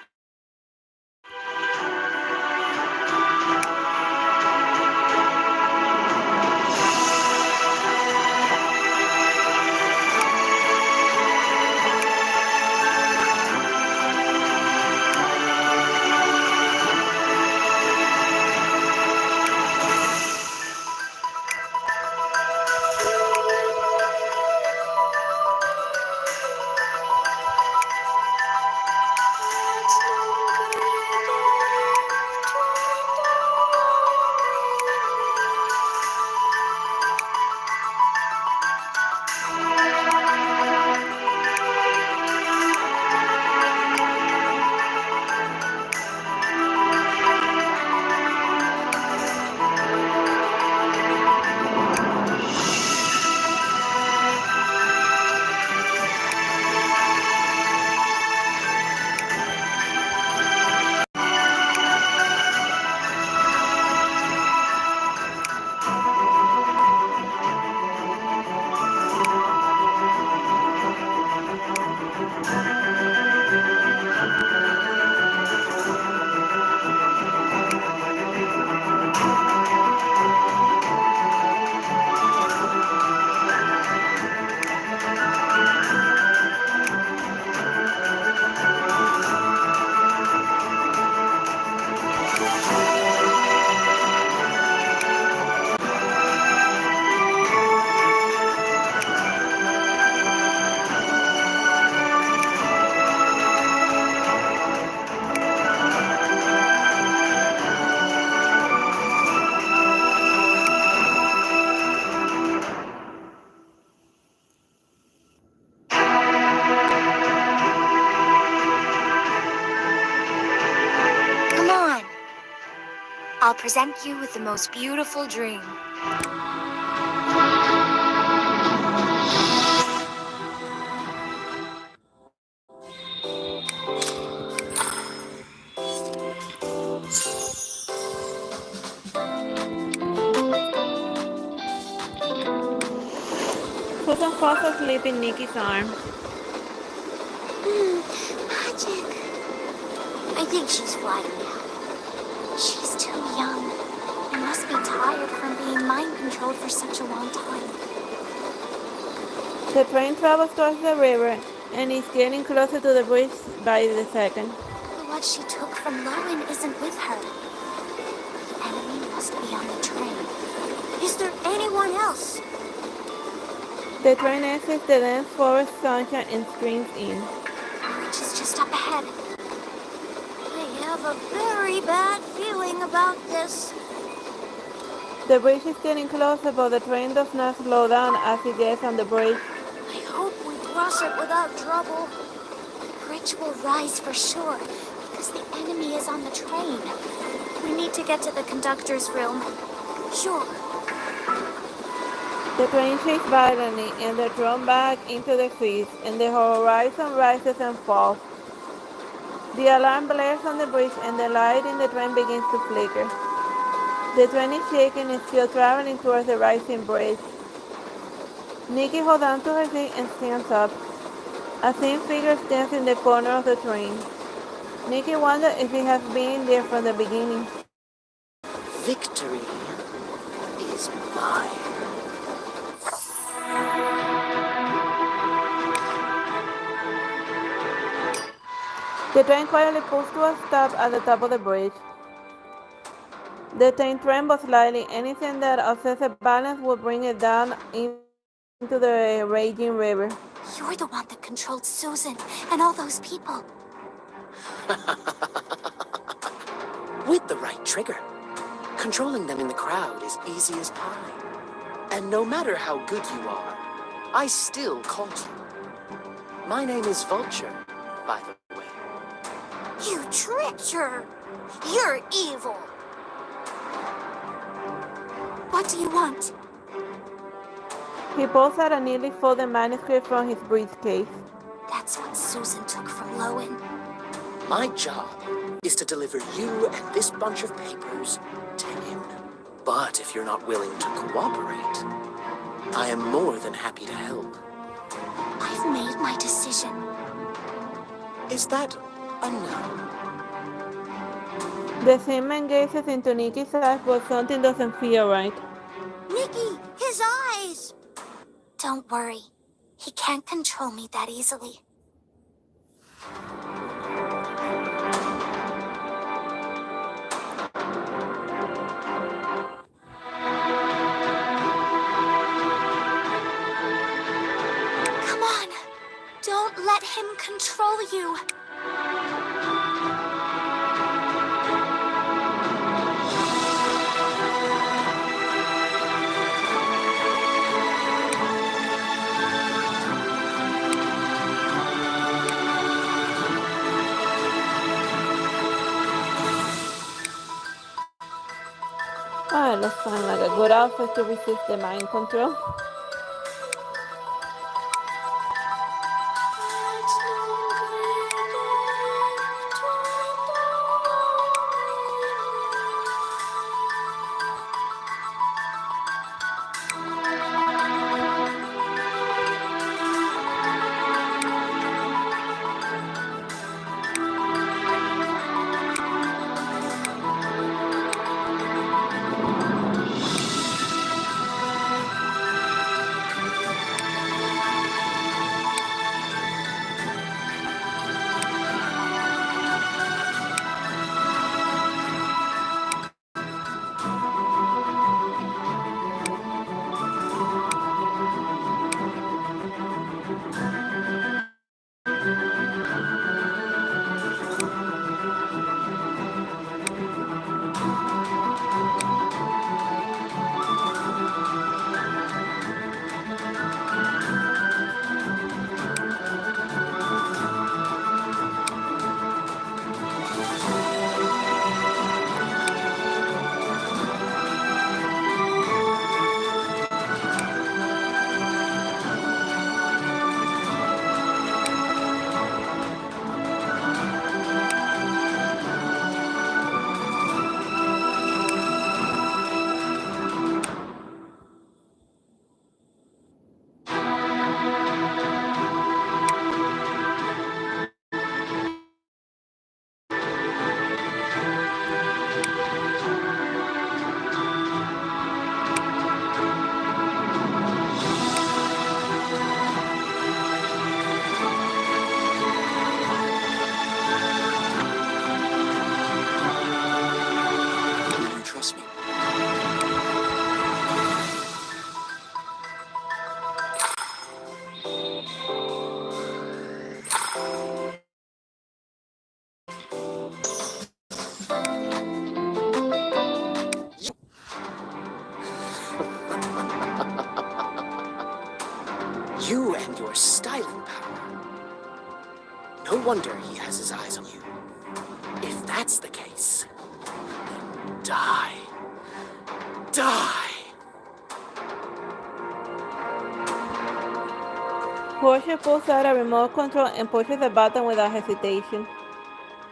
I'll present you with the most beautiful dream. falls asleep in Nikki's arms. Magic. I think she's flying now. She's too young and must be tired from being mind controlled for such a long time. The train travels towards the river and is getting closer to the bridge by the second. But what she took from Lowen isn't with her. The enemy must be on the train. Is there anyone else? The train exits the dense forest sunshine and streams in. The bridge is just up ahead. I have a very bad feeling about this. The bridge is getting closer, but the train does not slow down as it gets on the bridge. I hope we cross it without trouble. The bridge will rise for sure, because the enemy is on the train. We need to get to the conductor's room. Sure. The train shakes violently and they're thrown back into the seats, and the horizon rises and falls. The alarm blares on the bridge and the light in the train begins to flicker. The train is shaking and still traveling towards the rising bridge. Nikki holds on to her seat and stands up. A thin figure stands in the corner of the train. Nikki wonders if he has been there from the beginning. Victory is mine. The train quietly pulls to a stop at the top of the bridge. The train trembles slightly. Anything that upsets the balance will bring it down into the raging river. You're the one that controlled Susan and all those people. With the right trigger, controlling them in the crowd is easy as pie. And no matter how good you are, I still caught you. My name is Vulture, by the way. You tricked her. You're evil. What do you want? He pulls out a neatly folded manuscript from his briefcase. That's what Susan took from Lowen. My job is to deliver you and this bunch of papers to him. But if you're not willing to cooperate, I am more than happy to help. I've made my decision. Is that a no? The same man gazes into Nikki's eyes, but something doesn't feel right. Nikki, his eyes! Don't worry. He can't control me that easily. Come on! Don't let him control you! Ah, that sounds like a good outfit to resist the mind control. wonder he has his eyes on you. If that's the case, then die. Die! Portia pulls out a remote control and pushes the button without hesitation.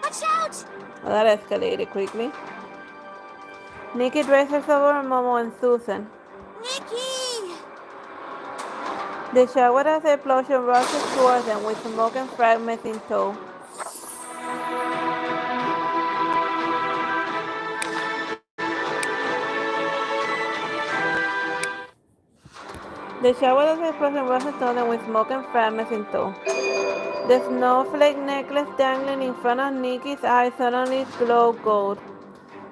Watch out! Well, that escalated quickly. Nikki races over Momo and Susan. Nikki! The shower as the explosion rushes towards them with smoke and fragments in tow. The shower of the explosion rushes towards them with smoke and fragments in tow. The snowflake necklace dangling in front of Nikki's eyes suddenly glows gold.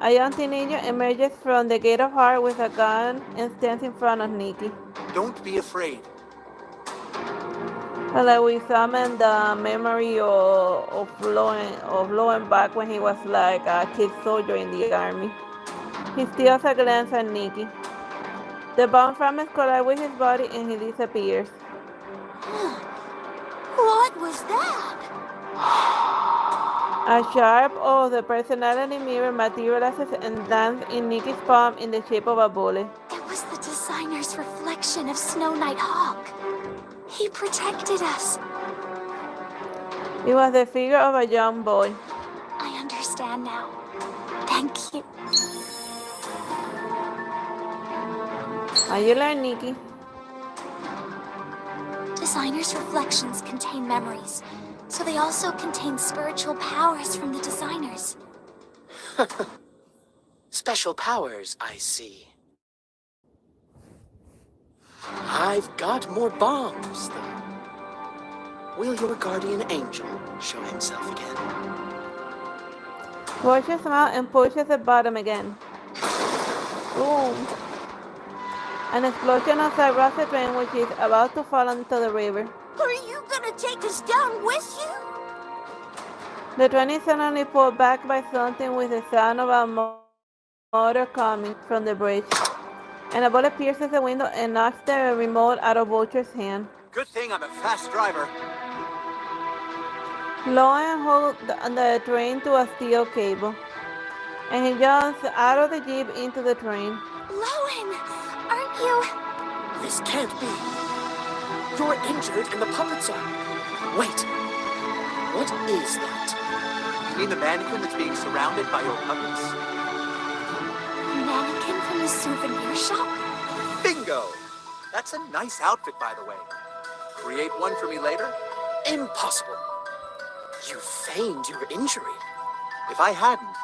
A young teenager emerges from the Gate of Heart with a gun and stands in front of Nikki. Don't be afraid. Like we summon the memory of Lowen back when he was like a kid soldier in the army. He steals a glance at Nikki. The bomb fragments collide with his body and he disappears. What was that? A sharp of the personality mirror materializes and lands in Nikki's palm in the shape of a bullet. It was the designer's reflection of Snow Knight Hawk. He protected us. It was the figure of a young boy. I understand now. Thank you. How you learn, Nikki? Designer's reflections contain memories, so they also contain spiritual powers from the designers. Special powers, I see. I've got more bombs, though. Will your guardian angel show himself again? Portia smiles and pushes the bottom again. Boom. An explosion outside rocks the train, which is about to fall into the river. Are you gonna take us down with you? The train is suddenly pulled back by something with the sound of a motor coming from the bridge. And a bullet pierces the window and knocks the remote out of Vulture's hand. Good thing I'm a fast driver. Lowen holds the train to a steel cable, and he jumps out of the jeep into the train. Lowen, aren't you? This can't be. You're injured and the puppets are. Wait. What is that? You mean the mannequin that's being surrounded by your puppets? Mannequin from the souvenir shop? Bingo! That's a nice outfit, by the way. Create one for me later? Impossible. You feigned your injury. If I hadn't,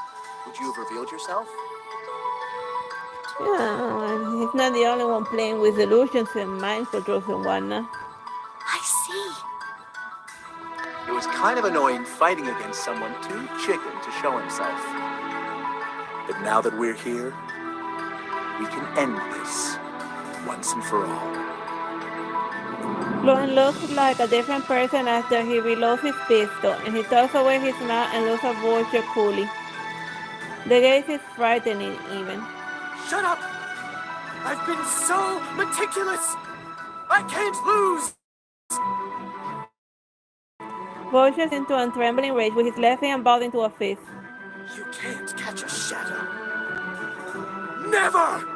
would you have revealed yourself? Yeah, he's not the only one playing with illusions and mind controls and whatnot. I see. It was kind of annoying fighting against someone too chicken to show himself. But now that we're here, we can end this once and for all. Lowen looks like a different person after he reloads his pistol, and he tucks away his mouth and looks at Vulture coolly. The gaze is frightening even. Shut up! I've been so meticulous! I can't lose! Vulture into a trembling rage with his left hand balled into a fist. You can't catch a shadow. Never!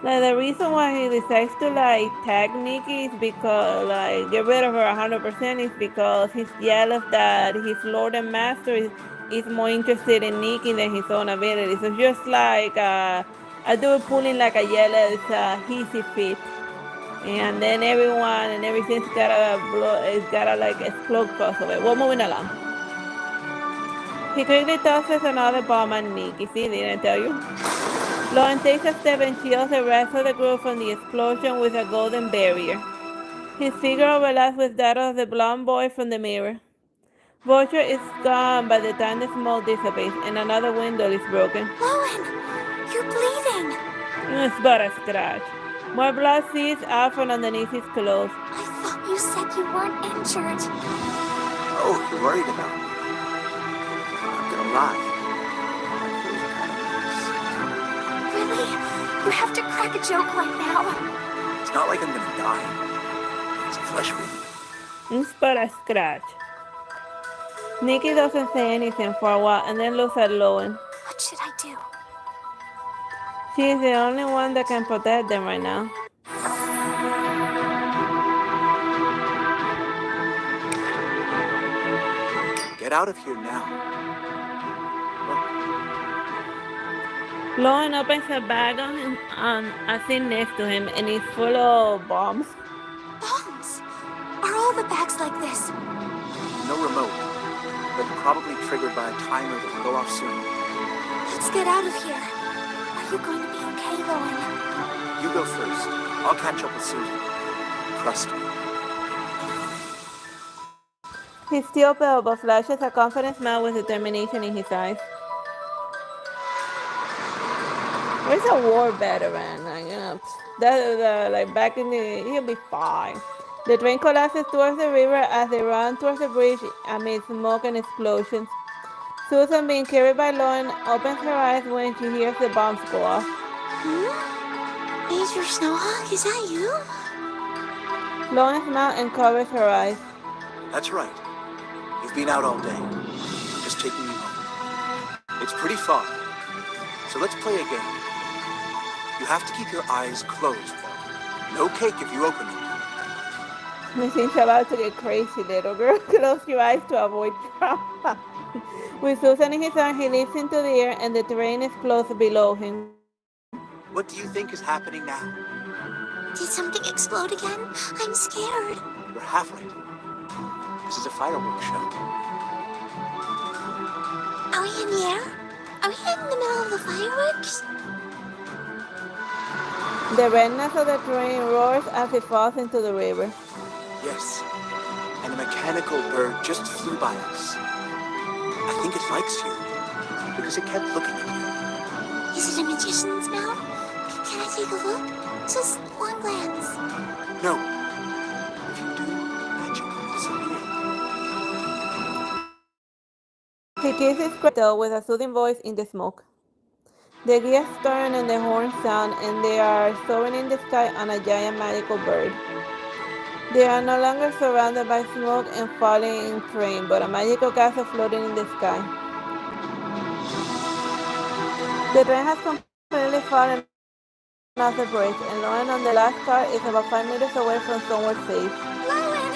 Like, the reason why he decides to tag Nikki is because get rid of her 100% is because he's jealous that his lord and master is more interested in Nikki than his own abilities. So just like a dude pulling like a jealous hissy fit, and then everyone and everything's gotta explode because of it. We're moving along. He quickly tosses another bomb at Nikki. See, didn't I tell you? Lowen takes a step and shields the rest of the group from the explosion with a golden barrier. His figure overlaps with that of the blonde boy from the mirror. Vulture is gone by the time the smoke dissipates, and another window is broken. Lowen, you're bleeding. It's but a scratch. More blood seeps out from underneath his clothes. I thought you said you weren't injured. Oh, you're worried about me. I'm gonna lie. Really? You have to crack a joke right now? It's not like I'm gonna die. It's a flesh wound. It's but a scratch. Nikki doesn't say anything for a while and then looks at Lowen. What should I do? She is the only one that can protect them right now. Get out of here now. Lowen opens a bag on a thing next to him and it's full of bombs. Bombs? Are all the bags like this? No remote, but probably triggered by a timer that will go off soon. Let's get out of here. Are you going to be okay, Lowen? You go first. I'll catch up with Susan. Trust me. He's still pale but flashes a confident smile with determination in his eyes. Where's a war veteran? Like back in the, he'll be fine. The train collapses towards the river as they run towards the bridge amid smoke and explosions. Susan, being carried by Lowen, opens her eyes when she hears the bombs go off. Major Snowhawk, is that you? Lowen smiles and covers her eyes. That's right. You've been out all day. Just taking you home. It's pretty far. So let's play a game. You have to keep your eyes closed, though. No cake if you open them. This seems about to get crazy, little girl. Close your eyes to avoid trauma. With Susan in his arms, he leaps into the air and the terrain is close below him. What do you think is happening now? Did something explode again? I'm scared. You're half right. This is a fireworks show. Are we in the air? Are we in the middle of the fireworks? The redness of the train roars as it falls into the river. Yes. And a mechanical bird just flew by us. I think it likes you. Because it kept looking at you. Is it a magician's mouth? Can I take a look? Just one glance. No. If you do, magic will disappear. He kisses Crystal with a soothing voice in the smoke. The gears turn and the horns sound, and they are soaring in the sky on a giant magical bird. They are no longer surrounded by smoke and falling train, but a magical castle floating in the sky. The train has completely fallen off the bridge, and Lowen on the last car is about 5 meters away from somewhere safe. Lowen!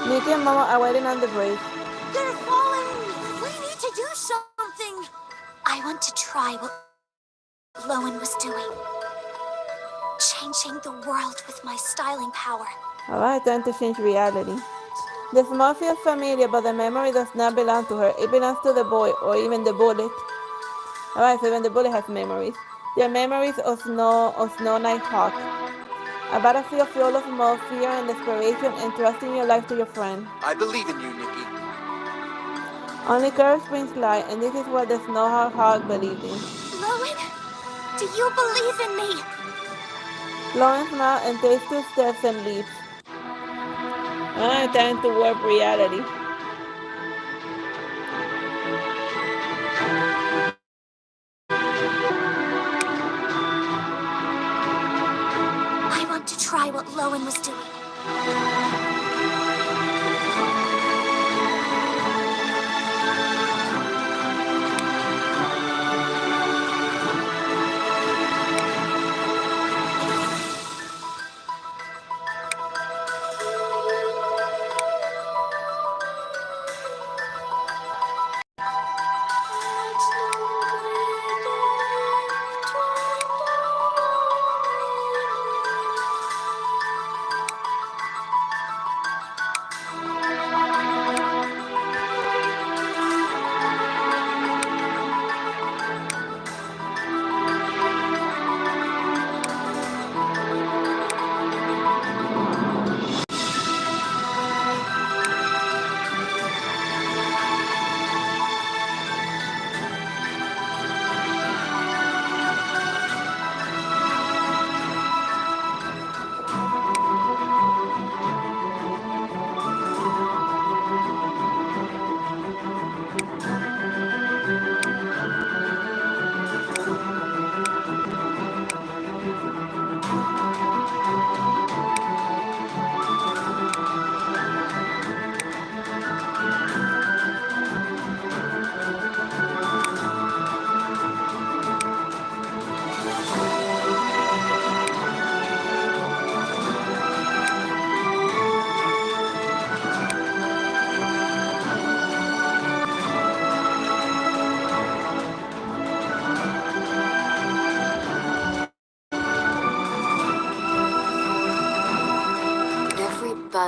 Nikki and Mama are waiting on the bridge. They're falling! We need to do something! I want to try what Lowen was doing. Changing the world with my styling power. Alright, time to change reality. The small feels familiar, but the memory does not belong to her. It belongs to the boy, or even the bullet. Alright, so even the bullet has memories. They're memories of Snow Nighthawk. A battlefield full of smoke, fear, and desperation, and trusting your life to your friend. I believe in you, Nikki. Only courage brings light, and this is what the Snowhawk believed in. Lowen, do you believe in me? Lowen smiles and takes 2 steps and leaps. Time to warp reality. I want to try what Lowen was doing.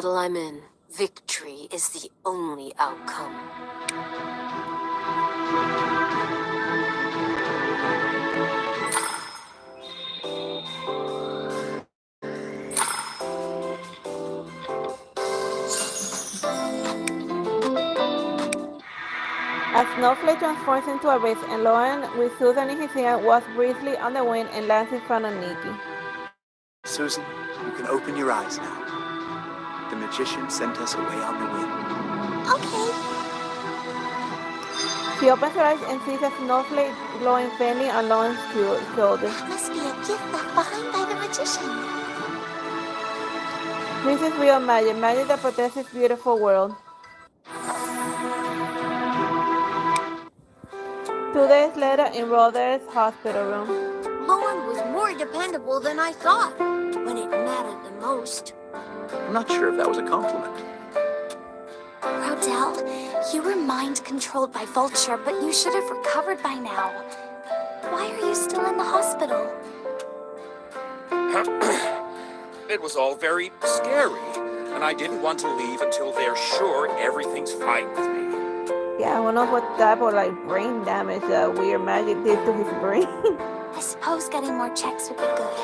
battle I'm in, victory is the only outcome. As Snowflake transforms into a beast and Lauren, with Susan in his hand, walks briskly on the wind and lands in front of Nikki. Susan, you can open your eyes now. The magician sent us away on the wind. Okay. She opens her eyes and sees a snowflake glowing faintly on Lauren's shoulder. Must be a gift left behind by the magician. This is real magic, magic that protects this beautiful world. 2 days later, in Roder's hospital room. Lauren was more dependable than I thought, when it mattered the most. I'm not sure if that was a compliment. Rodell, you were mind-controlled by Vulture, but you should have recovered by now. Why are you still in the hospital? It was all very scary, and I didn't want to leave until they're sure everything's fine with me. Yeah, I wonder what type of brain damage weird magic did to his brain. I suppose getting more checks would be good.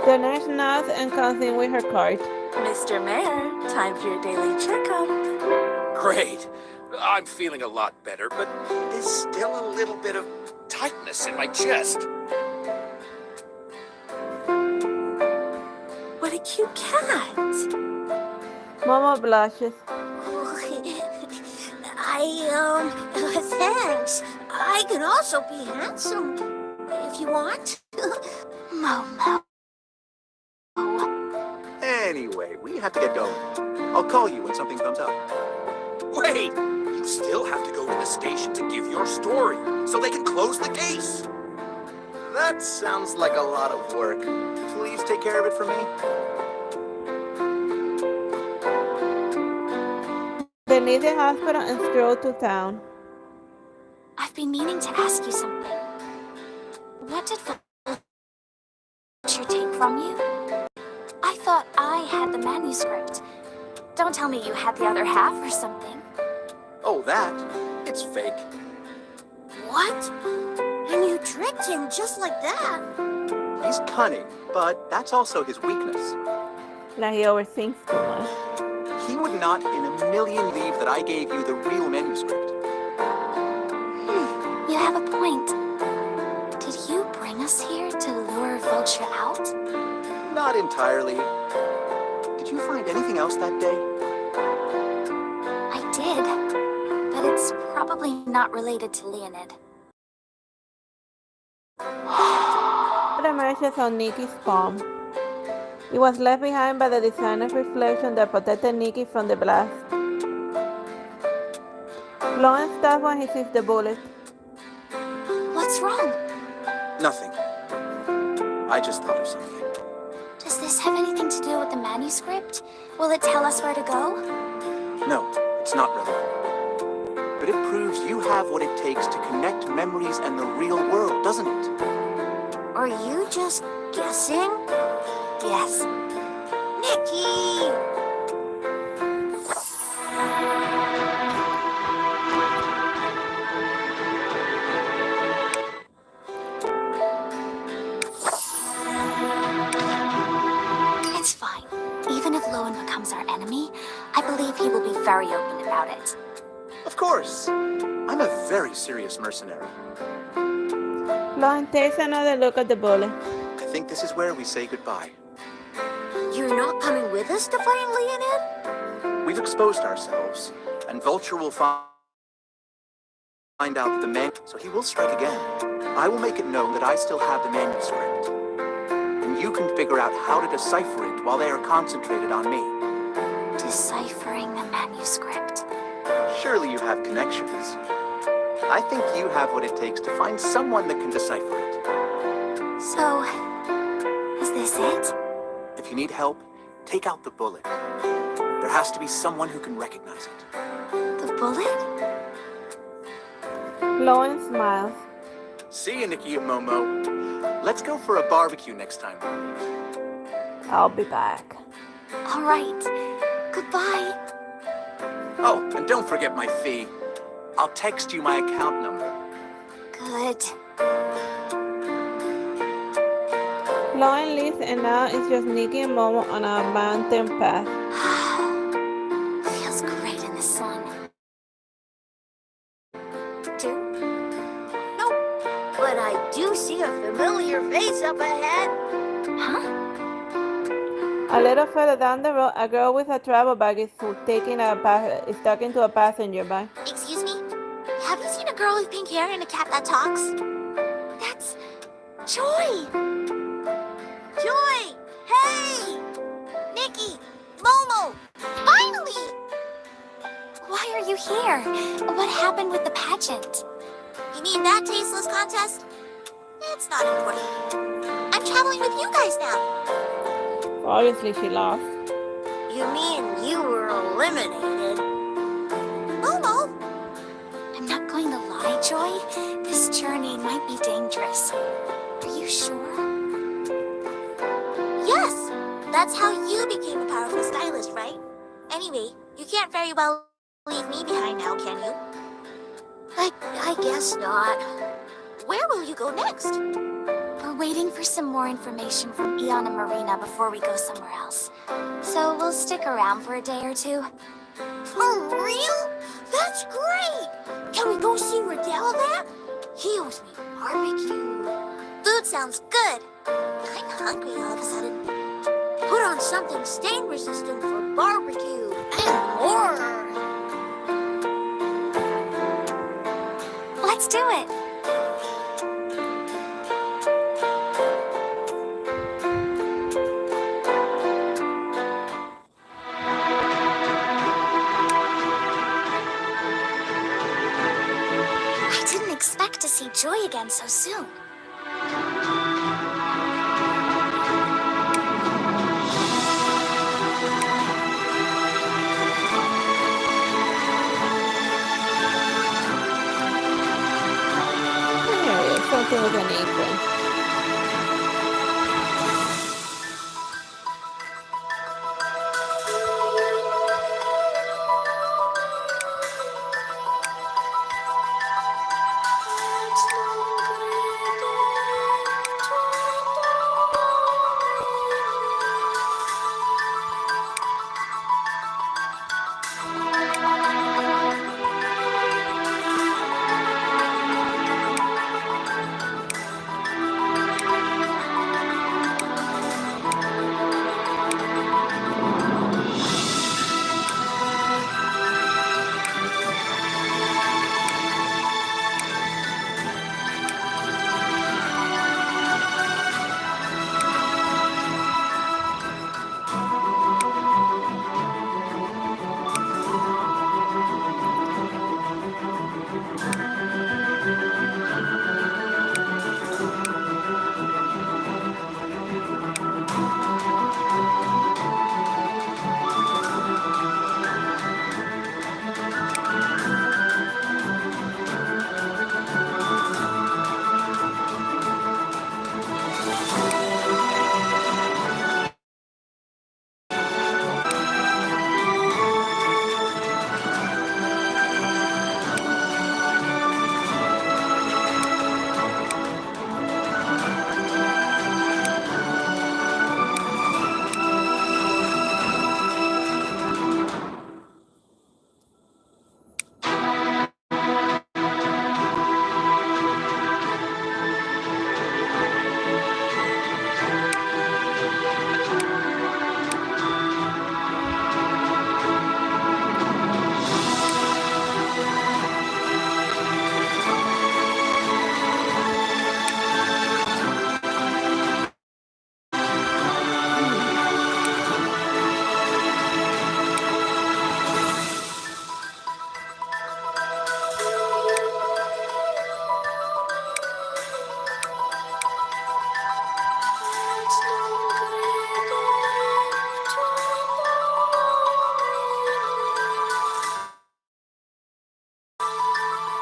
The nurse nods and comes in with her card. Mr. Mayor, time for your daily checkup. Great. I'm feeling a lot better, but there's still a little bit of tightness in my chest. What a cute cat. Momo blushes. Thanks. I can also be handsome, if you want. Momo. Anyway, we have to get going. I'll call you when something comes up. Wait! You still have to go to the station to give your story, so they can close the case. That sounds like a lot of work. Please take care of it for me. They leave the hospital and stroll to town. I've been meaning to ask you something. What did Vulture take from you? I thought I had the manuscript. Don't tell me you had the other half or something. Oh, that? It's fake. What? And you tricked him just like that? He's cunning, but that's also his weakness. Like he overthinks too much. He would not in a million believe that I gave you the real manuscript. You have a point. Did you bring us here to lure Vulture out? Not entirely. Did you find anything else that day? I did, but it's probably not related to Leonid. It emerges on Nikki's palm. It was left behind by the designer's reflection that protected Nikki from the blast. Lawrence stops when he sees the bullet. What's wrong? Nothing. I just thought of something. Does this have anything to do with the manuscript? Will it tell us where to go? No, it's not relevant. But it proves you have what it takes to connect memories and the real world, doesn't it? Are you just guessing? Yes. Nikki! It's fine. Even if Lowen becomes our enemy, I believe he will be very open about it. Of course. I'm a very serious mercenary. Lauren takes another look at the bullet. I think this is where we say goodbye. You're not coming with us to find Leonid? We've exposed ourselves, and Vulture will find out the man, so he will strike again. I will make it known that I still have the manuscript. And you can figure out how to decipher it while they are concentrated on me. Deciphering the manuscript. Surely you have connections. I think you have what it takes to find someone that can decipher it. So, is this it? If you need help, take out the bullet. There has to be someone who can recognize it. The bullet? Lauren smiles. See you, Nikki and Momo. Let's go for a barbecue next time. I'll be back. All right. Goodbye. Oh, and don't forget my fee. I'll text you my account number. Good. Lauren leaves and now it's just Nikki and Momo on a mountain path. Feels great in the sun. Nope. But I do see a familiar face up ahead. Huh? A little further down the road, a girl with a travel bag is talking to a passenger by. Excuse me? Have you seen a girl with pink hair and a cat that talks? That's Joy! Joy! Hey! Nikki! Momo! Finally! Why are you here? What happened with the pageant? You mean that tasteless contest? It's not important. I'm traveling with you guys now. Obviously, she lost. You mean you were eliminated? Momo! I'm not going to lie, Joy. This journey might be dangerous. Are you sure? Yes! That's how you became a powerful stylist, right? Anyway, you can't very well leave me behind now, can you? I guess not. Where will you go next? We're waiting for some more information from Eon and Marina before we go somewhere else. So we'll stick around for a day or two. For real? That's great! Can we go see Riddell then? He owes me barbecue. Food sounds good. I'm hungry all of a sudden. Put on something stain resistant for barbecue. And more! Let's do it! I didn't expect to see Joy again so soon. Something with an apron.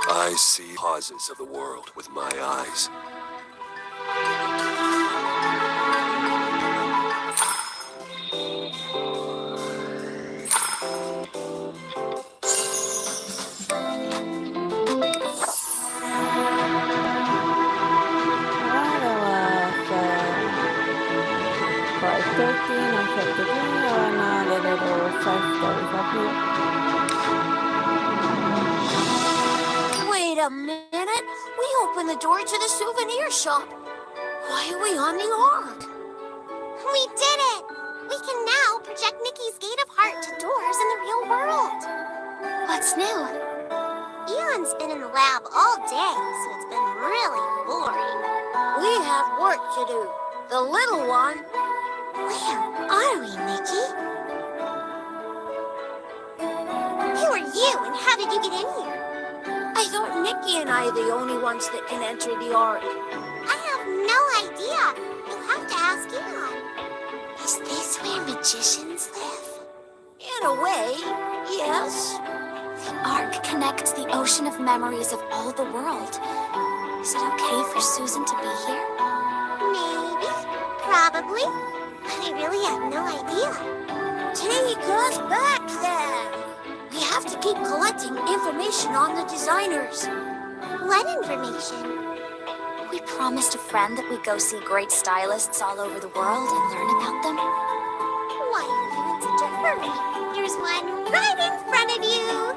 I see causes of the world with my eyes. a minute. We opened the door to the souvenir shop. Why are we on the Ark? We did it! We can now project Nikki's Gate of Heart to doors in the real world. What's new? Eon's been in the lab all day, so it's been really boring. We have work to do. The little one. Where are we, Nikki? Who are you, and how did you get in here? I thought Nikki and I are the only ones that can enter the Ark. I have no idea. You'll have to ask Eon. Is this where magicians live? In a way, yes. The Ark connects the ocean of memories of all the world. Is it okay for Susan to be here? Maybe. Probably. But I really have no idea. Take us back then. We have to keep collecting information on the designers. What information? We promised a friend that we'd go see great stylists all over the world and learn about them. Why are you in such a hurry? There's one right in front of you.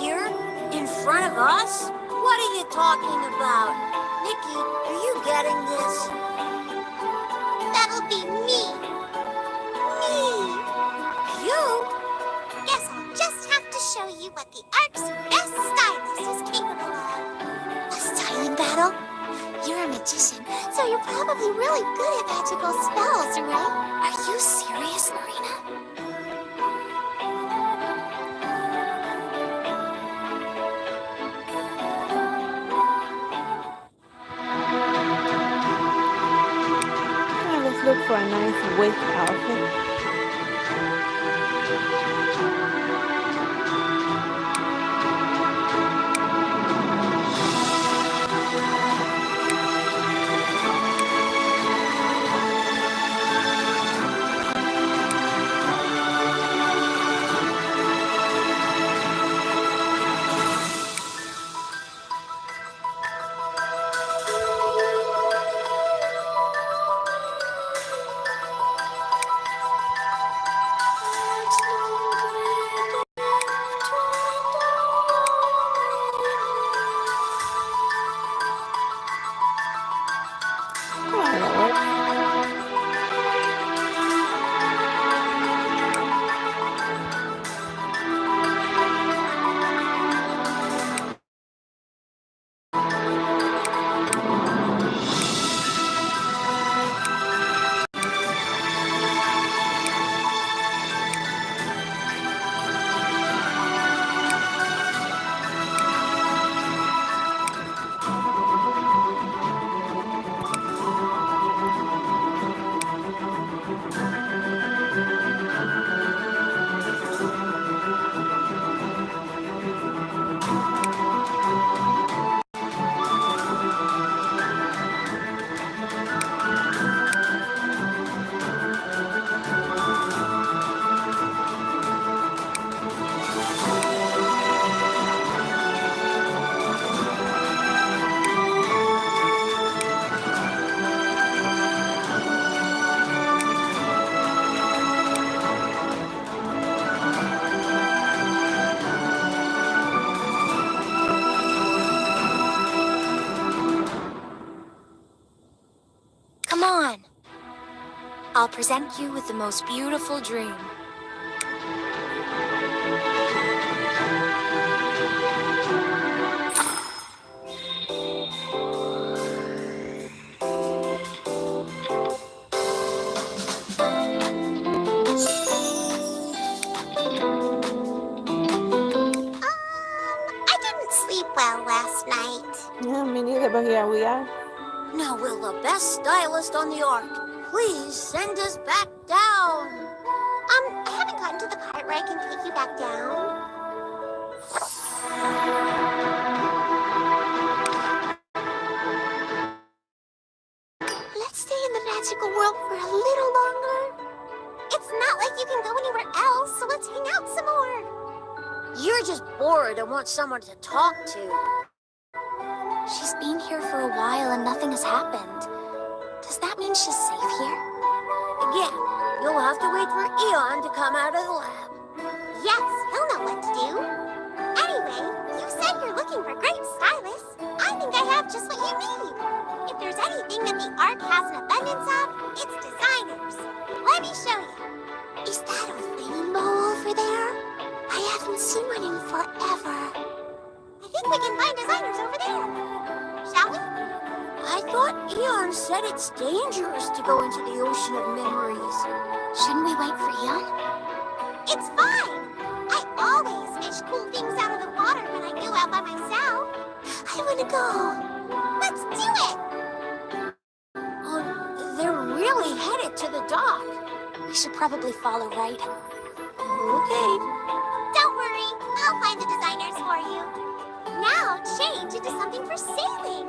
Here? In front of us? What are you talking about? Nikki, are you getting this? That'll be me. Me. You? Guess I'll just have to show you what the Ark's best stylist is capable of. A styling battle? You're a magician, so you're probably really good at magical spells, right? Are you serious, Marina? Let's look for a nice wig outfit. Come on. I'll present you with the most beautiful dream. I didn't sleep well last night. Yeah, me neither, but here we are. Now, will the best stylist on the Ark please send us back down? I haven't gotten to the part where I can take you back down. Let's stay in the magical world for a little longer. It's not like you can go anywhere else, so let's hang out some more. You're just bored and want someone to talk to. She's been here for a while and nothing has happened. Does that mean she's safe here? Again, you'll have to wait for Eon to come out of the lab. Yes, he'll know what to do. Anyway, you said you're looking for great stylists. Arc has an abundance of? It's designers. Let me show you. Is that a rainbow over there? I haven't seen one in forever. I think we can find designers over there. Shall we? I thought Eon said it's dangerous to go into the ocean of memories. Shouldn't we wait for Eon? It's fine. I always fish cool things out of the water when I go out by myself. I want to go. Let's do it. They're really headed to the dock. We should probably follow, right? Okay. Don't worry. I'll find the designers for you. Now change into something for sailing.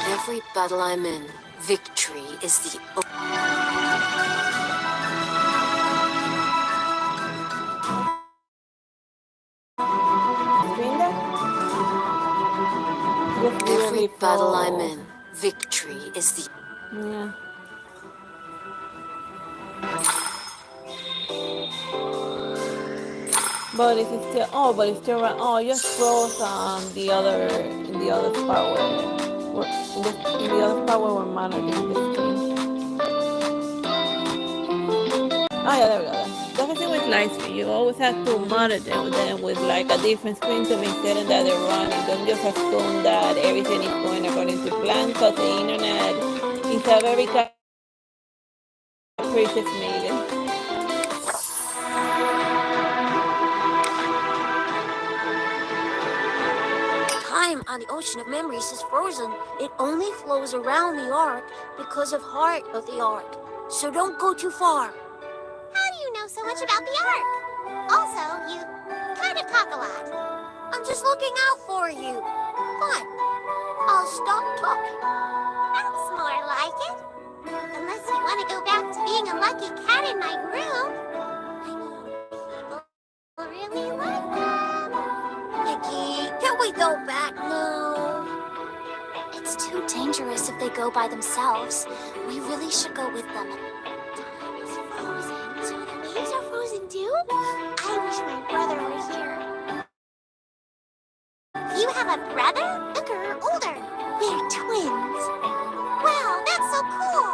Every battle I'm in, victory is the Every battle I'm in, victory is the... Yeah. But it's still, but it's still right. Oh, I just froze on the other, in the other spot in the other spot where we're monitoring the screen. Oh yeah, there we go. That's the thing with live stream. You always have to monitor them with like a different screen to make certain that they're running. Don't just assume that everything is going according to plan, because the internet is a very capricious maiden. on the ocean of memories is frozen. It only flows around the arc because of heart of the arc. So don't go too far. How do you know so much about the Ark? Also, you kind of talk a lot. I'm just looking out for you. Fine. I'll stop talking. That's more like it. Unless you want to go back to being a lucky cat in my room. I mean, people really like them. Nikki, can we go back now? It's too dangerous if they go by themselves. We really should go with them. Time is frozen, so the waves are frozen too? I wish my brother were here. You have a brother? Younger or older? We're twins. Wow, that's so cool.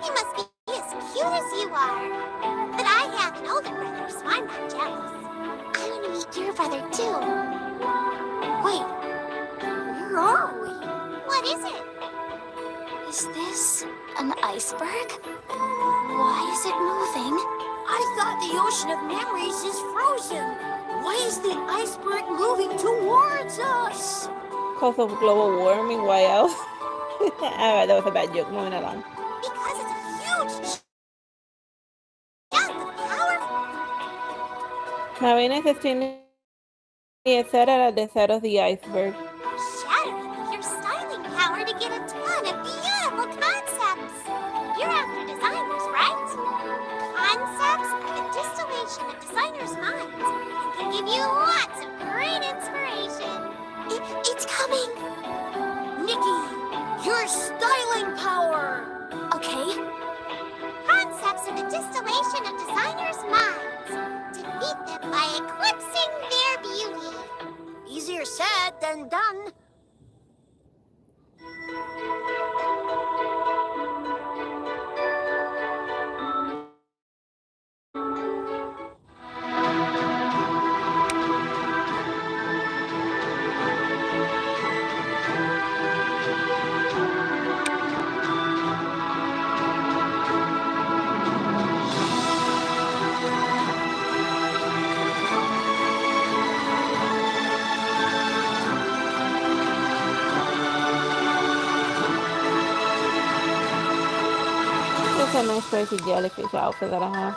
He must be as cute as you are. But I have an older brother, so I'm not jealous. I want to meet your brother too. Wait, where are we? What is it? Is this an iceberg? Why is it moving? I thought the ocean of memories is frozen. Why is the iceberg moving towards us? Because of global warming, why else? Alright, that was a bad joke. Moving along. Because it's a huge chunk of power. Marina is extremely excited at the sight of the iceberg. Shattering with your styling power to get a ton of beautiful concepts. You're after designers, right? Concepts are the distillation of designers' minds and can give you lots of great inspiration. It's coming. Nikki, your styling power. Okay. Concepts are the distillation of designers' minds. Defeat them by eclipsing their beauty. Easier said than done. It's a nice crazy jellyfish outfit that I have.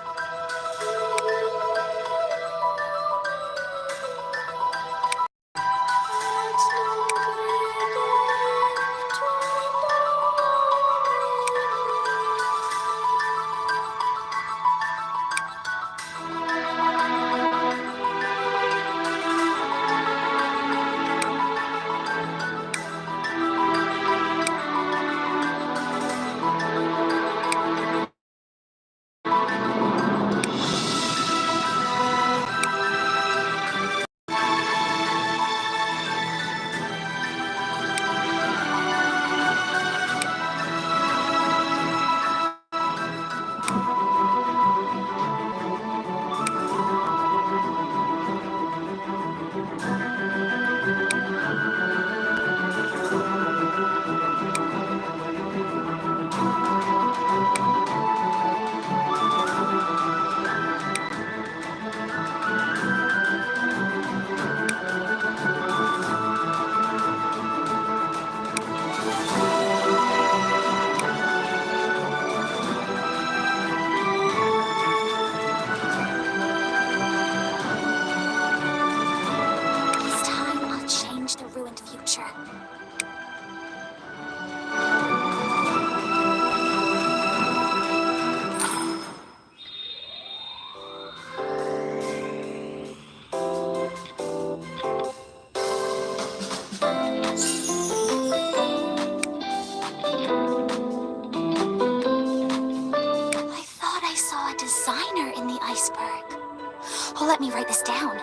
Let me write this down.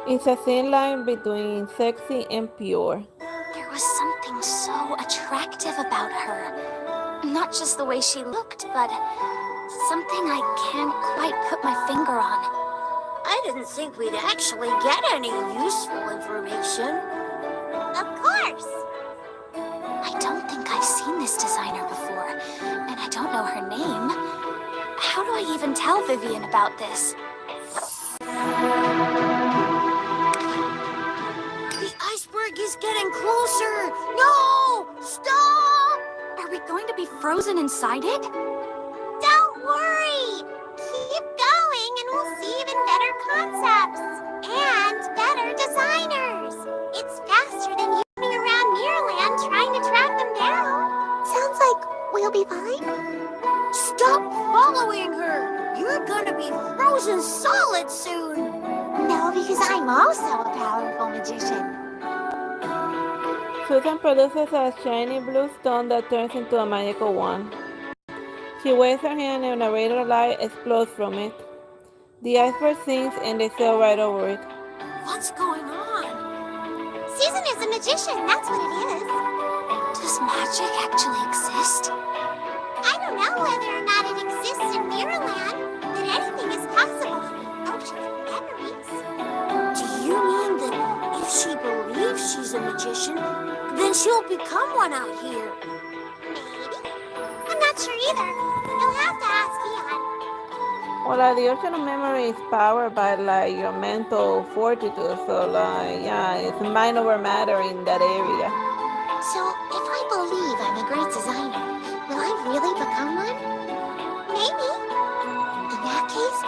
It's a thin line between sexy and pure. There was something so attractive about her. Not just the way she looked, but something I can't quite put my finger on. I didn't think we'd actually get any useful information. Of course. I don't think I've seen this designer before, and I don't know her name. How do I even tell Vivian about this? The It's getting closer. No! Stop! Are we going to be frozen inside it? Don't worry. Keep going and we'll see even better concepts. And better designers. It's faster than you running around Mirrorland trying to track them down. Sounds like we'll be fine. Stop following her! You're gonna be frozen solid soon! No, because I'm also a powerful magician. Susan produces a shiny blue stone that turns into a magical wand. She waves her hand and a radial light explodes from it. The iceberg sinks and they sail right over it. What's going on? Susan is a magician, that's what it is. Does magic actually exist? I don't know whether or not it exists in Mirrorland, but anything is possible in the ocean of memories. Do you mean that if she believes she's a magician, then she'll become one out here? Maybe. I'm not sure either. You'll have to ask Ian. Well, the ocean of memory is powered by your mental fortitude, so yeah, it's mind over matter in that area. So, if I believe I'm a great designer, will I really become one? Maybe. In that case,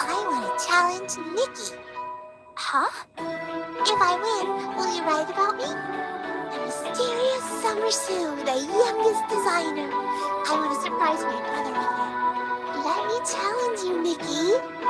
I want to challenge Nikki. Huh? If I win, will you write about me? The mysterious Summer Sue, the youngest designer. I want to surprise my brother with it. Let me challenge you, Nikki.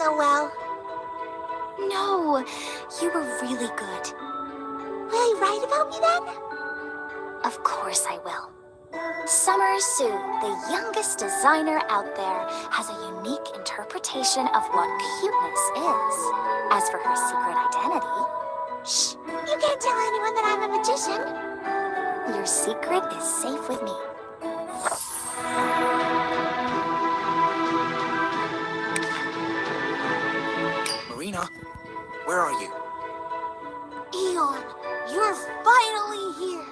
so well. No, you were really good. Will you write about me then? Of course I will. Summer Sue, the youngest designer out there, has a unique interpretation of what cuteness is. As for her secret identity, shh, you can't tell anyone that I'm a magician. Your secret is safe with me. Marina, where are you? Eon, You're finally here.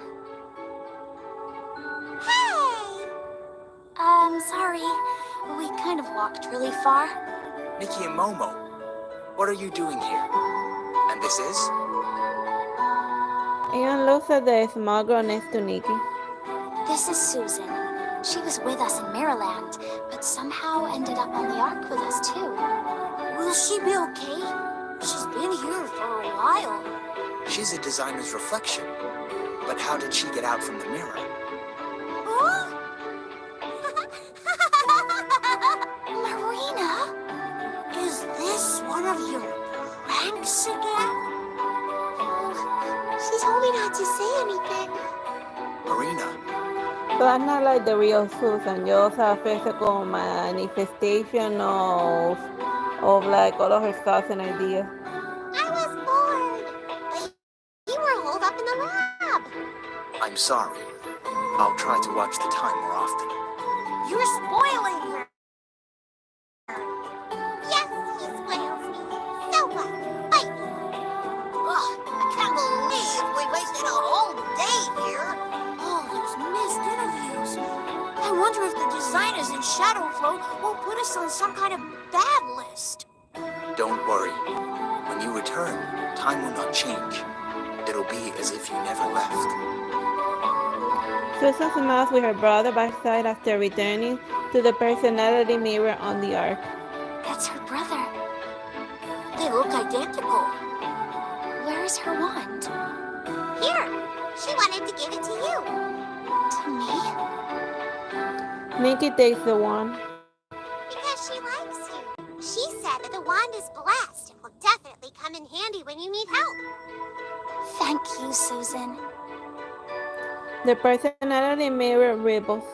Hey! Sorry. We kind of walked really far. Nikki and Momo, what are you doing here? And this is? Ian looks at the small girl next to Nikki. This is Susan. She was with us in Maryland, but somehow ended up on the Ark with us too. Will she be okay? She's been here for a while. She's a designer's reflection. But how did she get out from the mirror? Huh? Marina? Is this one of your pranks again? Oh, she told me not to say anything. Marina, So that's not like the real Susan. Yo, o sea, ofrece como manifestation of like all of her thoughts and ideas. I was bored. But you were holed up in the lab. I'm sorry. I'll try to watch the time more often. You're spoiling her. Yes, he spoils me. So what? Bite me. Ugh, I can't believe we wasted a whole day here. Oh, there's missed interviews. I wonder if the designers in Shadowflow will put us on some kind of bad list. Don't worry. When you return, time will not change. It'll be as if you never left. Susan smiles with her brother by her side after returning to the personality mirror on the Ark. That's her brother. They look identical. Where's her wand? Here. She wanted to give it to you. To me? Nikki takes the wand. Because she likes you. She said that the wand is blessed and will definitely come in handy when you need help. Thank you, Susan. The personality mirror ripples.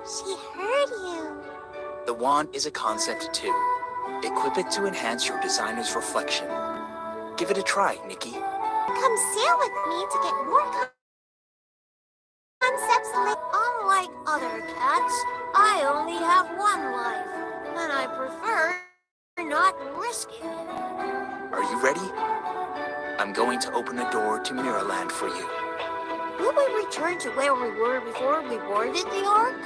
She heard you. The wand is a concept too. Equip it to enhance your designer's reflection. Give it a try, Nikki. Come sail with me to get more concepts like... Unlike other cats, I only have one life. And I prefer not risking it. Are you ready? I'm going to open a door to Mirrorland for you. Will we return to where we were before we boarded the Ark?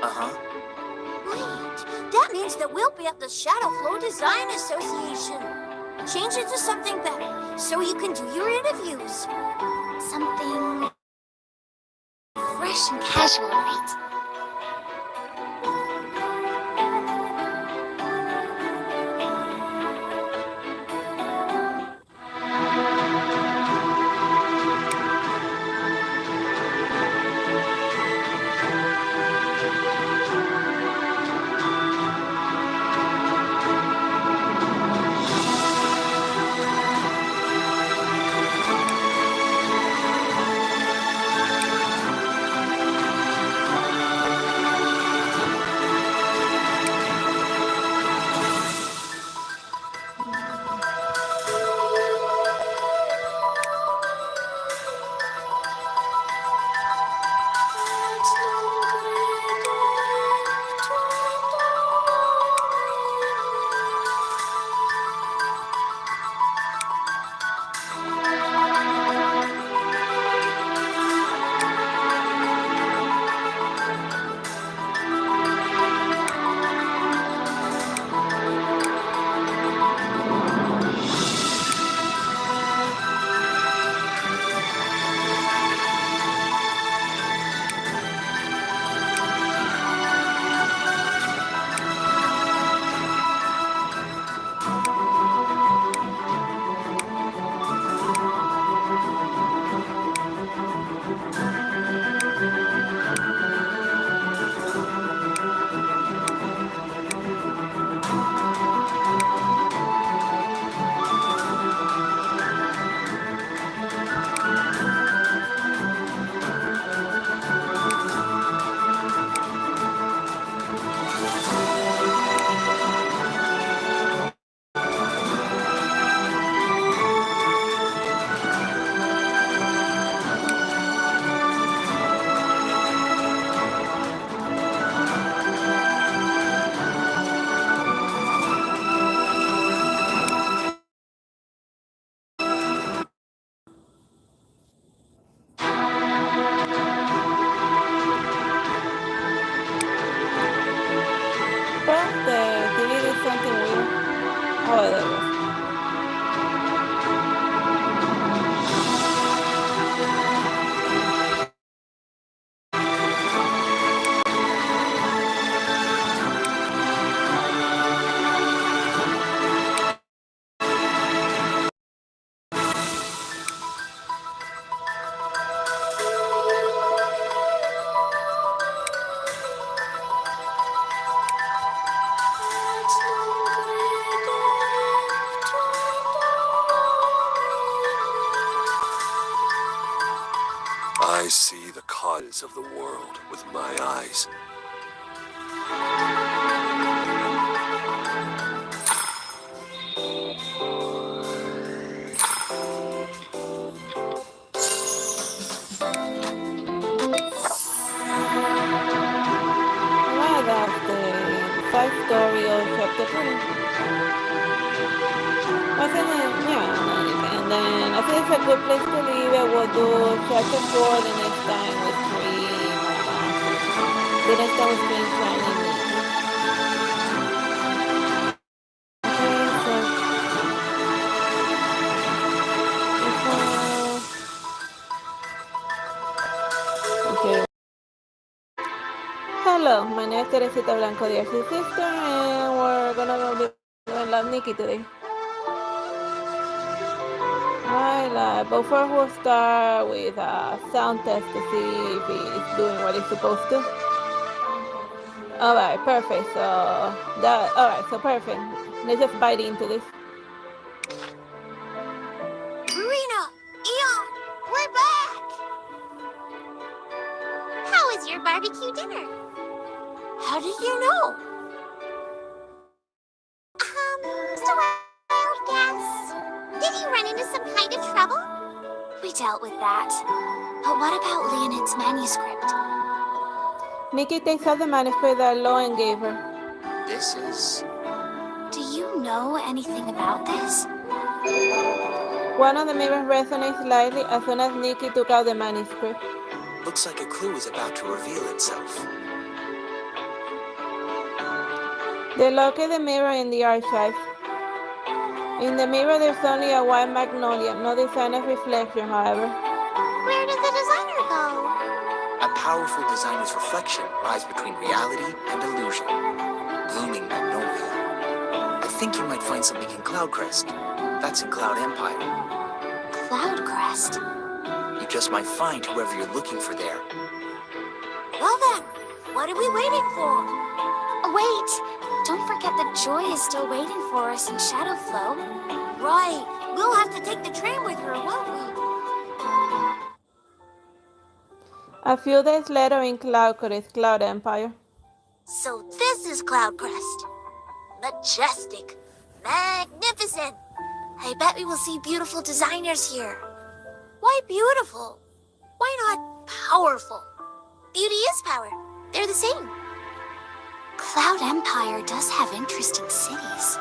Uh-huh. Wait, that means that we'll be at the Shadowflow Design Association. Change it to something better, so you can do your interviews. Something fresh and casual, right? Oh, there it is. I see the cause of the world with my eyes. Well, that's the side story of chapter 3. I think that, yeah, and then I think it's a good place to leave it. We'll do chapter 4 the next time with Queen. The next time with Queen Shining Nikki. Okay. Hello, my name is Teresita Blanco, the Archie's sister, and we're gonna be doing Love Nikki today. But first we'll start with a sound test to see if it's doing what it's supposed to. Alright, perfect. So perfect. Let's just bite into this. Marina! Eon! We're back! How was your barbecue dinner? How did you know? Just a wild guess. Did you run into some kind of trouble? We dealt with that. But what about Leonid's manuscript? Nikki takes out the manuscript that Loen gave her. This is... Do you know anything about this? One of the mirrors resonates slightly as soon as Nikki took out the manuscript. Looks like a clue is about to reveal itself. They locate the mirror in the archive. In the mirror there's only a white magnolia, no designer's reflection, however. Where did the designer go? A powerful designer's reflection lies between reality and illusion. Blooming magnolia. I think you might find something in Cloudcrest. That's in Cloud Empire. Cloudcrest? You just might find whoever you're looking for there. Well then, what are we waiting for? Oh, wait! Don't forget that Joy is still waiting for us in Shadowflow. Right. We'll have to take the train with her, won't we? A few days later in Cloudcrest, Cloud Empire. So this is Cloudcrest. Majestic. Magnificent. I bet we will see beautiful designers here. Why beautiful? Why not powerful? Beauty is power. They're the same. Cloud Empire does have interesting cities.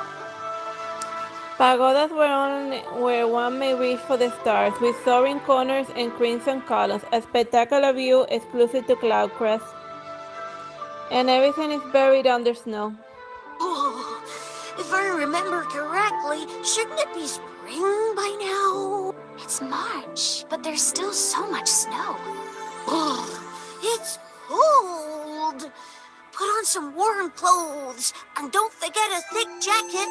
Pagodas where one may reach for the stars, with soaring corners and crimson columns, a spectacular view exclusive to Cloudcrest. And everything is buried under snow. Oh, if I remember correctly, shouldn't it be spring by now? It's March, but there's still so much snow. Oh, it's cold. Put on some warm clothes, and don't forget a thick jacket.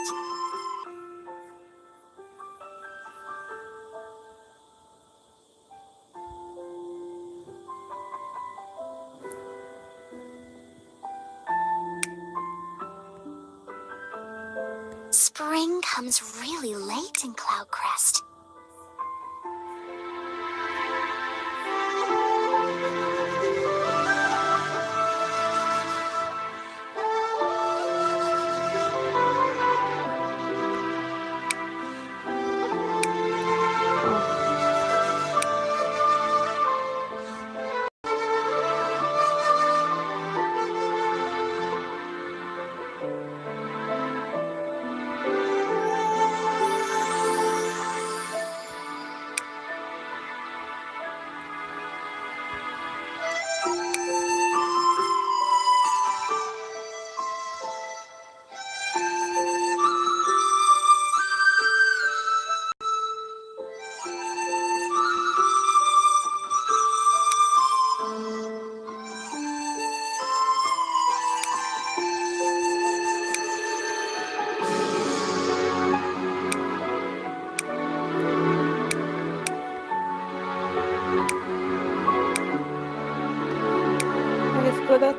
Spring comes really late in Cloudcrest.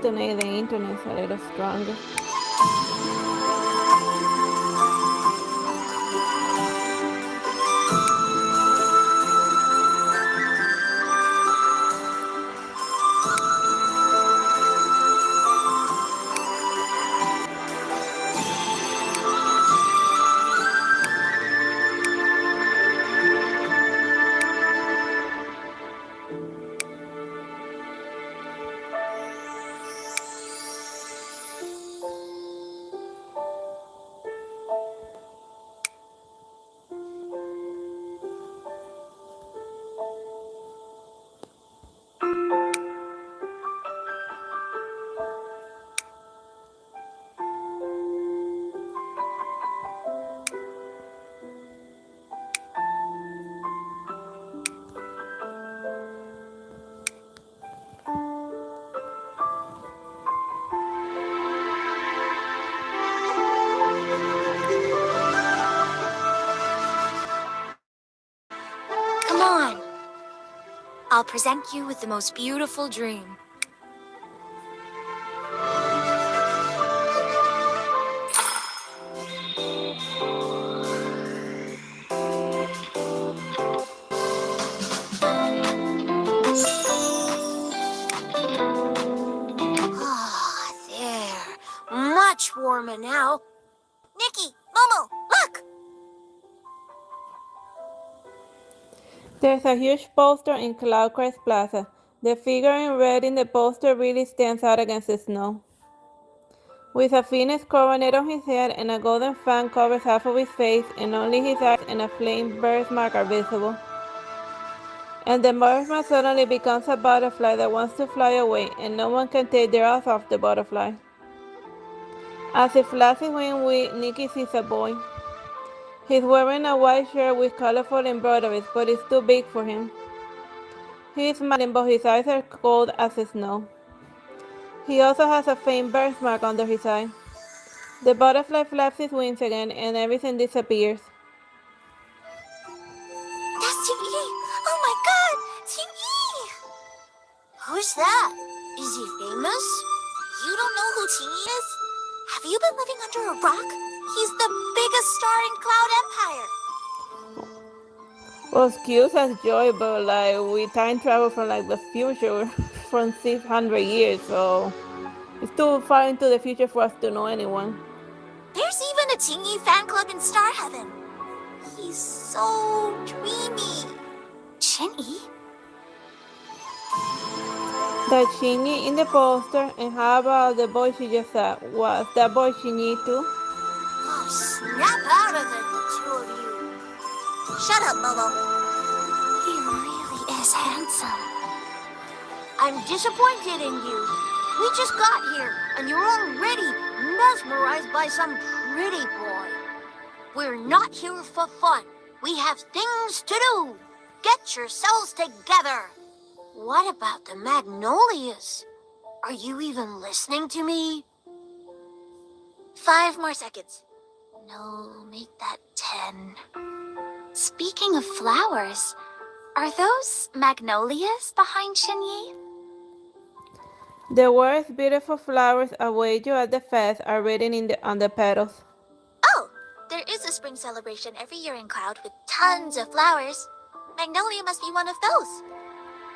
to make the internet a little stronger. Come on. I'll present you with the most beautiful dream. Ah, there. Much warmer now. Nikki, Momo, look! There's a huge poster in Cloudcrest Plaza. The figure in red in the poster really stands out against the snow. With a phoenix coronet on his head and a golden fan covers half of his face, and only his eyes and a flame birthmark are visible. And the birthmark suddenly becomes a butterfly that wants to fly away, and no one can take their eyes off the butterfly. As it flies away, Nikki sees a boy. He's wearing a white shirt with colorful embroideries, but it's too big for him. He is smiling, but his eyes are cold as snow. He also has a faint birthmark under his eye. The butterfly flaps his wings again, and everything disappears. That's Team E! Oh my god! Team E! Who's that? Is he famous? You don't know who Team E is? Have you been living under a rock? He's the biggest star in Cloud Empire. Well, excuse us, Joy, but we time travel from the future from 600 years, so it's too far into the future for us to know anyone. There's even a Team E fan club in Star Heaven. He's so dreamy. Shin-E? That Shinji in the poster, and how about the boy she just saw? Was that boy Shinji too? Oh, snap out of it, the two of you. Shut up, Momo. He really is handsome. I'm disappointed in you. We just got here, and you're already mesmerized by some pretty boy. We're not here for fun. We have things to do. Get yourselves together. What about the Magnolias? Are you even listening to me? 5 more seconds. No, make that 10. Speaking of flowers, are those magnolias behind Shin-Yi? The words "beautiful flowers await you at the fest" are written on the petals. Oh, there is a spring celebration every year in Cloud with tons of flowers. Magnolia must be one of those.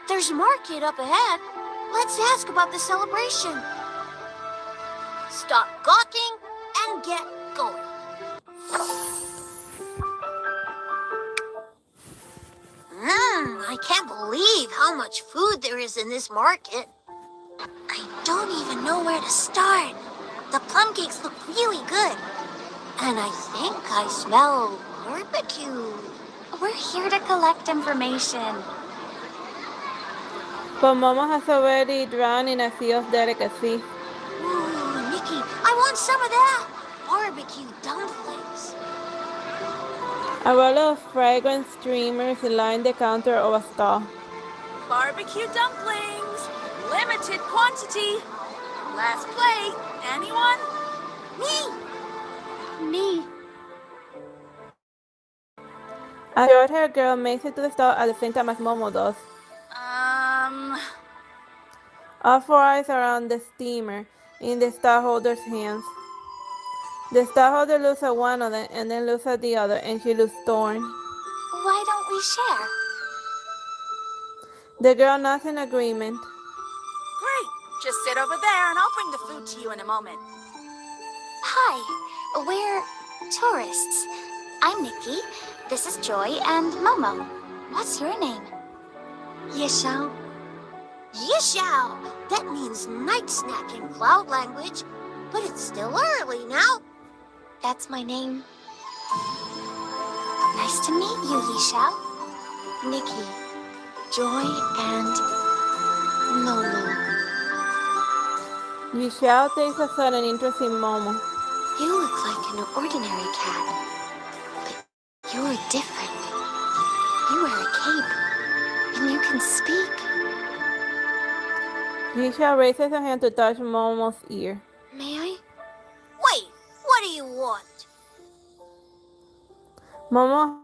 There's market up ahead. Let's ask about the celebration. Stop gawking and get going. I can't believe how much food there is in this market. I don't even know where to start. The plum cakes look really good. And I think I smell barbecue. We're here to collect information. But Momo has already drowned in a sea of delicacy. Ooh, Nikki, I want some of that. Barbecue dumplings. A roll of fragrant streamers line the counter of a stall. Barbecue dumplings! Limited quantity! Last plate, anyone? Me! A short-haired girl makes it to the stall at the same time as Momo does. All four eyes are on the steamer in the starholder's hands. The starholder looks at one of them and then looks at the other, and she looks torn. Why don't we share? The girl nods in agreement. Great. Just sit over there and I'll bring the food to you in a moment. Hi, we're tourists. I'm Nikki. This is Joy and Momo. What's your name? Yishao. Yishao! That means night snack in cloud language. But it's still early now. That's my name. Nice to meet you, Yishao. Nikki, Joy, and Momo. Yishao takes a sudden interest in Momo. You look like an ordinary cat, but you're different. You wear a cape, and you can speak. Yishao raises her hand to touch Momo's ear. May I? Wait, what do you want? Momo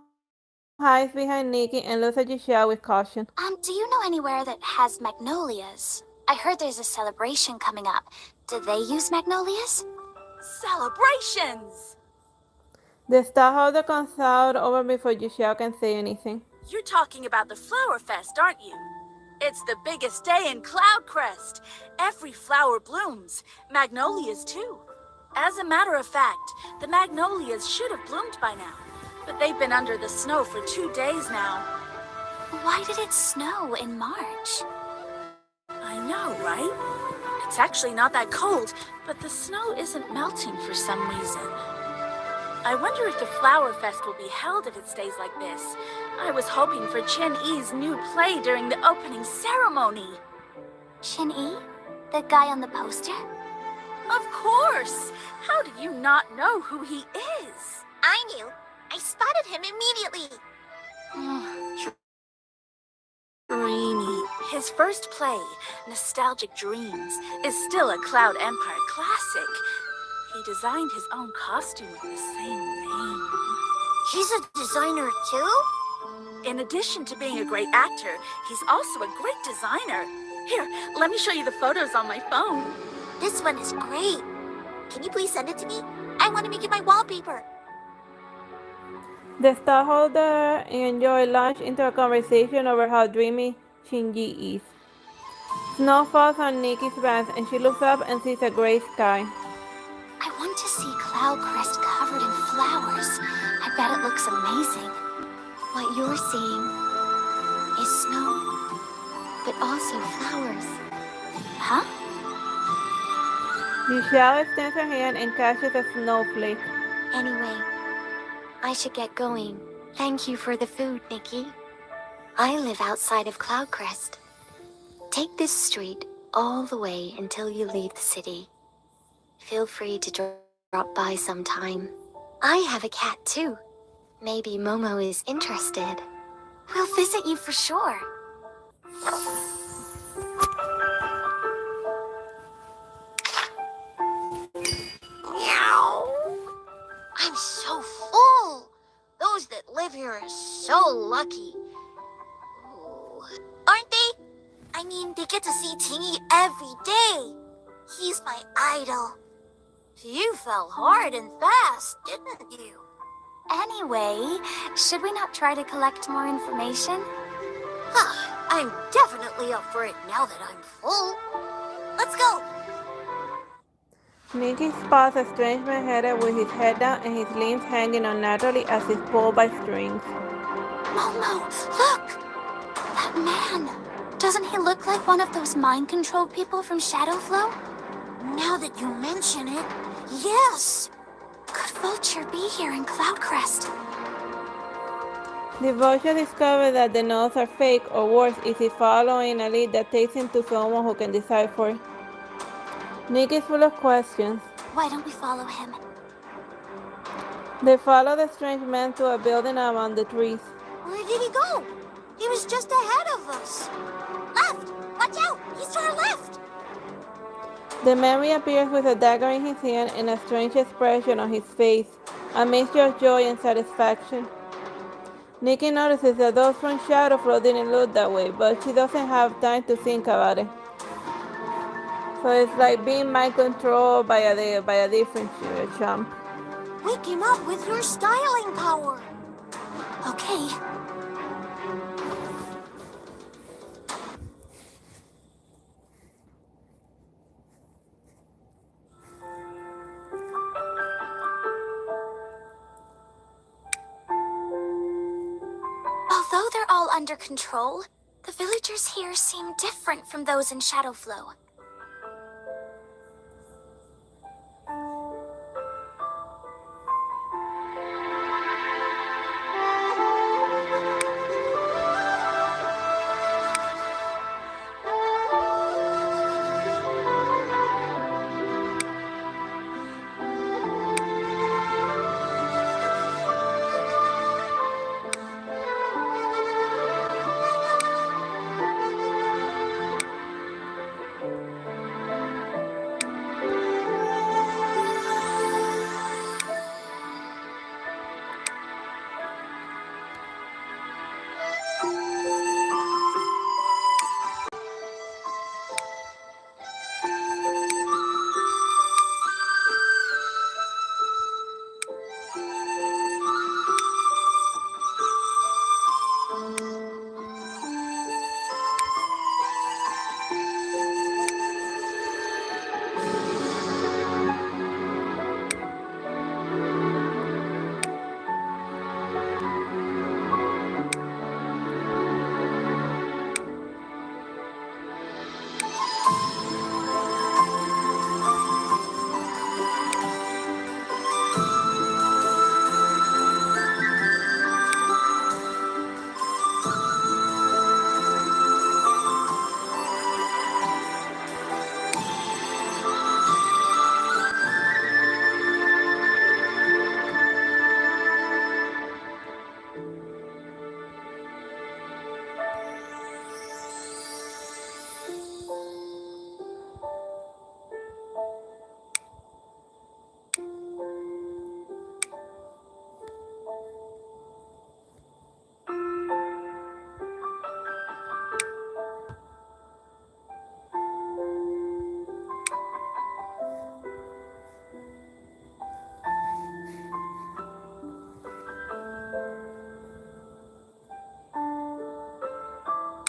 hides behind Nikki and looks at Yishao with caution. Do you know anywhere that has magnolias? I heard there's a celebration coming up. Do they use magnolias? Celebrations! The starholder comes out over before Yishao can say anything. You're talking about the Flower Fest, aren't you? It's the biggest day in Cloudcrest. Every flower blooms, magnolias too. As a matter of fact, the magnolias should have bloomed by now, but they've been under the snow for 2 days now. Why did it snow in March? I know, right? It's actually not that cold, but the snow isn't melting for some reason. I wonder if the Flower Fest will be held if it stays like this. I was hoping for Chen Yi's new play during the opening ceremony. Chen Yi? The guy on the poster? Of course! How do you not know who he is? I knew. I spotted him immediately. Dreamy. His first play, Nostalgic Dreams, is still a Cloud Empire classic. He designed his own costume with the same name. He's a designer too? In addition to being a great actor, he's also a great designer. Here, let me show you the photos on my phone. This one is great. Can you please send it to me? I want to make it my wallpaper. The starholder and Joy launch into a conversation over how dreamy Shinji is. Snow falls on Nikki's back and she looks up and sees a gray sky. I want to see Cloudcrest covered in flowers. I bet it looks amazing. What you're seeing is snow, but also flowers. Huh? Yishao extends her hand and catches a snowflake. Anyway, I should get going. Thank you for the food, Nikki. I live outside of Cloudcrest. Take this street all the way until you leave the city. Feel free to drop by sometime. I have a cat too. Maybe Momo is interested. We'll visit you for sure. Meow. I'm so full. Those that live here are so lucky. Ooh. Aren't they? I mean, they get to see Tingy every day. He's my idol. You fell hard and fast, didn't you? Anyway, should we not try to collect more information? I'm definitely up for it now that I'm full. Let's go. Nikki spots a strange man headed with his head down and his limbs hanging unnaturally as if pulled by strings. Momo, look! That man! Doesn't he look like one of those mind-controlled people from Shadowflow? Now that you mention it, yes! Could Vulture be here in Cloudcrest? The Vulture discovers that the notes are fake, or worse, is he following a lead that takes him to someone who can decipher. Nick is full of questions. Why don't we follow him? They follow the strange man to a building among the trees. Where did he go? He was just ahead of us. Left! Watch out! He's to our left! The man reappears with a dagger in his hand and a strange expression on his face, a mixture of joy and satisfaction. Nikki notices that those from Shadowflow didn't look that way, but she doesn't have time to think about it. So it's like being mind controlled by a different chump. We came up with your styling power. Okay. Although they're all under control, the villagers here seem different from those in Shadowflow.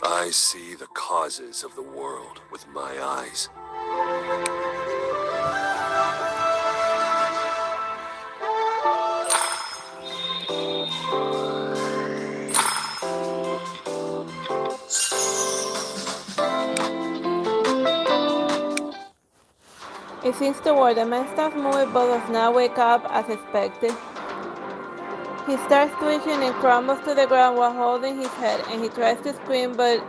I see the causes of the world with my eyes. It seems to work. The man stops moving but does not wake up as expected. He starts twitching and crumbles to the ground while holding his head, and he tries to scream, but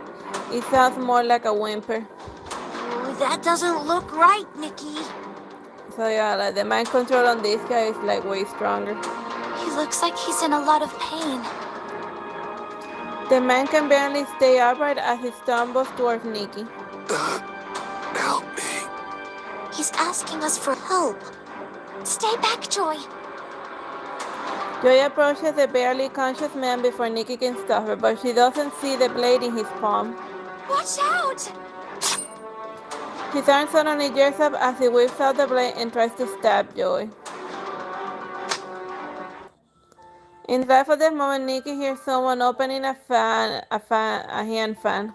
it sounds more like a whimper. Oh, that doesn't look right, Nikki. So yeah, like the mind control on this guy is like way stronger. He looks like he's in a lot of pain. The man can barely stay upright as he stumbles towards Nikki. Help me. He's asking us for help. Stay back, Joy. Joy approaches the barely conscious man before Nikki can stop her, but she doesn't see the blade in his palm. Watch out! His arm suddenly jerks up as he whips out the blade and tries to stab Joy. In the life of this moment, Nikki hears someone opening a hand fan.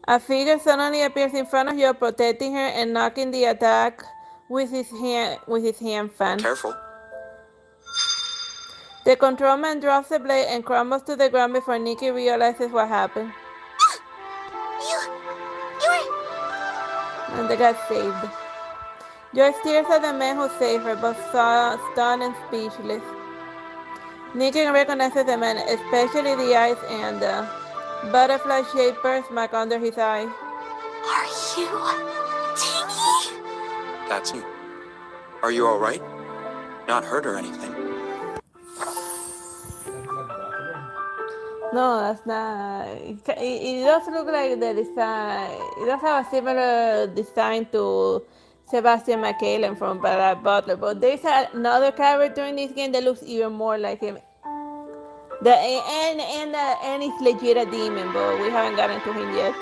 A figure suddenly appears in front of Joy, protecting her and knocking the attack with his hand fan. Careful. The control man drops the blade and crumbles to the ground before Nikki realizes what happened. And they got saved. Joy stares at the man who saved her, but stunned and speechless. Nikki recognizes the man, especially the eyes and the butterfly-shaped birthmark under his eye. Are you Tingy? That's me. Are you all right? Not hurt or anything? No, that's not. It does look like the design. It does have a similar design to Sebastian McCallan from Ballad Butler, but there's another character in this game that looks even more like him. And he's legit a demon, but we haven't gotten to him yet.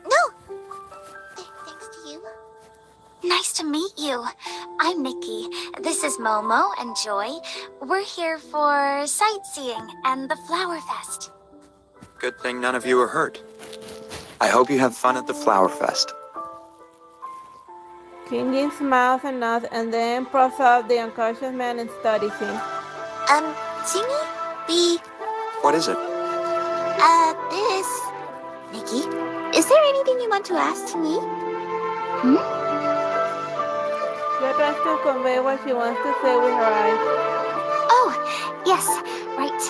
No, you. I'm Nikki. This is Momo and Joy. We're here for sightseeing and the Flower Fest. Good thing none of you are hurt. I hope you have fun at the Flower Fest. Kinji smiles and nods and then props up the unconscious man and studies him. Tingy? What is it? This. Nikki, is there anything you want to ask to me? She tries to convey what she wants to say with her eyes. Oh, yes, right.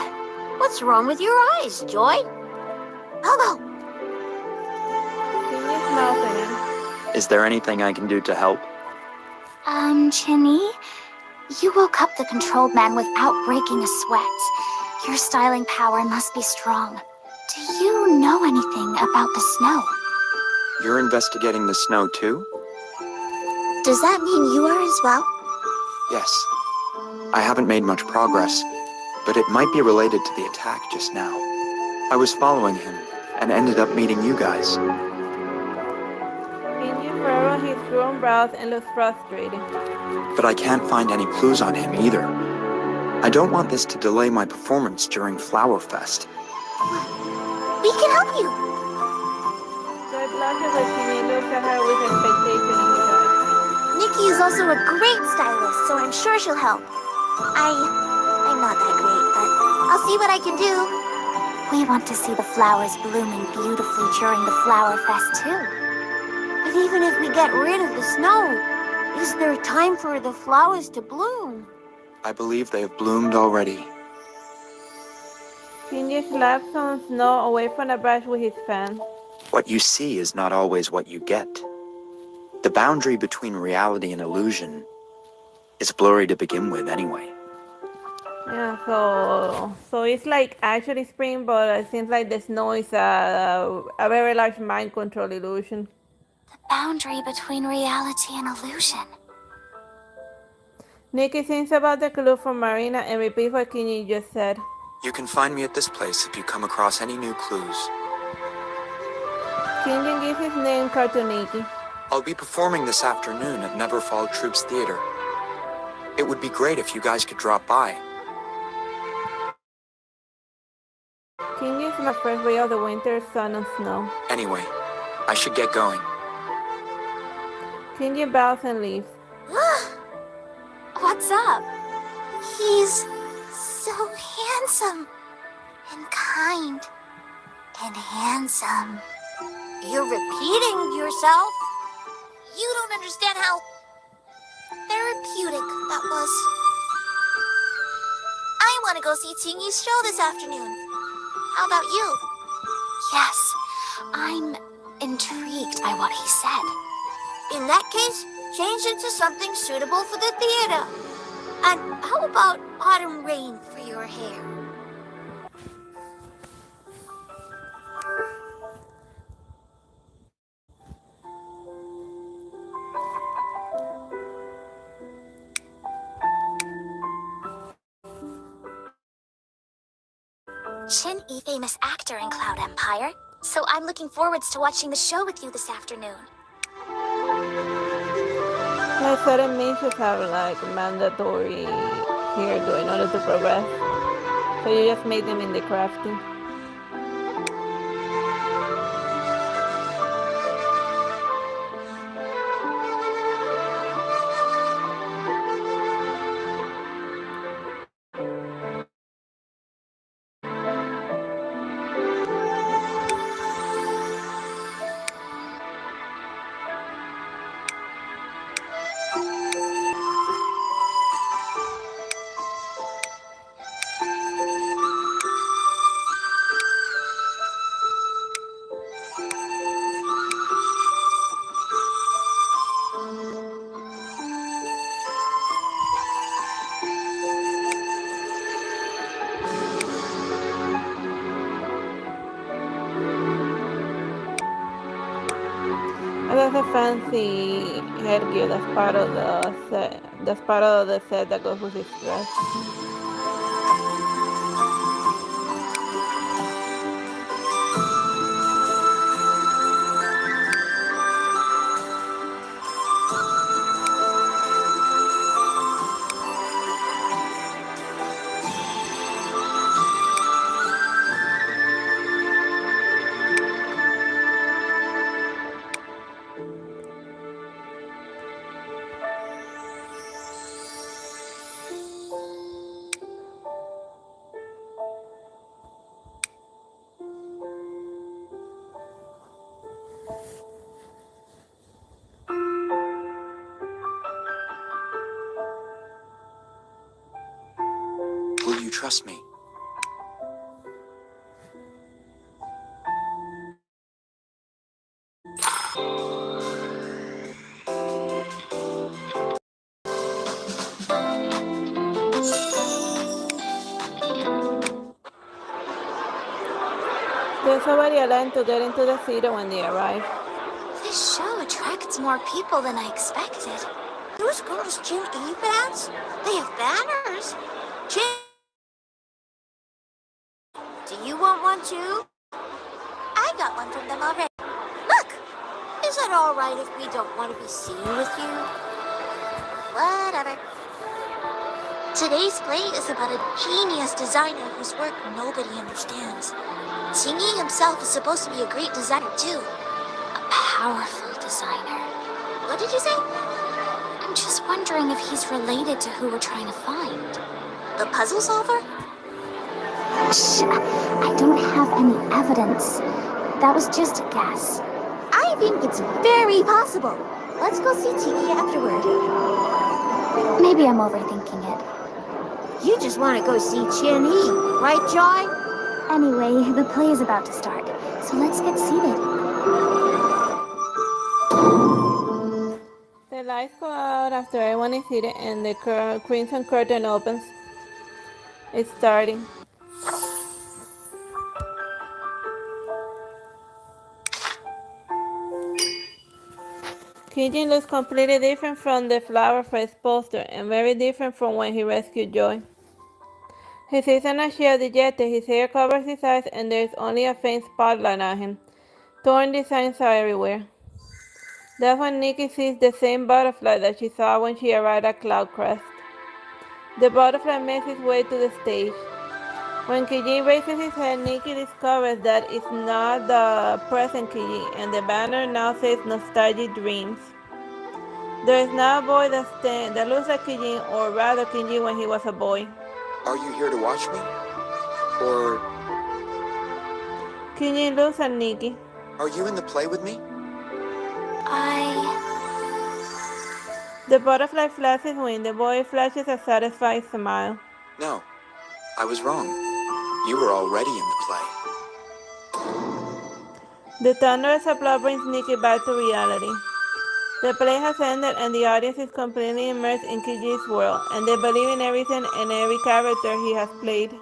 What's wrong with your eyes, Joy? Hello. Kinji smiles again. Is there anything I can do to help? Chinny? You woke up the controlled man without breaking a sweat. Your styling power must be strong. Do you know anything about the snow? You're investigating the snow too? Does that mean you are as well? Yes. I haven't made much progress, but it might be related to the attack just now. I was following him and ended up meeting you guys. Kinji furrows his grown brows and looks frustrated. But I can't find any clues on him either. I don't want this to delay my performance during Flower Fest. We can help you. Joy blushes as Kinji looks at her with expectation in his eyes. Nikki is also a great stylist, so I'm sure she'll help. I'm not that great, but I'll see what I can do. We want to see the flowers blooming beautifully during the Flower Fest too. But even if we get rid of the snow, is there time for the flowers to bloom? I believe they have bloomed already. Kinji slaps some snow away from the brush with his fan. What you see is not always what you get. The boundary between reality and illusion is blurry to begin with anyway. Yeah, so it's like actually spring, but it seems like the snow is a very large mind control illusion. The boundary between reality and illusion. Nikki thinks about the clue from Marina and repeats what Kinji just said. You can find me at this place if you come across any new clues. Kinji gives his name card to Nikki. I'll be performing this afternoon at Neverfall Troops Theater. It would be great if you guys could drop by. Kinji is my first ray of the winter, sun and snow. Anyway, I should get going. Kinji bows and leaves. What's up? He's so handsome and kind and handsome. You're repeating yourself. You don't understand how therapeutic that was. I want to go see Tingy's show this afternoon. How about you? Yes, I'm intrigued by what he said. In that case, change it to something suitable for the theater. And how about autumn rain for your hair? Shin-E, famous actor in Cloud Empire. So I'm looking forward to watching the show with you this afternoon. Like certain missions have like mandatory hairdo in order to progress. So you just make them in the crafting. That's a fancy headgear. That's part of the set. That's part of the set that goes with his dress. trust me? There's already a line to get into the theater when they arrive. This show attracts more people than I expected. Those girls Jim E fans? They have banners. Jim, do you want one too? I got one from them already. Look! Is it alright if we don't want to be seen with you? Whatever. Today's play is about a genius designer whose work nobody understands. Tingy himself is supposed to be a great designer too. A powerful designer. What did you say? I'm just wondering if he's related to who we're trying to find. The puzzle solver? Shh, I don't have any evidence. That was just a guess. I think it's very possible. Let's go see Tingy afterward. Maybe I'm overthinking it. You just want to go see Chin Yi, right, Joy? Anyway, the play is about to start, so let's get seated. The lights go out after everyone is seated and the crimson curtain opens. It's starting. Kijin looks completely different from the Flower Fest poster and very different from when he rescued Joy. He sits on a chair dejected, his hair covers his eyes and there is only a faint spotlight on him. Torn designs are everywhere. That's when Nikki sees the same butterfly that she saw when she arrived at Cloud Crest. The butterfly makes its way to the stage. When Kijin raises his head, Nikki discovers that it's not the present Kijin, and the banner now says Nostalgic Dreams. There is now a boy that looks like Kijin, or rather Kijin when he was a boy. Are you here to watch me? Or Kijin looks at Nikki. are you in the play with me? The butterfly flaps his wing. The boy flashes a satisfied smile. No, I was wrong. You were already in the play. The thunderous applause brings Nikki back to reality. The play has ended and the audience is completely immersed in Kijin's world, and they believe in everything and every character he has played.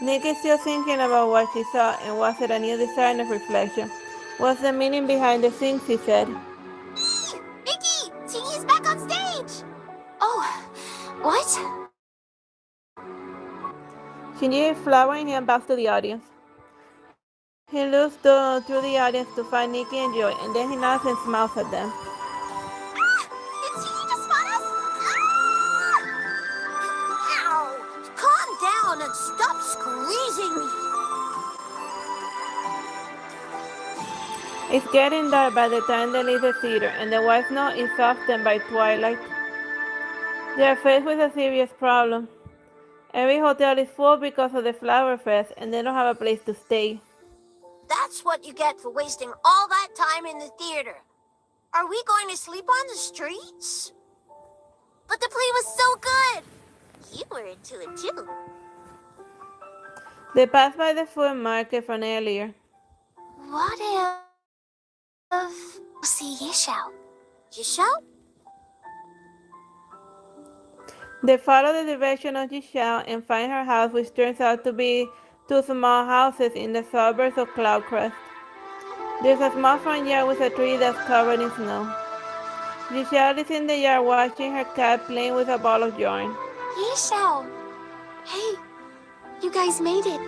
Nikki is still thinking about what she saw, and was it a new design of reflection? What's the meaning behind the things he said? Nikki! Tingy's back on stage! Oh, what? Shinji is flowering him back to the audience. He looks through the audience to find Nikki and Joy, and then he nods and smiles at them. Did Tingy just spot us? Ow! Calm down and stop squeezing me! It's getting dark by the time they leave the theater, and the white snow is softened by twilight. They are faced with a serious problem. Every hotel is full because of the Flower Fest, and they don't have a place to stay. That's what you get for wasting all that time in the theater. Are we going to sleep on the streets? But the play was so good! You were into it too. They pass by the food market from earlier. What if... see Yishao? Yishao? They follow the direction of Jishao and find her house, which turns out to be two small houses in the suburbs of Cloud Crest. There's a small front yard with a tree that's covered in snow. Jishao is in the yard watching her cat playing with a ball of yarn. Yishao! Hey, you guys made it.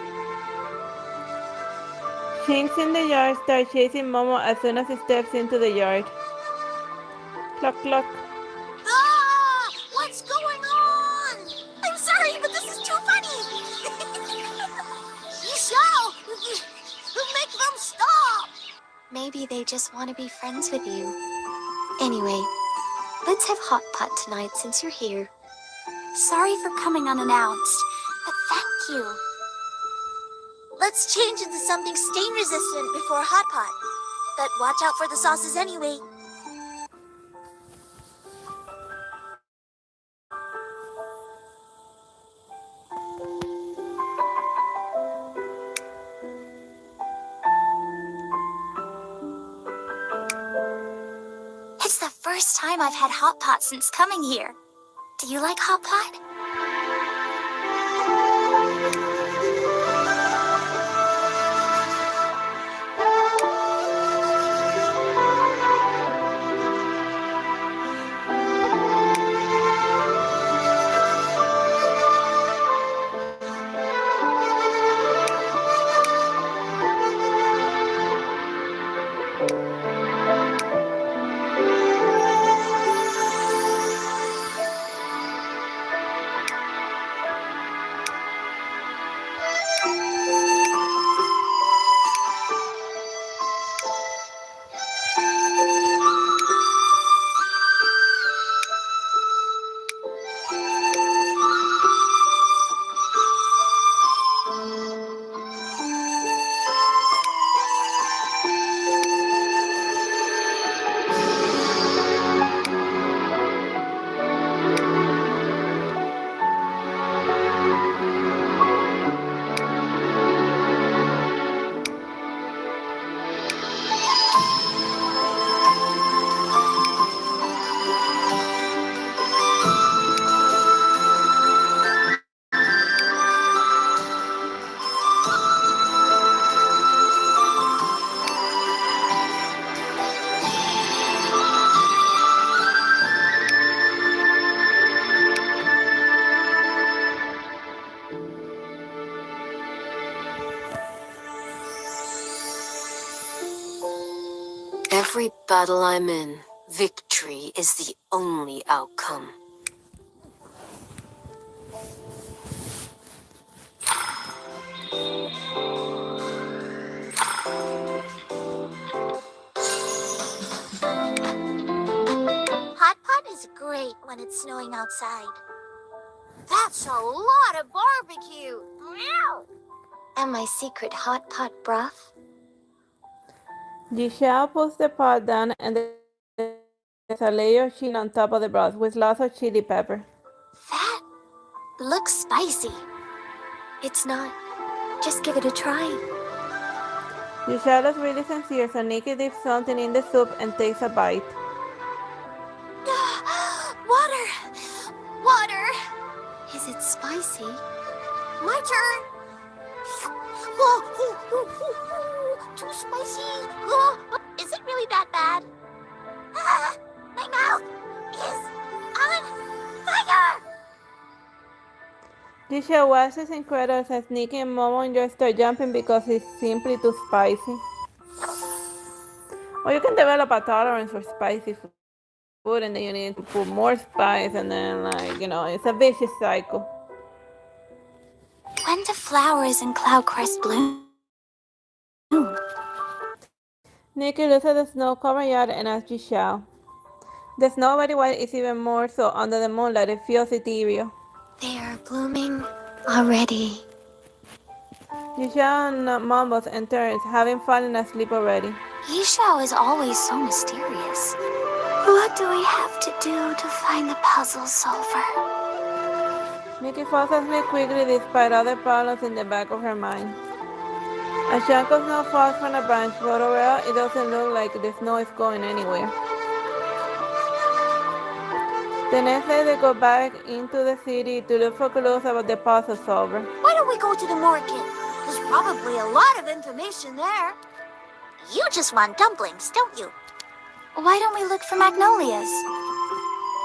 Shinx in the yard starts chasing Momo as soon as he steps into the yard. Cluck cluck. Ah! What's going on? I'm sorry, but this is too funny. Yishao! Make them stop! Maybe they just want to be friends with you. Anyway, let's have hot pot tonight since you're here. Sorry for coming unannounced, but thank you. Let's change into something stain resistant before hot pot. But watch out for the sauces anyway. time I've had hot pot since coming here. Do you like hot pot? Every battle I'm in, victory is the only outcome. Hot pot is great when it's snowing outside. That's a lot of barbecue. Meow. And my secret hot pot broth? Giselle puts the pot down and there's a layer of chili on top of the broth with lots of chili pepper. That looks spicy. It's not. Just give it a try. Giselle is really sincere, so Nikki dips something in the soup and takes a bite. Water! Water! Is it spicy? My turn! Too spicy! Is it really that bad? My mouth is on fire! Giselle watches incredulous as Nikki and Momo and Joy start jumping because it's simply too spicy. Or you can develop a tolerance for spicy food and then you need to put more spice and then it's a vicious cycle. When do flowers in Cloudcrest bloom? Nikki looks at the snow-covered yard and asks Giselle. The snow very white is even more so under the moonlight. It feels ethereal. They are blooming already. Giselle mumbles and turns, having fallen asleep already. Yishao is always so mysterious. What do we have to do to find the puzzle solver? Nikki falls asleep quickly despite other problems in the back of her mind. A chunk of snow falls from a branch, but overall it doesn't look like the snow is going anywhere. The next day they go back into the city to look for clues about the puzzle solver. Why don't we go to the market? There's probably a lot of information there. You just want dumplings, don't you? Why don't we look for magnolias?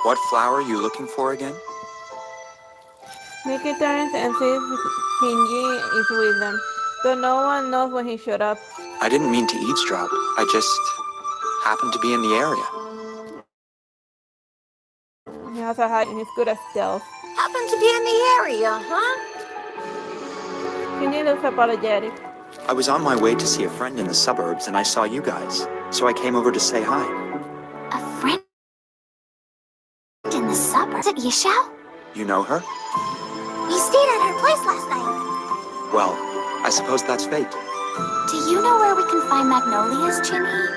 What flower are you looking for again? Nikki turns and sees Shinji is with them, though no one knows when he showed up. I didn't mean to eavesdrop. I just happened to be in the area. He has a hide and he's good at stealth. Happen to be in the area, huh? Shinji looks apologetic. I was on my way to see a friend in the suburbs and I saw you guys, so I came over to say hi. A friend in the suburbs at Yishao? You know her? We stayed at her place last night. Well, I suppose that's fate. Do you know where we can find magnolias, Jimmy?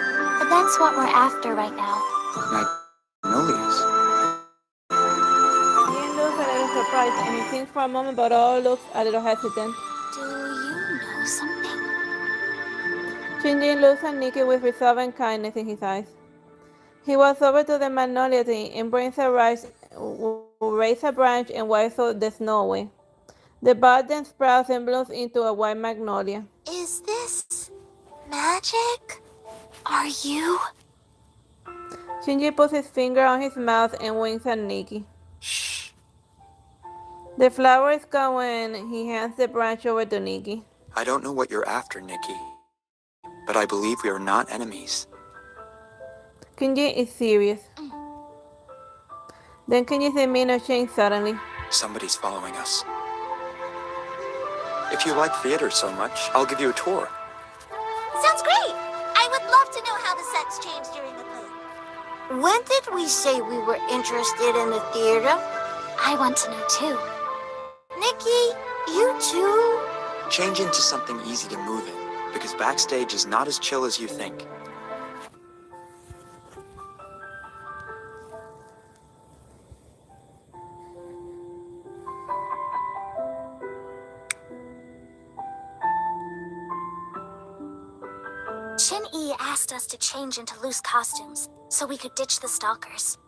That's what we're after right now. Magnolias? Ian looks a little surprised and he thinks for a moment but all looks a little hesitant. Do you know something? Shinji looks at Nikki with resolve and kindness in his eyes. He walks over to the magnolia tree and raise a branch and wipes the snow away. The bud then sprouts and blooms into a white magnolia. Is this magic? Are you? Shinji puts his finger on his mouth and winks at Nikki. Shh. The flower is gone when he hands the branch over to Nikki. I don't know what you're after, Nikki, but I believe we are not enemies. Shinji is serious. Then Shinji's demeanor changes suddenly. Somebody's following us. If you like theater so much, I'll give you a tour. Sounds great! I would love to know how the sets changed during the play. When did we say we were interested in the theater? I want to know too. Nikki, you too? Change into something easy to move in, because backstage is not as chill as you think. Shin-Yi asked us to change into loose costumes, so we could ditch the stalkers.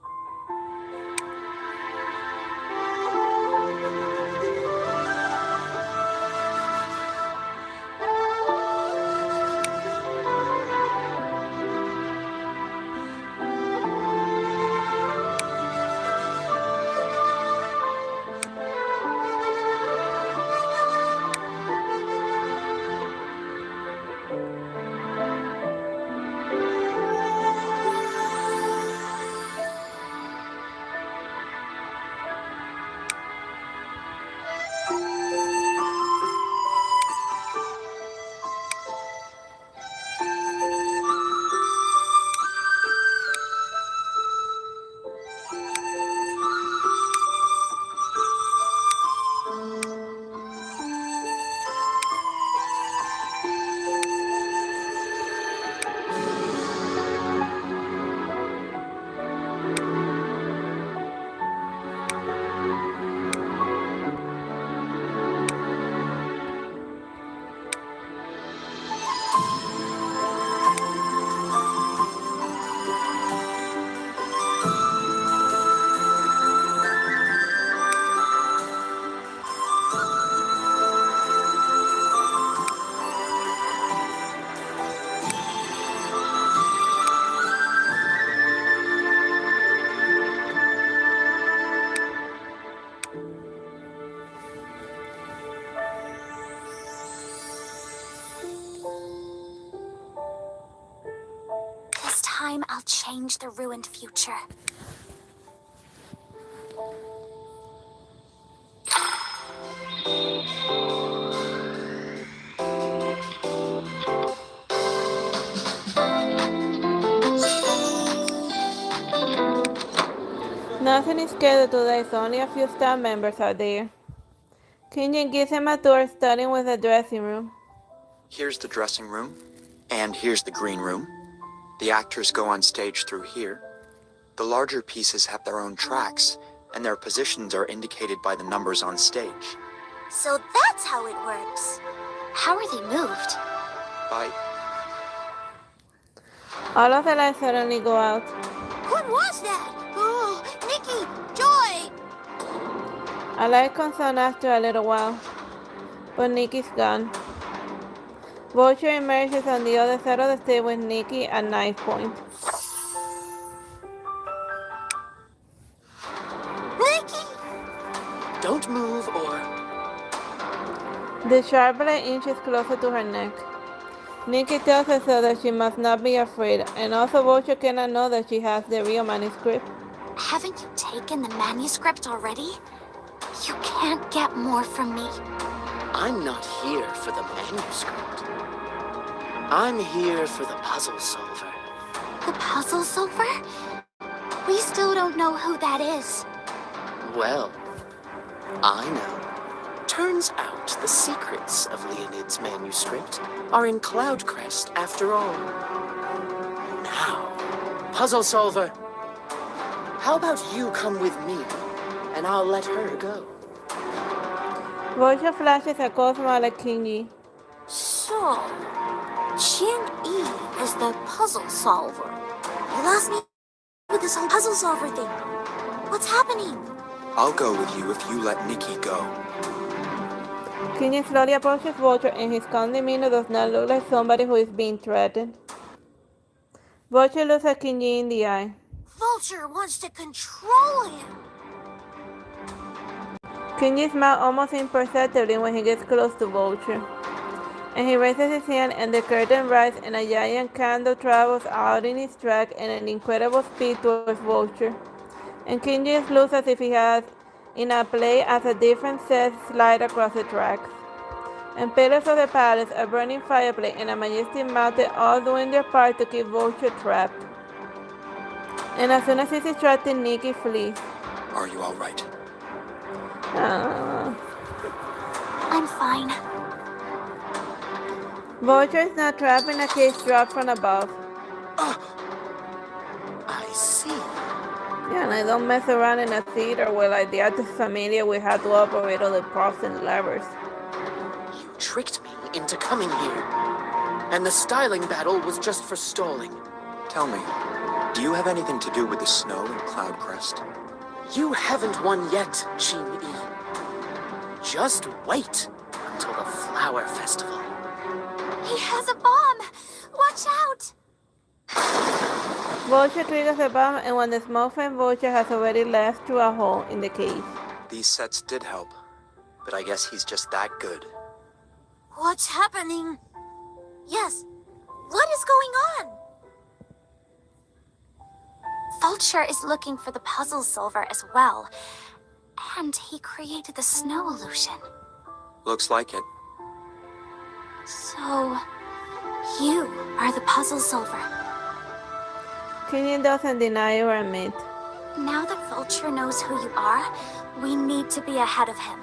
This time I'll change the ruined future. Nothing is scheduled today, so only a few staff members are there. Shinji gives him a tour, starting with the dressing room. Here's the dressing room, and here's the green room. The actors go on stage through here. The larger pieces have their own tracks, and their positions are indicated by the numbers on stage. So that's how it works. How are they moved? By All of the lights suddenly go out. What was that? Oh, Nikki! Joy! A light comes on after a little while, but Nikki's gone. Vulture emerges on the other side of the stage with Nikki at knife point. Nikki! Don't move or... The sharp blade inches closer to her neck. Nikki tells herself that she must not be afraid, and also Vulture cannot know that she has the real manuscript. Haven't you taken the manuscript already? You can't get more from me. I'm not here for the manuscript. I'm here for the puzzle solver. The puzzle solver? We still don't know who that is. Well, I know. Turns out the secrets of Leonid's manuscript are in Cloudcrest after all. Now, puzzle solver, how about you come with me, and I'll let her go. Vulture flashes a Cosmo at Shinji. So, Shin-Yi is the puzzle solver. You lost me this whole puzzle solver thing? What's happening? I'll go with you if you let Nikki go. Kinji slowly approaches Vulture, and his calm demeanor does not look like somebody who is being threatened. Vulture looks at Kinji in the eye. Vulture wants to control him. Kinji smiles almost imperceptibly when he gets close to Vulture. And he raises his hand, and the curtain rises, and a giant candle travels out in its track at an incredible speed towards Vulture. And Kinji looks as if he has in a play as a different set slide across the tracks. And pillars of the palace, a burning fireplace, and a majestic mountain all doing their part to keep Vulture trapped. And as soon as he's distracted, Nikki flees. Are you all right? I'm fine. Vulture is now trapped in a cage dropped from above. I see. Yeah, and I don't mess around in a theater where like the artist familiar with how to operate all the props and levers. You tricked me into coming here. And the styling battle was just for stalling. Tell me, do you have anything to do with the snow in Cloudcrest? You haven't won yet, Qin-Yi. Just wait until the Flower Festival. He has a bomb! Watch out! Vulture triggers a bomb, and when the smoke from Vulture has already left through a hole in the cage. These sets did help, but I guess he's just that good. What's happening? Yes, what is going on? Vulture is looking for the puzzle solver as well. And he created the snow illusion. Looks like it. So, you are the puzzle solver. Kinji doesn't deny or admit. Now that Vulture knows who you are, we need to be ahead of him.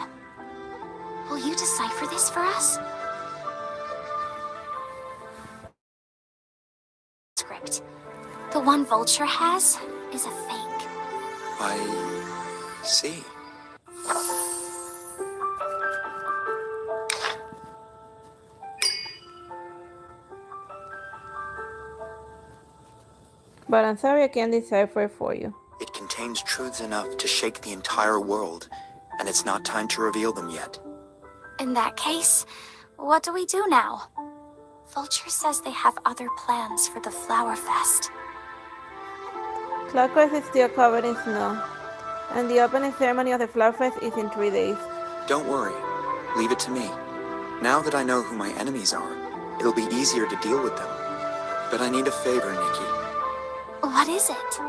Will you decipher this for us? Script. The one Vulture has is a fake. I see. But I'm sorry I can't decipher it for you. It contains truths enough to shake the entire world, and it's not time to reveal them yet. In that case, what do we do now? Vulture says they have other plans for the Flower Fest. Cloudcrest is still covered in snow, and the opening ceremony of the Flower Fest is in 3 days. Don't worry. Leave it to me. Now that I know who my enemies are, it'll be easier to deal with them. But I need a favor, Nikki. What is it?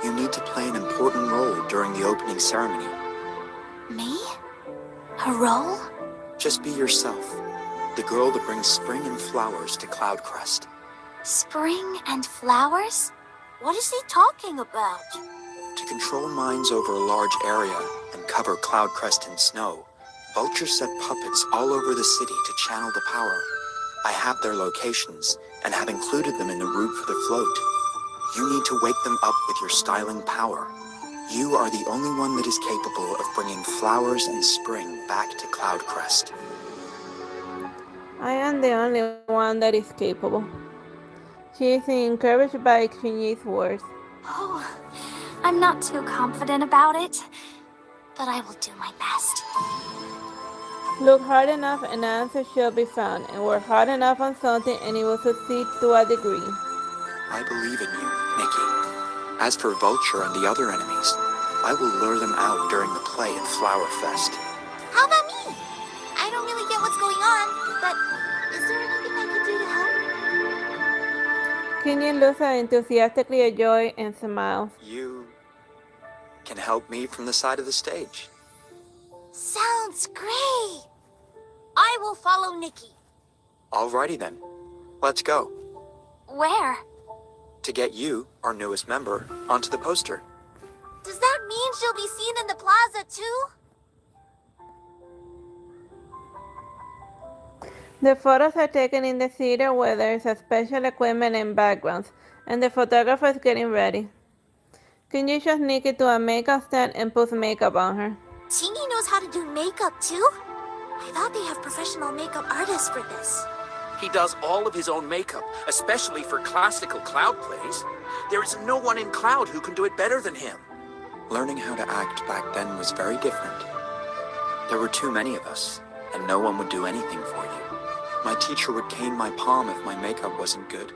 You need to play an important role during the opening ceremony. Me? A role? Just be yourself. The girl that brings spring and flowers to Cloudcrest. Spring and flowers? What is he talking about? To control minds over a large area and cover Cloudcrest in snow, Vulture set puppets all over the city to channel the power. I have their locations and have included them in the route for the float. You need to wake them up with your styling power. You are the only one that is capable of bringing flowers and spring back to Cloudcrest. I am the only one that is capable. She is encouraged by Kinji's words. Oh, I'm not too confident about it, but I will do my best. Look hard enough and an answer shall be found, and work hard enough on something and it will succeed to a degree. I believe in you, Nikki. As for Vulture and the other enemies, I will lure them out during the play at Flower Fest. How about me? I don't really get what's going on, but is there anything I can do to help? Kinji looks enthusiastically at Joy and smiles. You can help me from the side of the stage. Sounds great! I will follow Nikki. Alrighty then. Let's go. Where? To get you, our newest member, onto the poster. Does that mean she'll be seen in the plaza too? The photos are taken in the theater where there is a special equipment and backgrounds, and the photographer is getting ready. Kinji shows Nikki to a makeup stand and puts makeup on her. Qin-Yi knows how to do makeup too? I thought they have professional makeup artists for this. He does all of his own makeup, especially for classical Cloud plays. There is no one in Cloud who can do it better than him. Learning how to act back then was very different. There were too many of us, and no one would do anything for you. My teacher would cane my palm if my makeup wasn't good.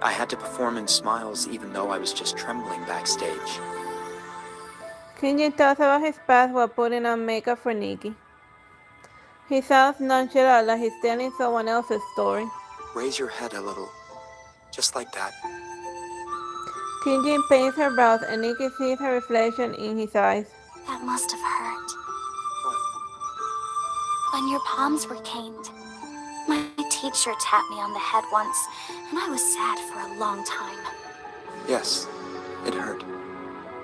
I had to perform in smiles even though I was just trembling backstage. Kenji talks about his past while putting on makeup for Nikki. He sounds nonchalant, like he's telling someone else's story. Raise your head a little, just like that. Kenji paints her brows and Nikki sees her reflection in his eyes. That must have hurt. When your palms were caned. My teacher tapped me on the head once, and I was sad for a long time. Yes, it hurt.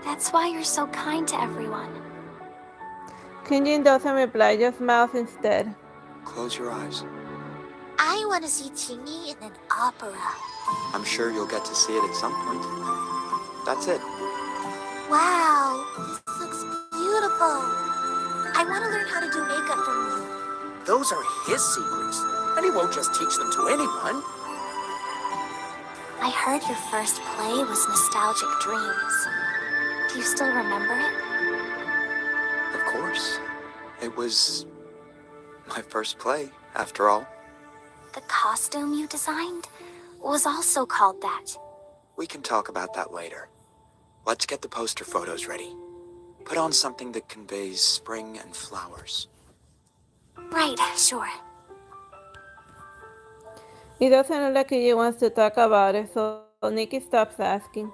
That's why you're so kind to everyone. Kenji doesn't reply, just smiles instead. Close your eyes. I want to see Chingy in an opera. I'm sure you'll get to see it at some point. That's it. Wow, this looks beautiful. I want to learn how to do makeup from you. Those are his secrets, and he won't just teach them to anyone. I heard your first play was Nostalgic Dreams. Do you still remember it? Of course. It was my first play, after all. The costume you designed was also called that. We can talk about that later. Let's get the poster photos ready. Put on something that conveys spring and flowers. Right, sure. It doesn't look like Kenji wants to talk about it, so Nikki stops asking.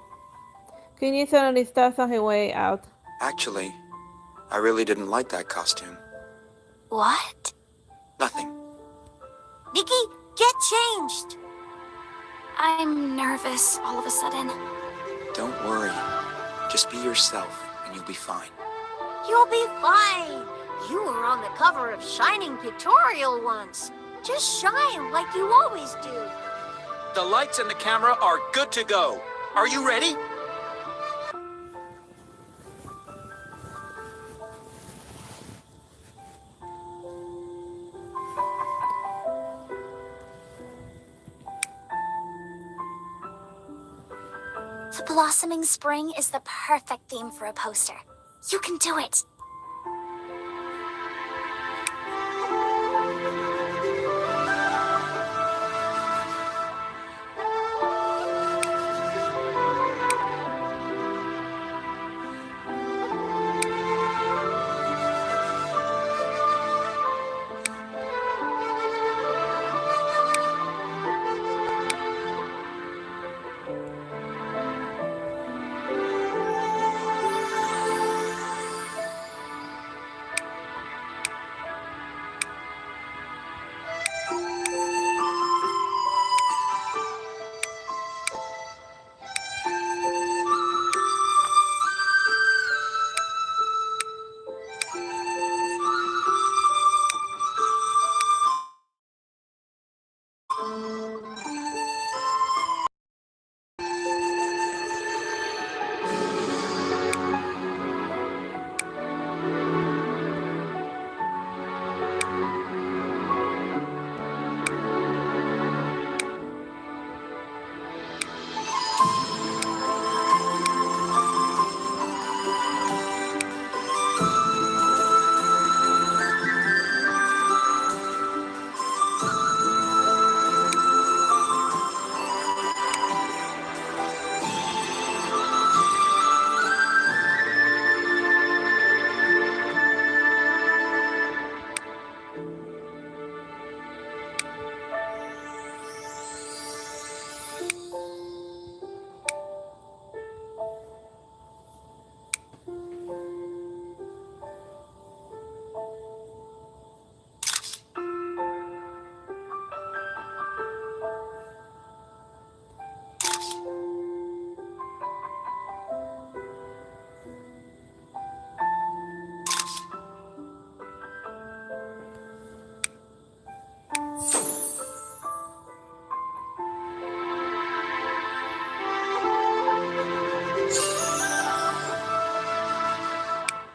Kenji suddenly starts on his way out. Actually, I really didn't like that costume. What? Nothing. Nikki, get changed! I'm nervous all of a sudden. Don't worry. Just be yourself, and you'll be fine. You'll be fine! You were on the cover of Shining Pictorial once. Just shine like you always do. The lights and the camera are good to go. Are you ready? The blossoming spring is the perfect theme for a poster. You can do it.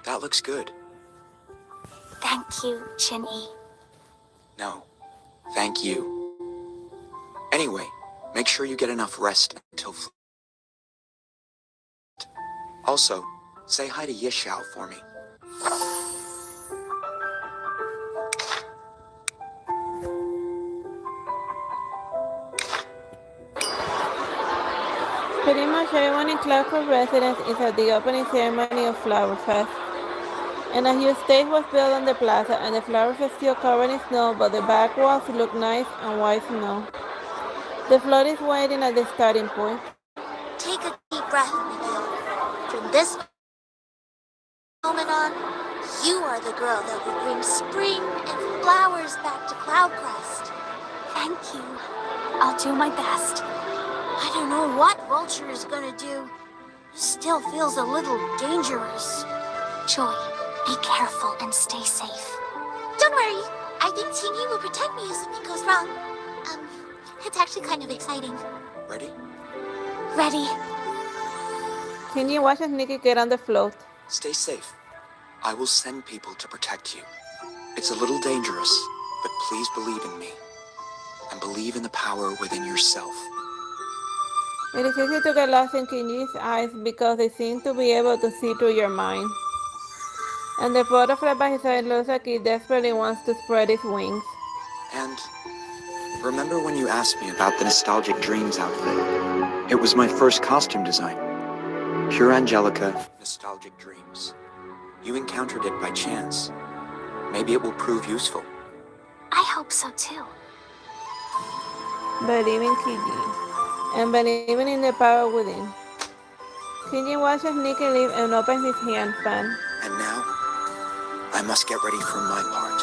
That looks good. Thank you, Chinny. No, thank you. Anyway, make sure you get enough rest until... Also, say hi to Yishao for me. Pretty much everyone in Cloudcroft residence is at the opening ceremony of Flower Fest. And a huge stage was built on the plaza, and the flowers are still covered in snow, but the back walls look nice and white snow. The float is waiting at the starting point. Take a deep breath, Nikki. From this moment on, you are the girl that will bring spring and flowers back to Cloudcrest. Thank you. I'll do my best. I don't know what Vulture is gonna do. Still feels a little dangerous. Joy, be careful and stay safe. Don't worry. I think Tingy will protect me if something goes wrong. It's actually kind of exciting. Ready? Ready. Tingy watches Nikki get on the float. Stay safe. I will send people to protect you. It's a little dangerous, but please believe in me. And believe in the power within yourself. It is easy to get lost in Tingy's eyes because they seem to be able to see through your mind. And the butterfly by his side looks like he desperately wants to spread his wings. And remember when you asked me about the Nostalgic Dreams outfit? It was my first costume design. Pure Angelica, Nostalgic Dreams. You encountered it by chance. Maybe it will prove useful. I hope so too. Believe in Tingy. And believing in the power within. Tingy watches Nikki leave and opens his hand fan. And now, I must get ready for my part.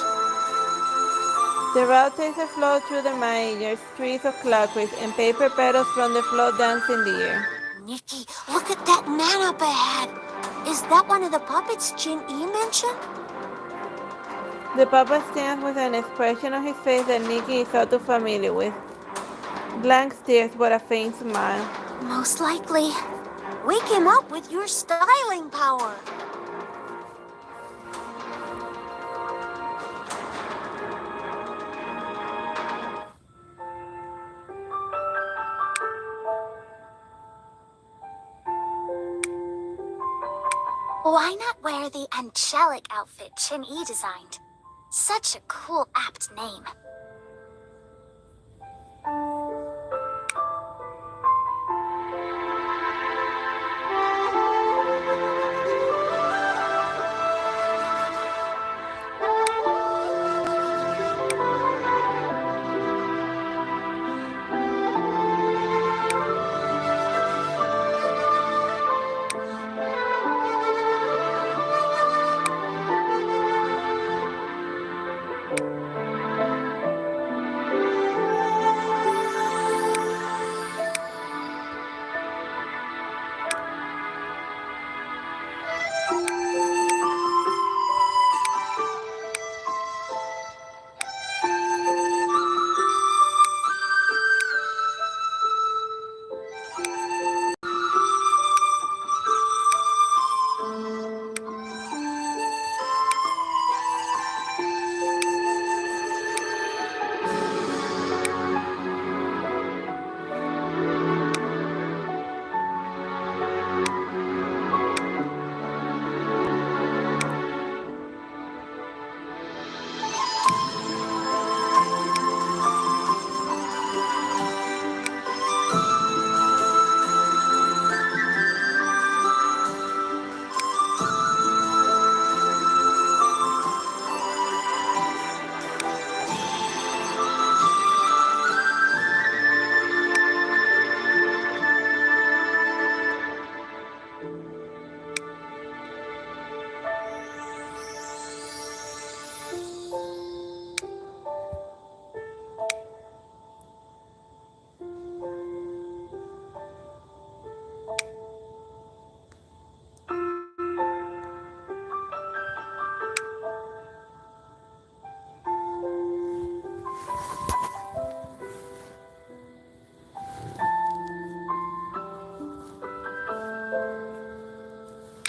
The route takes a float through the major streets of Cloudcrest, and paper petals from the float dance in the air. Nikki, look at that man up ahead. Is that one of the puppets Jin-E mentioned? The puppet stands with an expression on his face that Nikki is all too familiar with. Blank stares but a faint smile. Most likely. We came up with your styling power. Why not wear the angelic outfit Jin-E designed? Such a cool, apt name.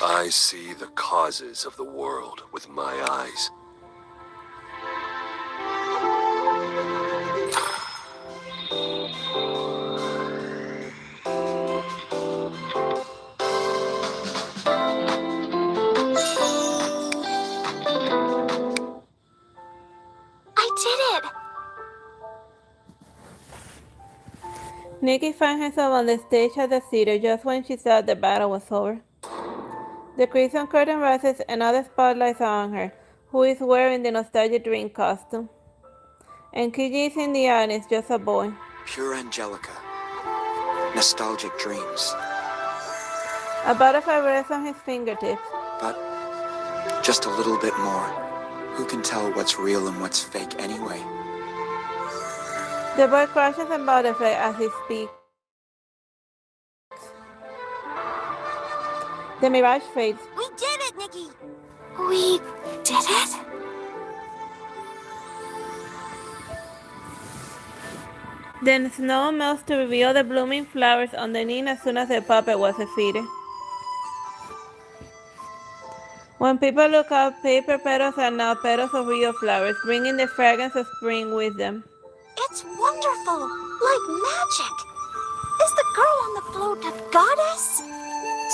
I see the causes of the world with my eyes. did it! Nikki finds herself on the stage at the theater just when she thought the battle was over. The crimson curtain rises and all the spotlights are on her, who is wearing the nostalgic dream costume. And Kiji is in the audience, just a boy. Pure Angelica. Nostalgic dreams. A butterfly rests on his fingertips. But just a little bit more. Who can tell what's real and what's fake anyway? The boy crashes a butterfly as he speaks. The mirage fades. We did it, Nikki! We did it? Then snow melts to reveal the blooming flowers underneath as soon as the puppet was defeated. When people look up, paper petals are now petals of real flowers, bringing the fragrance of spring with them. It's wonderful! Like magic! Is the girl on the float a goddess?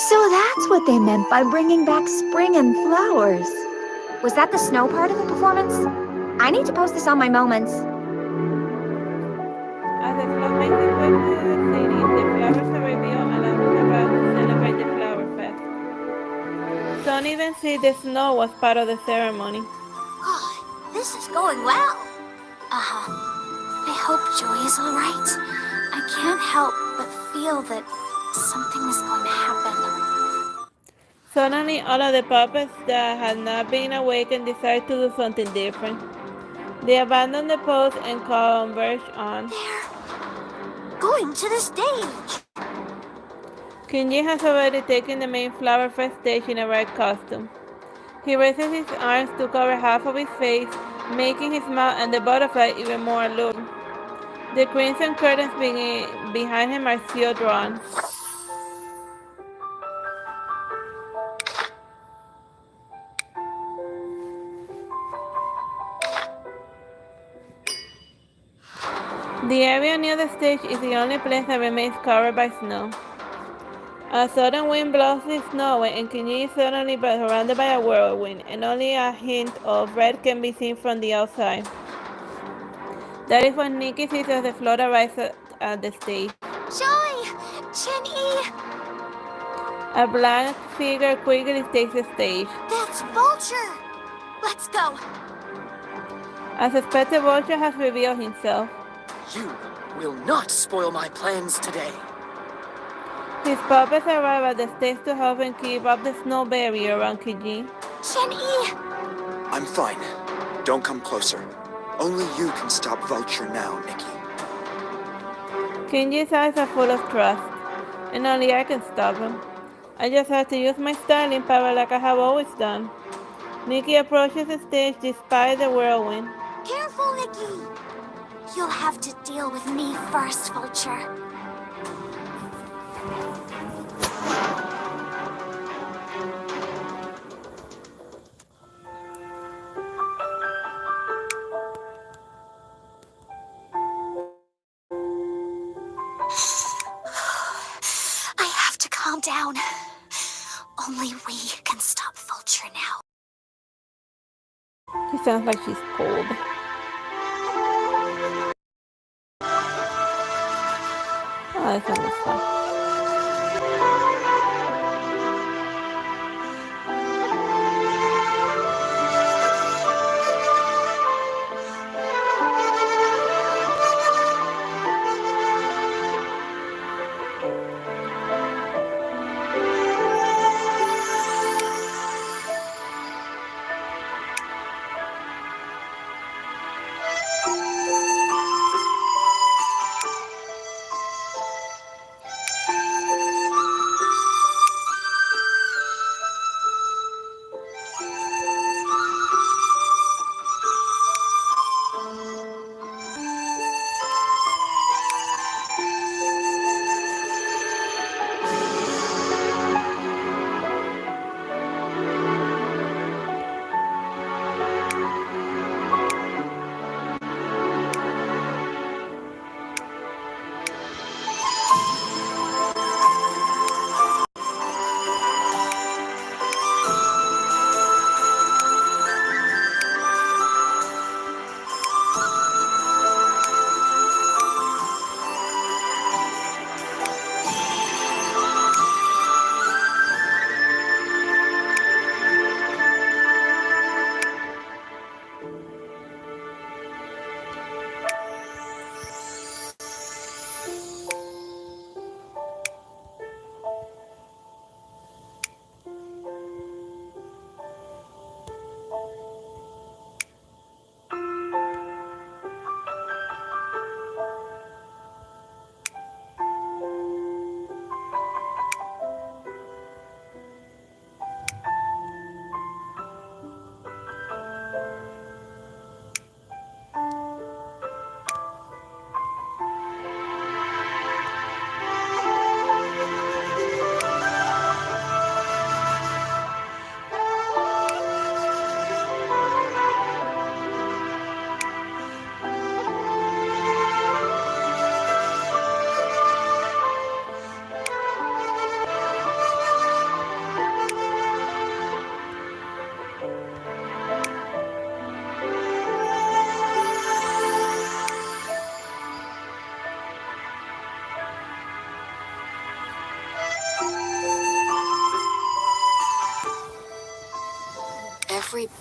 So that's what they meant by bringing back spring and flowers. Was that the snow part of the performance? I need to post this on my moments. As the float makes its way to the city, the flowers are revealed and are about to celebrate the flower fest. Some even see the snow was part of the ceremony. God, this is going well. I hope Joy is alright. I can't help but feel that something is going to happen. Suddenly, all of the puppets that had not been awakened decide to do something different. They abandon the pose and converge on. Going to the stage! Kinji has already taken the main flower fest stage in a red costume. He raises his arms to cover half of his face, making his mouth and the butterfly even more alluring. The crimson curtains behind him are still drawn. The area near the stage is the only place that remains covered by snow. A sudden wind blows the snow away and Kinji is suddenly surrounded by a whirlwind, and only a hint of red can be seen from the outside. That is when Nikki sees as the float arrives at the stage. Joy! Chin-E! A black figure quickly takes the stage. That's Vulture! Let's go! A suspected Vulture has revealed himself. You will not spoil my plans today. His puppets arrive at the stage to help him keep up the snow barrier around Kiji. Chin-E! I'm fine. Don't come closer. Only you can stop Vulture now, Nikki. Kinji's eyes are full of trust, and only I can stop him. I just have to use my styling power like I have always done. Nikki approaches the stage despite the whirlwind. Careful, Nikki! You'll have to deal with me first, Vulture. I have to calm down. Only we can stop Vulture now. She sounds like she's cold. Oh, that sounds fun.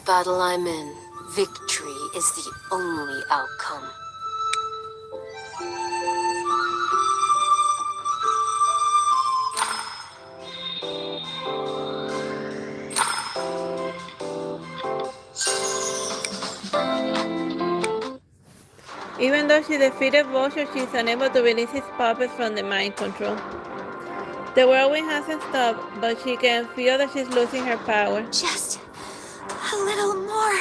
battle I'm in, victory is the only outcome. Even though she defeated Vulture, she's unable to release his puppets from the mind control. The whirlwind hasn't stopped, but she can feel that she's losing her power. Just a little more.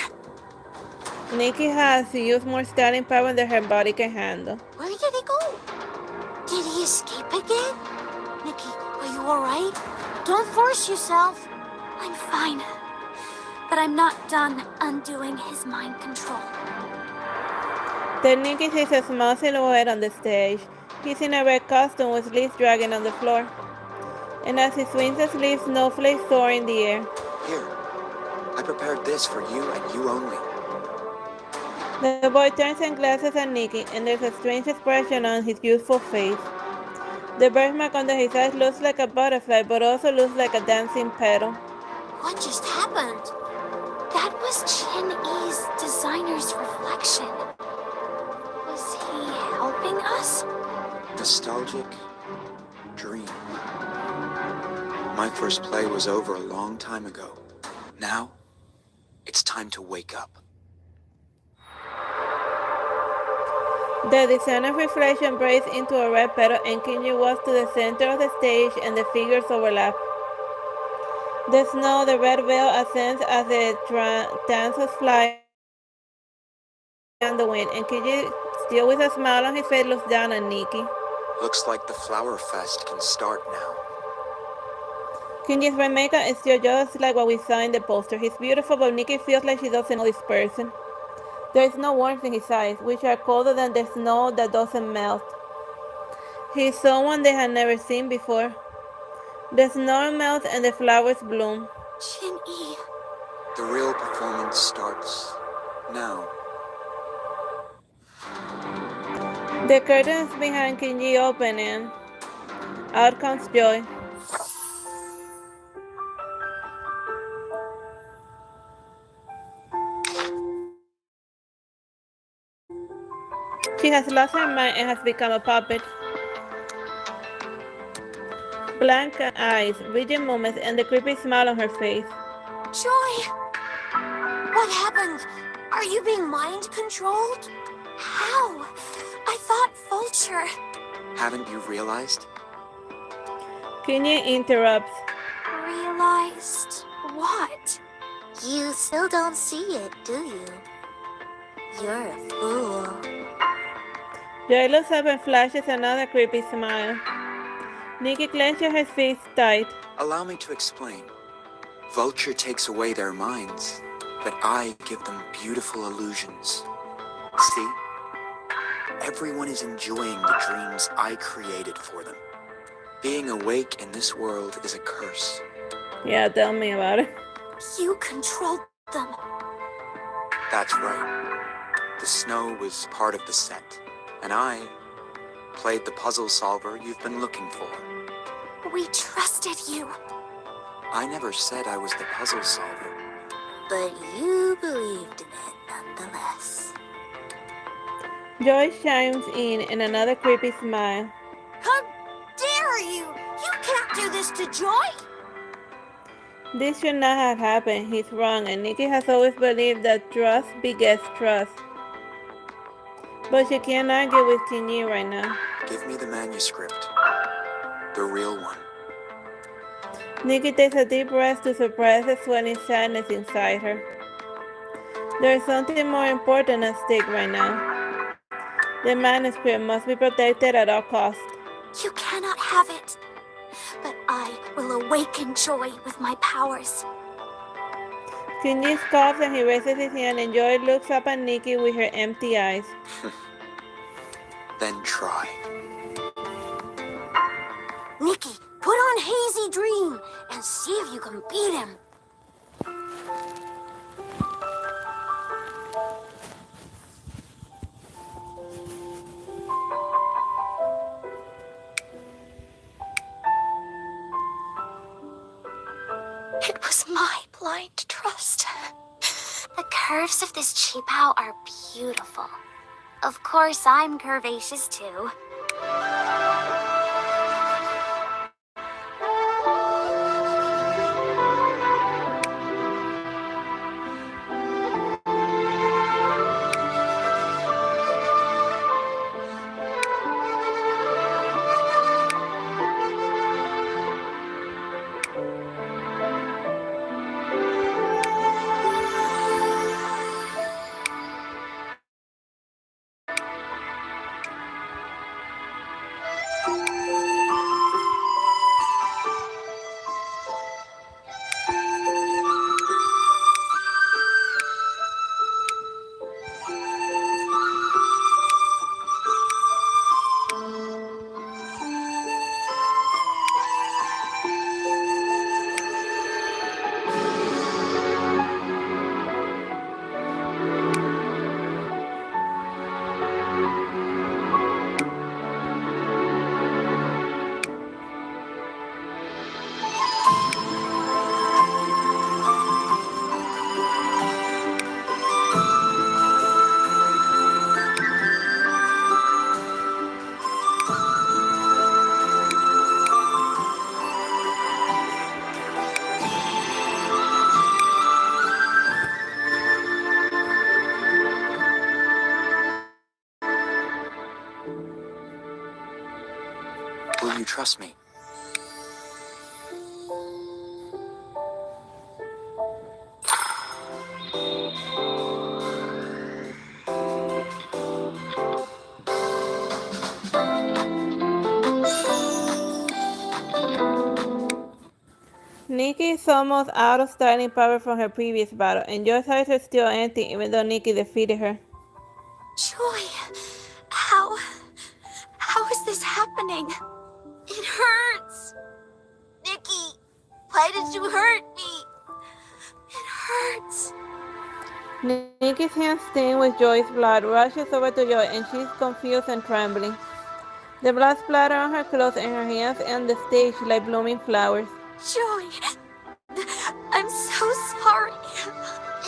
Nikki has to use more styling power than her body can handle. Where did he go? Did he escape again? Nikki, are you alright? Don't force yourself. I'm fine. But I'm not done undoing his mind control. Then Nikki sees a small silhouette on the stage. He's in a red costume with sleeves dragging on the floor. And as he swings the sleeves, snowflakes soar in the air. Here, I prepared this for you and you only. The boy turns and glances at Nikki, and there's a strange expression on his youthful face. The birthmark under his eyes looks like a butterfly, but also looks like a dancing petal. What just happened? That was Chin Yi's designer's reflection. Was he helping us? Nostalgic dream. My first play was over a long time ago. Now, it's time to wake up. The designer's reflection breaks into a red petal, and Kinji walks to the center of the stage, and the figures overlap. The snow, the red veil ascends as the dancers fly on the wind, and Kinji, still with a smile on his face, looks down at Nikki. Looks like the Flower Fest can start now. Kinji's red makeup is still just like what we saw in the poster. He's beautiful, but Nikki feels like she doesn't know this person. There is no warmth in his eyes, which are colder than the snow that doesn't melt. He's someone they had never seen before. The snow melts and the flowers bloom. Chin Yi. The real performance starts now. The curtains behind Kinji open and out comes Joy. She has lost her mind and has become a puppet. Blank eyes, rigid movements, and the creepy smile on her face. Joy! What happened? Are you being mind controlled? How? I thought Vulture. Haven't you realized? Kinji interrupts. Realized what? You still don't see it, do you? You're a fool. Joy looks up and flashes another creepy smile. Nikki clenches her fists tight. Allow me to explain. Vulture takes away their minds, but I give them beautiful illusions. See? Everyone is enjoying the dreams I created for them. Being awake in this world is a curse. Yeah, tell me about it. You controlled them. That's right. The snow was part of the set, and I played the puzzle solver you've been looking for. We trusted you. I never said I was the puzzle solver. But you believed in it nonetheless. Joy chimes in another creepy smile. How dare you! You can't do this to Joy! This should not have happened. He's wrong, and Nikki has always believed that trust begets trust. But she can't argue with Kinji right now. Give me the manuscript. The real one. Nikki takes a deep breath to suppress the swelling sadness inside her. There is something more important at stake right now. The manuscript must be protected at all costs. You cannot have it. But I will awaken Joy with my powers. Kinji scoffs and he raises his hand, and Joy looks up at Nikki with her empty eyes. Then try. Nikki, put on Hazy Dream and see if you can beat him. It was my blind trust. curves of this cheapao are beautiful. Of course, I'm curvaceous too. Will you trust me? Nikki is almost out of styling power from her previous battle, and Joy's eyes are still empty even though Nikki defeated her. Joy, how is this happening? It hurts. Nikki, why did you hurt me? It hurts. Nikki's hand stained with Joy's blood rushes over to Joy, and she's confused and trembling. The blood splatters on her clothes and her hands and the stage like blooming flowers. Joy, I'm so sorry.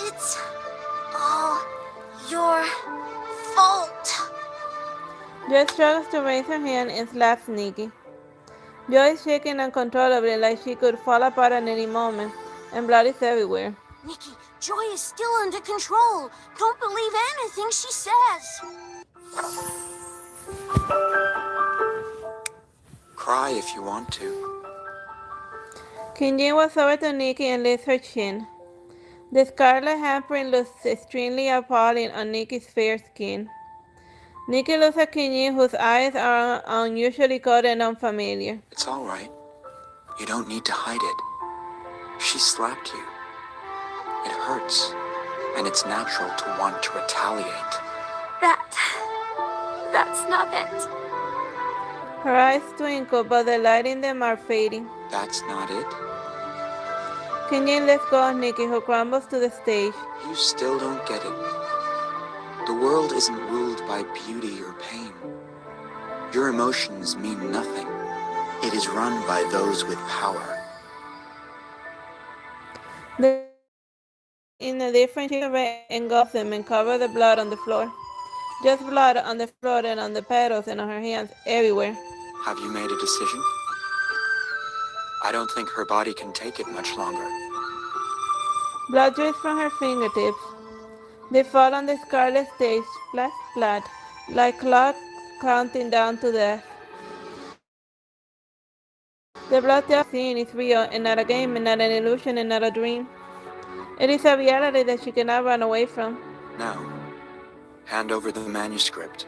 It's all your fault. Joy struggles to raise her hand and slaps Nikki. Joy is shaking uncontrollably like she could fall apart at any moment, and blood is everywhere. Nikki, Joy is still under control. Don't believe anything she says. Cry if you want to. Kinjin walks over to Nikki and lifts her chin. The scarlet handprint looks extremely appalling on Nikki's fair skin. Nikki looks at Kinjin, whose eyes are unusually cold and unfamiliar. It's all right. You don't need to hide it. She slapped you. It hurts, and it's natural to want to retaliate. That's not it. Her eyes twinkle, but the light in them are fading. That's not it? Kinjin lets go of Nikki, who crumbles to the stage. You still don't get it. The world isn't ruled by beauty or pain. Your emotions mean nothing. It is run by those with power. In a different shade of red engulfs them and covers the blood on the floor. Just blood on the floor and on the petals and on her hands, everywhere. Have you made a decision? I don't think her body can take it much longer. Blood drips from her fingertips. They fall on the scarlet stage, splash, splash, like clock counting down to death. The blood they are seeing is real and not a game and not an illusion and not a dream. It is a reality that she cannot run away from. Now, hand over the manuscript.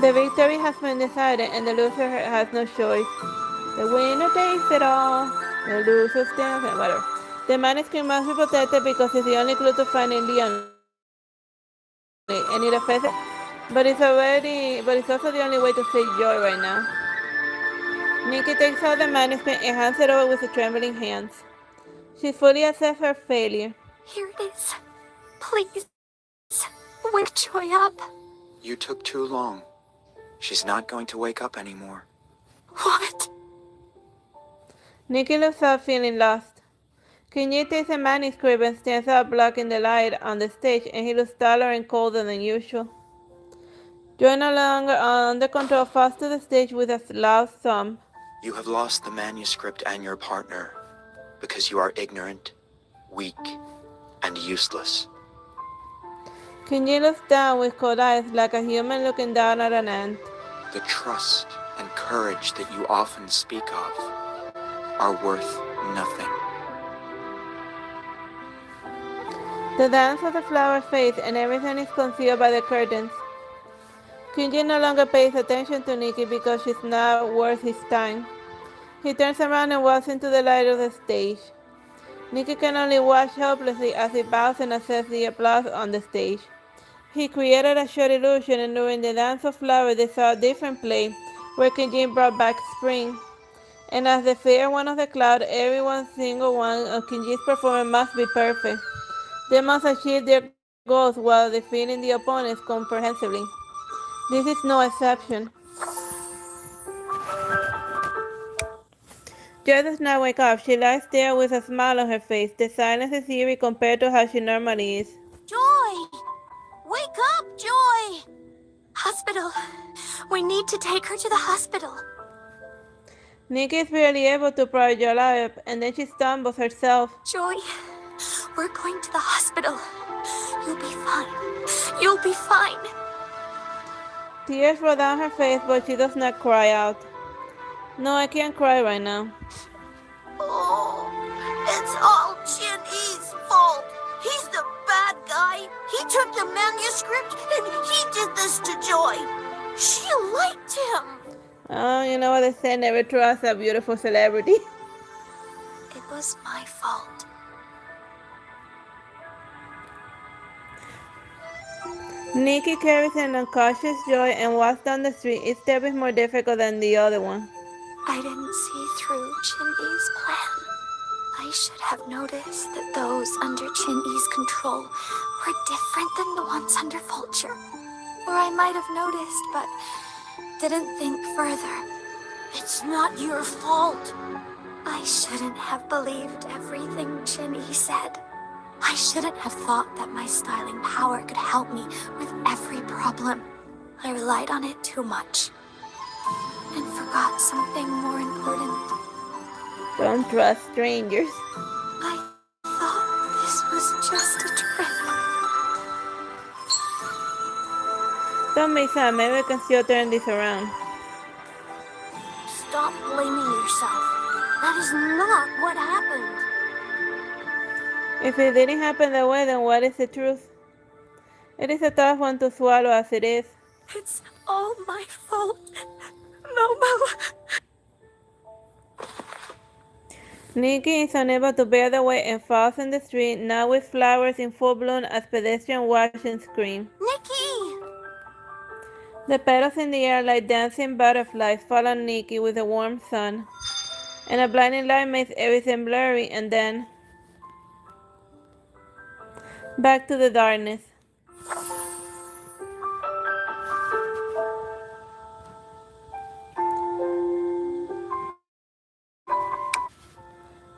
The victory has been decided and the loser has no choice. The winner takes it all. The loser stands and whatever. The manuscript must be protected because it's the only clue to finding Leon. And it affects it. But it's also the only way to save Joy right now. Nikki takes out the manuscript and hands it over with her trembling hands. She fully accepts her failure. Here it is. Please, wake Joy up. You took too long. She's not going to wake up anymore. What? Nikki looks up, feeling lost. Kenji takes a manuscript and stands up blocking the light on the stage, and he looks taller and colder than usual. Joy, no longer under control, falls to the stage with a loud thump. You have lost the manuscript and your partner because you are ignorant, weak, and useless. Kenji looks down with cold eyes like a human looking down at an ant. The trust and courage that you often speak of are worth nothing. The dance of the flower fades and everything is concealed by the curtains. Kenji no longer pays attention to Nikki because she's not worth his time. He turns around and walks into the light of the stage. Nikki can only watch helplessly as he bows and accepts the applause on the stage. He created a short illusion, and during the dance of flowers they saw a different play where Kenji brought back spring. And as the fair one of the cloud, every single one of Kenji's performance must be perfect. They must achieve their goals while defeating the opponents comprehensively. This is no exception. Joy does not wake up. She lies there with a smile on her face. The silence is eerie compared to how she normally is. Joy! Wake up, Joy! Hospital. We need to take her to the hospital. Nikki is barely able to pry Joy up, and then she stumbles herself. Joy, we're going to the hospital. You'll be fine. You'll be fine. Tears roll down her face, but she does not cry out. No, I can't cry right now. Oh, it's all Chin Yi's fault. He's the bad guy. He took the manuscript and he did this to Joy. She liked him. Oh, you know what they say, never trust a beautiful celebrity. It was my fault. Nikki carries an unconscious Joy and walks down the street. Each step is more difficult than the other one. I didn't see through Chin Yi's plan. I should have noticed that those under Chin Yi's control were different than the ones under Vulture. Or I might have noticed, but didn't think further. It's not your fault. I shouldn't have believed everything Chin Yi said. I shouldn't have thought that my styling power could help me with every problem. I relied on it too much. And forgot something more important. Don't trust strangers. I thought this was just a trip. Don't be sad, maybe I can still turn this around. Stop blaming yourself. That is not what happened. If it didn't happen that way, then what is the truth? It is a tough one to swallow as it is. It's all my fault. Momo. Nikki is unable to bear the weight and falls in the street, now with flowers in full bloom as pedestrians watch and scream. Nikki! The petals in the air like dancing butterflies fall on Nikki with the warm sun, and a blinding light makes everything blurry, and then back to the darkness.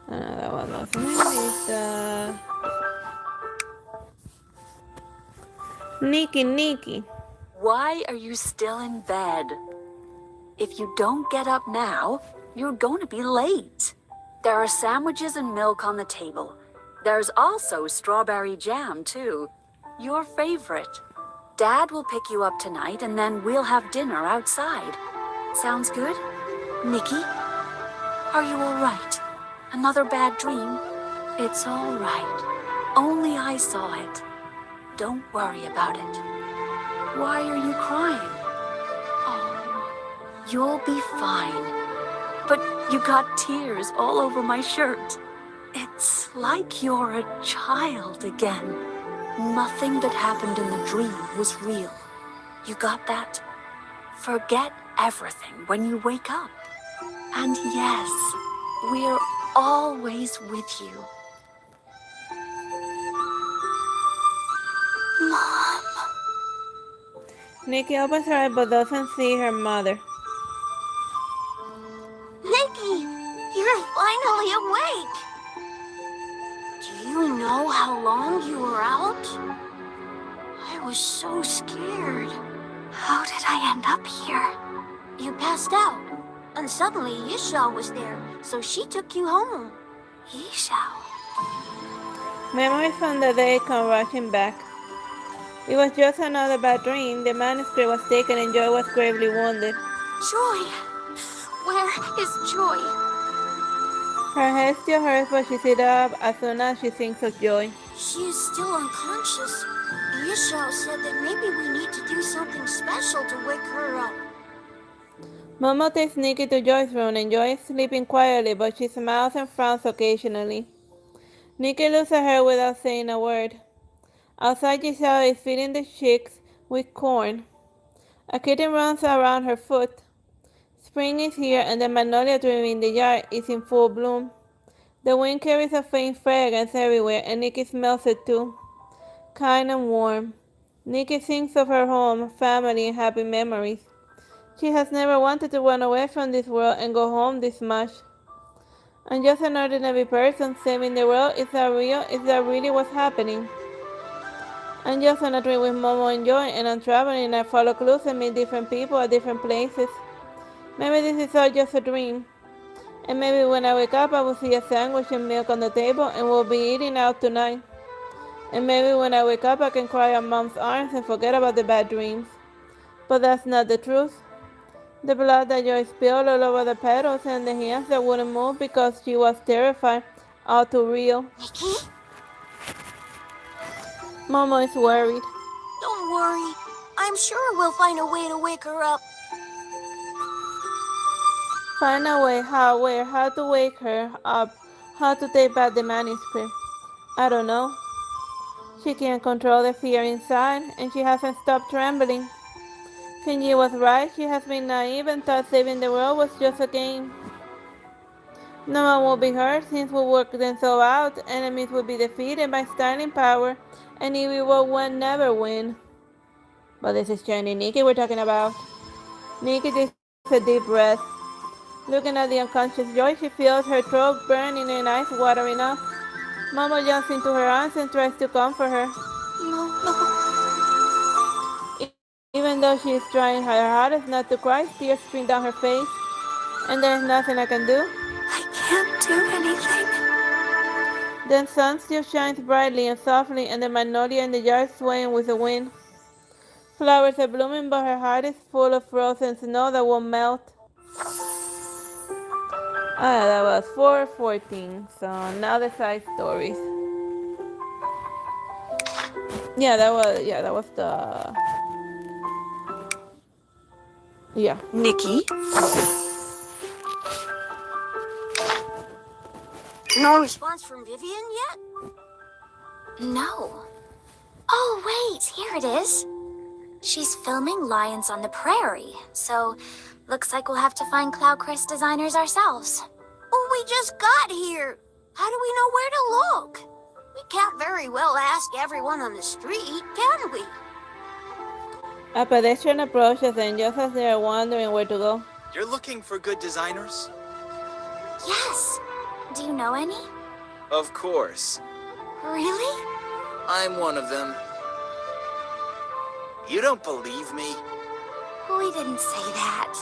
That one was Melissa. Nikki. Why are you still in bed? If you don't get up now, you're going to be late. There are sandwiches and milk on the table. There's also strawberry jam, too. Your favorite. Dad will pick you up tonight, and then we'll have dinner outside. Sounds good? Nikki? Are you all right? Another bad dream? It's all right. Only I saw it. Don't worry about it. Why are you crying? Oh, you'll be fine. But you got tears all over my shirt. It's like you're a child again. Nothing that happened in the dream was real. You got that? Forget everything when you wake up. And yes, we're always with you. Mom. Nikki opens her eyes but doesn't see her mother. Nikki, you're finally awake. was so scared. How did I end up here? You passed out, and suddenly Yishao was there, so she took you home. Yishao? Memories from the day come rushing back. It was just another bad dream. The manuscript was taken and Joy was gravely wounded. Joy! Where is Joy? Her head still hurts, but she sits up as soon as she thinks of Joy. She is still unconscious. Yishao said that maybe we need to do something special to wake her up. Momo takes Nikki to Joy's room and Joy is sleeping quietly, but she smiles and frowns occasionally. Nikki looks at her without saying a word. Outside, Giselle is feeding the chicks with corn. A kitten runs around her foot. Spring is here and the magnolia tree in the yard is in full bloom. The wind carries a faint fragrance everywhere and Nikki smells it too. Kind and warm. Nikki thinks of her home, family, and happy memories. She has never wanted to run away from this world and go home this much. I'm just an ordinary person saving the world. Is that real? Is that really what's happening? I'm just on a trip with Momo and Joy, and I'm traveling. I follow clues and meet different people at different places. Maybe this is all just a dream. And maybe when I wake up, I will see a sandwich and milk on the table, and we'll be eating out tonight. And maybe when I wake up, I can cry on Mom's arms and forget about the bad dreams. But that's not the truth. The blood that Joy spilled all over the petals and the hands that wouldn't move because she was terrified, all too real. Nikki? Momo is worried. Don't worry. I'm sure we'll find a way to wake her up. Find a way, how, where, how to wake her up, how to take back the manuscript. I don't know. She can't control the fear inside, and she hasn't stopped trembling. Kenji was right. She has been naive and thought saving the world was just a game. No one will be hurt since we worked themselves out. Enemies will be defeated by sterling power, and evil will never win. But this is Jenny Nikki we're talking about. Nikki takes a deep breath. Looking at the unconscious Joy, she feels her throat burning and eyes watering up. Momo jumps into her arms and tries to comfort her. No. Even though she is trying her hardest not to cry, tears stream down her face. And there is nothing I can do. I can't do anything. The sun still shines brightly and softly, and the magnolia in the yard swaying with the wind. Flowers are blooming, but her heart is full of frozen snow that won't melt. That was 4:14. So now the side stories. That was the. Yeah. Nikki? No response from Vivian yet? No. Oh, wait, here it is. She's filming Lions on the Prairie, so looks like we'll have to find Cloudcrest designers ourselves. Oh, we just got here. How do we know where to look? We can't very well ask everyone on the street, can we? A pedestrian approaches them just as they are wondering where to go. You're looking for good designers? Yes. Do you know any? Of course. Really? I'm one of them. You don't believe me? We didn't say that.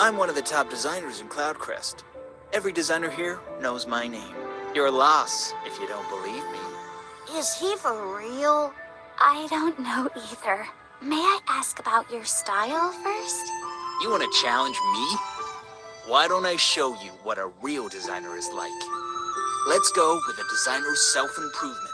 I'm one of the top designers in Cloudcrest. Every designer here knows my name. You're a loss if you don't believe me. Is he for real? I don't know either. May I ask about your style first? You want to challenge me? Why don't I show you what a real designer is like? Let's go with a designer's self-improvement.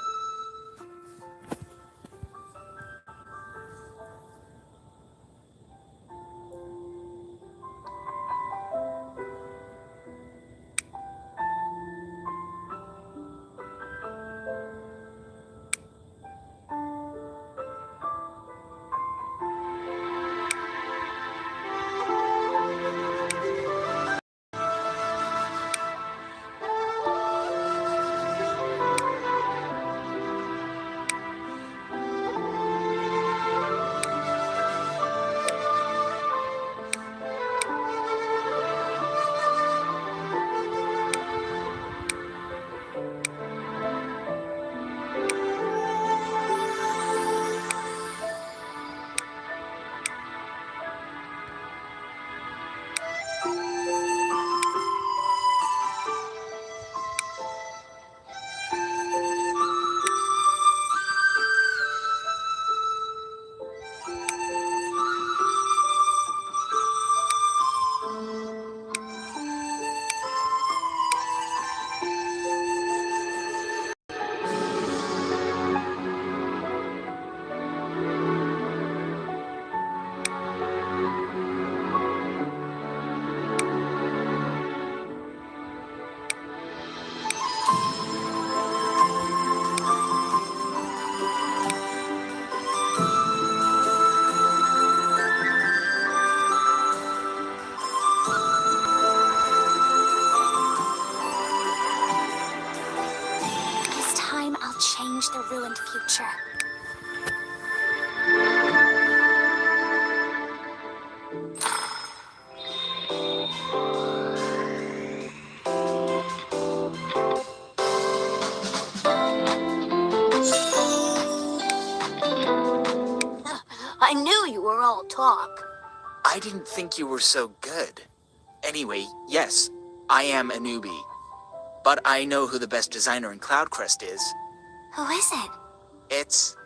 I knew you were all talk. I didn't think you were so good. Anyway, yes, I am a newbie. But I know who the best designer in Cloudcrest is. Who is it? It's...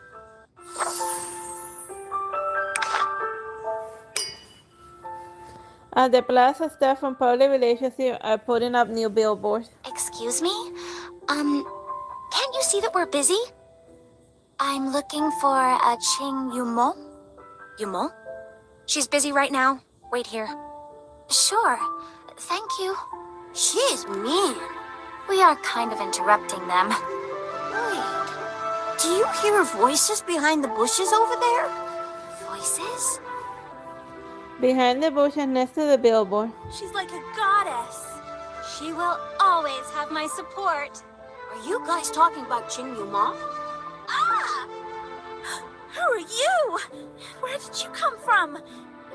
The plaza staff from public relations here are putting up new billboards. Excuse me? Can't you see that we're busy? I'm looking for a Ching Yumo. Yumo? She's busy right now. Wait here. Sure. Thank you. She's mean. We are kind of interrupting them. Wait. Do you hear voices behind the bushes over there? Voices? Behind the bushes next to the billboard. She's like a goddess. She will always have my support. Are you guys talking about Ching Yuma? Ah! Who are you? Where did you come from?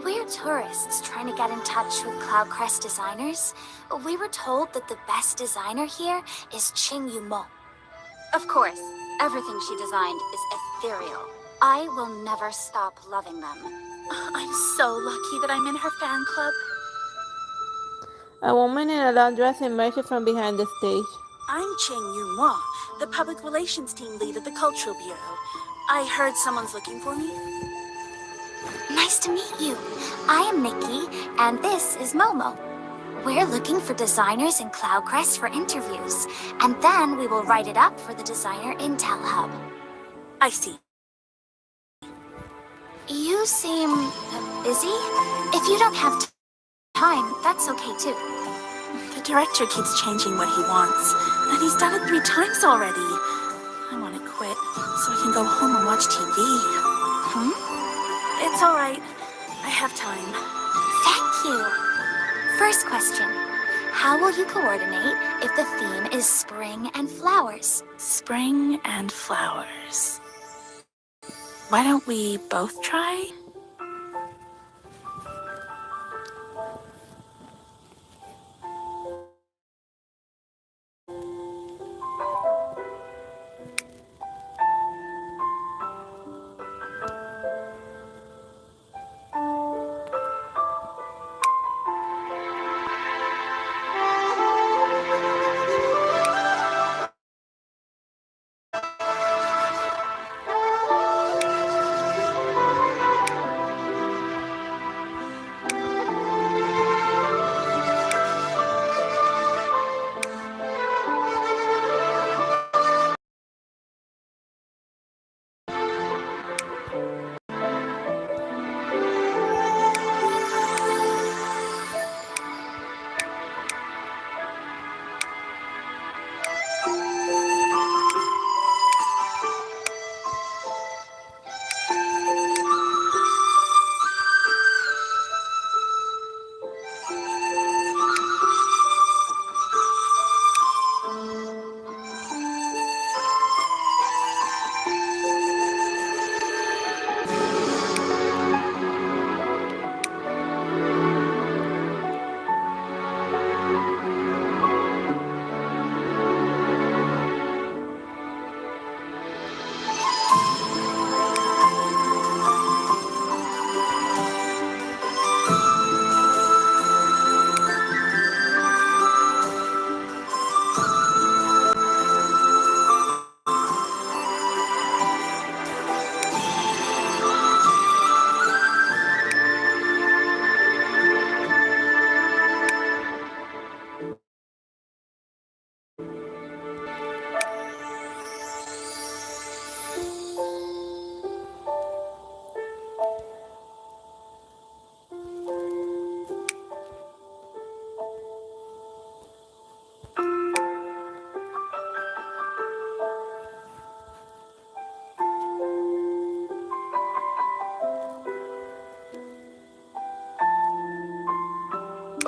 We're tourists trying to get in touch with Cloudcrest designers. We were told that the best designer here is Ching Yumo. Of course, everything she designed is ethereal. I will never stop loving them. I'm so lucky that I'm in her fan club. A woman in a long dress emerges from behind the stage. I'm Ching Yumo, the public relations team lead at the Cultural Bureau. I heard someone's looking for me. Nice to meet you. I am Nikki, and this is Momo. We're looking for designers in Cloudcrest for interviews, and then we will write it up for the Designer Intel Hub. I see. You seem busy. If you don't have time, that's okay too. The director keeps changing what he wants, and he's done it 3 times already. I want to quit so I can go home and watch TV. It's all right. I have time. Thank you. First question. How will you coordinate if the theme is spring and flowers? Spring and flowers. Why don't we both try?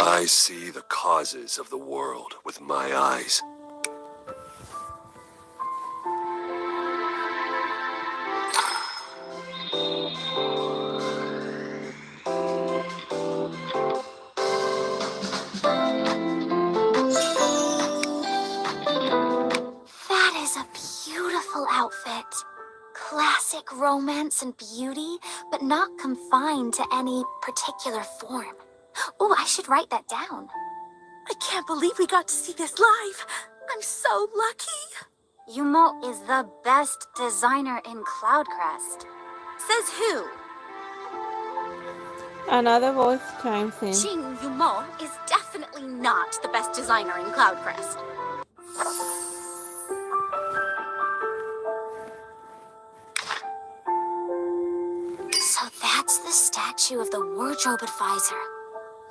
I see the causes of the world with my eyes. That is a beautiful outfit. Classic romance and beauty, but not confined to any particular form. Oh, I should write that down. I can't believe we got to see this live. I'm so lucky. Yumo is the best designer in Cloudcrest. Says who? Another voice chimes in. Jing Yumo is definitely not the best designer in Cloudcrest. So that's the statue of the wardrobe advisor.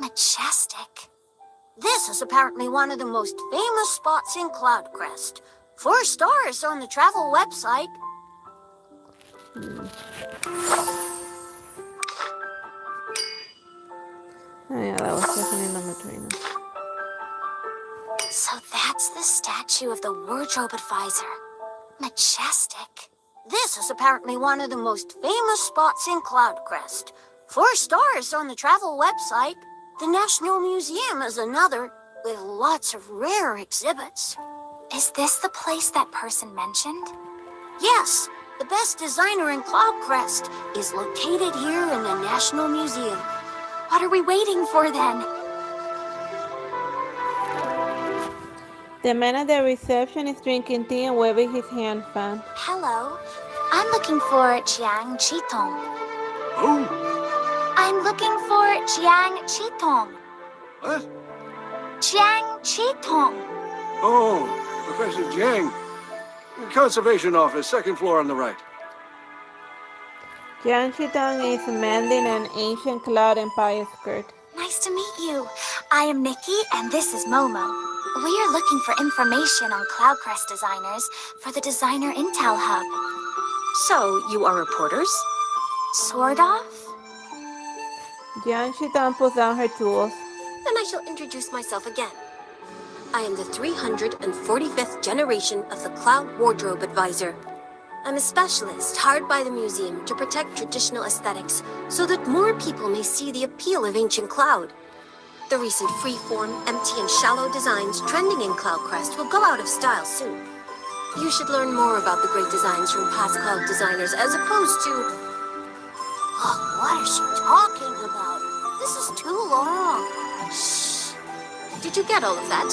Majestic. This is apparently one of the most famous spots in Cloudcrest. 4 stars on the travel website. Oh, yeah, that was definitely number 3. So that's the statue of the wardrobe advisor. Majestic. This is apparently one of the most famous spots in Cloudcrest. 4 stars on the travel website. The National Museum is another, with lots of rare exhibits. Is this the place that person mentioned? Yes, the best designer in Cloudcrest is located here in the National Museum. What are we waiting for then? The man at the reception is drinking tea and waving his hand fan. Hello, I'm looking for Jiang Chitong. Who? I'm looking for Jiang Chitong. What? Jiang Chitong. Oh, Professor Jiang. Conservation office, 2nd floor on the right. Jiang Chitong is mending an ancient Cloud Empire skirt. Nice to meet you. I am Nikki, and this is Momo. We are looking for information on Cloudcrest designers for the Designer Intel Hub. So, you are reporters? Sort of? Jiang Chitong puts down her tools. Then I shall introduce myself again. I am the 345th generation of the Cloud Wardrobe Advisor. I'm a specialist hired by the museum to protect traditional aesthetics so that more people may see the appeal of ancient Cloud. The recent free-form, empty and shallow designs trending in Cloudcrest will go out of style soon. You should learn more about the great designs from past Cloud designers as opposed to... Oh, what is she talking about? This is too long. Shh. Did you get all of that?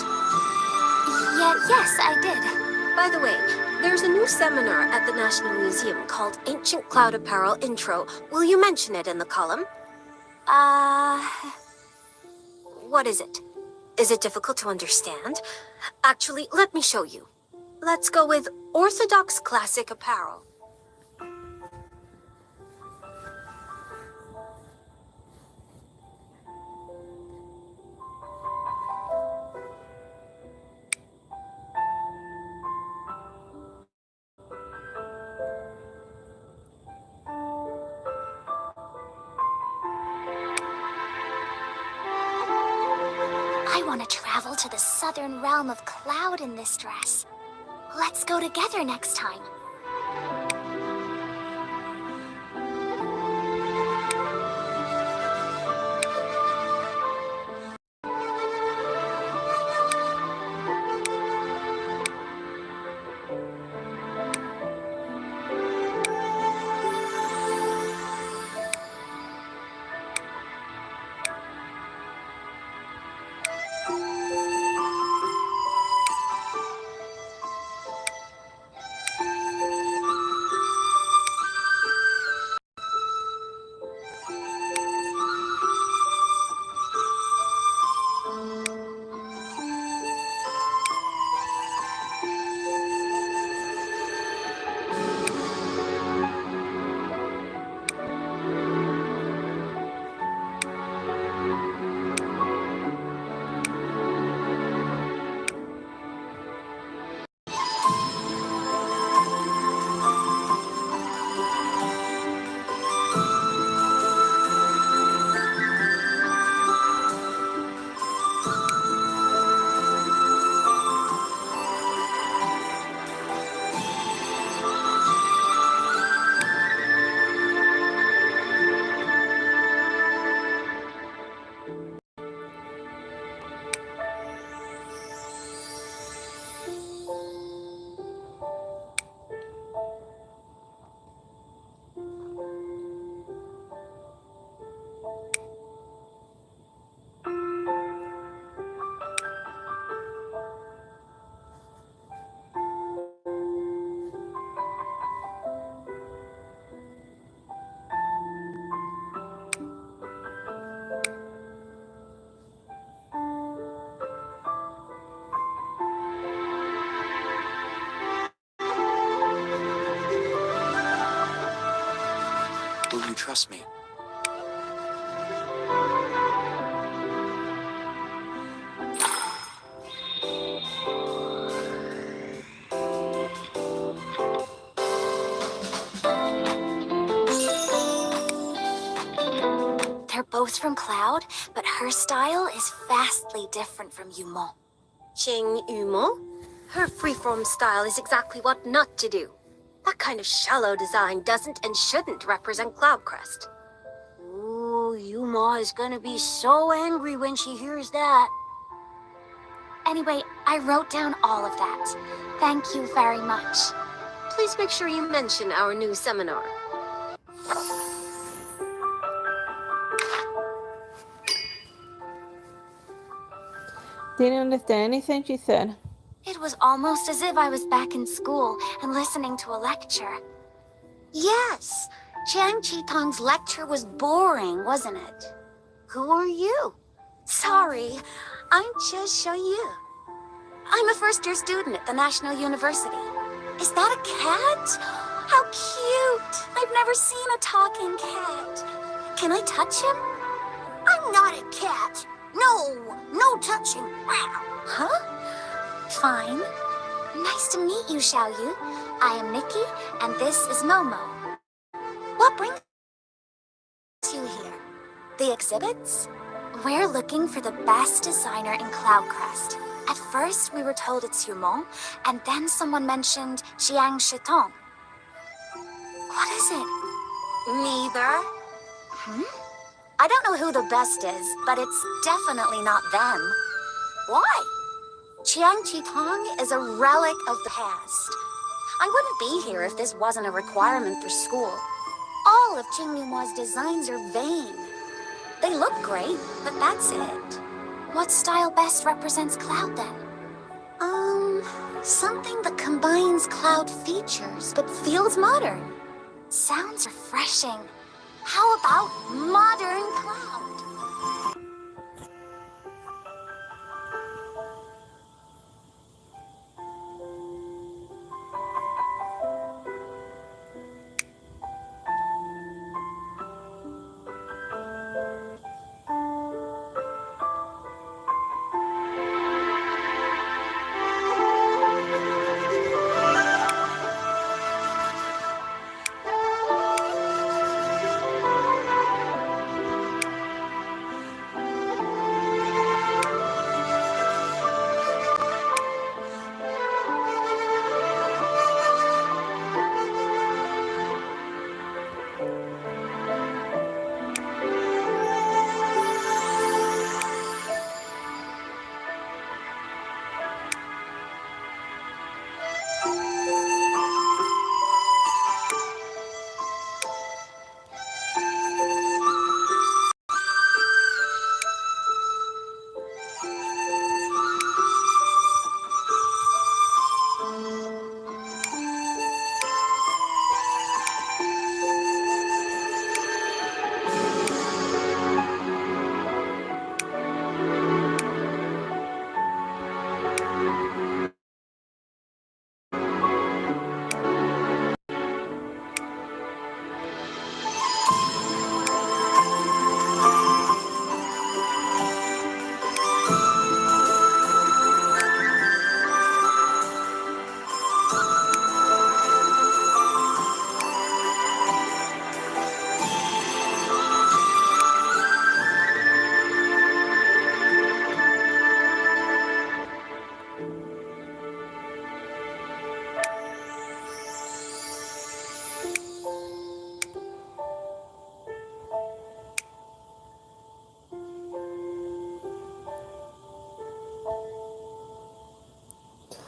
Yes, I did. By the way, there's a new seminar at the National Museum called Ancient Cloud Apparel Intro. Will you mention it in the column? What is it? Is it difficult to understand? Actually, let me show you. Let's go with Orthodox Classic Apparel. I want to travel to the southern realm of Cloud in this dress. Let's go together next time. Will you trust me? They're both from Cloud, but her style is vastly different from Yumon. Ching Yumo? Her freeform style is exactly what not to do. That kind of shallow design doesn't and shouldn't represent Cloudcrest. Ooh, Yuma is gonna be so angry when she hears that. Anyway, I wrote down all of that. Thank you very much. Please make sure you mention our new seminar. Didn't understand anything she said. It was almost as if I was back in school and listening to a lecture. Yes, Chiang Chi-tong's lecture was boring, wasn't it? Who are you? Sorry, I'm just Xiaoyu. I'm a first-year student at the National University. Is that a cat? How cute! I've never seen a talking cat. Can I touch him? I'm not a cat. No touching. Huh? Fine. Nice to meet you, Xiaoyu. I am Nikki, and this is Momo. What brings you here? The exhibits? We're looking for the best designer in Cloudcrest. At first, we were told it's Yumon, and then someone mentioned Jiang Shitong. What is it? Neither. I don't know who the best is, but it's definitely not them. Why? Chiang Chi-tong is a relic of the past. I wouldn't be here if this wasn't a requirement for school. All of Qing Yuma's designs are vain. They look great, but that's it. What style best represents Cloud then? Something that combines Cloud features but feels modern. Sounds refreshing. How about modern Cloud?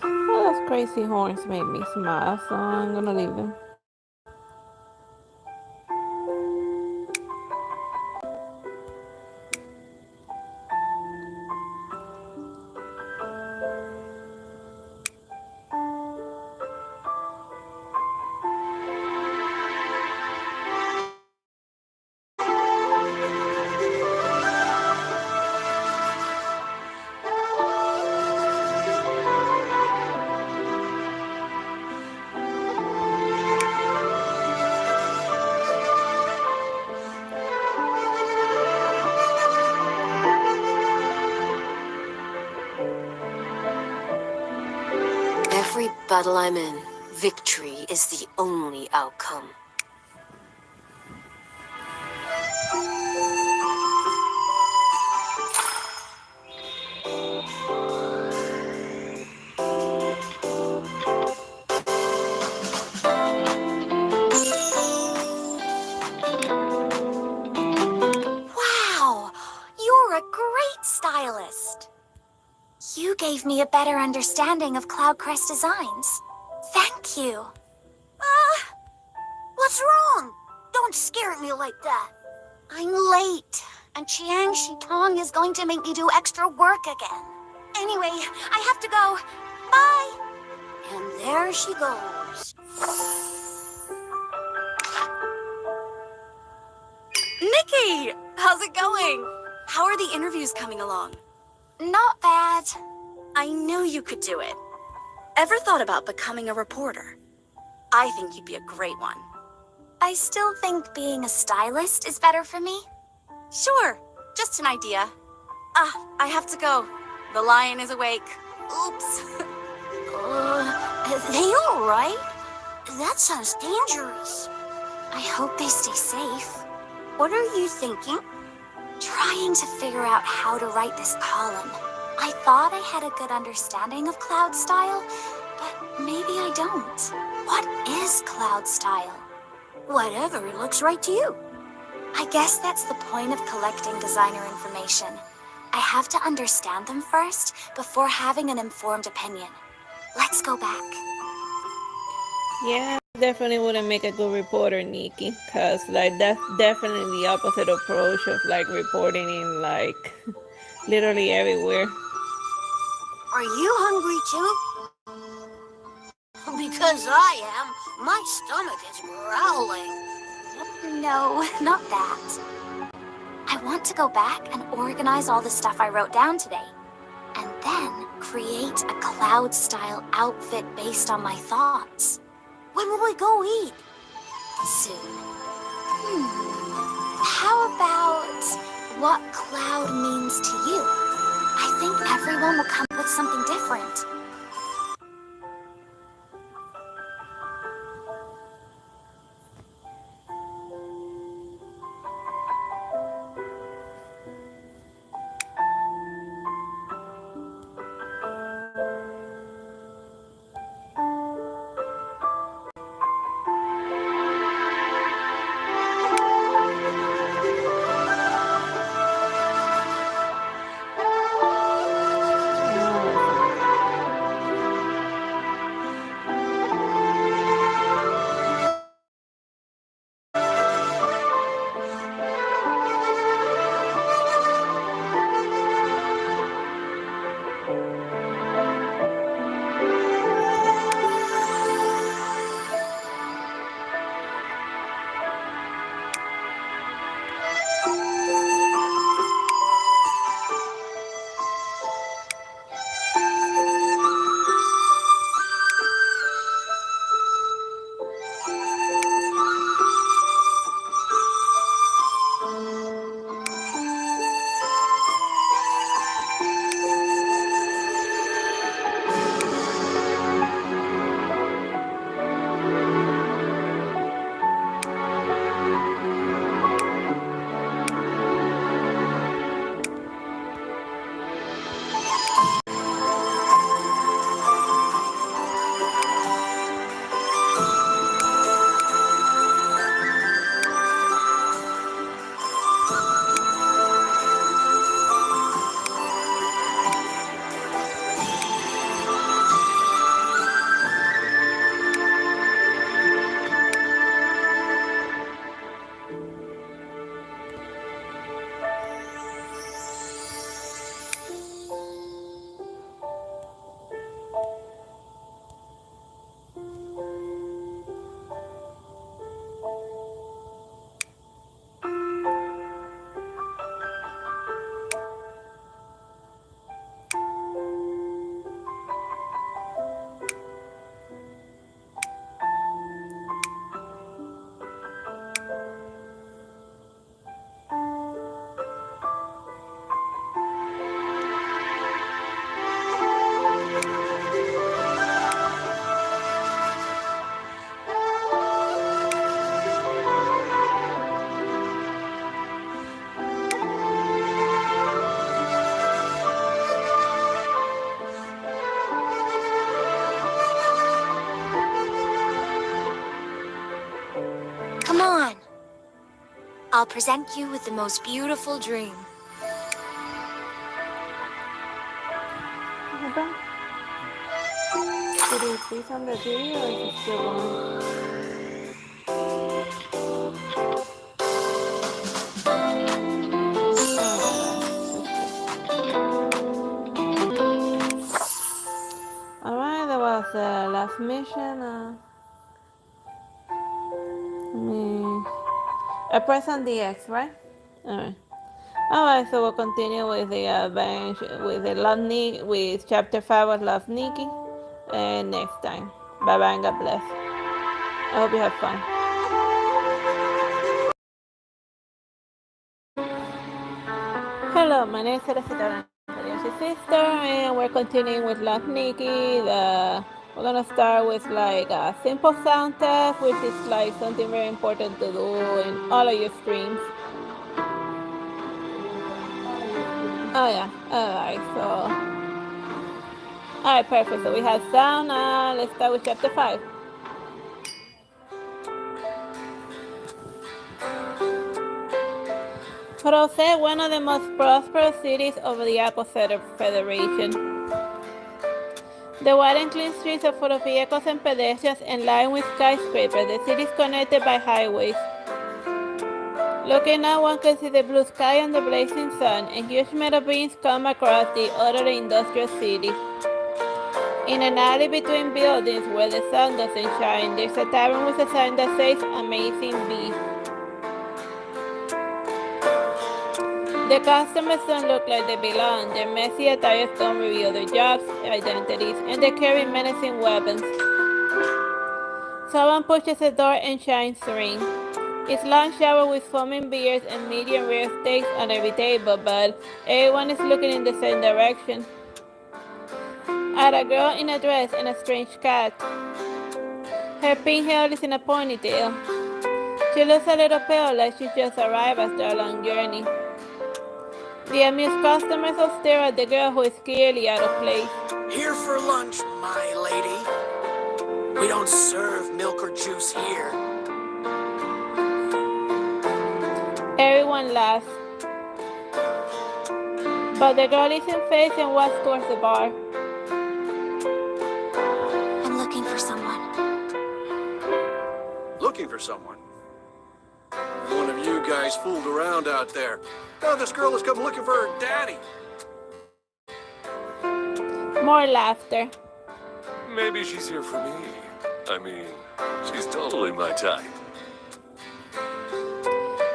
Oh, those crazy horns made me smile, so I'm gonna leave them. battle I'm in, victory is the only outcome. Wow! You're a great stylist. You gave me a better understanding of Cloudcrest designs. Thank you. What's wrong? Don't scare me like that. I'm late, and Chiang Shitong is going to make me do extra work again. Anyway, I have to go. Bye! And there she goes. Nikki! How's it going? How are the interviews coming along? Not bad. I knew you could do it. Ever thought about becoming a reporter? I think you'd be a great one. I still think being a stylist is better for me. Sure, just an idea. I have to go. The lion is awake. Oops. Are they all right? That sounds dangerous. I hope they stay safe. What are you thinking? Trying to figure out how to write this column. I thought I had a good understanding of cloud style, but maybe I don't. What is cloud style? Whatever looks right to you. I guess that's the point of collecting designer information. I have to understand them first before having an informed opinion. Let's go back. Yeah, I definitely wouldn't make a good reporter, Nikki, because like that's definitely the opposite approach of like reporting in like literally everywhere. Are you hungry too? Because I am. My stomach is growling. No, not that. I want to go back and organize all the stuff I wrote down today. And then create a cloud-style outfit based on my thoughts. When will we go eat? Soon. How about what cloud means to you? I think everyone will come up with something different. I'll present you with the most beautiful dream. Did he freeze on the video or is it still going? Alright, that was the last mission. I press on the X, right? Alright. Alright, so we'll continue with the adventure with the with chapter 5 of Love Nikki. And next time. Bye bye and God bless. I hope you have fun. Hello, my name is Teresita, your sister, and we're continuing with Love Nikki. We're gonna start with like a simple sound test, which is like something very important to do in all of your streams. Oh yeah, alright, perfect. So we have sound. Let's start with chapter 5. Process, one of the most prosperous cities of the Apple Federation. The wide and clean streets are full of vehicles and pedestrians and lined with skyscrapers. The city is connected by highways. Looking out, one can see the blue sky and the blazing sun, and huge metal beams come across the utterly industrial city. In an alley between buildings where the sun doesn't shine, there's a tavern with a sign that says Amazing Beef. The customers don't look like they belong. Their messy attires don't reveal their jobs, identities, and they carry menacing weapons. Someone pushes the door and shines ring. It's long shower with foaming beers and medium rare steaks on every table, but everyone is looking in the same direction. At a girl in a dress and a strange cat. Her pink hair is in a ponytail. She looks a little pale, like she just arrived after a long journey. The amused customers all stare at the girl who is clearly out of place. Here for lunch, my lady. We don't serve milk or juice here. Everyone laughs. But the girl isn't faced and walks towards the bar. I'm looking for someone. Looking for someone? One of you guys fooled around out there. Now this girl has come looking for her daddy. More laughter. Maybe she's here for me. I mean, she's totally my type.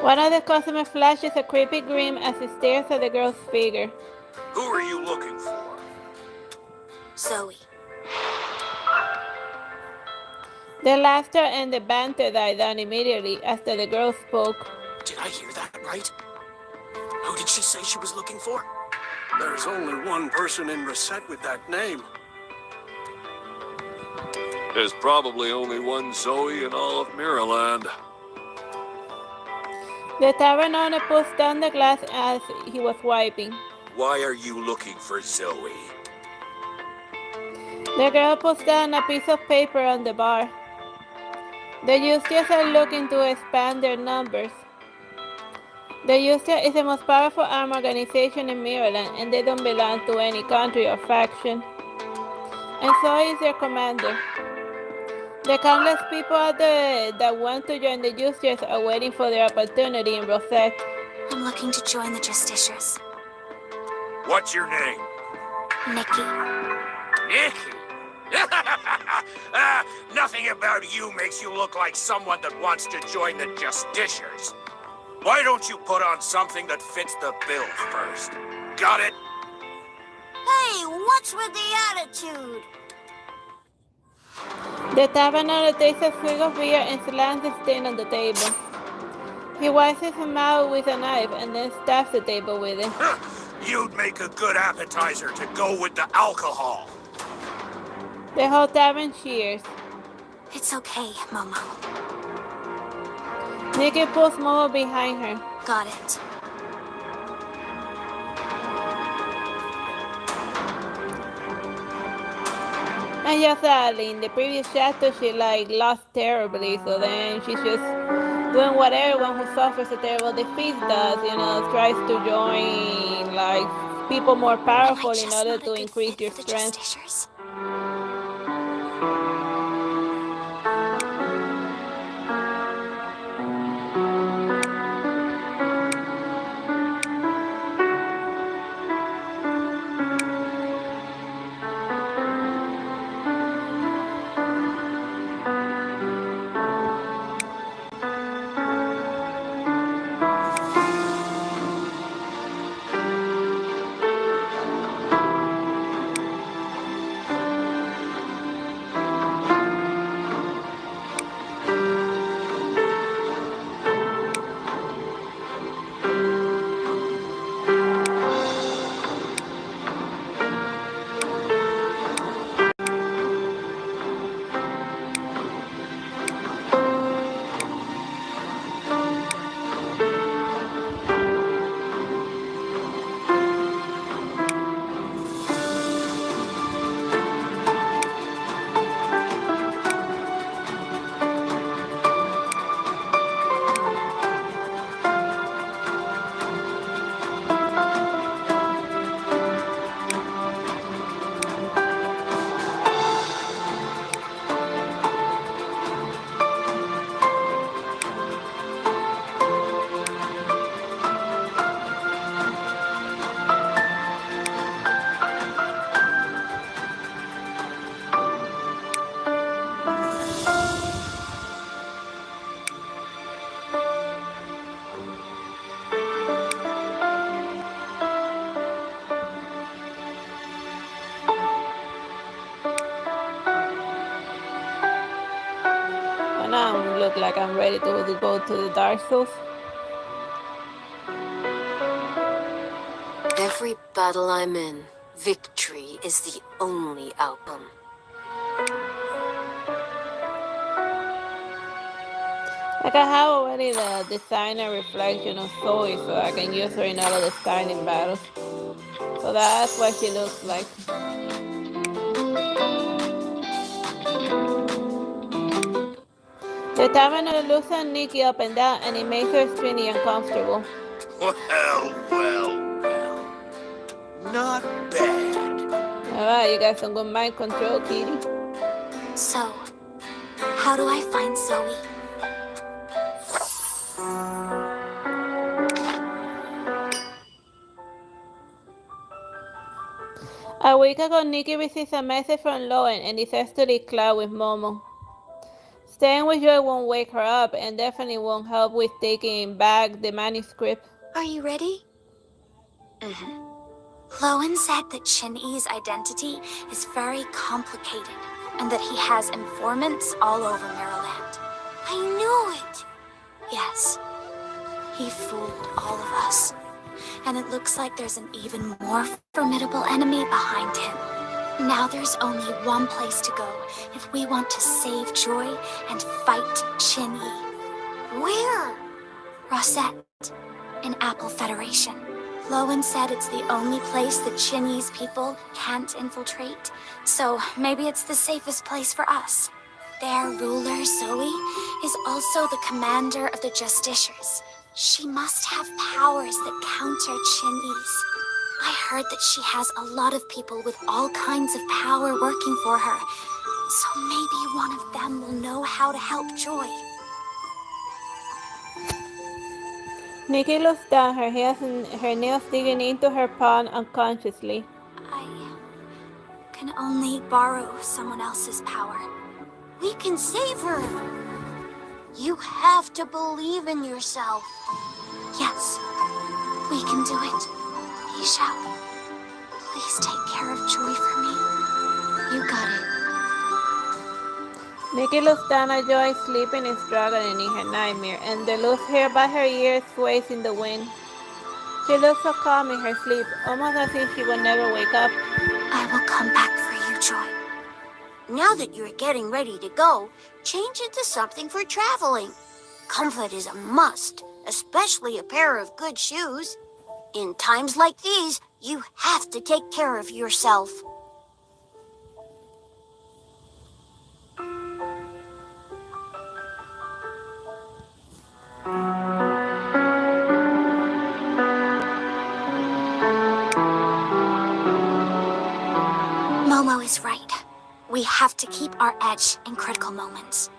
One of the customers flashes a creepy grin as he stares at the girl's figure. Who are you looking for? Zoe. The laughter and the banter died down immediately after the girl spoke. Did I hear that right? Who did she say she was looking for? There's only one person in Reset with that name. There's probably only one Zoe in all of Mirrorland. The tavern owner puts down the glass as he was wiping. Why are you looking for Zoe? The girl puts down a piece of paper on the bar. The Justias are looking to expand their numbers. The Justia is the most powerful armed organization in Maryland, and they don't belong to any country or faction. And so is their commander. The countless people out there that want to join the Justias are waiting for their opportunity in Rosette. I'm looking to join the Justiciars. What's your name? Nikki. Nikki? Nothing about you makes you look like someone that wants to join the Justiciars. Why don't you put on something that fits the bill first? Got it? Hey, what's with the attitude? The tavern owner takes a swig of beer and slams the stain on the table. He wipes his mouth with a knife and then stabs the table with it. You'd make a good appetizer to go with the alcohol. The whole tavern cheers. It's okay, Momo. Nikki pulls Momo behind her. Got it. And just sadly, in the previous chapter, she lost terribly, so then she's just doing what everyone who suffers a terrible defeat does, tries to join like people more powerful in order to increase your strength. And now I look like I'm ready to go to the Dark Souls. Every battle I'm in, victory is the only outcome. Like I have already the designer reflection of Zoe, so I can use her in all of the styling battles. So that's what she looks like. The Terminal looks at Nikki up and down, and it makes her extremely uncomfortable. Well. Not bad. Alright, you got some good mind control, Kitty. So, how do I find Zoe? A week ago, Nikki receives a message from Lowen and decides to leave Cloud with Momo. Staying with Joy won't wake her up and definitely won't help with taking back the manuscript. Are you ready? Lowen said that Chin-Yi's identity is very complicated and that he has informants all over Maryland. I knew it! Yes, he fooled all of us. And it looks like there's an even more formidable enemy behind him. Now there's only one place to go if we want to save Joy and fight Chin-Yi. Where? Rosette, in Apple Federation. Lowen said it's the only place that Chin-Yi's people can't infiltrate, so maybe it's the safest place for us. Their ruler, Zoe, is also the commander of the Justiciars. She must have powers that counter Chin-Yi's. I heard that she has a lot of people with all kinds of power working for her, so maybe one of them will know how to help Joy. Nikki looks down, her nails digging into her palm unconsciously. I can only borrow someone else's power. We can save her. You have to believe in yourself. Yes, we can do it. We shall. Please take care of Joy for me. You got it. Nikki looks down at Joy sleeping and struggling in her nightmare, and the loose hair by her ears sways in the wind. She looks so calm in her sleep, almost as if she will never wake up. I will come back for you, Joy. Now that you're getting ready to go, change into something for traveling. Comfort is a must, especially a pair of good shoes. In times like these, you have to take care of yourself. always right. We have to keep our edge in critical moments.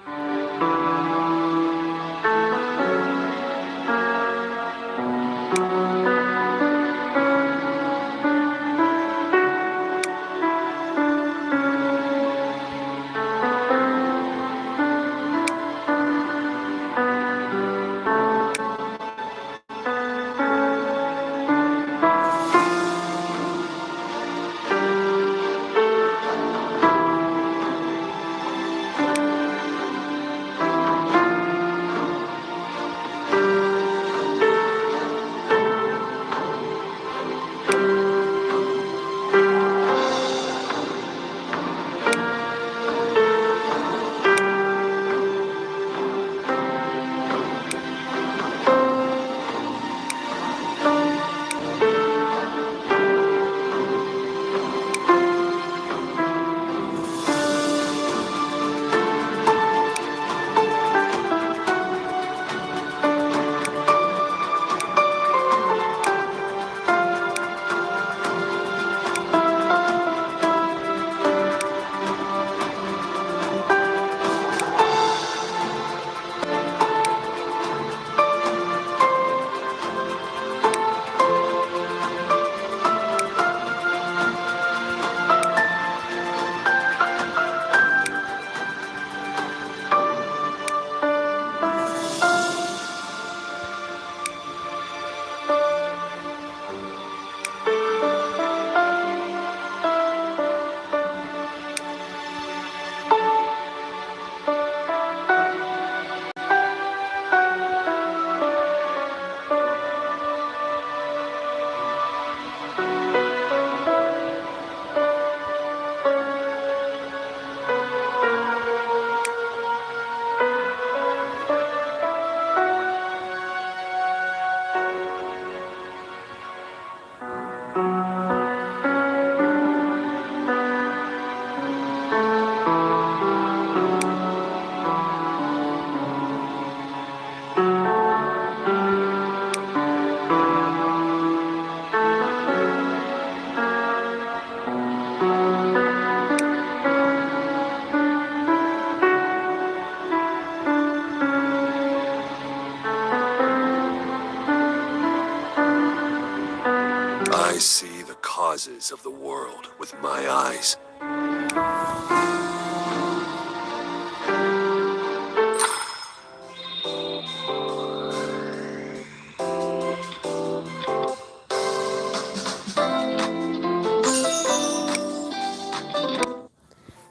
I see the causes of the world with my eyes.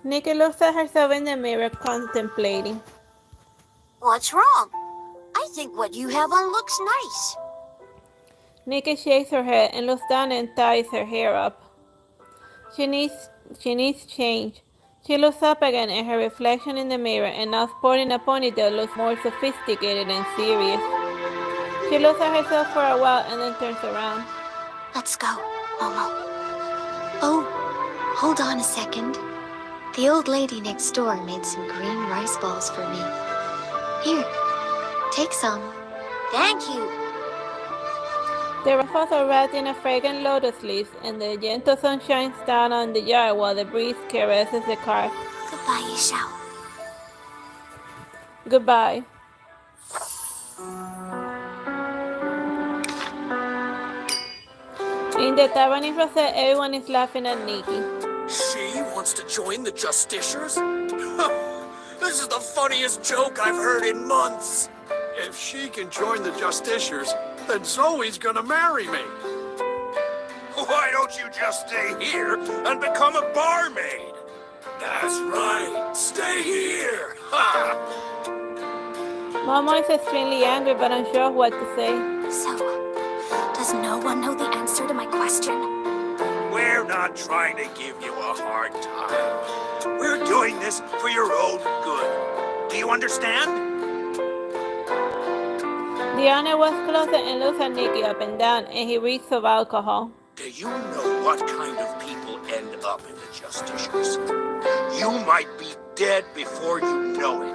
Nikki looks at herself in the mirror, contemplating. What's wrong? I think what you have on looks nice. Nikki shakes her head and looks down and ties her hair up. She needs change. She looks up again at her reflection in the mirror, and now sporting a ponytail looks more sophisticated and serious. She looks at herself for a while and then turns around. Let's go, Momo. Oh, hold on a second. The old lady next door made some green rice balls for me. Here, take some. Thank you. The raffles are wrapped in a fragrant lotus leaves, and the gentle sun shines down on the yard while the breeze caresses the car. Goodbye, Yishao. Goodbye. In the tavern in Rosette, everyone is laughing at Nikki. She wants to join the Justiciars? This is the funniest joke I've heard in months. If she can join the Justiciars, then Zoe's gonna marry me. Why don't you just stay here and become a barmaid? That's right. Stay here. Ha! Momo is extremely angry but unsure of what to say. So, does no one know the answer to my question? We're not trying to give you a hard time. We're doing this for your own good. Do you understand? The owner was closer and looks at Nikki up and down, and he reeks of alcohol. Do you know what kind of people end up in the Justiciars? You might be dead before you know it.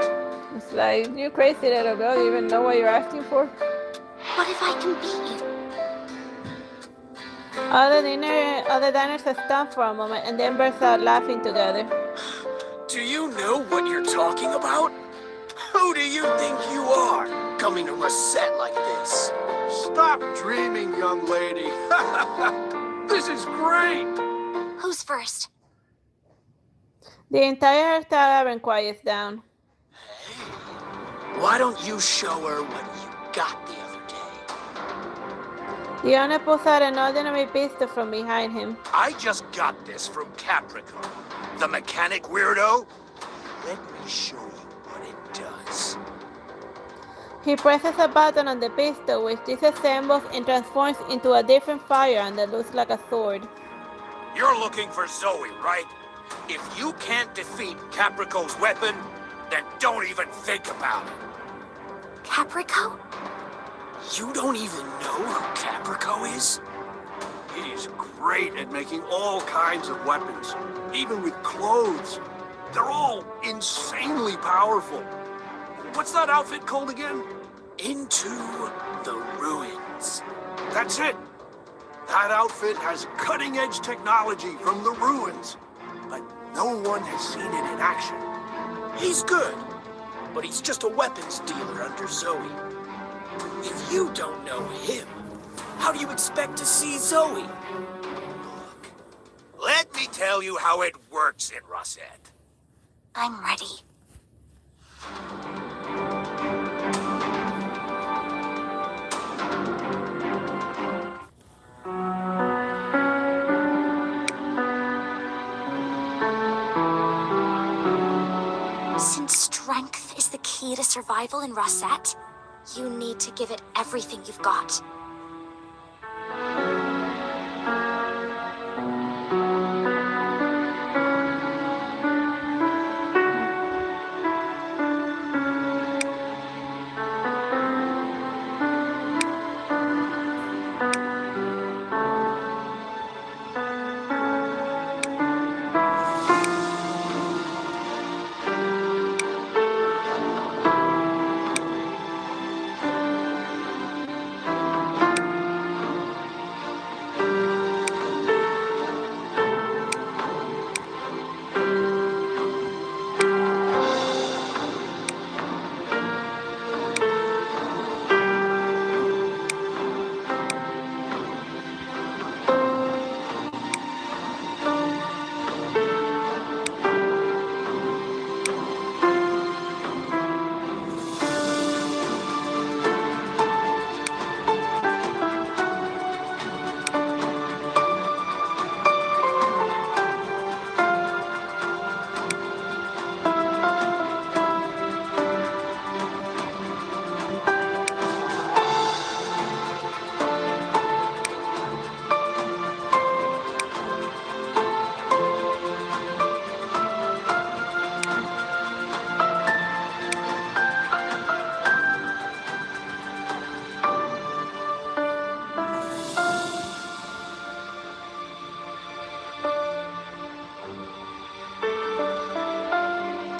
It's like, you crazy little girl, you even know what you're asking for? What if I can beat you? Other diners are stunned for a moment and then burst out laughing together. Do you know what you're talking about? Who do you think you are, coming to a set like this? Stop dreaming, young lady. This is great. Who's first? The entire tavern quiets down. Why don't you show her what you got the other day? The owner pulls out an ordinary pistol from behind him. I just got this from Capricorn, the mechanic weirdo. Let me show you what it does. He presses a button on the pistol, which disassembles and transforms into a different firearm that looks like a sword. You're looking for Zoe, right? If you can't defeat Caprico's weapon, then don't even think about it. Caprico? You don't even know who Caprico is? He's great at making all kinds of weapons, even with clothes. They're all insanely powerful. What's that outfit called again? Into the Ruins. That's it. That outfit has cutting-edge technology from the Ruins, but no one has seen it in action. He's good, but he's just a weapons dealer under Zoe. If you don't know him, how do you expect to see Zoe? Look, let me tell you how it works in Rosette. I'm ready. Since strength is the key to survival in Rosette, you need to give it everything you've got.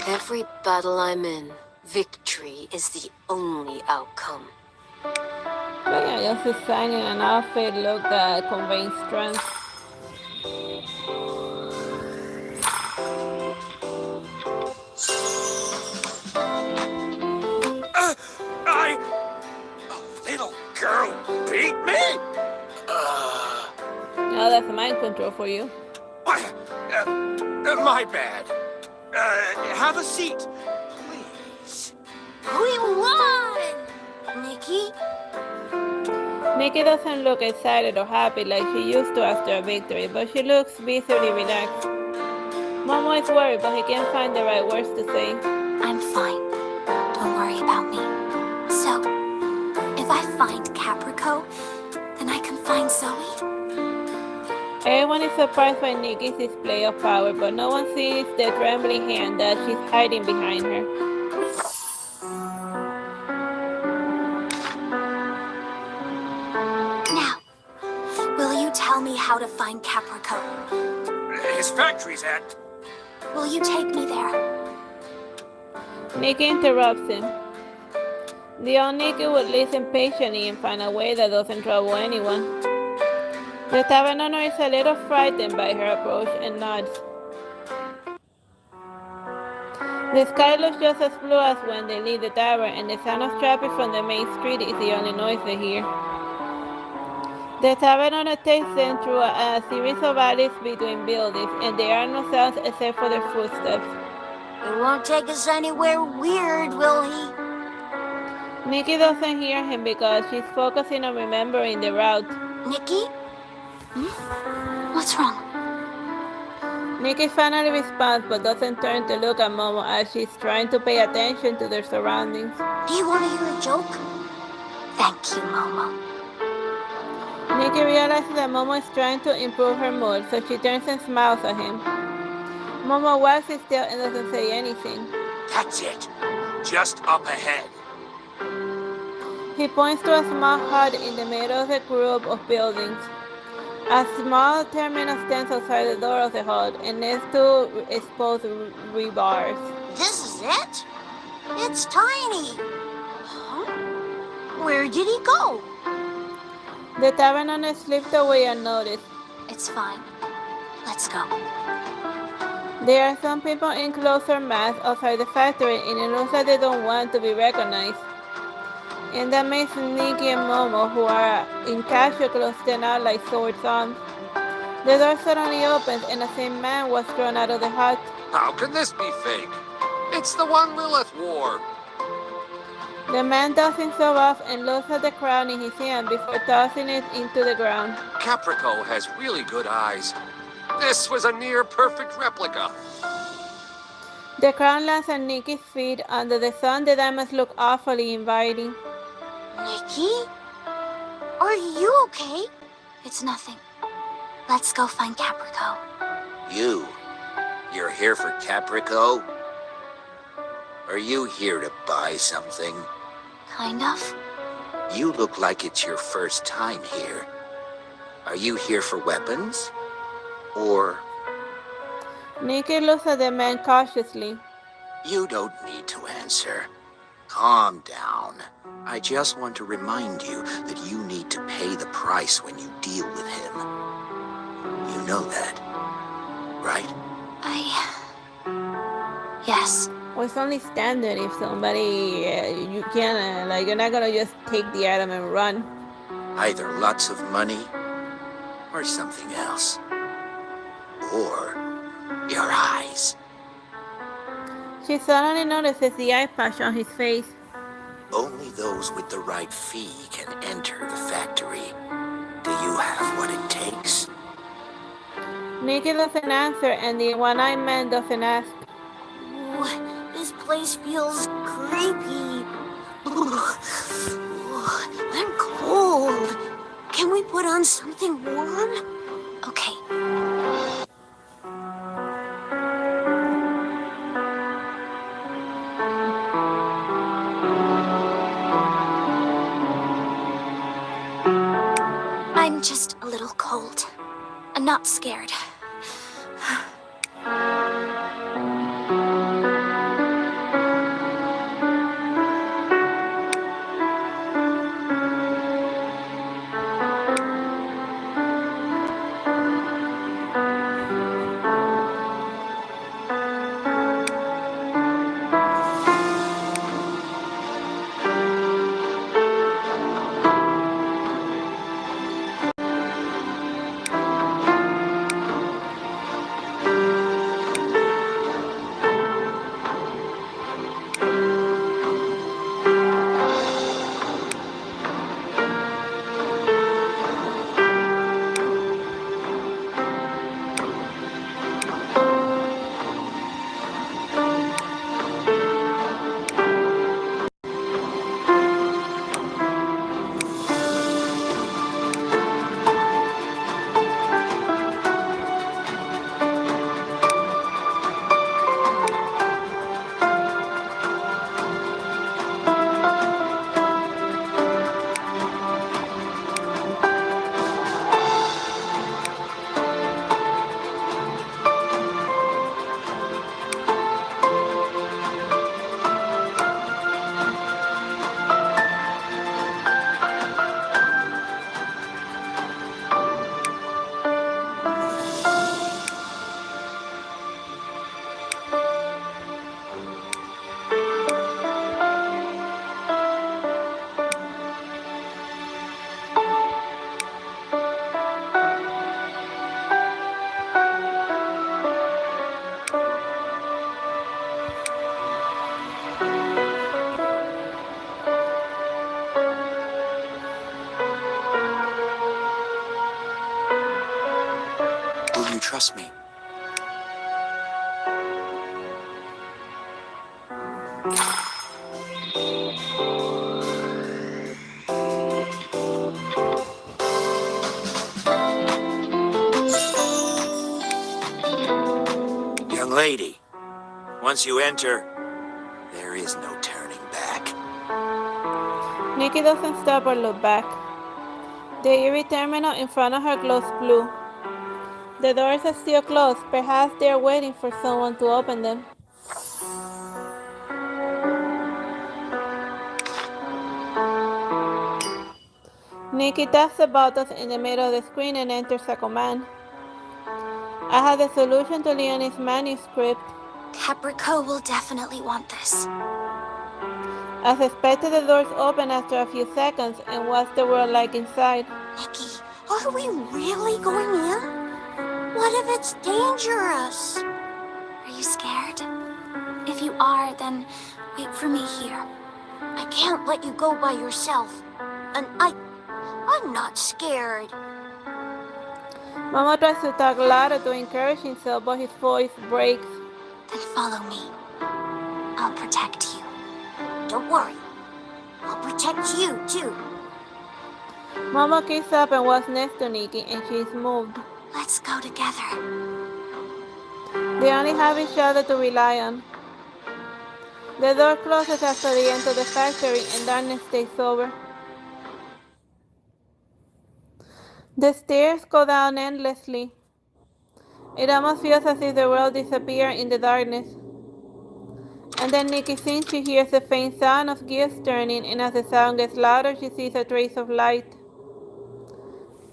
Every battle I'm in, victory is the only outcome. Venga, just designing an outfit look that conveys strength. A little girl beat me? Now that's mind control for you. My bad. Have a seat, please. We won! Nikki? Nikki doesn't look excited or happy like she used to after a victory, but she looks visibly relaxed. Momo is worried, but he can't find the right words to say. I'm fine. Don't worry about me. So, if I find Caprico, then I can find Zoe? Everyone is surprised by Nikki's display of power, but no one sees the trembling hand that she's hiding behind her. Now, will you tell me how to find Caprico? His factory's at... Will you take me there? Nikki interrupts him. The old Nikki would listen patiently and find a way that doesn't trouble anyone. The tavern owner is a little frightened by her approach and nods. The sky looks just as blue as when they leave the tavern, and the sound of traffic from the main street is the only noise they hear. The tavern owner takes them through a series of alleys between buildings, and there are no sounds except for their footsteps. He won't take us anywhere weird, will he? Nikki doesn't hear him because she's focusing on remembering the route. Nikki? What's wrong? Nikki finally responds but doesn't turn to look at Momo as she's trying to pay attention to their surroundings. Do you want to hear a joke? Thank you, Momo. Nikki realizes that Momo is trying to improve her mood, so she turns and smiles at him. Momo wags his tail and doesn't say anything. That's it. Just up ahead. He points to a small hut in the middle of a group of buildings. A small terminal stands outside the door of the hut, and next to exposed rebars. This is it? It's tiny. Huh? Where did he go? The tavern owner slipped away unnoticed. It's fine. Let's go. There are some people in closer mass outside the factory, and it looks like they don't want to be recognized. And that makes Nikki and Momo, who are in casual clothes, stand out like sore thumbs. The door suddenly opens, and the same man was thrown out of the hut. How can this be fake? It's the one Lilith wore. The man dusts himself off and looks at the crown in his hand before tossing it into the ground. Caprico has really good eyes. This was a near-perfect replica. The crown lands at Nikki's feet. Under the sun, the diamonds look awfully inviting. Nikki? Are you okay? It's nothing. Let's go find Caprico. You're here for Caprico? Are you here to buy something? Kind of. You look like it's your first time here. Are you here for weapons? Or... Nikki looks at the man cautiously. You don't need to answer. Calm down. I just want to remind you that you need to pay the price when you deal with him. You know that, right? Yes. Well, it's only standard if somebody, you can, you're not gonna just take the item and run. Either lots of money, or something else. Or your eyes. She suddenly notices the eye patch on his face. Only those with the right fee can enter the factory. Do you have what it takes? Nikki doesn't answer, and the one-eyed man doesn't ask. Ooh, this place feels creepy. I'm cold. Can we put on something warm? Okay. I'm just a little cold. I'm not scared. trust me? Young lady, once you enter, there is no turning back. Nikki doesn't stop or look back. The eerie terminal in front of her glows blue. The doors are still closed. Perhaps they are waiting for someone to open them. Nikki taps the buttons in the middle of the screen and enters a command. I have the solution to Leonie's manuscript. Caprico will definitely want this. As expected, the doors open after a few seconds, and what's the world like inside? Nikki, are we really going in? What if it's dangerous? Are you scared? If you are, then wait for me here. I can't let you go by yourself. And I'm not scared. Momo tries to talk louder to encourage himself, but his voice breaks. Then follow me. I'll protect you. Don't worry. I'll protect you, too. Momo keeps up and walks next to Nikki, and she's moved. Let's go together. They only have each other to rely on. The door closes after they enter the factory, and darkness takes over. The stairs go down endlessly. It almost feels as if the world disappeared in the darkness. And then Nikki thinks she hears the faint sound of gears turning, and as the sound gets louder, she sees a trace of light.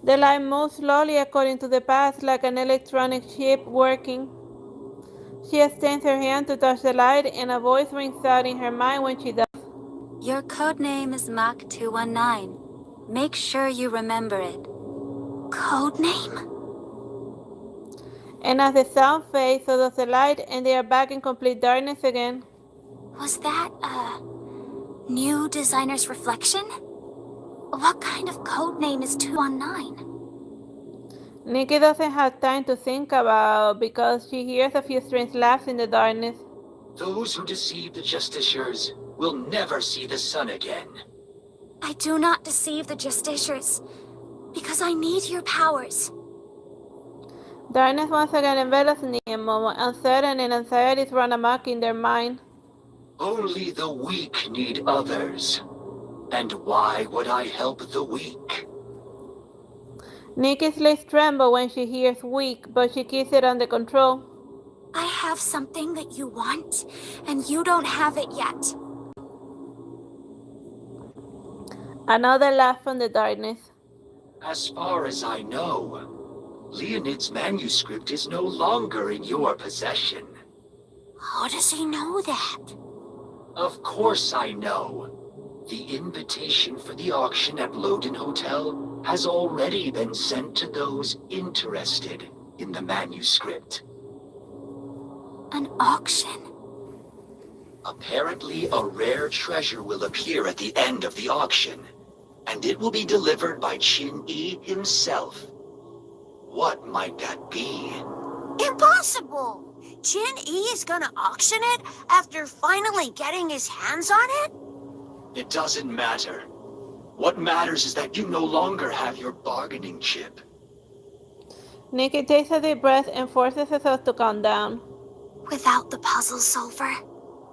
The light moves slowly according to the path, like an electronic ship working. She extends her hand to touch the light, and a voice rings out in her mind when she does. Your code name is Mach 219. Make sure you remember it. Code name? And as the sound fades, so does the light, and they are back in complete darkness again. Was that a new designer's reflection? What kind of code name is 219? Nikki doesn't have time to think about because she hears a few strange laughs in the darkness. Those who deceive the Justiciars will never see the sun again. I do not deceive the Justiciars, because I need your powers. Darkness once again envelops Nikki and Momo. Uncertain and anxieties run amok in their mind. Only the weak need others. And why would I help the weak? Nikki's lips tremble when she hears weak, but she keeps it under control. I have something that you want, and you don't have it yet. Another laugh from the darkness. As far as I know, Leonid's manuscript is no longer in your possession. How does he know that? Of course I know. The invitation for the auction at Loden Hotel has already been sent to those interested in the manuscript. An auction? Apparently, a rare treasure will appear at the end of the auction, and it will be delivered by Qin-Yi himself. What might that be? Impossible! Qin-Yi is gonna auction it after finally getting his hands on it? It doesn't matter. What matters is that you no longer have your bargaining chip. Nikki takes a deep breath and forces herself to calm down. Without the puzzle solver,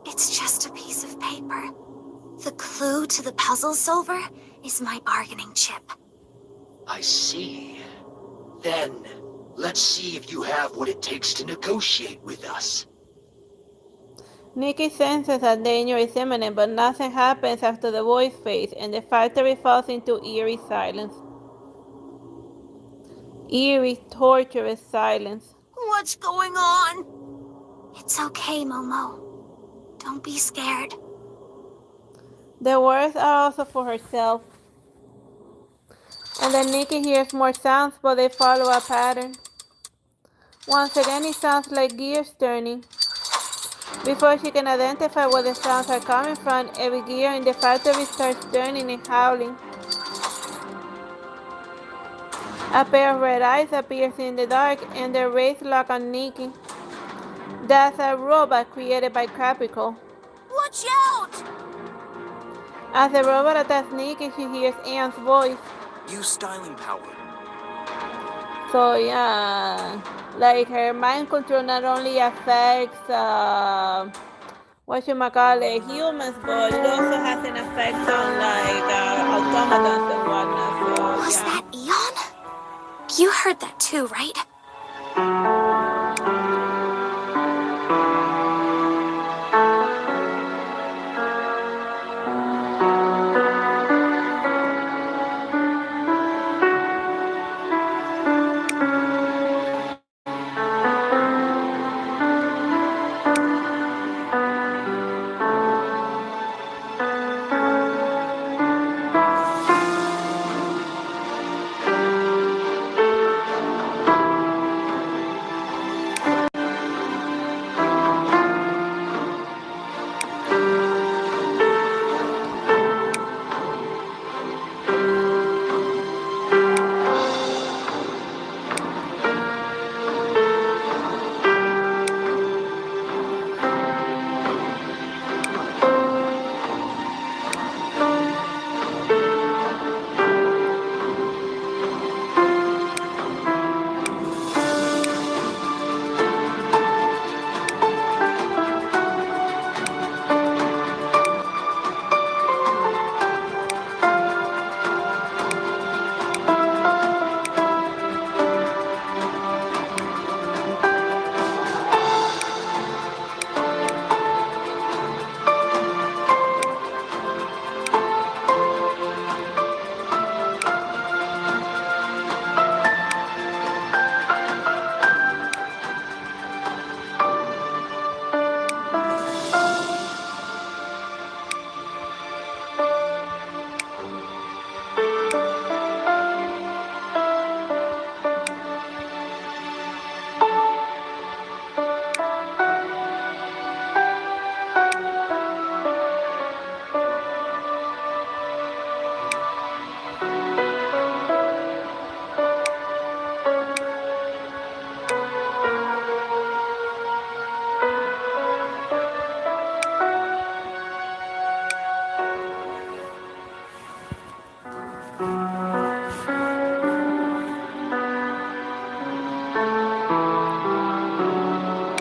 it's just a piece of paper. The clue to the puzzle solver is my bargaining chip. I see. Then, let's see if you have what it takes to negotiate with us. Nikki senses that danger is imminent, but nothing happens after the voice fades, and the factory falls into eerie silence. Eerie, torturous silence. What's going on? It's okay, Momo. Don't be scared. The words are also for herself. And then Nikki hears more sounds, but they follow a pattern. Once again, it sounds like gears turning. Before she can identify where the sounds are coming from, every gear in the factory starts turning and howling. A pair of red eyes appears in the dark and their rays lock on Nikki. That's a robot created by Capricorn. Watch out! As the robot attacks Nikki, she hears Anne's voice. Use styling power. So yeah, like her mind control not only affects humans, but it also has an effect on like automatons and whatnot. So Was yeah. that Eon? You heard that too, right?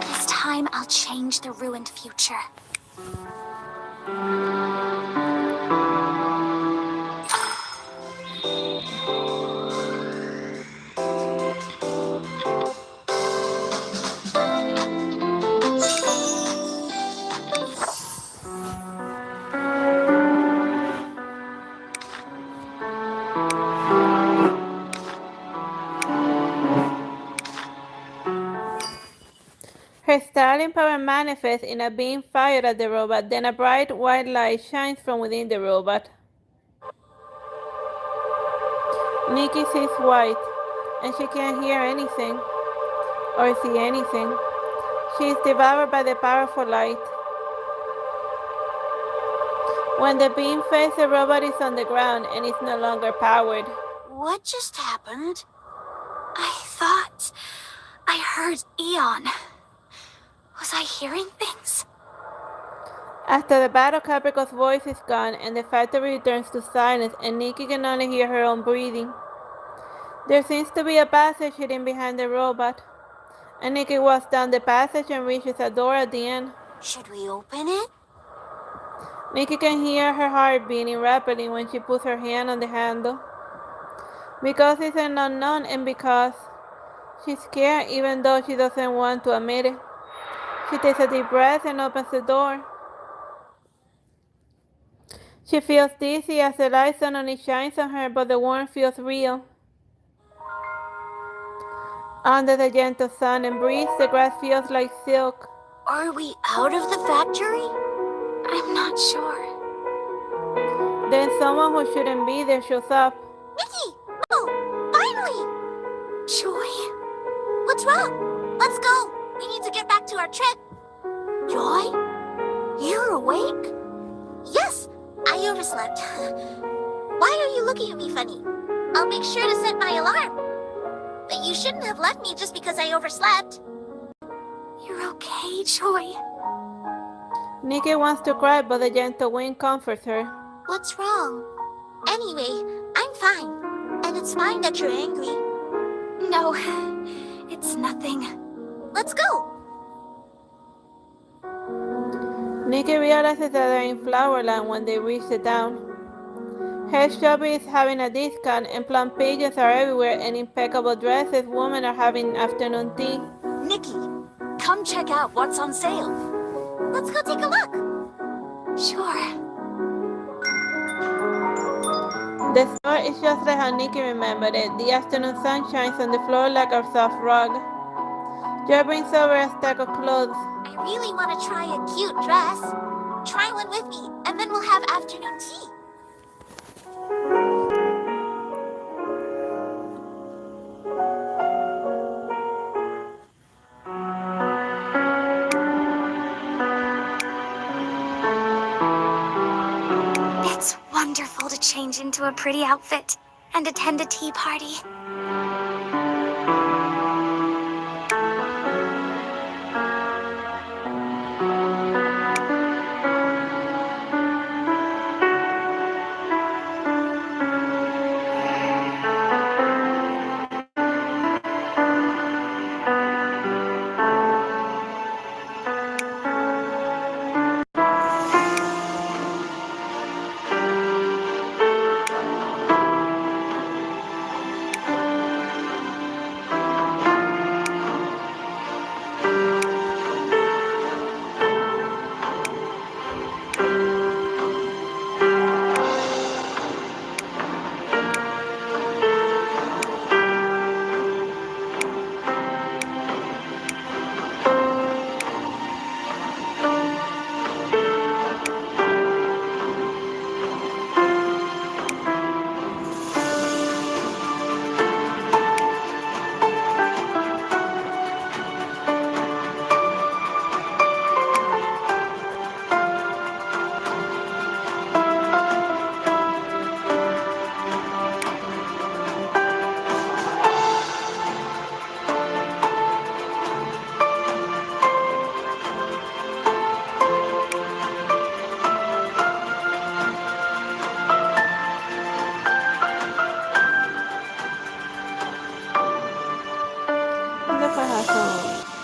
This time I'll change the ruined future. Her styling power manifests in a beam fired at the robot, then a bright white light shines from within the robot. Nikki sees white, and she can't hear anything or see anything. She is devoured by the powerful light. When the beam fades, the robot is on the ground and is no longer powered. What just happened? I thought I heard Eon. Was I hearing things? After the battle, Capricorn's voice is gone and the factory returns to silence, and Nikki can only hear her own breathing. There seems to be a passage hidden behind the robot, and Nikki walks down the passage and reaches a door at the end. Should we open it? Nikki can hear her heart beating rapidly when she puts her hand on the handle. Because it's an unknown and because she's scared even though she doesn't want to admit it. She takes a deep breath and opens the door. She feels dizzy as the light suddenly shines on her, but the warmth feels real. Under the gentle sun and breeze, the grass feels like silk. Are we out of the factory? I'm not sure. Then someone who shouldn't be there shows up. Nikki! Oh, finally! Joy? What's wrong? Let's go! We need to get back to our trip. Joy? You're awake? Yes, I overslept. Why are you looking at me funny? I'll make sure to set my alarm. But you shouldn't have left me just because I overslept. You're okay, Joy. Nikki wants to cry, but the gentle wind comforts her. What's wrong? Anyway, I'm fine. And it's fine that you're angry. No, it's nothing. Let's go. Nikki realizes that they're in Flowerland when they reach the town. Hair shop is having a discount, and plum pages are everywhere, and impeccable dresses. Women are having afternoon tea. Nikki, come check out what's on sale. Let's go take a look. Sure. The store is just like how Nikki remembered it. The afternoon sun shines on the floor like a soft rug. Joy brings over a stack of clothes. I really want to try a cute dress. Try one with me, and then we'll have afternoon tea. It's wonderful to change into a pretty outfit and attend a tea party.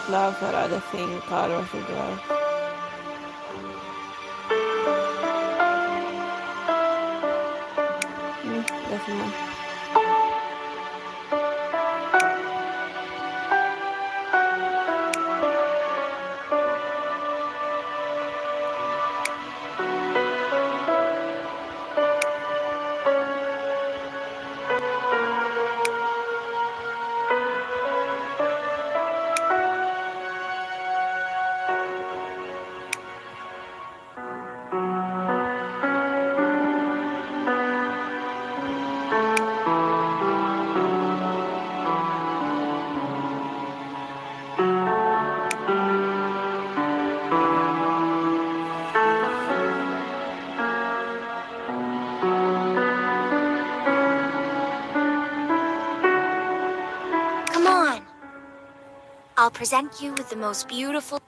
Gloves that are the same color as the dress. That's nice. I'll present you with the most beautiful...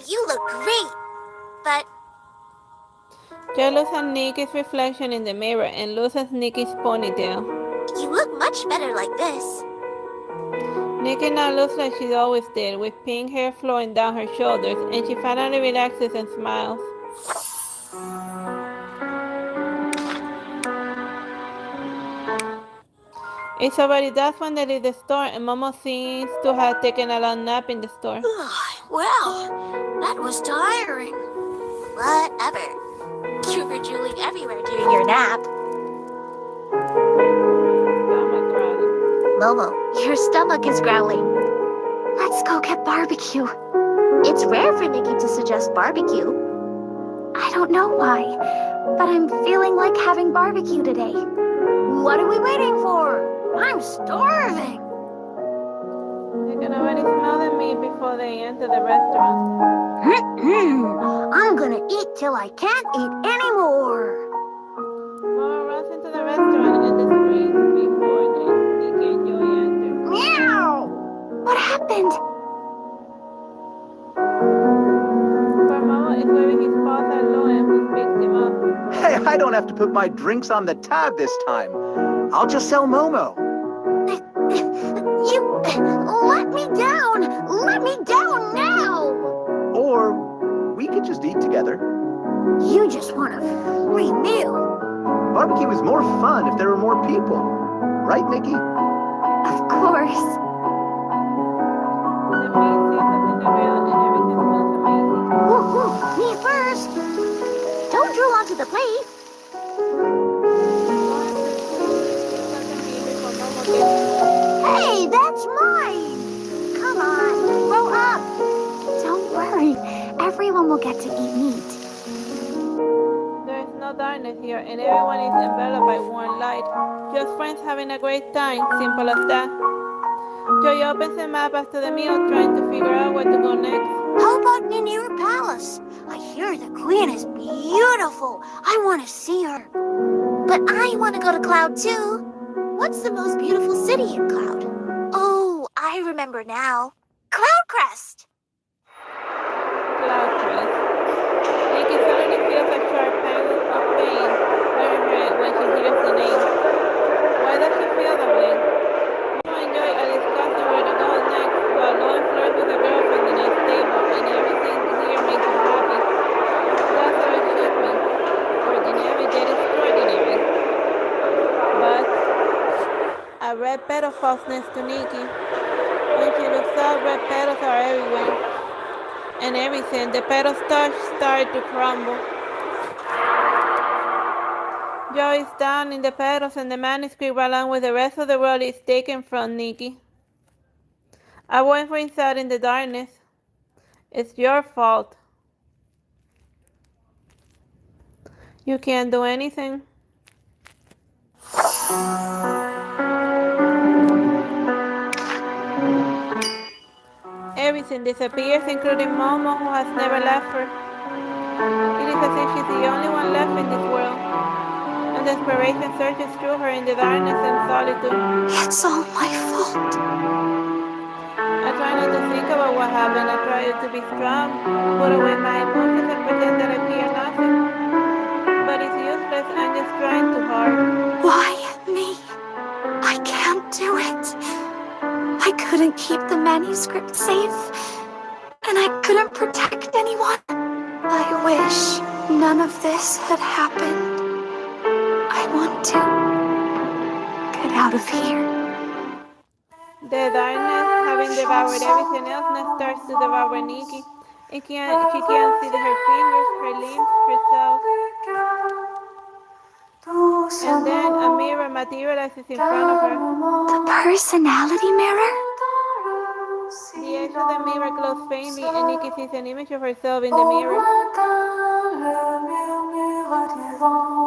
You look great, but... Joy looks at Nikki's reflection in the mirror and loses Nikki's ponytail. You look much better like this. Nikki now looks like she always did, with pink hair flowing down her shoulders, and she finally relaxes and smiles. It's already dusk when they leave the store, and Momo seems to have taken a long nap in the store. Well, that was tiring. Whatever. You were drooling everywhere during your nap. Momo, your stomach is growling. Let's go get barbecue. It's rare for Nikki to suggest barbecue. I don't know why, but I'm feeling like having barbecue today. What are we waiting for? I'm starving. I can already smell the eat before they enter the restaurant. I'm gonna eat till I can't eat anymore. Mama runs into the restaurant and the screams before Nikki and Joey enter. Meow! What happened? Poor Mama is waving his paws at Loan, who picks him up. Hey, I don't have to put my drinks on the tab this time. I'll just sell Momo. You let me down! Let me down now! Or we could just eat together. You just want a free meal. Barbecue is more fun if there are more people. Right, Nikki? Of course. The meat seasons in the grill and everything smells amazing. Woo, me first. Don't drool onto the plate. Hey, that's mine. Come on, grow up. Don't worry. Everyone will get to eat meat. There is no darkness here, and everyone is enveloped by warm light. Just friends having a great time, simple as that. Joy opens the map after the meal, trying to figure out where to go next. How about Ninir Palace? I hear the queen is beautiful. I want to see her. But I want to go to Cloud too. What's the most beautiful city in Cloud? Oh, I remember now. Cloudcrest! Cloudcrest. Nikki suddenly feels a sharp pang of pain near her head when she hears the name. Why does she feel that way? Mama and Joy are discussing where to go next, while Lauren flirts with a girlfriend in a stable, and everything here makes her happy. That's how it should be. Ordinary yet extraordinary. But a red petal falls next to Nikki. When she looks up, red petals are everywhere. And everything, the petals start to crumble. Joy is down in the petals and the manuscript along with the rest of the world is taken from Nikki. A voice rings out in the darkness. It's your fault. You can't do anything. Everything disappears, including Momo, who has never left her. It is as if she's the only one left in this world, and desperation searches through her in the darkness and solitude. It's all my fault. I try not to think about what happened. I try to be strong, put away my emotions, and pretend that I fear nothing. But it's useless. I'm just trying too hard. Why me? I can't do it. I couldn't keep the manuscript safe, and I couldn't protect anyone. I wish none of this had happened. I want to get out of here. The darkness, having devoured everything else, now starts to devour Nikki. She can't see her fingers, her limbs, herself. And then a mirror materializes in front of her. The personality mirror? The edge of the mirror glows faintly, and Nikki sees an image of herself in the mirror.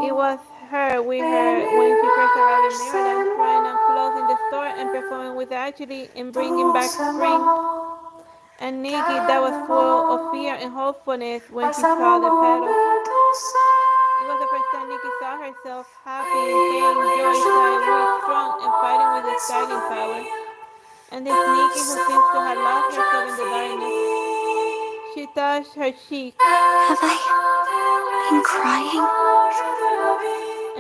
It was her with her when she first arrived in Maryland, trying on clothes in the store and performing with Ashley in bringing back spring. And Nikki, that was full of fear and hopefulness when she saw the petals. It was the first time Nikki saw herself happy, pain, joy, sad, weak, strong, and fighting with a styling power. And this Nikki who seems to have lost herself in the darkness. She touched her cheek. Have I been crying?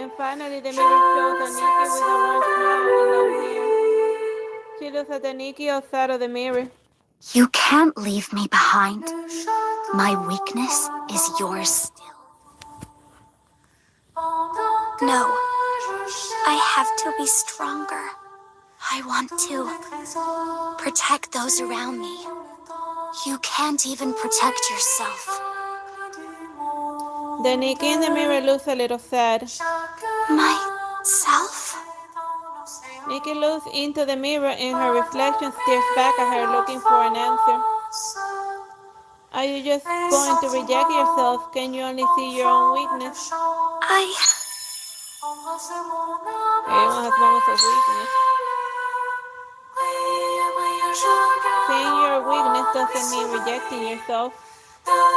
And finally the mirror shows a Nikki with a warm smile and long hair. She looks at the Nikki outside of the mirror. You can't leave me behind. My weakness is yours still. No, I have to be stronger. I want to protect those around me. You can't even protect yourself. The Nikki in the mirror looks a little sad. Myself? Nikki looks into the mirror and her reflection stares back at her looking for an answer. Are you just going to reject yourself? Can you only see your own weakness? Everyone has moments of weakness. Seeing your weakness doesn't mean rejecting yourself.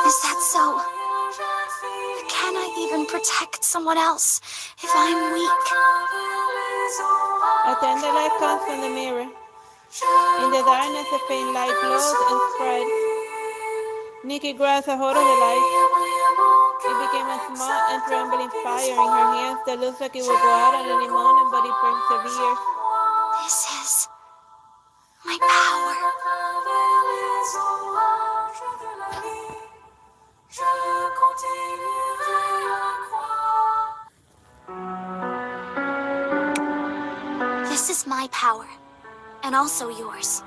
Is that so? Can I even protect someone else if I'm weak? A tender light comes from the mirror. In the darkness, a faint light glows and spreads. Nikki grabs a hold of the light. It became a small and trembling fire in her hands that looks like it would go out at any moment, but it perseveres. This is my power. This is my power, and also yours.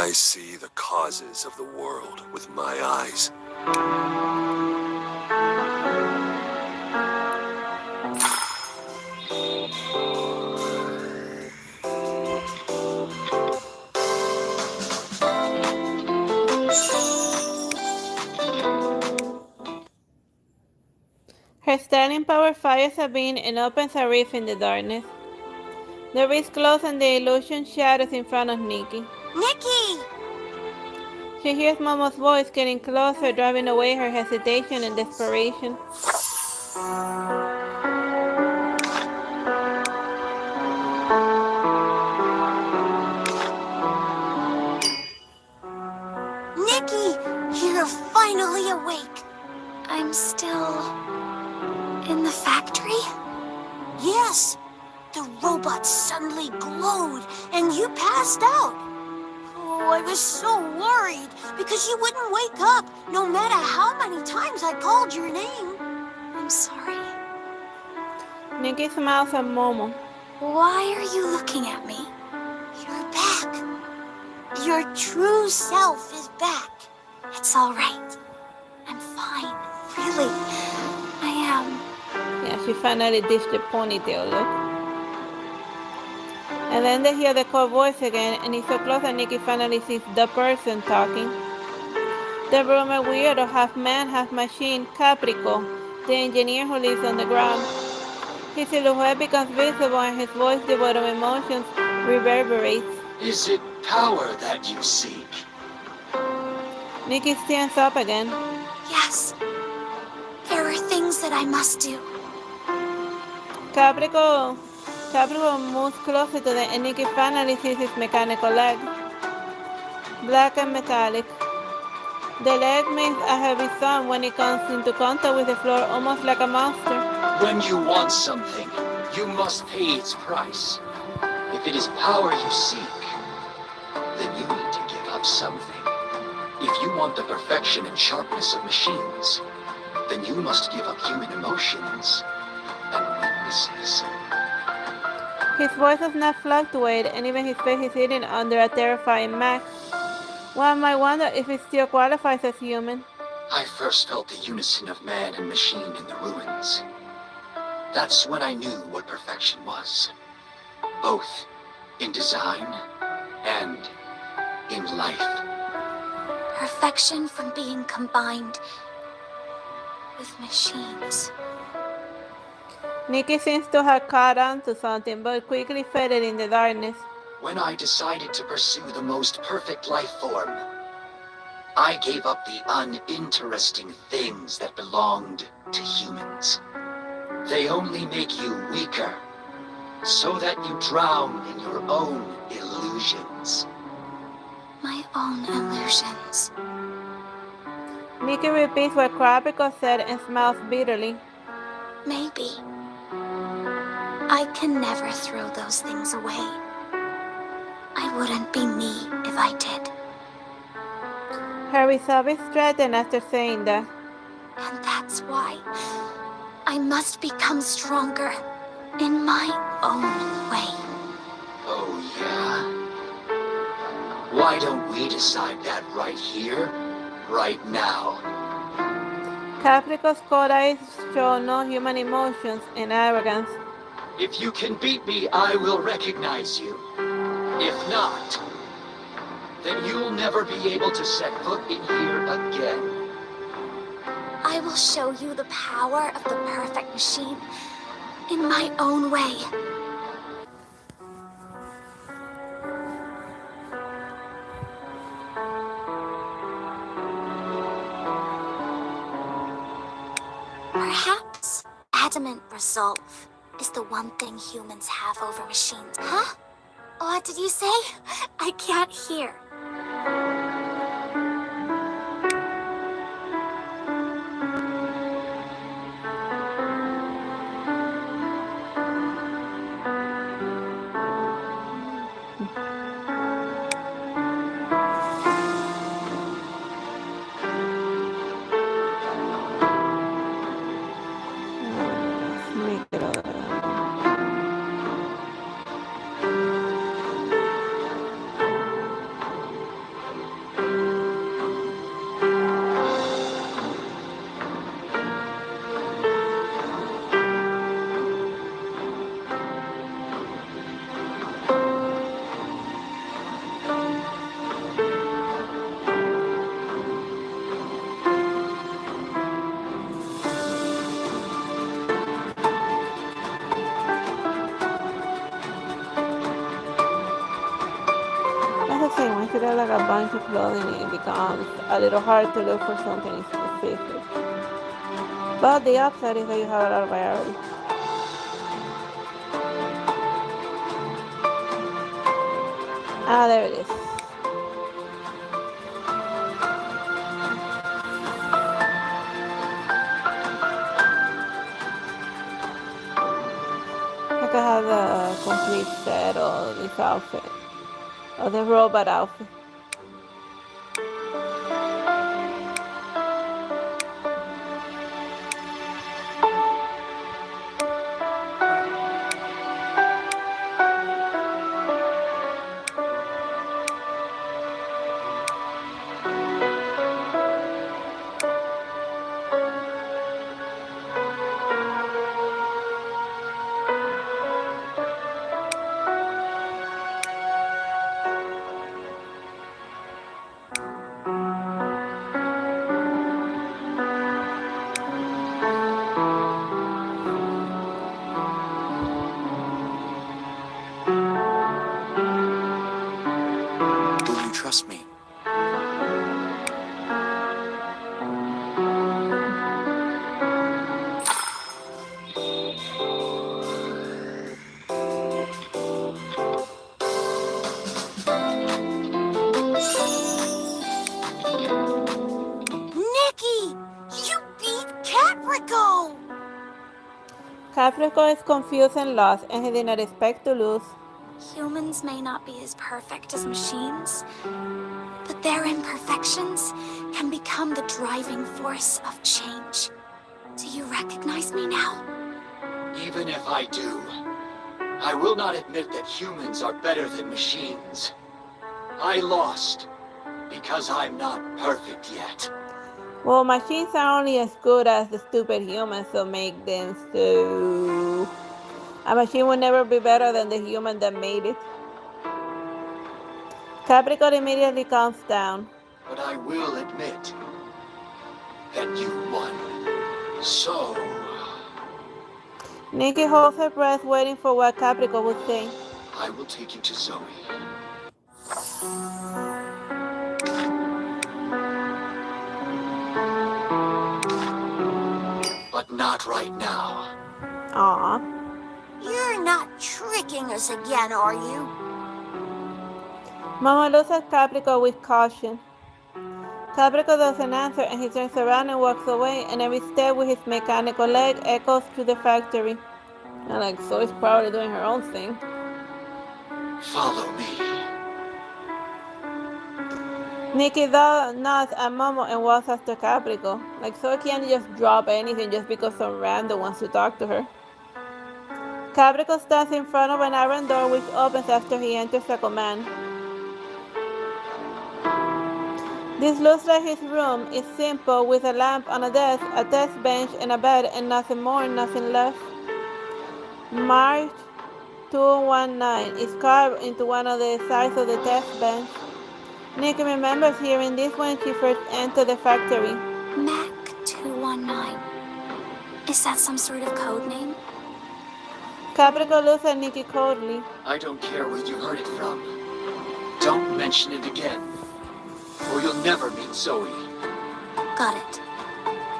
I see the causes of the world with my eyes. Her standing power fires a beam and opens a rift in the darkness. The rift closes and the illusion shadows in front of Nikki. Nikki! She hears Momo's voice getting closer, driving away her hesitation and desperation. Nikki, you're finally awake. I'm still in the factory? Yes. The robot suddenly glowed and you passed out. Oh, I was so worried because you wouldn't wake up no matter how many times I called your name. I'm sorry. Nikki smiles at Momo. Why are you looking at me? You're back. Your true self is back. It's all right. I'm fine. Really, I am. Yeah, she finally ditched the ponytail look. And then they hear the cold voice again, and it's so close that Nikki finally sees the person talking. The rumored weirdo, half man, half machine, Caprico, the engineer who lives on the ground. His silhouette becomes visible and his voice, devoid of emotions, reverberates. Is it power that you seek? Nikki stands up again. Yes. There are things things that I must do. Capricorn moves closer to the end. Nikki finally sees his mechanical leg. Black and metallic. The leg makes a heavy sound when it comes into contact with the floor, almost like a monster. When you want something, you must pay its price. If it is power you seek, then you need to give up something. If you want the perfection and sharpness of machines, then you must give up human emotions and weaknesses. His voice does not fluctuate, and even his face is hidden under a terrifying mask. One might wonder if it still qualifies as human. I first felt the unison of man and machine in the ruins. That's when I knew what perfection was. Both in design and in life. Perfection from being combined with machines. Nikki seems to have caught on to something, but quickly faded in the darkness. When I decided to pursue the most perfect life form, I gave up the uninteresting things that belonged to humans. They only make you weaker, so that you drown in your own illusions. My own illusions. Nikki repeats what Capricorn said and smiles bitterly. Maybe. I can never throw those things away. I wouldn't be me if I did. Her resolve is strengthened after saying that. And that's why I must become stronger in my own way. Oh, yeah? Why don't we decide that right here, right now? Capricorn's cold eyes show no human emotions and arrogance. If you can beat me, I will recognize you. If not, then you'll never be able to set foot in here again. I will show you the power of the perfect machine in my own way. Perhaps adamant resolve is the one thing humans have over machines. Huh? What did you say? I can't hear. Once you get like a bunch of clothing, it becomes a little hard to look for something specific. But the upside is that you have a lot of variety. Ah, there it is. I could have the complete set of this outfit. Or the robot outfit. Capricorn is confused and lost, and he did not expect to lose. Humans may not be as perfect as machines, but their imperfections can become the driving force of change. Do you recognize me now? Even if I do, I will not admit that humans are better than machines. I lost because I'm not perfect yet. Well, machines are only as good as the stupid humans who make them, so a machine will never be better than the human that made it. Capricorn immediately calms down. But I will admit that you won. So... Nikki holds her breath, waiting for what Capricorn would say. I will take you to Zoe. But not right now. Aww. You're not tricking us again, are you? Mama looks at Capricorn with caution. Capricorn doesn't answer, and he turns around and walks away, and every step with his mechanical leg echoes through the factory. And like, so he's probably doing her own thing. Follow me. Nikki nods at Momo and walks after Capricorn. Like, so he can't just drop anything just because some random wants to talk to her. Capricorn stands in front of an iron door which opens after he enters a command. This looks like his room. It's simple, with a lamp on a desk, a test bench, and a bed, and nothing more, nothing less. March 219 is carved into one of the sides of the test bench. Nikki remembers hearing this when she first entered the factory. Mac 219. Is that some sort of code name? Capricorn looks at Nikki coldly. I don't care where you heard it from. Don't mention it again, or you'll never meet Zoe. Got it.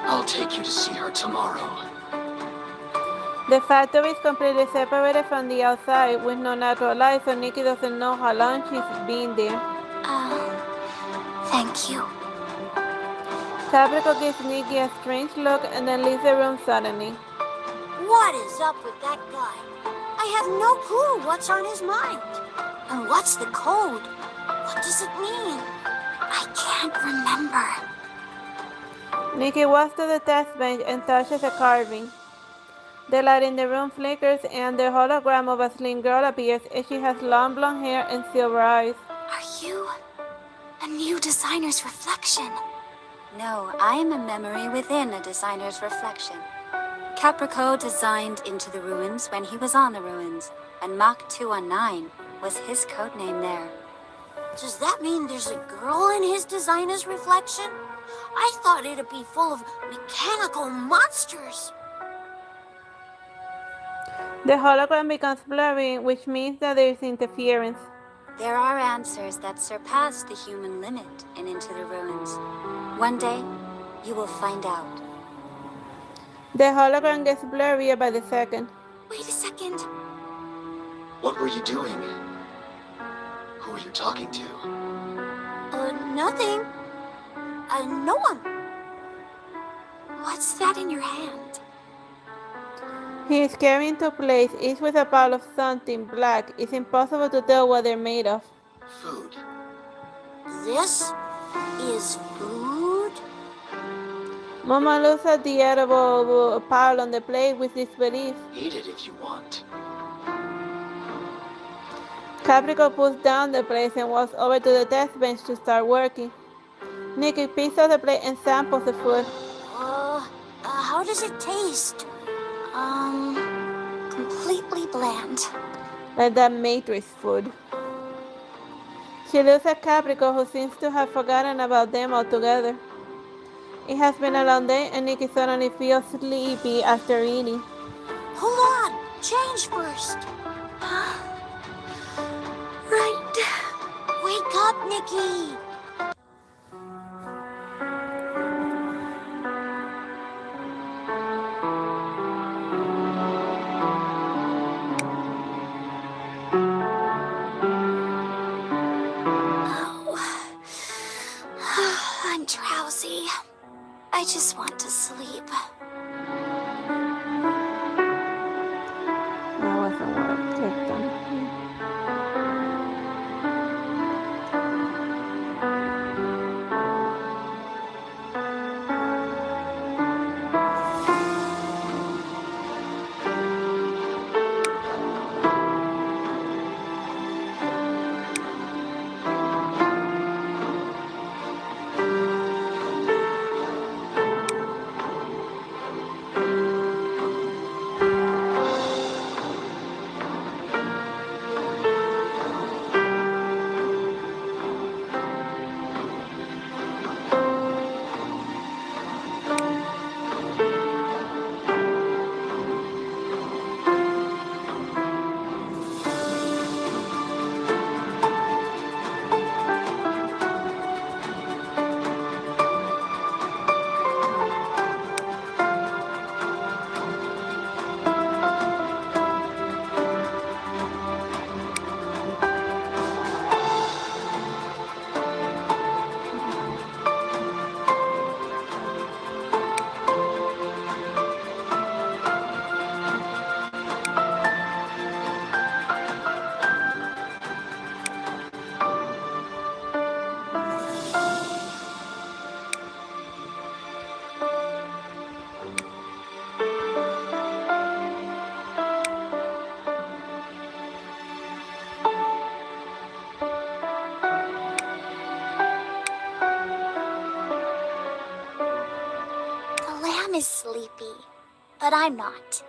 I'll take you to see her tomorrow. The factory is completely separated from the outside with no natural light, so Nikki doesn't know how long she's been there. Thank you. Capricorn gives Nikki a strange look and then leaves the room suddenly. What is up with that guy? I have no clue what's on his mind. And what's the code? What does it mean? I can't remember. Nikki walks to the test bench and touches a carving. The light in the room flickers and the hologram of a slim girl appears, and she has long blonde hair and silver eyes. Are you a new designer's reflection? No, I am a memory within a designer's reflection. Capricorn designed Into the Ruins when he was on the ruins, and Mach 219 was his codename there. Does that mean there's a girl in his designer's reflection? I thought it'd be full of mechanical monsters. The hologram becomes blurry, which means that there is interference. There are answers that surpass the human limit in Into the Ruins. One day, you will find out. The hologram gets blurrier by the second. Wait a second. What were you doing? Who were you talking to? Nothing. No one. What's that in your hand? He is carrying two plates, each with a pile of something black. It's impossible to tell what they're made of. Food. This is food? Mama looks at the edible pile on the plate with disbelief. Eat it if you want. Capricorn puts down the plate and walks over to the test bench to start working. Nikki picks up the plate and samples the food. How does it taste? Completely bland. Like that Matrix food. She looks at Capricorn, who seems to have forgotten about them altogether. It has been a long day, and Nikki suddenly feels sleepy after eating. Hold on! Change first! Right. Wake up, Nikki! I'm drowsy. I just want to sleep. but I'm not.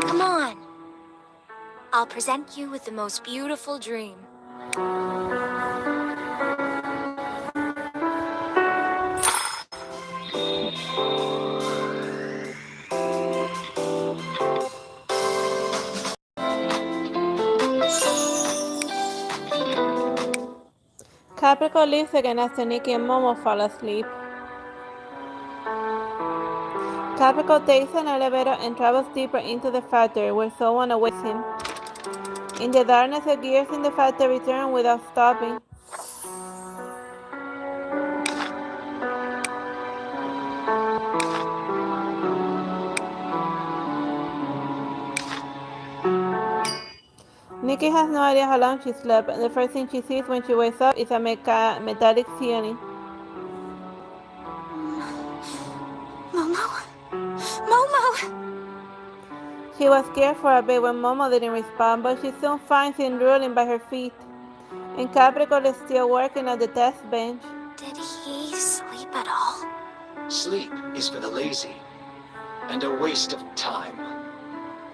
Come on. I'll present you with the most beautiful dream. Capricorn leaves again after Nikki and Momo fall asleep. Capricorn takes an elevator and travels deeper into the factory where someone awaits him. In the darkness, the gears in the factory turn without stopping. Nikki has no idea how long she slept, and the first thing she sees when she wakes up is a metallic ceiling. Momo? Momo! She was scared for a bit when Momo didn't respond, but she soon finds him drooling by her feet. And Capricorn is still working at the test bench. Did he sleep at all? Sleep is for the lazy, and a waste of time.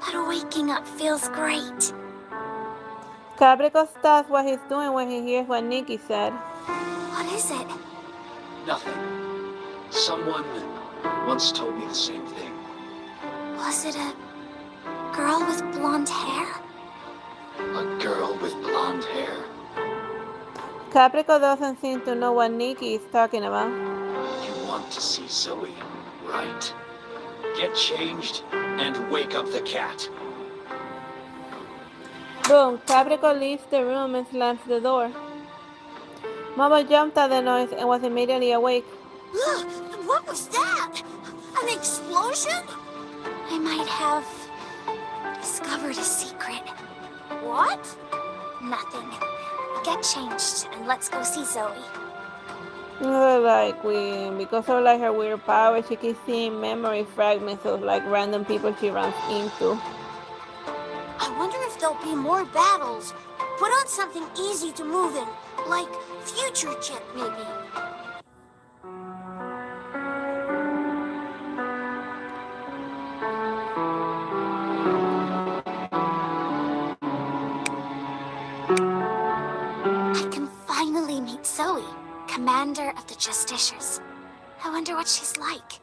But waking up feels great. Capricorn stops what he's doing when he hears what Nikki said. What is it? Nothing. Someone once told me the same thing. Was it a girl with blonde hair? A girl with blonde hair. Capricorn doesn't seem to know what Nikki is talking about. You want to see Zoe, right? Get changed and wake up the cat. Boom, Capricorn leaves the room and slams the door. Momo jumped at the noise and was immediately awake. Look, what was that? An explosion? I might have discovered a secret. What? Nothing. Get changed and let's go see Zoe. Like because of like her weird power, she keeps seeing memory fragments of like random people she runs into. I wonder if there'll be more battles. Put on something easy to move in, like Future Jet, maybe. I can finally meet Zoe, commander of the Justiciars. I wonder what she's like.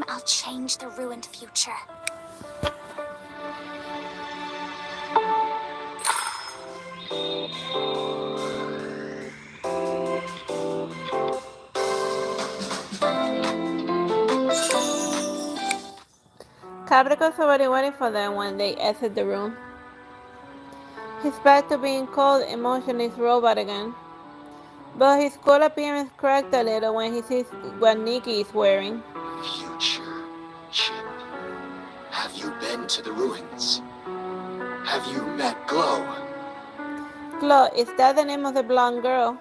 I'll change the ruined future. Capricorn's already waiting for them when they exit the room. He's back to being cold, emotionless robot again. But his cool appearance cracked a little when he sees what Nikki is wearing. Future Chip, have you been to the ruins? Have you met Glow? Glow, is that the name of the blonde girl?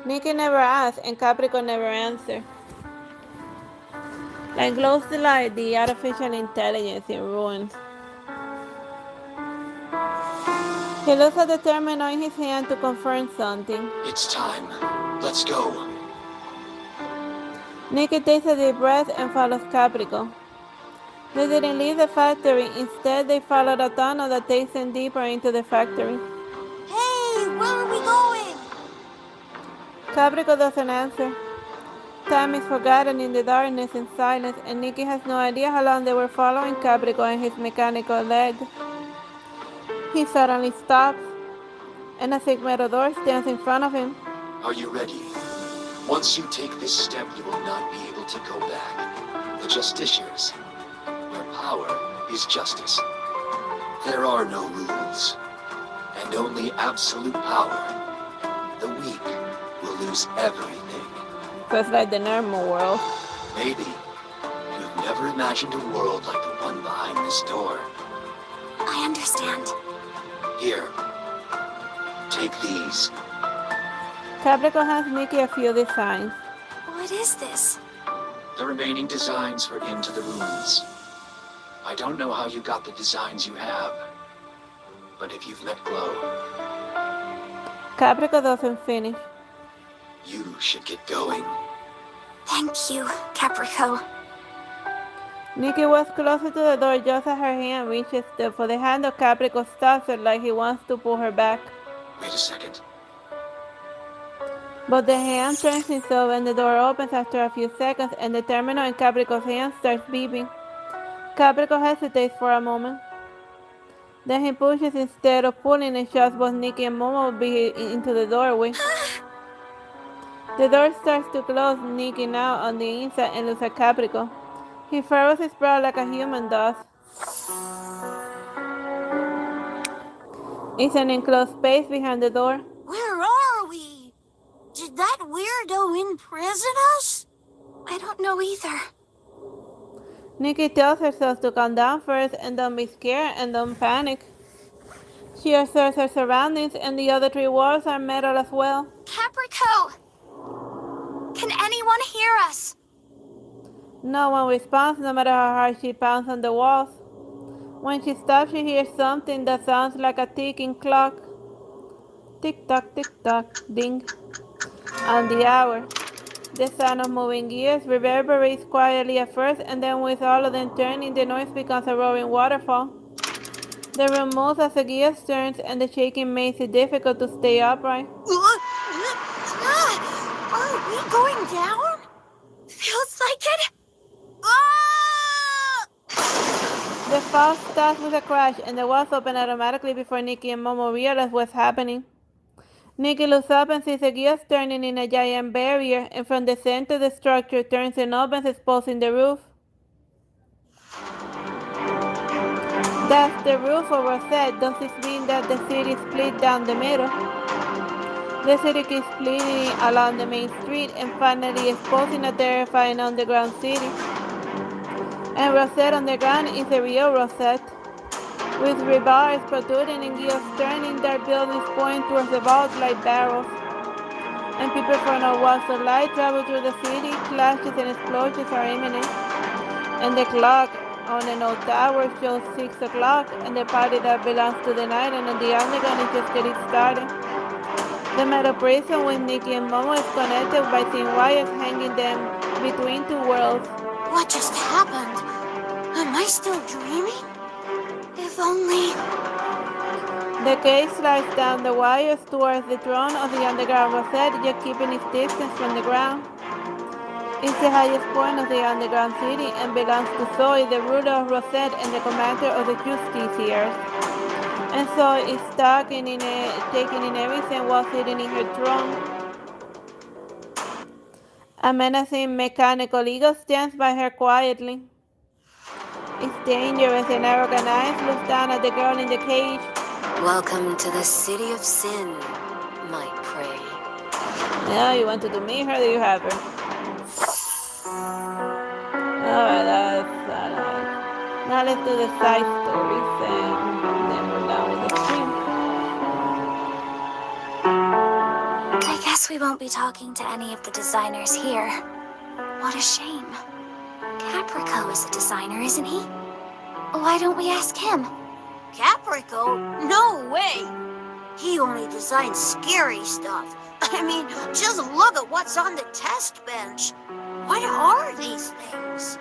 Nikki never asked, and Capricorn never answered. Like Glow's the light, the artificial intelligence in ruins. He looks at the terminal in his hand to confirm something. It's time. Let's go. Nikki takes a deep breath and follows Capricorn. They didn't leave the factory. Instead, they followed a tunnel that takes them deeper into the factory. Hey, where are we going? Capricorn doesn't answer. Time is forgotten in the darkness and silence, and Nikki has no idea how long they were following Capricorn and his mechanical leg. He suddenly stops, and a thick metal door stands in front of him. Are you ready? Once you take this step, you will not be able to go back. The Justiciars, where power is justice. There are no rules, and only absolute power. The weak will lose everything. Just like the normal world. Maybe you've never imagined a world like the one behind this door. I understand. Here, take these. Capricorn has Nikki a few designs. What is this? The remaining designs for Into the Ruins. I don't know how you got the designs you have, but if you've met Glow, Capricorn doesn't finish. you should get going. Thank you, Caprico. Nikki was closer to the door just as her hand reaches for the hand of Capricorn stops her like he wants to pull her back. Wait a second. But the hand turns itself and the door opens after a few seconds and the terminal in Capricorn's hand starts beeping. Capricorn hesitates for a moment. Then he pushes instead of pulling and shoves both Nikki and Momo into the doorway. The door starts to close, Nikki now on the inside and looks at Capricorn. He furrows his brow like a human does. It's an enclosed space behind the door. Where are we? Did that weirdo imprison us? I don't know either. Nikki tells herself to calm down first and don't be scared and don't panic. She observes her surroundings and the other 3 walls are metal as well. Caprico! Can anyone hear us? No one responds no matter how hard she pounds on the walls. When she stops, she hears something that sounds like a ticking clock. Tick-tock, ding. On the hour. The sound of moving gears reverberates quietly at first, and then with all of them turning, the noise becomes a roaring waterfall. The room moves as the gears turns, and the shaking makes it difficult to stay upright. Are we going down? Feels like it. The fall stops with a crash, and the walls open automatically before Nikki and Momo realize what's happening. Nikki looks up and sees the gears turning in a giant barrier, and from the center of the structure turns and opens, exposing the roof. That's the roof of Rosette. Does this mean that the city is split down the middle? The city keeps splitting along the main street and finally exposing a terrifying underground city. And Rosette underground is the real Rosette. With rebars protruding and gears turning, dark buildings point towards the vaults like barrels. And people from all walks of light travel through the city, clashes and explosions are imminent. And the clock on an old tower shows 6 o'clock, and the party that belongs to the night and on the underground is just getting started. The metal prison with Nikki and Momo is connected by thin wires hanging them between 2 worlds. What just happened? Am I still dreaming? If only... The cage slides down the wires towards the throne of the underground Rosette, yet keeping its distance from the ground. It's the highest point of the underground city and belongs to Zoe, the ruler of Rosette and the commander of the Justiciars. And so it's taking in everything while sitting in her throne. A menacing mechanical eagle stands by her quietly. It's dangerous, and arrogant eyes look down at the girl in the cage. Welcome to the city of sin, my prey. Now you wanted to meet her, do you have her? Alright, that's alright. Now let's do the side stories and then we're done with the stream. I guess we won't be talking to any of the designers here. What a shame. Caprico is a designer, isn't he? Why don't we ask him? Caprico? No way! He only designs scary stuff. I mean, just look at what's on the test bench. What are these things?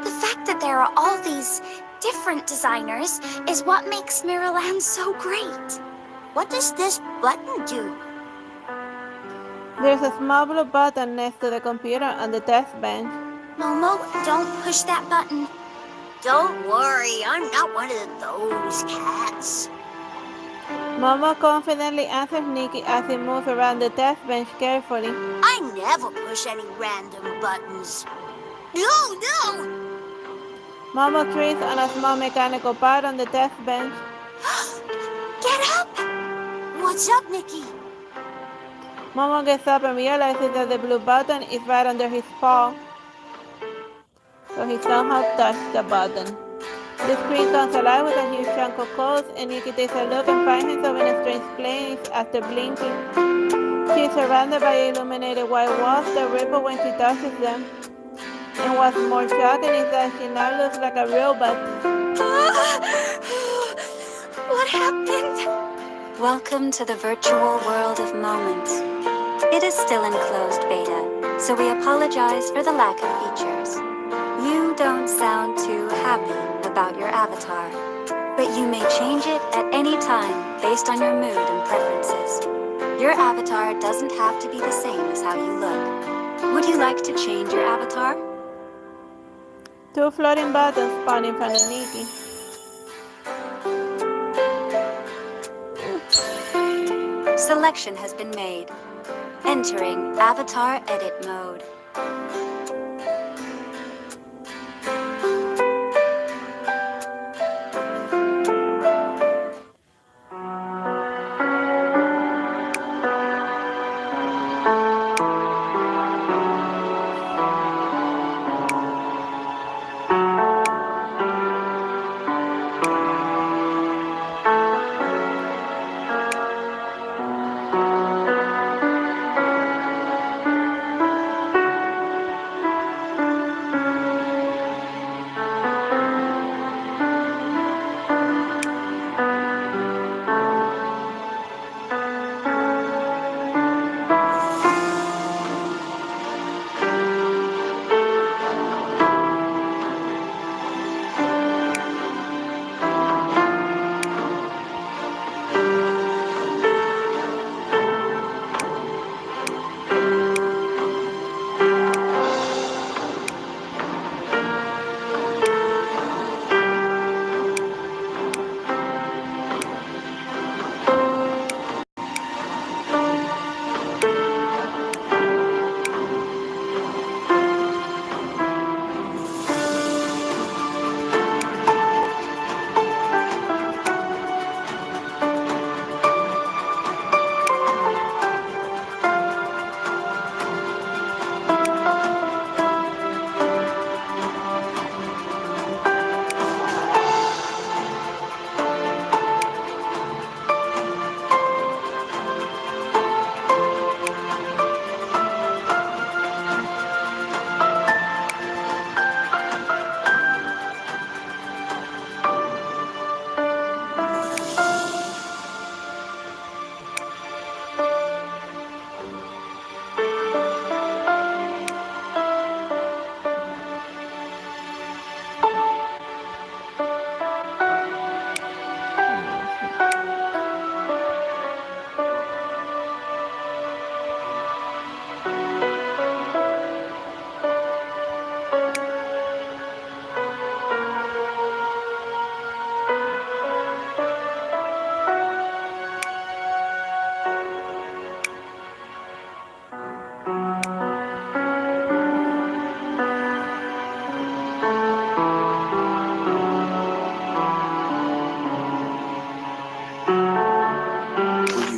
The fact that there are all these different designers is what makes Mirrorland so great. What does this button do? There's a small blue button next to the computer on the test bench. Momo, don't push that button. Don't worry, I'm not one of those cats. Momo confidently answers Nikki as he moves around the test bench carefully. I never push any random buttons. No! Momo treads on a small mechanical part on the test bench. Get up! What's up, Nikki? Momo gets up and realizes that the blue button is right under his paw. So he somehow touched the button. The screen comes alive with a huge chunk of codes, and Nikki takes a look and finds herself in a strange place after blinking. She is surrounded by illuminated white walls that ripple when she touches them. And what's more shocking is that she now looks like a robot. What happened? Welcome to the virtual world of moments. It is still in closed beta, so we apologize for the lack of features. You don't sound too happy about your avatar, but you may change it at any time based on your mood and preferences. Your avatar doesn't have to be the same as how you look. Would you like to change your avatar? Two floating buttons spawn in front of Nikki. Selection has been made. Entering Avatar Edit Mode.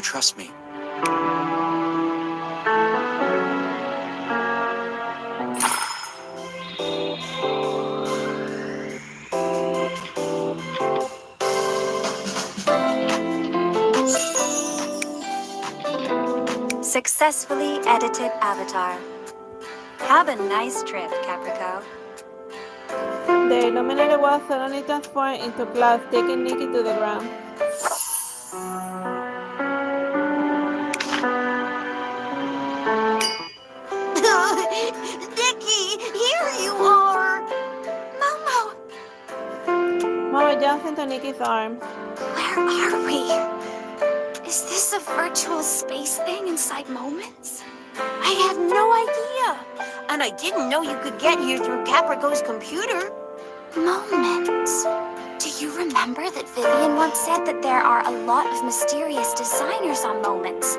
trust me? Successfully edited avatar. Have a nice trip, Caprico. The illuminated wall suddenly transformed into clouds, taking Nikki to the ground. Nikki, here you are! Momo! Momo jumps into Nikki's arms. Where are we? Is this a virtual space thing inside Moments? I had no idea. And I didn't know you could get here through Caprico's computer. Moments. Do you remember that Vivian once said that there are a lot of mysterious designers on Moments?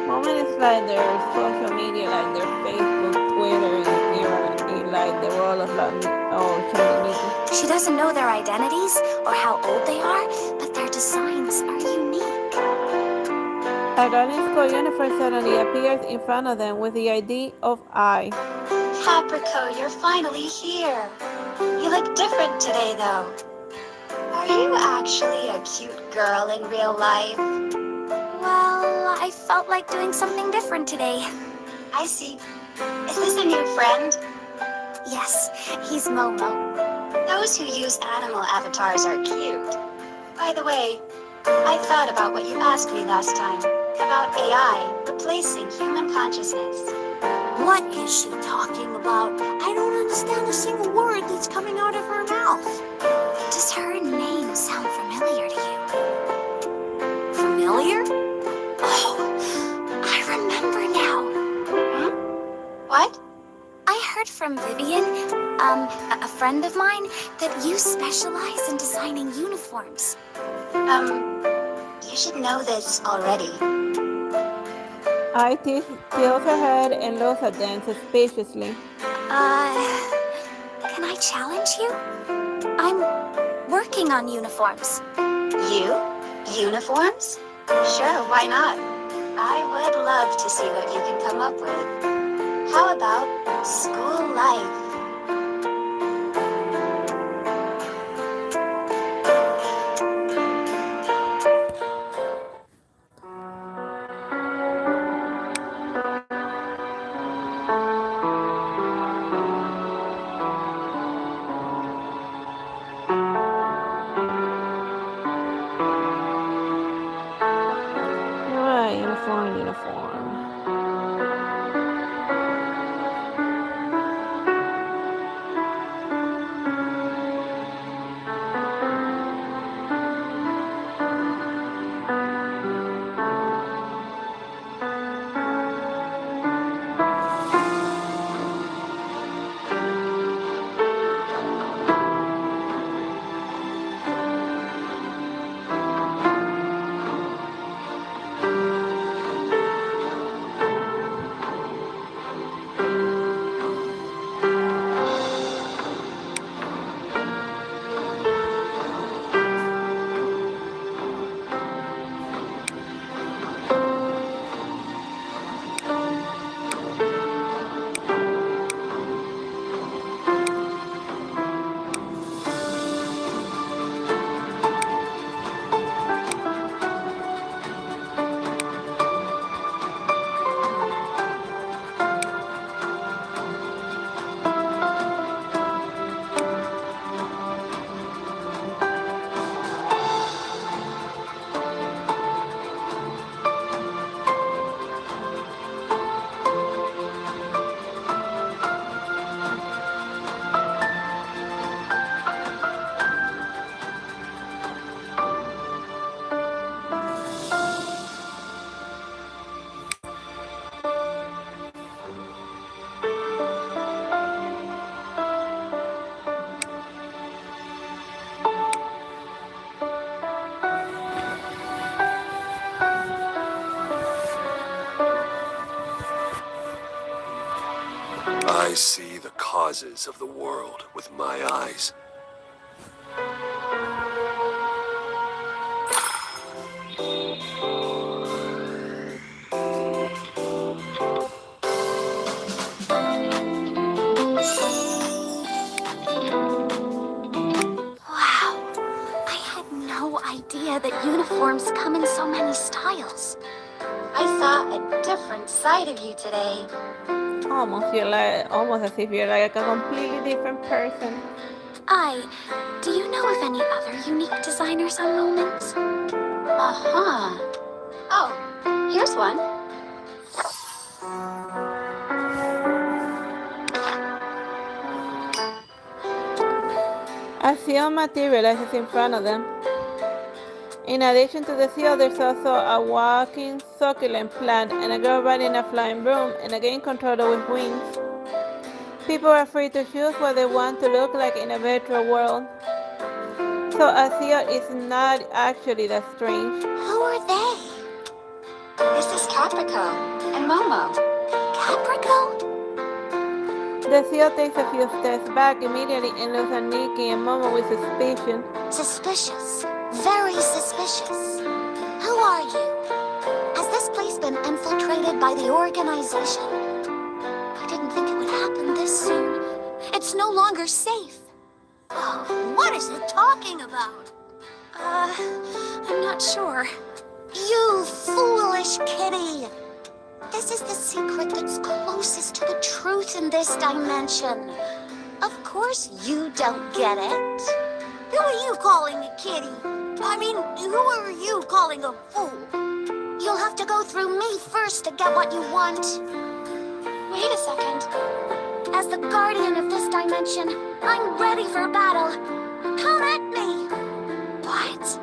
Moment is like their social media, like their Facebook, Twitter, and like the world of Shiny Nikki. She doesn't know their identities or how old they are, but their designs are unique. A girl in school uniform suddenly appears in front of them with the ID of I. Caprico, you're finally here. You look different today, though. Are you actually a cute girl in real life? Well, I felt like doing something different today. I see. Is this a new friend? Yes, he's Momo. Those who use animal avatars are cute. By the way, I thought about what you asked me last time, about AI replacing human consciousness. What is she talking about? I don't understand a single word that's coming out of her mouth. Does her name sound familiar to you? Familiar? Oh, I remember now. What? I heard from Vivian, a friend of mine, that you specialize in designing uniforms. You should know this already. I tilts her head and looks at them suspiciously. Can I challenge you? I'm working on uniforms. You? Uniforms? Sure, why not? I would love to see what you can come up with. How about school life? Right, uniform. I see the causes of the world with my eyes. idea that uniforms come in so many styles. I saw a different side of you today. Almost as if you're like a completely different person. Do you know of any other unique designers on Moments? Uh-huh. Oh, here's one. A seal materializes in front of them. In addition to the seal, there's also a walking succulent plant and a girl riding a flying broom and a game controller with wings. People are free to choose what they want to look like in a virtual world. So a seal is not actually that strange. Who are they? This is Caprico and Momo. Caprico? The seal takes a few steps back immediately and looks at Nikki and Momo with suspicion. Suspicious. Very suspicious. Who are you? Has this place been infiltrated by the organization? I didn't think it would happen this soon. It's no longer safe. Oh, what is it talking about? I'm not sure. You foolish kitty! This is the secret that's closest to the truth in this dimension. Of course you don't get it. Who are you calling a kitty? I mean, who are you calling a fool? You'll have to go through me first to get what you want. Wait a second. As the guardian of this dimension, I'm ready for battle. Come at me! What?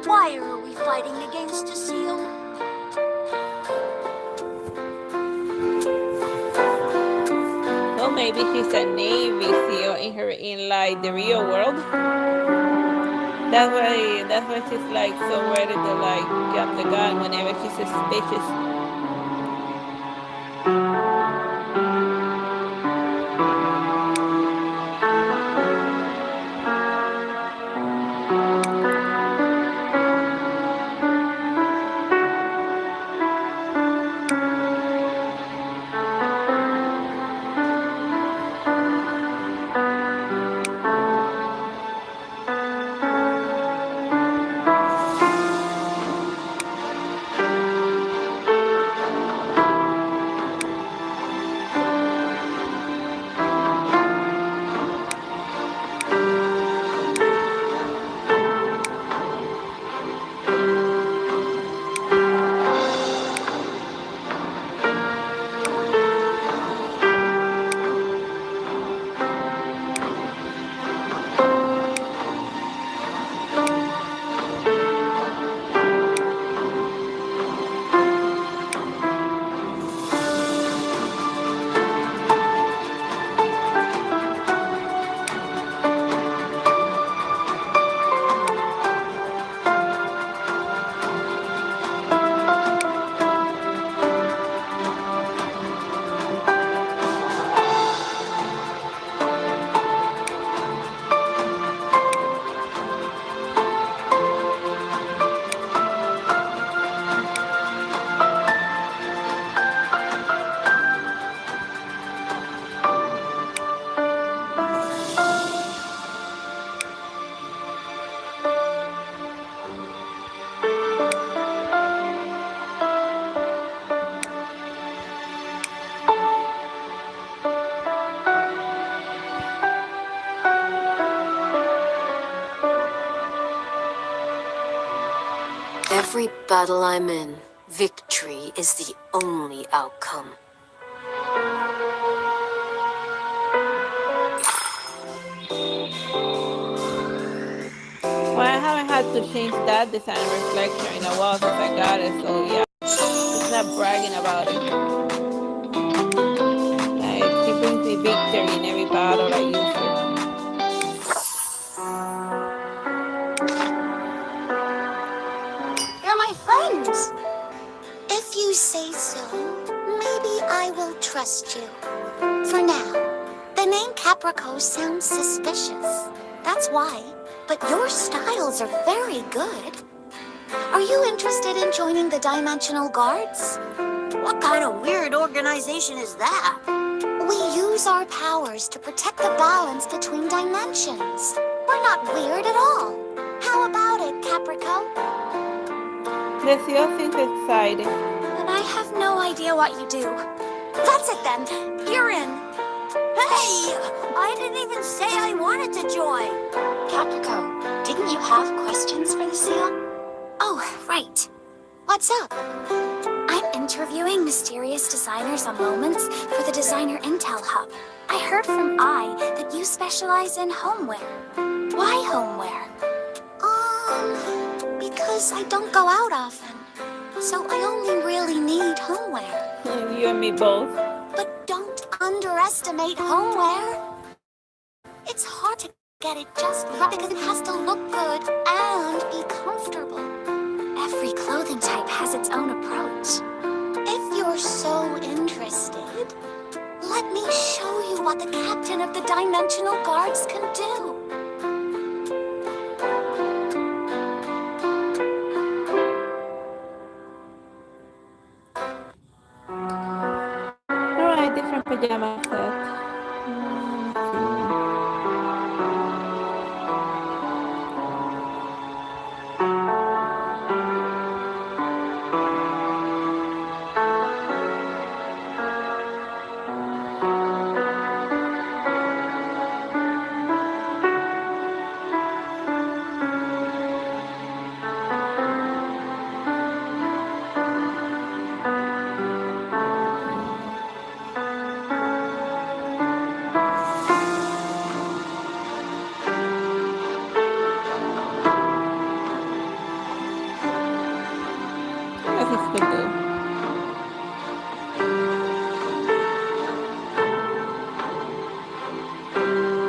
Why are we fighting against a seal? Well, maybe she's a Navy SEAL in like the real world. That's why she's like so ready to like jump the gun whenever she's suspicious. Every battle I'm in, victory is the only outcome. Well, I haven't had to change that design reflector in a while since I got it, so yeah, it's not bragging about it. Like, she brings me victory in every battle I use her. You're my friends. If you say so, maybe I will trust you. For now, the name Caprico sounds suspicious. That's why. But your styles are very good. Are you interested in joining the Dimensional Guards? What kind of weird organization is that? We use our powers to protect the balance between dimensions. We're not weird at all. How about it, Caprico. The seal seems excited. But I have no idea what you do. That's it then. You're in. Hey! I didn't even say I wanted to join. Caprico, didn't you have questions for the seal? Oh, right. What's up? I'm interviewing mysterious designers on Moments for the Designer Intel Hub. I heard from that you specialize in homeware. Why homeware? Because I don't go out often. So I only really need homeware. You and me both. But don't underestimate homeware. It's hard to get it just right because it has to look good and be comfortable. Every clothing type has its own approach. If you're so interested, let me show you what the captain of the Dimensional Guards can do. Alright, different pajama sets.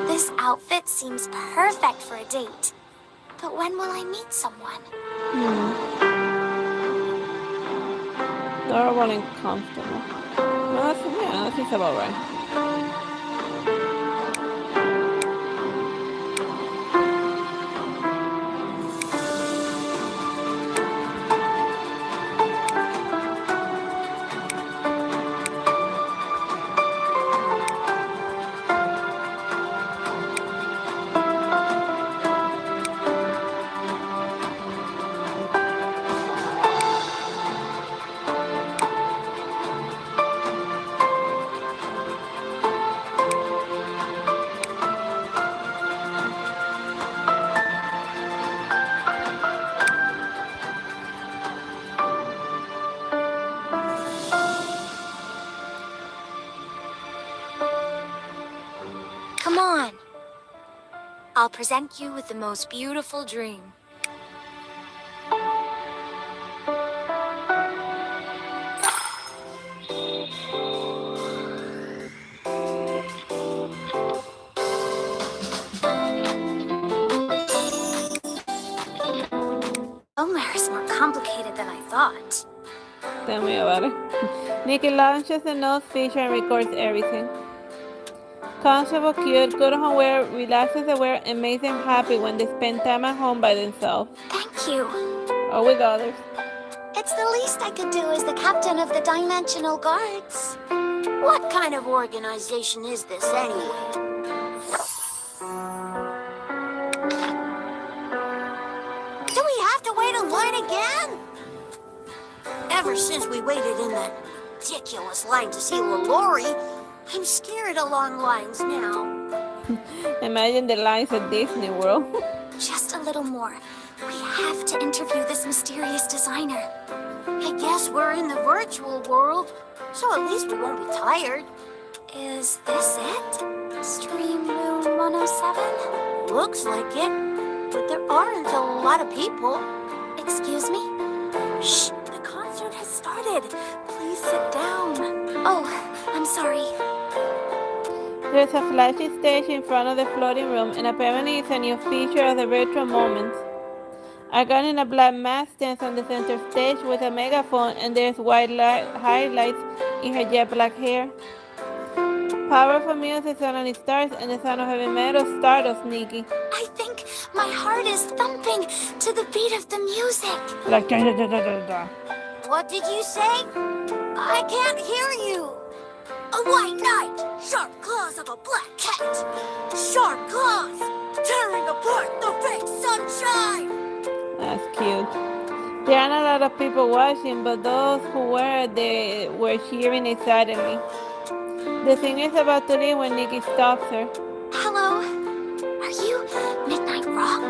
This outfit seems perfect for a date. But when will I meet someone? Normal and comfortable. Well, that seems about right. Come on. I'll present you with the most beautiful dream. Homeware is more complicated than I thought. Tell me about it. Nikki launches the nose feature and records everything. Comfortable, cute, good homeware, relaxes the wearer, and makes them happy when they spend time at home by themselves. Thank you. Or with others. It's the least I could do as the captain of the Dimensional Guards. What kind of organization is this anyway? Do we have to wait in line again? Ever since we waited in that ridiculous line to see Lalaurie, I'm scared of long lines now. Imagine the lines at Disney World. Just a little more. We have to interview this mysterious designer. I guess we're in the virtual world, so at least we won't be tired. Is this it? Stream Room 107? Looks like it, but there aren't a lot of people. Excuse me? Shh! The concert has started. Please sit down. Oh, I'm sorry. There's a flashy stage in front of the floating room, and apparently it's a new feature of the virtual moments. A girl in a black mask stands on the center stage with a megaphone, and there's white highlights in her jet black hair. Powerful music suddenly starts, and the sound of heavy metal startles Nikki. I think my heart is thumping to the beat of the music. Like da da da da da da. What did you say? I can't hear you. A white knight, sharp claws of a black cat. Sharp claws, tearing apart the fake sunshine. That's cute. There aren't a lot of people watching, but those who were, they were cheering excitedly. The thing is about to leave when Nikki stops her. Hello. Are you Midnight Rock?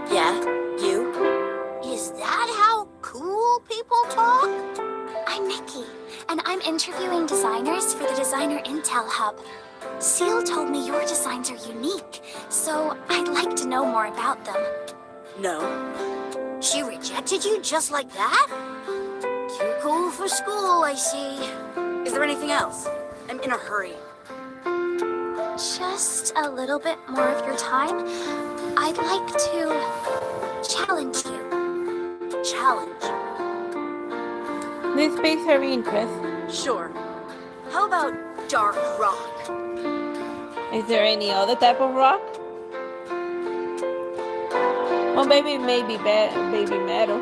Yeah, you? Is that how cool people talk? I'm Nikki, and I'm interviewing designers for the Designer Intel Hub. Seal told me your designs are unique, so I'd like to know more about them. No. She rejected you just like that? Too cool for school, I see. Is there anything else? I'm in a hurry. Just a little bit more of your time. I'd like to challenge you. Challenge? This piques her interest. Sure. How about dark rock? Is there any other type of rock? Well, maybe baby metal.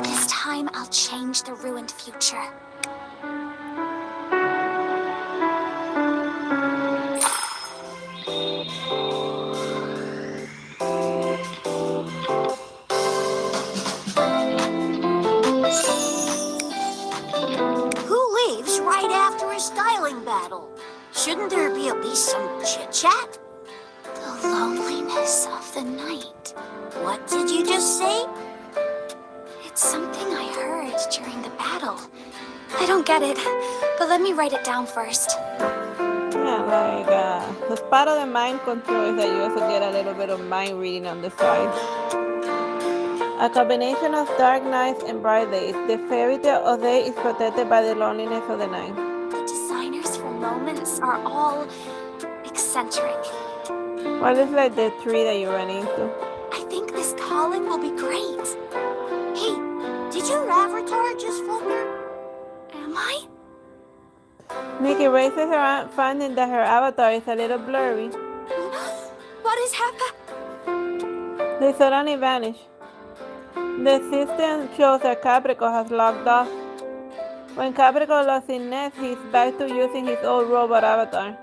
This time I'll change the ruined future. Who leaves right after a styling battle? Shouldn't there be at least some chit-chat? The loneliness of the night. What did you just say? It's something I heard during the battle. I don't get it, but let me write it down first. Yeah, like, as part of the mind control is that you also get a little bit of mind reading on the side. A combination of dark nights and bright days. The fairy tale of day is protected by the loneliness of the night. The designers for moments are all eccentric. What is like the tree that you run into? I think this calling will be great. Hey, did your avatar just flicker? Am I? Nikki raises her hand, finding that her avatar is a little blurry. What is happening? They suddenly vanish. The system shows that Capricorn has logged off. When Capricorn lost his nest, he's back to using his old robot avatar.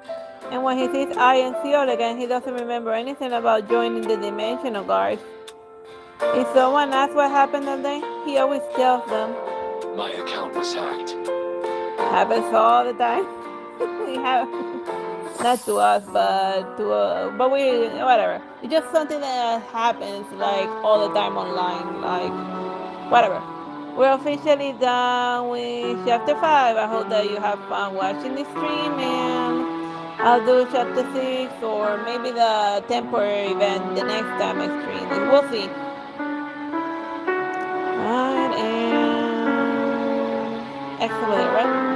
And when he sees I and Seal again, he doesn't remember anything about joining the Dimensional Guards. If someone asks what happened that day, he always tells them. My account was hacked. Happens all the time. We have, not to us, but to but we, whatever. It's just something that happens like all the time online, like whatever. We're officially done with chapter 5. I hope that you have fun watching the stream, and I'll do chapter 6 or maybe the temporary event the next time I stream. We'll see. Right, and excellent, right?